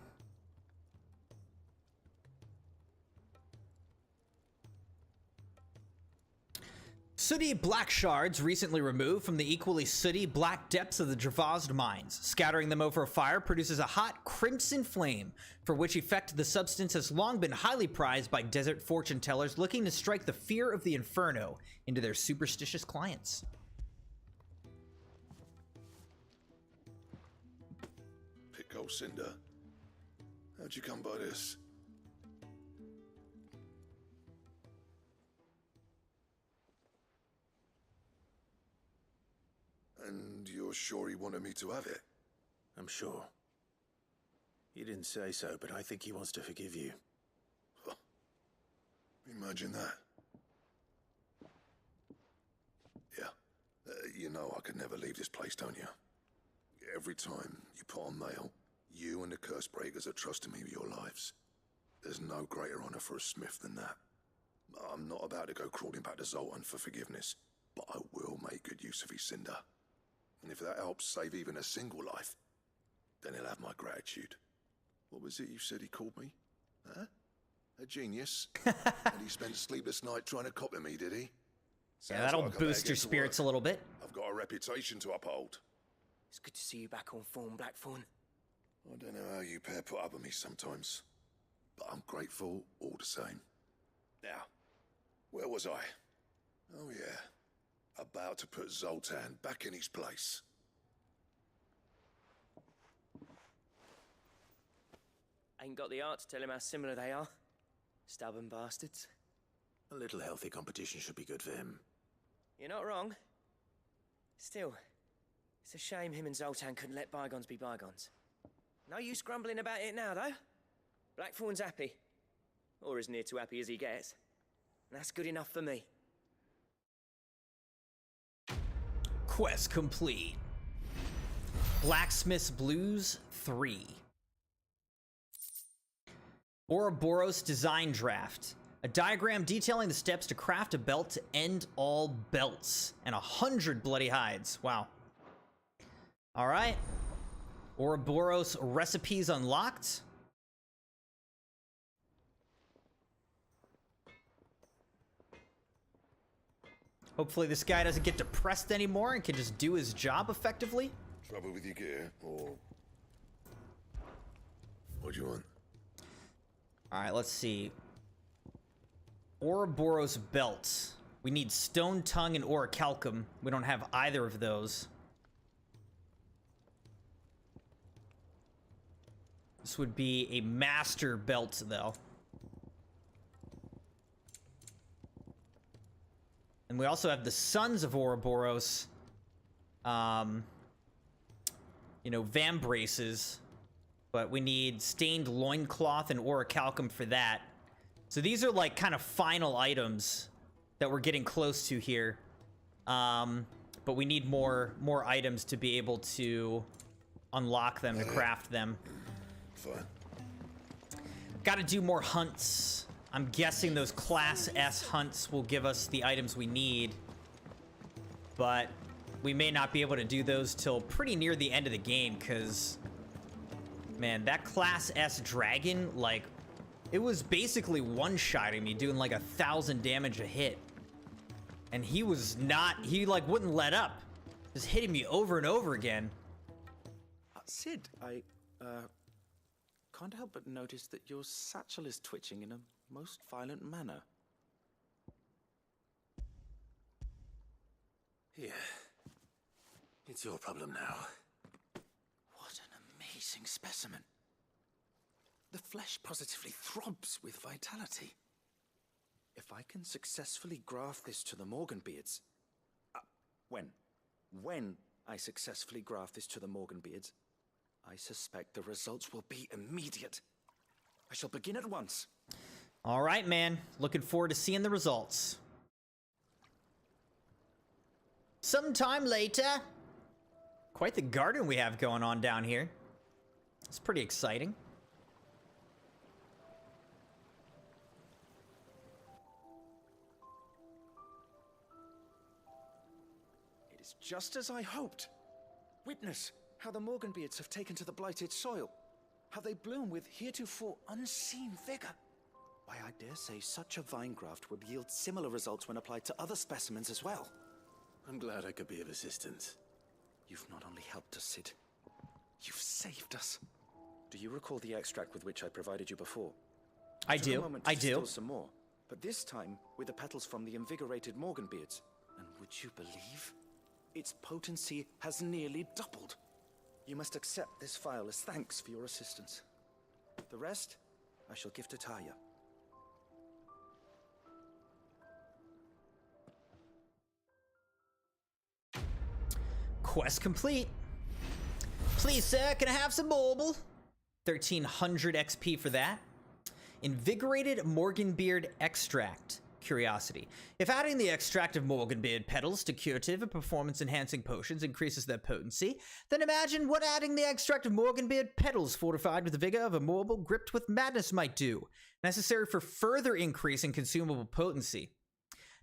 [SPEAKER 2] Sooty black shards recently removed from the equally sooty black depths of the Dravazd mines. Scattering them over a fire produces a hot crimson flame, for which effect the substance has long been highly prized by desert fortune tellers looking to strike the fear of the inferno into their superstitious clients.
[SPEAKER 5] Pico Cinder. How'd you come by this? And you're sure he wanted me to have it?
[SPEAKER 6] I'm sure. He didn't say so, but I think he wants to forgive you.
[SPEAKER 5] Huh. Imagine that. Yeah. You know I could never leave this place, don't you? Every time you put on mail, you and the curse breakers are trusting me with your lives. There's no greater honor for a smith than that. I'm not about to go crawling back to Zoltan for forgiveness, but I will make good use of his cinder. And if that helps save even a single life, then he'll have my gratitude. What was it you said he called me? Huh? A genius? And he spent a sleepless night trying to copy me, did he?
[SPEAKER 2] Yeah, that'll boost your spirits a little bit.
[SPEAKER 5] I've got a reputation to uphold.
[SPEAKER 13] It's good to see you back on form, Blackthorn.
[SPEAKER 5] I don't know how you pair put up with me sometimes, but I'm grateful all the same. Now, where was I? Oh yeah, about to put Zoltan back in his place.
[SPEAKER 13] Ain't got the art to tell him how similar they are. Stubborn bastards.
[SPEAKER 6] A little healthy competition should be good for him.
[SPEAKER 13] You're not wrong. Still, it's a shame him and Zoltan couldn't let bygones be bygones. No use grumbling about it now, though. Blackthorn's happy. Or as near to happy as he gets. And that's good enough for me.
[SPEAKER 2] Quest complete. Blacksmith's Blues 3. Ouroboros Design Draft. A diagram detailing the steps to craft a belt to end all belts. And 100 bloody hides. Wow. Alright. Ouroboros recipes unlocked. Hopefully this guy doesn't get depressed anymore and can just do his job effectively.
[SPEAKER 5] Trouble with your gear, or... What do you want?
[SPEAKER 2] Alright, let's see. Ouroboros belt. We need Stone Tongue and Orichalcum. We don't have either of those. This would be a master belt, though. And we also have the Sons of Ouroboros. You know, vambraces. But we need Stained Loincloth and Orichalcum for that. So these are like kind of final items that we're getting close to here. But we need more items to be able to unlock them, to craft them.
[SPEAKER 5] Fine.
[SPEAKER 2] Gotta do more hunts. I'm guessing those Class S hunts will give us the items we need. But we may not be able to do those till pretty near the end of the game, because... Man, that Class S dragon, like... It was basically one-shotting me, doing like 1,000 damage a hit. And he was not... He, like, wouldn't let up. Just hitting me over and over again.
[SPEAKER 6] Sid, I, can't help but notice that your satchel is twitching in a most violent manner. Here. It's your problem now. What an amazing specimen. The flesh positively throbs with vitality. If I can successfully graft this to the Morganbeards... When I successfully graft this to the Morganbeards, I suspect the results will be immediate. I shall begin at once.
[SPEAKER 2] All right, man. Looking forward to seeing the results. Sometime later. Quite the garden we have going on down here. It's pretty exciting.
[SPEAKER 17] It is just as I hoped. Witness how the Morganbeards have taken to the blighted soil. How they bloom with heretofore unseen vigor. Why, I dare say such a vine graft would yield similar results when applied to other specimens as well.
[SPEAKER 6] I'm glad I could be of assistance.
[SPEAKER 17] You've not only helped us, Sid. You've saved us. Do you recall the extract with which I provided you before?
[SPEAKER 2] I do. I do.
[SPEAKER 17] Distill some more, but this time with the petals from the invigorated Morganbeards. And would you believe? Its potency has nearly doubled. You must accept this vial as thanks for your assistance. The rest, I shall give to Taya.
[SPEAKER 2] Quest complete. Please, sir, can I have some bauble? 1300 XP for that. Invigorated Morganbeard extract. Curiosity. If adding the extract of Morganbeard petals to curative and performance-enhancing potions increases their potency, then imagine what adding the extract of Morganbeard petals fortified with the vigor of a marble gripped with madness might do. Necessary for further increase in consumable potency.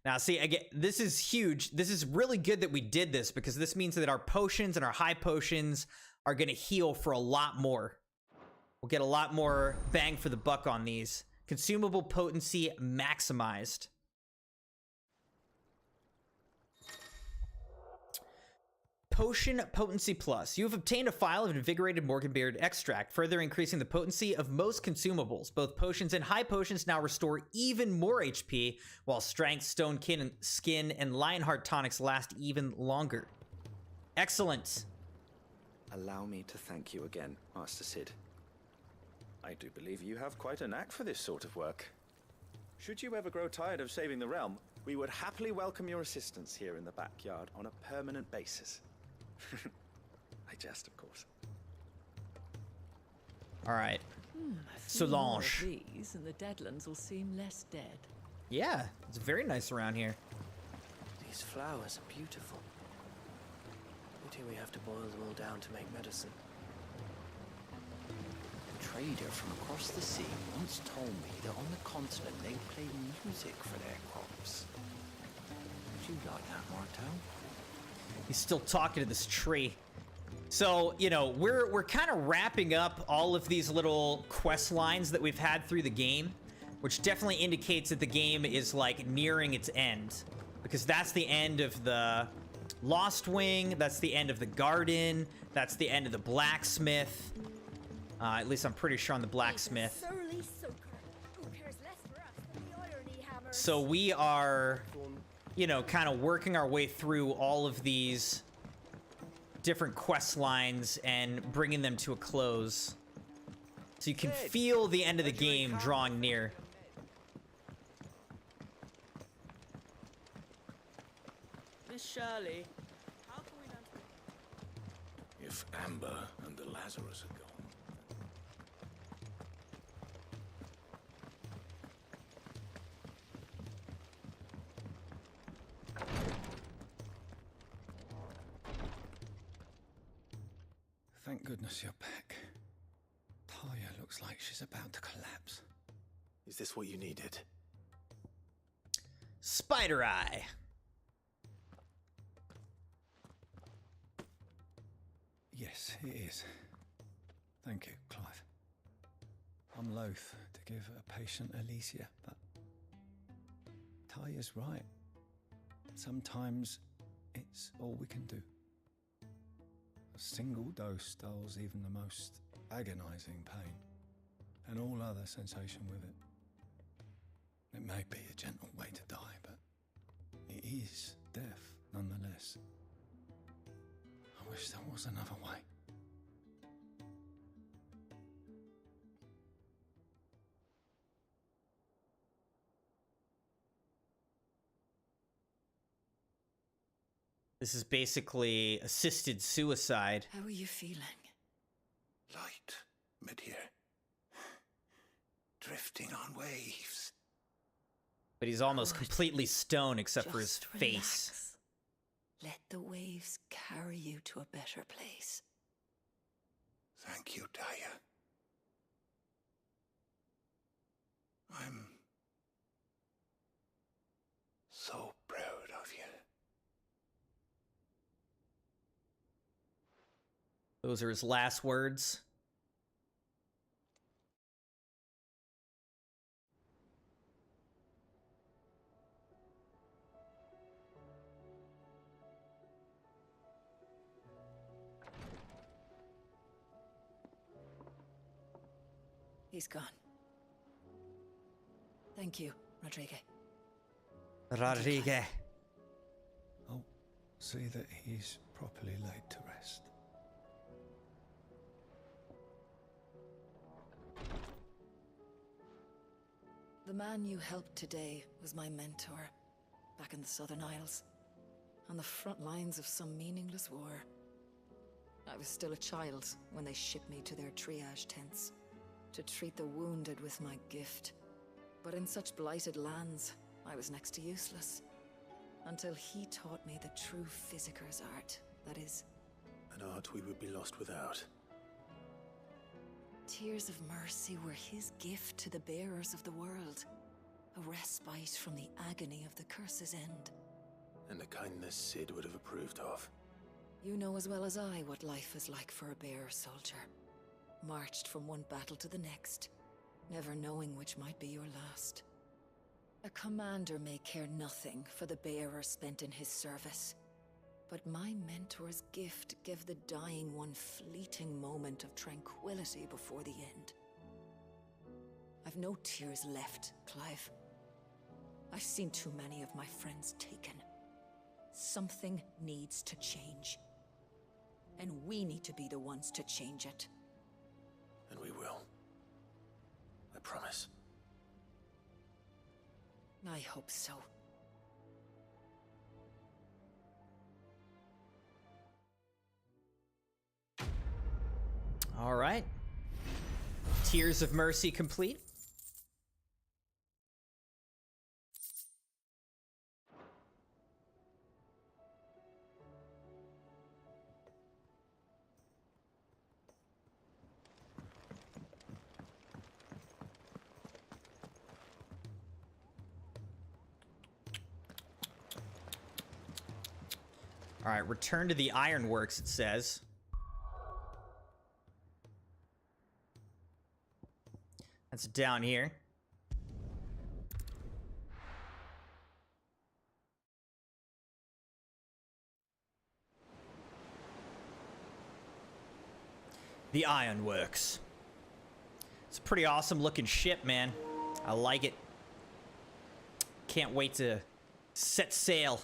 [SPEAKER 2] Now, see, again, this is huge. This is really good that we did this because this means that our potions and our high potions are going to heal for a lot more. We'll get a lot more bang for the buck on these. Consumable potency maximized. Potion Potency Plus. You have obtained a file of invigorated Morganbeard extract, further increasing the potency of most consumables. Both potions and high potions now restore even more HP, while strength, stone skin, and lionheart tonics last even longer. Excellent.
[SPEAKER 17] Allow me to thank you again, Master Sid. I do believe you have quite a knack for this sort of work. Should you ever grow tired of saving the realm, we would happily welcome your assistance here in the backyard on a permanent basis. I jest, of course.
[SPEAKER 2] All right.
[SPEAKER 19] Solange.
[SPEAKER 2] Solange.
[SPEAKER 19] These and the Deadlands will seem less dead.
[SPEAKER 2] Yeah, it's very nice around here.
[SPEAKER 13] These flowers are beautiful. Pity we have to boil them all down to make medicine.
[SPEAKER 18] A trader from across the sea once told me that on the continent they play music for their crops. Would you like that, Marto?
[SPEAKER 2] He's still talking to this tree. So, you know, we're kind of wrapping up all of these little quest lines that we've had through the game, which definitely indicates that the game is, like, nearing its end. Because that's the end of the Lost Wing, that's the end of the garden, that's the end of the blacksmith. At least I'm pretty sure on the blacksmith. So we are, you know, kind of working our way through all of these different quest lines and bringing them to a close. So you can feel the end of the game drawing near.
[SPEAKER 13] Miss Shirley.
[SPEAKER 21] If Amber and the Lazarus are gone.
[SPEAKER 3] Thank goodness you're back. Talia looks like she's about to collapse.
[SPEAKER 6] Is this what you needed?
[SPEAKER 2] Spider Eye.
[SPEAKER 3] Yes, it is. Thank you, Clive. I'm loath to give a patient Alicia, but Talia's right. Sometimes it's all we can do. A single dose dulls even the most agonizing pain, and all other sensation with it. It may be a gentle way to die, but it is death nonetheless. I wish there was another way.
[SPEAKER 2] This is basically assisted suicide.
[SPEAKER 9] How are you feeling?
[SPEAKER 21] Light, mid-here. Drifting on waves.
[SPEAKER 2] But he's almost completely stone except for his face.
[SPEAKER 9] Let the waves carry you to a better place.
[SPEAKER 12] Thank you, Taya. I'm so proud of you.
[SPEAKER 2] Those are his last words.
[SPEAKER 9] He's gone. Thank you, Rodrigue.
[SPEAKER 2] Rodrigue.
[SPEAKER 3] I'll see that he's properly laid to rest.
[SPEAKER 9] The man you helped today was my mentor, back in the Southern Isles, on the front lines of some meaningless war. I was still a child when they shipped me to their triage tents, to treat the wounded with my gift. But in such blighted lands, I was next to useless. Until he taught me the true physicker's art, that is...
[SPEAKER 6] An art we would be lost without.
[SPEAKER 9] Tears of mercy were his gift to the bearers of the world. A respite from the agony of the curse's end.
[SPEAKER 6] And a kindness Sid would have approved of.
[SPEAKER 9] You know as well as I what life is like for a bearer soldier. Marched from one battle to the next, never knowing which might be your last. A commander may care nothing for the bearer spent in his service. But my mentor's gift gave the dying one fleeting moment of tranquility before the end. I've no tears left, Clive. I've seen too many of my friends taken. Something needs to change. And we need to be the ones to change it.
[SPEAKER 6] And we will. I promise.
[SPEAKER 9] I hope so.
[SPEAKER 2] All right. Tears of Mercy complete. All right, return to the ironworks, it says. That's down here. The ironworks. It's a pretty awesome looking ship, man. I like it. Can't wait to set sail.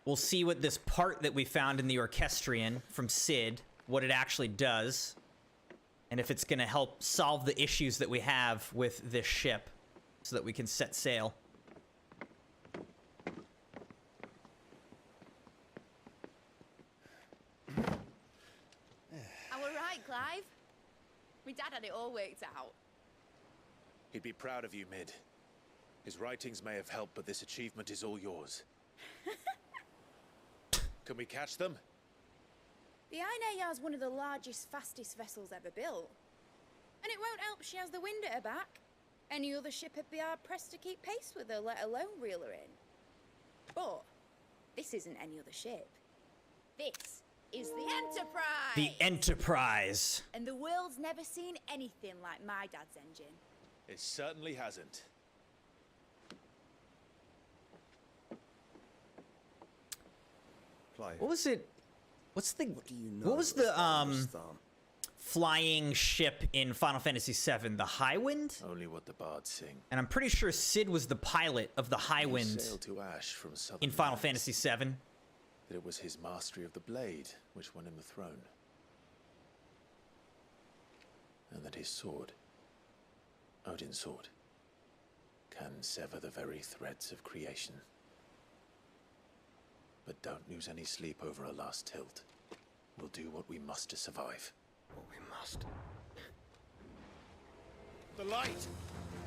[SPEAKER 2] We'll see what this part that we found in the Orchestrion from Sid, what it actually does, and if it's going to help solve the issues that we have with this ship so that we can set sail.
[SPEAKER 4] I were right, Clive. My dad had it all worked out.
[SPEAKER 6] He'd be proud of you, Mid. His writings may have helped, but this achievement is all yours. Can we catch them?
[SPEAKER 22] The Aina is one of the largest, fastest vessels ever built. And it won't help she has the wind at her back. Any other ship would be hard-pressed to keep pace with her, let alone reel her in. But this isn't any other ship. This is the Enterprise!
[SPEAKER 2] The Enterprise!
[SPEAKER 22] And the world's never seen anything like my dad's engine.
[SPEAKER 6] It certainly hasn't.
[SPEAKER 2] What was it? What's the? What was the flying ship in Final Fantasy VII? The Highwind?
[SPEAKER 6] Only what the bards sing.
[SPEAKER 2] And I'm pretty sure Sid was the pilot of the Highwind
[SPEAKER 6] Sailed to Ash from southern
[SPEAKER 2] in Final
[SPEAKER 6] lands.
[SPEAKER 2] Fantasy VII.
[SPEAKER 6] That it was his mastery of the blade which won him the throne. And that his sword, Odin's sword, can sever the very threads of creation. But don't lose any sleep over a last tilt. We'll do what we must to survive.
[SPEAKER 3] What we must.
[SPEAKER 10] The light!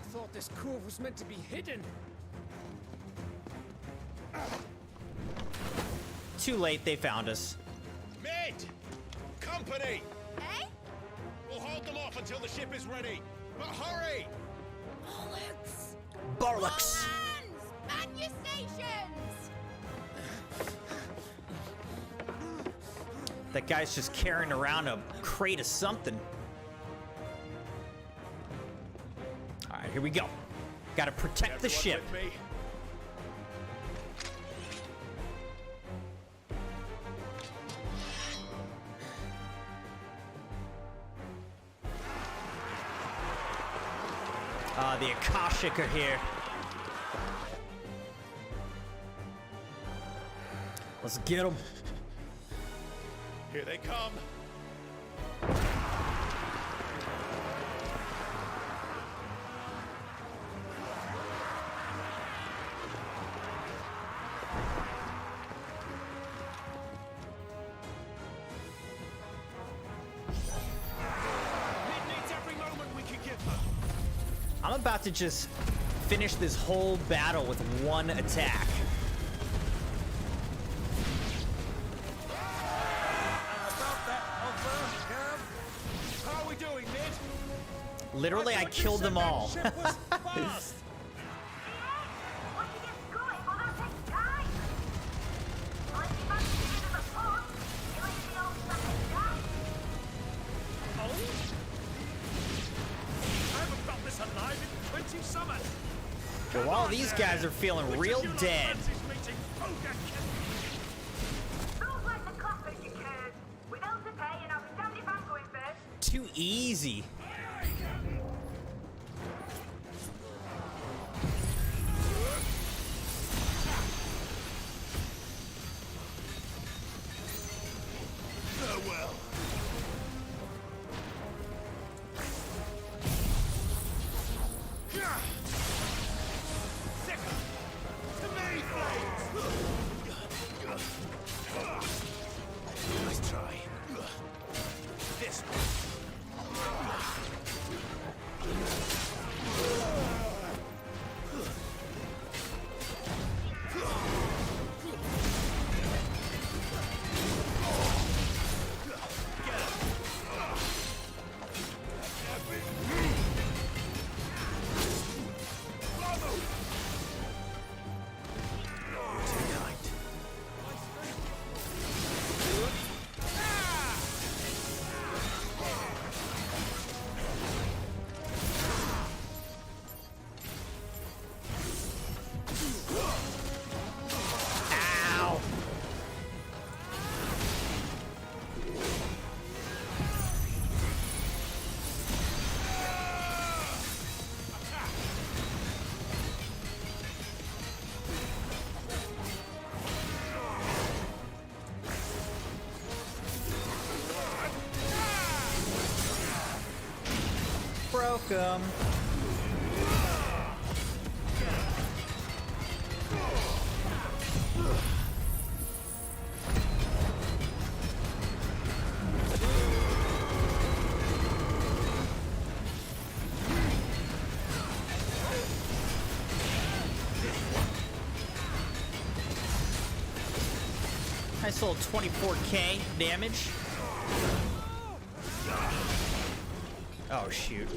[SPEAKER 10] I thought this cove was meant to be hidden.
[SPEAKER 2] Too late, they found us.
[SPEAKER 21] Mid! Company!
[SPEAKER 4] Eh?
[SPEAKER 21] We'll hold them off until the ship is ready. But hurry!
[SPEAKER 4] Bollocks!
[SPEAKER 2] Bollocks!
[SPEAKER 4] Man your stations!
[SPEAKER 2] That guy's just carrying around a crate of something. All right, here we go. Got to protect the ship. The Akashic are here. Let's get them.
[SPEAKER 21] Here they come.
[SPEAKER 2] I'm about to just finish this whole battle with one attack.
[SPEAKER 10] How are we doing, Mid?
[SPEAKER 2] Literally, I killed them all. Well, all these guys are feeling real dead. Too easy.
[SPEAKER 21] Farewell.
[SPEAKER 10] Nice try. This one.
[SPEAKER 2] Broke him. I sold 24k damage. Oh, shoot.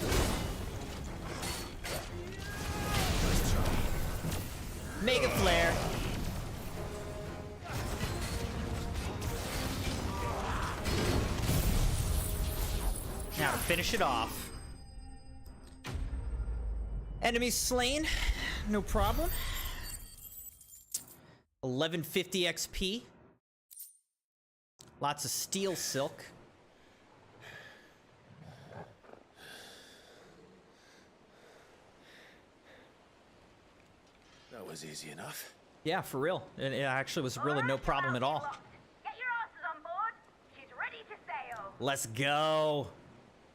[SPEAKER 2] Mega Flare. Now to finish it off. Enemy slain. No problem. 1150 XP. Lots of steel silk.
[SPEAKER 6] That was easy enough.
[SPEAKER 2] Yeah, for real. It actually was really no problem at all.
[SPEAKER 1] Get your asses on board. She's ready to sail.
[SPEAKER 2] Let's go.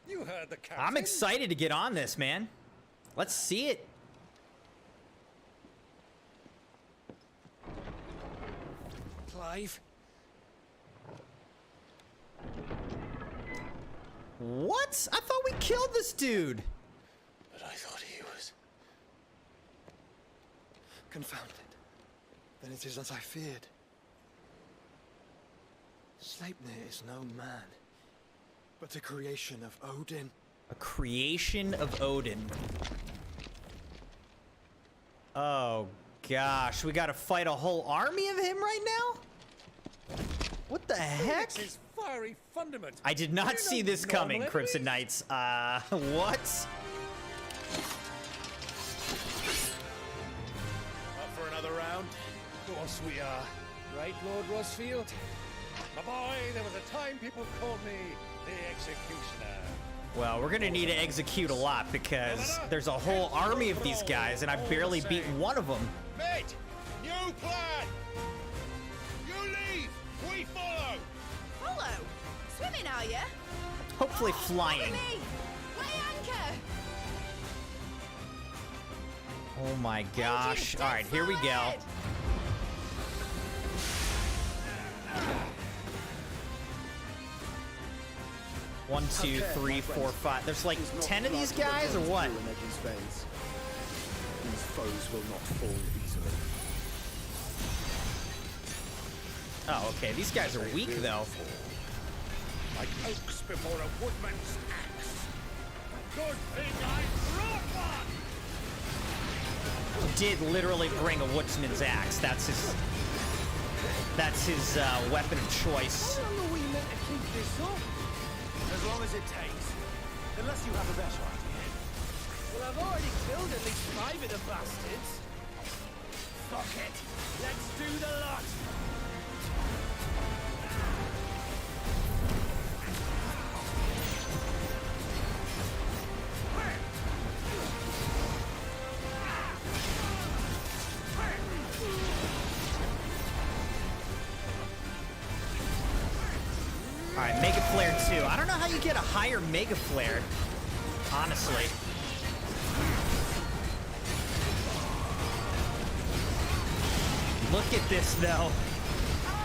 [SPEAKER 21] You heard the captain.
[SPEAKER 2] I'm excited to get on this, man. Let's see it.
[SPEAKER 10] Clive?
[SPEAKER 2] What? I thought we killed this dude.
[SPEAKER 6] But
[SPEAKER 7] Confounded. Then it is as I feared. Sleipnir is no man, but a creation of Odin.
[SPEAKER 2] A creation of Odin. Oh gosh, we gotta fight a whole army of him right now? What the heck?
[SPEAKER 21] His fiery fundament.
[SPEAKER 2] I did not see this coming, Crimson Knights. What?
[SPEAKER 21] Up for another round? Of course we are. Right, Lord Rosfield? My boy, there was a time people called me the Executioner.
[SPEAKER 2] Well, we're gonna need to execute a lot because there's a whole army of these guys and I've barely beaten one of them.
[SPEAKER 21] Mate, new plan! You leave, we follow!
[SPEAKER 4] Follow? Swimming, are you?
[SPEAKER 2] Hopefully flying. Oh my gosh. All right, here we go. One, two, three, four, five. There's like 10 of these guys, or what?
[SPEAKER 3] These foes will not fall easily.
[SPEAKER 2] Oh, okay. These guys are weak, though.
[SPEAKER 21] Like oaks before a woodman's axe. Good thing I brought one!
[SPEAKER 2] Did literally bring a woodsman's axe. That's his weapon of choice.
[SPEAKER 7] How long are we meant to keep this up? As long as it takes. Unless you have a better idea. Well, I've already killed at least 5 of the bastards. Fuck it. Let's do the lot.
[SPEAKER 2] Alright, Mega Flare 2. I don't know how you get a higher Mega Flare, honestly. Look at this, though.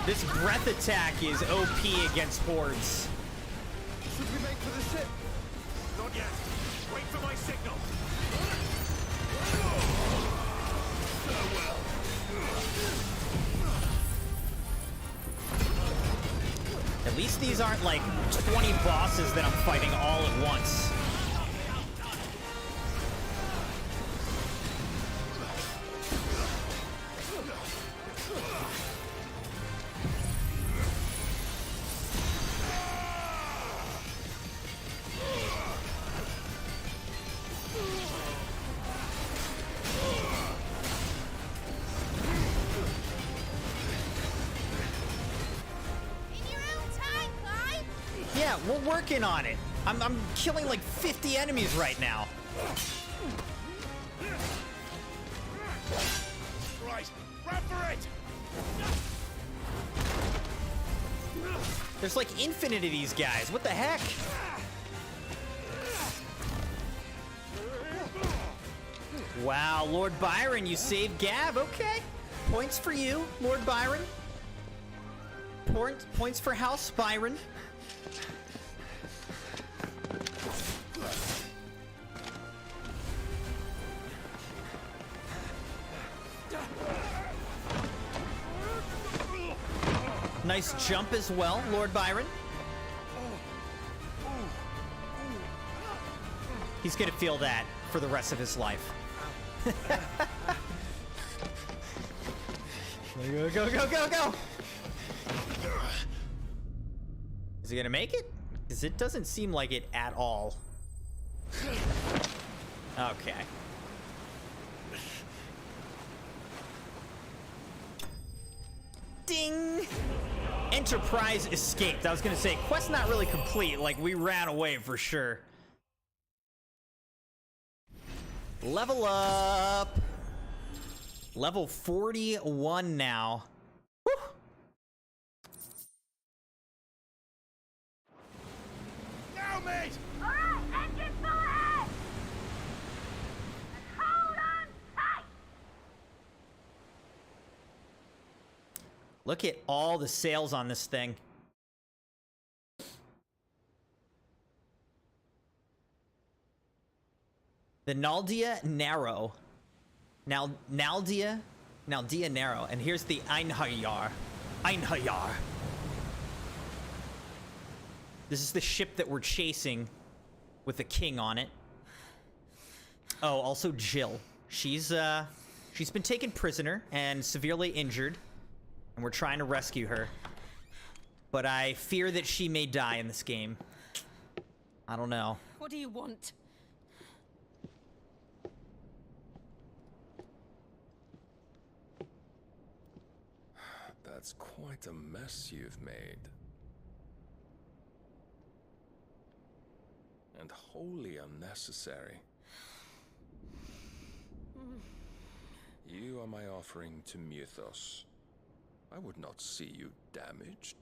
[SPEAKER 2] This breath attack is OP against hordes.
[SPEAKER 7] Should we make for the ship?
[SPEAKER 21] Not yet. Wait for my signal. Farewell.
[SPEAKER 2] At least these aren't like 20 bosses that I'm fighting all at once. Yeah, we're working on it. I'm killing like 50 enemies right now.
[SPEAKER 21] Right, run for it!
[SPEAKER 2] There's like infinite of these guys. What the heck? Wow, Lord Byron, you saved Gav. Okay. Points for you, Lord Byron. Points for House Byron. Nice jump as well, Lord Byron. He's gonna feel that for the rest of his life. Go, go, go, go, go! Is he gonna make it? Because it doesn't seem like it at all. Okay. Ding! Enterprise escaped. I was gonna say, quest not really complete. Like, we ran away for sure. Level up! Level 41 now. Woo!
[SPEAKER 21] Now, mate!
[SPEAKER 1] All right, engine full ahead! And hold on tight!
[SPEAKER 2] Look at all the sails on this thing. The Naldia Narrow. Naldia Now Dianero, and here's the Einhajar. Einhajar. This is the ship that we're chasing with the king on it. Oh, also Jill. She's been taken prisoner and severely injured, and we're trying to rescue her. But I fear that she may die in this game. I don't know.
[SPEAKER 19] What do you want?
[SPEAKER 11] That's quite a mess you've made. And wholly unnecessary. You are my offering to Mythos. I would not see you damaged.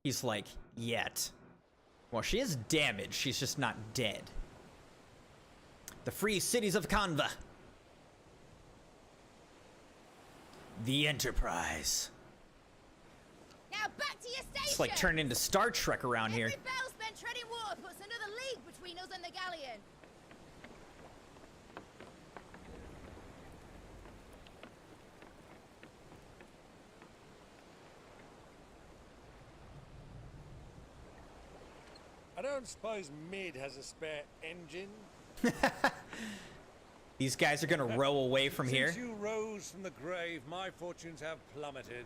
[SPEAKER 2] He's like, yet. Well, she is damaged. She's just not dead. The free cities of Kanva. The Enterprise.
[SPEAKER 4] Now back to your station!
[SPEAKER 2] It's like turning into Star Trek around here.
[SPEAKER 4] Every bell spent treading water puts another league between us and the galleon.
[SPEAKER 21] I don't suppose Mid has a spare engine?
[SPEAKER 2] These guys are gonna row away from here.
[SPEAKER 21] Since you rose from the grave, my fortunes have plummeted.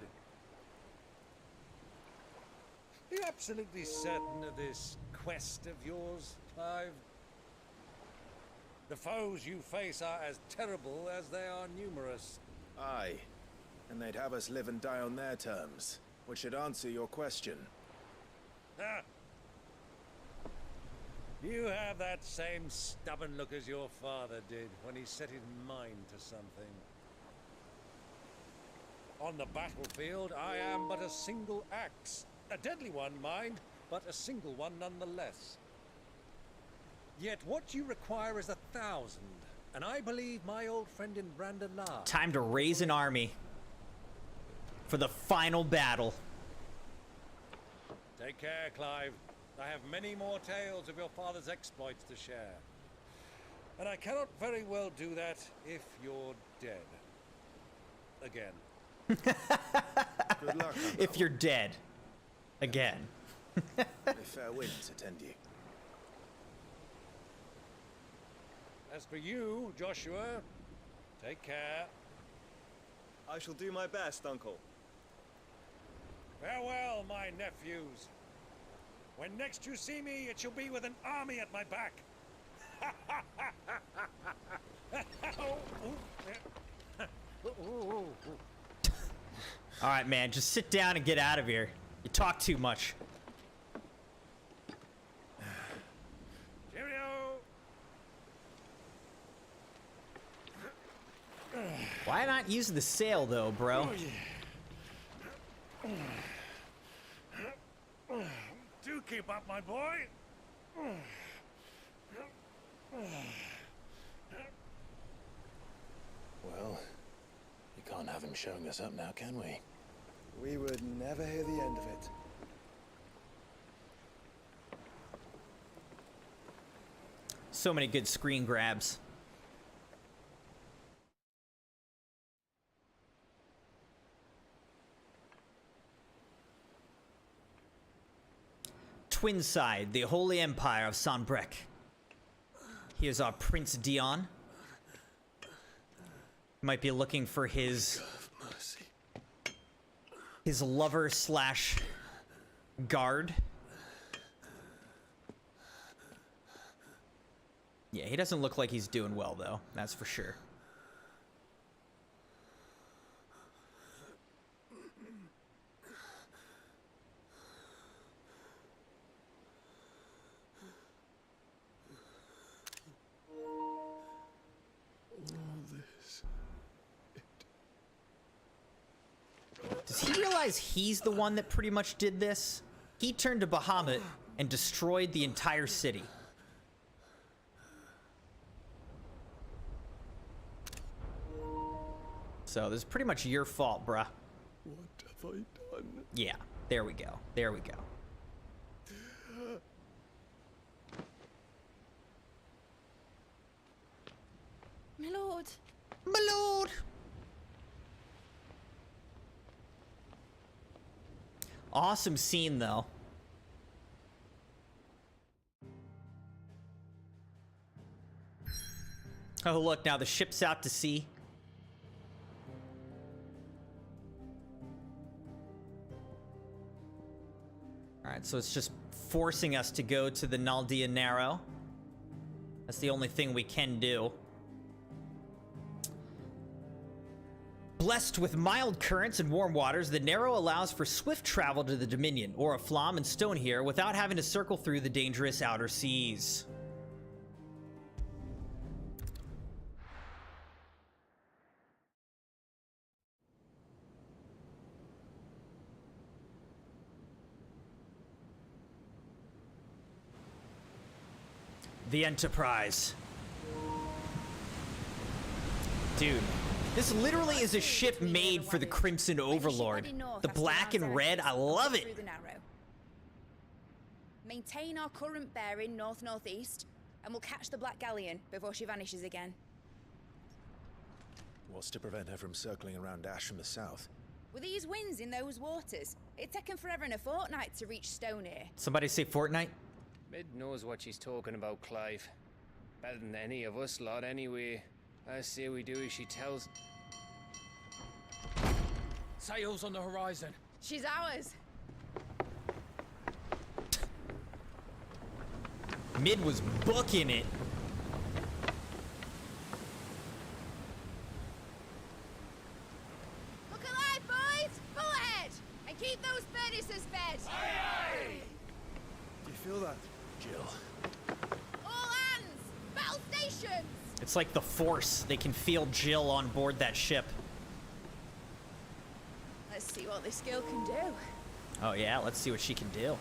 [SPEAKER 21] Are you absolutely certain of this quest of yours, Clive? The foes you face are as terrible as they are numerous.
[SPEAKER 6] Aye. And they'd have us live and die on their terms, which should answer your question.
[SPEAKER 21] Ah. You have that same stubborn look as your father did when he set his mind to something. On the battlefield, I am but a single axe. A deadly one, mind, but a single one nonetheless. Yet what you require is 1,000, and I believe my old friend in Brandon-La.
[SPEAKER 2] Time to raise an army for the final battle.
[SPEAKER 21] Take care, Clive. I have many more tales of your father's exploits to share. And I cannot very well do that if you're dead. Again.
[SPEAKER 6] Good luck.
[SPEAKER 2] If you're dead. Again.
[SPEAKER 6] May fair winds attend you.
[SPEAKER 21] As for you, Joshua, take care.
[SPEAKER 16] I shall do my best, Uncle.
[SPEAKER 21] Farewell, my nephews. When next you see me, it shall be with an army at my back.
[SPEAKER 2] All right, man, just sit down and get out of here. You talk too much.
[SPEAKER 21] Cheerio.
[SPEAKER 2] Why not use the sail, though, bro?
[SPEAKER 21] Do keep up, my boy.
[SPEAKER 6] Well, you can't have him showing us up now, can we?
[SPEAKER 16] We would never hear the end of it.
[SPEAKER 2] So many good screen grabs. Twinside, the Holy Empire of Sanbreque. Here's our Prince Dion. Might be looking for his lover slash guard. Yeah, he doesn't look like he's doing well, though. That's for sure. Does he realize he's the one that pretty much did this? He turned to Bahamut and destroyed the entire city. So this is pretty much your fault, bruh.
[SPEAKER 11] What have I done?
[SPEAKER 2] Yeah, there we go. There we go.
[SPEAKER 4] My lord,
[SPEAKER 2] My lord. Awesome scene, though. Oh, look, now the ship's out to sea. Alright, so it's just forcing us to go to the Naldia Narrow. That's the only thing we can do. Blessed with mild currents and warm waters, the Narrow allows for swift travel to the Dominion, or a Flom and Stone here, without having to circle through the dangerous outer seas. The Enterprise. Dude, this literally is a ship made for the Crimson Overlord. The black and red, I love it.
[SPEAKER 22] Maintain our current bearing north-northeast, and we'll catch the Black Galleon before she vanishes again.
[SPEAKER 6] What's to prevent her from circling around Ash from the south?
[SPEAKER 22] With these winds in those waters, it'd taken forever and a fortnight to reach Stone here.
[SPEAKER 2] Somebody say Fortnite?
[SPEAKER 13] Mid knows what she's talking about, Clive. Better than any of us lot, anyway. I say we do as she tells.
[SPEAKER 10] Sails on the horizon.
[SPEAKER 22] She's ours.
[SPEAKER 2] Mid was booking it.
[SPEAKER 22] Look alive, boys! Full ahead! And keep those furnaces fed! Aye, aye!
[SPEAKER 16] Do you feel that,
[SPEAKER 22] Jill? All hands! Battle stations!
[SPEAKER 2] It's like the Force. They can feel Jill on board that ship.
[SPEAKER 22] Let's see what this girl can do.
[SPEAKER 2] Oh yeah, let's see what she can do.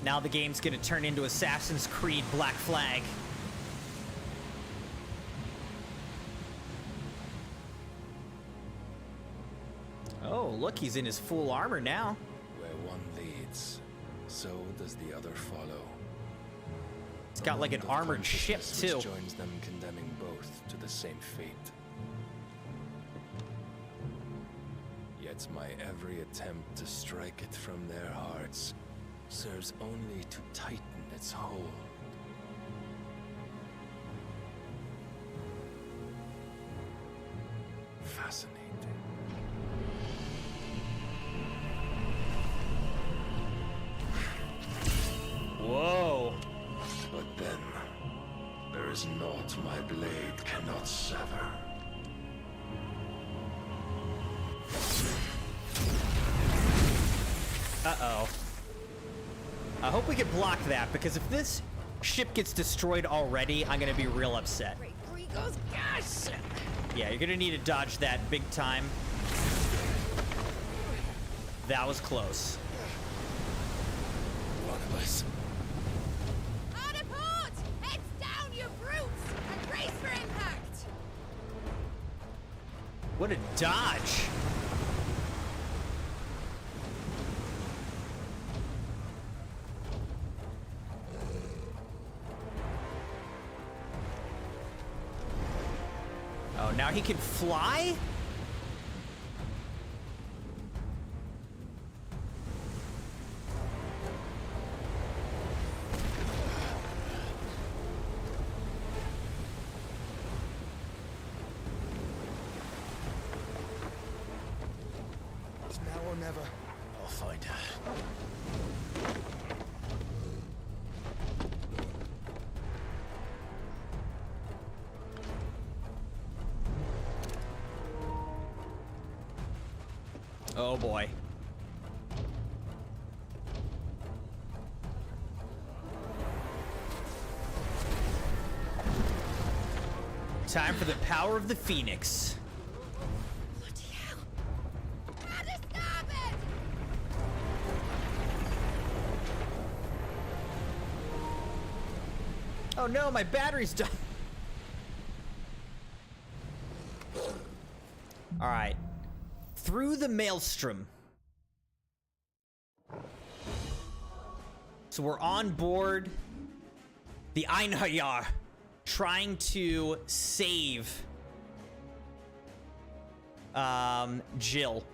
[SPEAKER 2] Now the game's gonna turn into Assassin's Creed Black Flag. Oh, look, he's in his full armor now.
[SPEAKER 11] Where one leads, so does the other follow.
[SPEAKER 2] It's got like an armored ship too.
[SPEAKER 11] Which joins them, condemning both to the same fate. Yet my every attempt to strike it from their hearts serves only to tighten its hold. Fascinating.
[SPEAKER 2] Whoa.
[SPEAKER 11] But then, there is naught my blade cannot sever.
[SPEAKER 2] Uh-oh. I hope we can block that, because if this ship gets destroyed already, I'm gonna be real upset.
[SPEAKER 22] Goes gas!
[SPEAKER 2] Yeah, you're gonna need to dodge that big time. That was close.
[SPEAKER 11] One of us.
[SPEAKER 22] Hard a port! Heads down, you brutes! And brace for impact!
[SPEAKER 2] What a dodge! Oh, now he can fly?
[SPEAKER 16] It's now or never.
[SPEAKER 6] I'll find her.
[SPEAKER 2] Oh boy. Time for the power of the Phoenix.
[SPEAKER 22] Bloody hell! At a starboard!
[SPEAKER 2] Oh no, my battery's done. All right. Through the maelstrom. So we're on board The Einherjar trying to save Jill.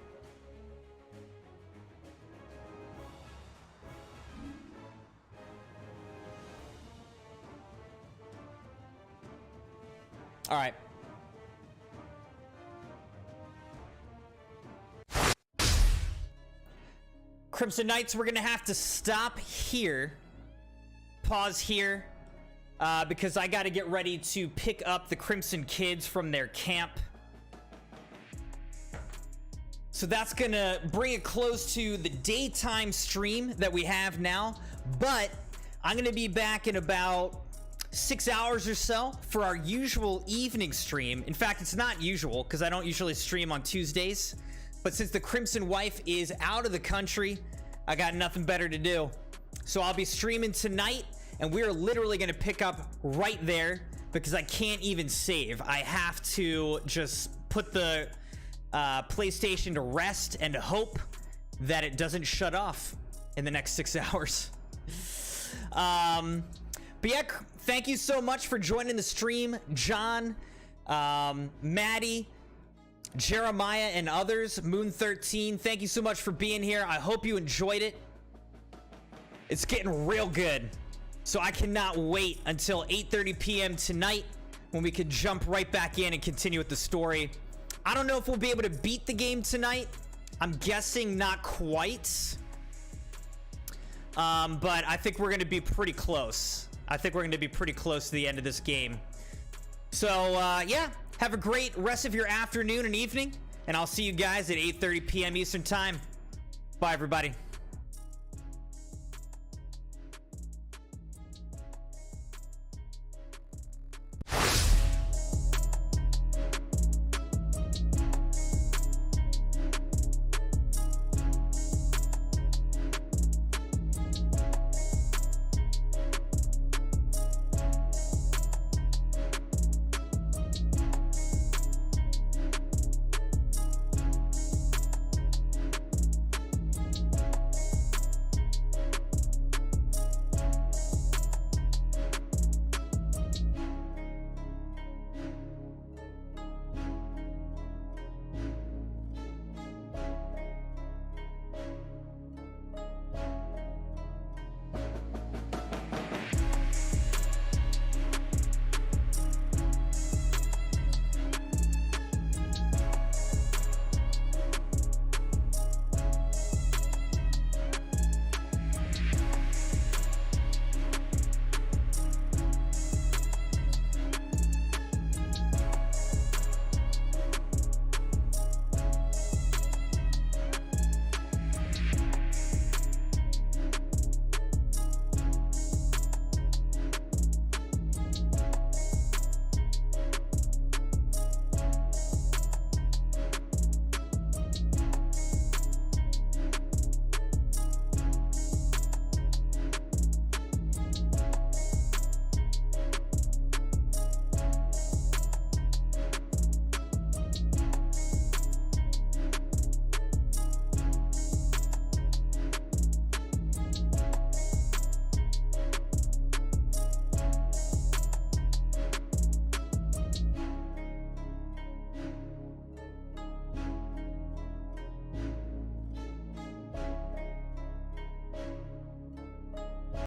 [SPEAKER 2] All right. Crimson Knights, we're gonna have to stop here. Pause here. Because I gotta get ready to pick up the Crimson kids from their camp. So that's gonna bring it close to the daytime stream that we have now. But I'm gonna be back in about 6 hours or so for our usual evening stream. In fact, it's not usual because I don't usually stream on Tuesdays. But since the Crimson wife is out of the country, I got nothing better to do. So I'll be streaming tonight, and we're literally going to pick up right there because I can't even save. I have to just put the PlayStation to rest and hope that it doesn't shut off in the next 6 hours. But yeah, thank you so much for joining the stream, John, Maddie, Jeremiah, and others. Moon13, thank you so much for being here. I hope you enjoyed it. It's getting real good. So I cannot wait until 8:30 p.m. tonight when we could jump right back in and continue with the story. I don't know if we'll be able to beat the game tonight. I'm guessing not quite. But I think we're going to be pretty close. I think we're going to be pretty close to the end of this game. So, yeah, have a great rest of your afternoon and evening, and I'll see you guys at 8:30 p.m. Eastern Time. Bye, everybody.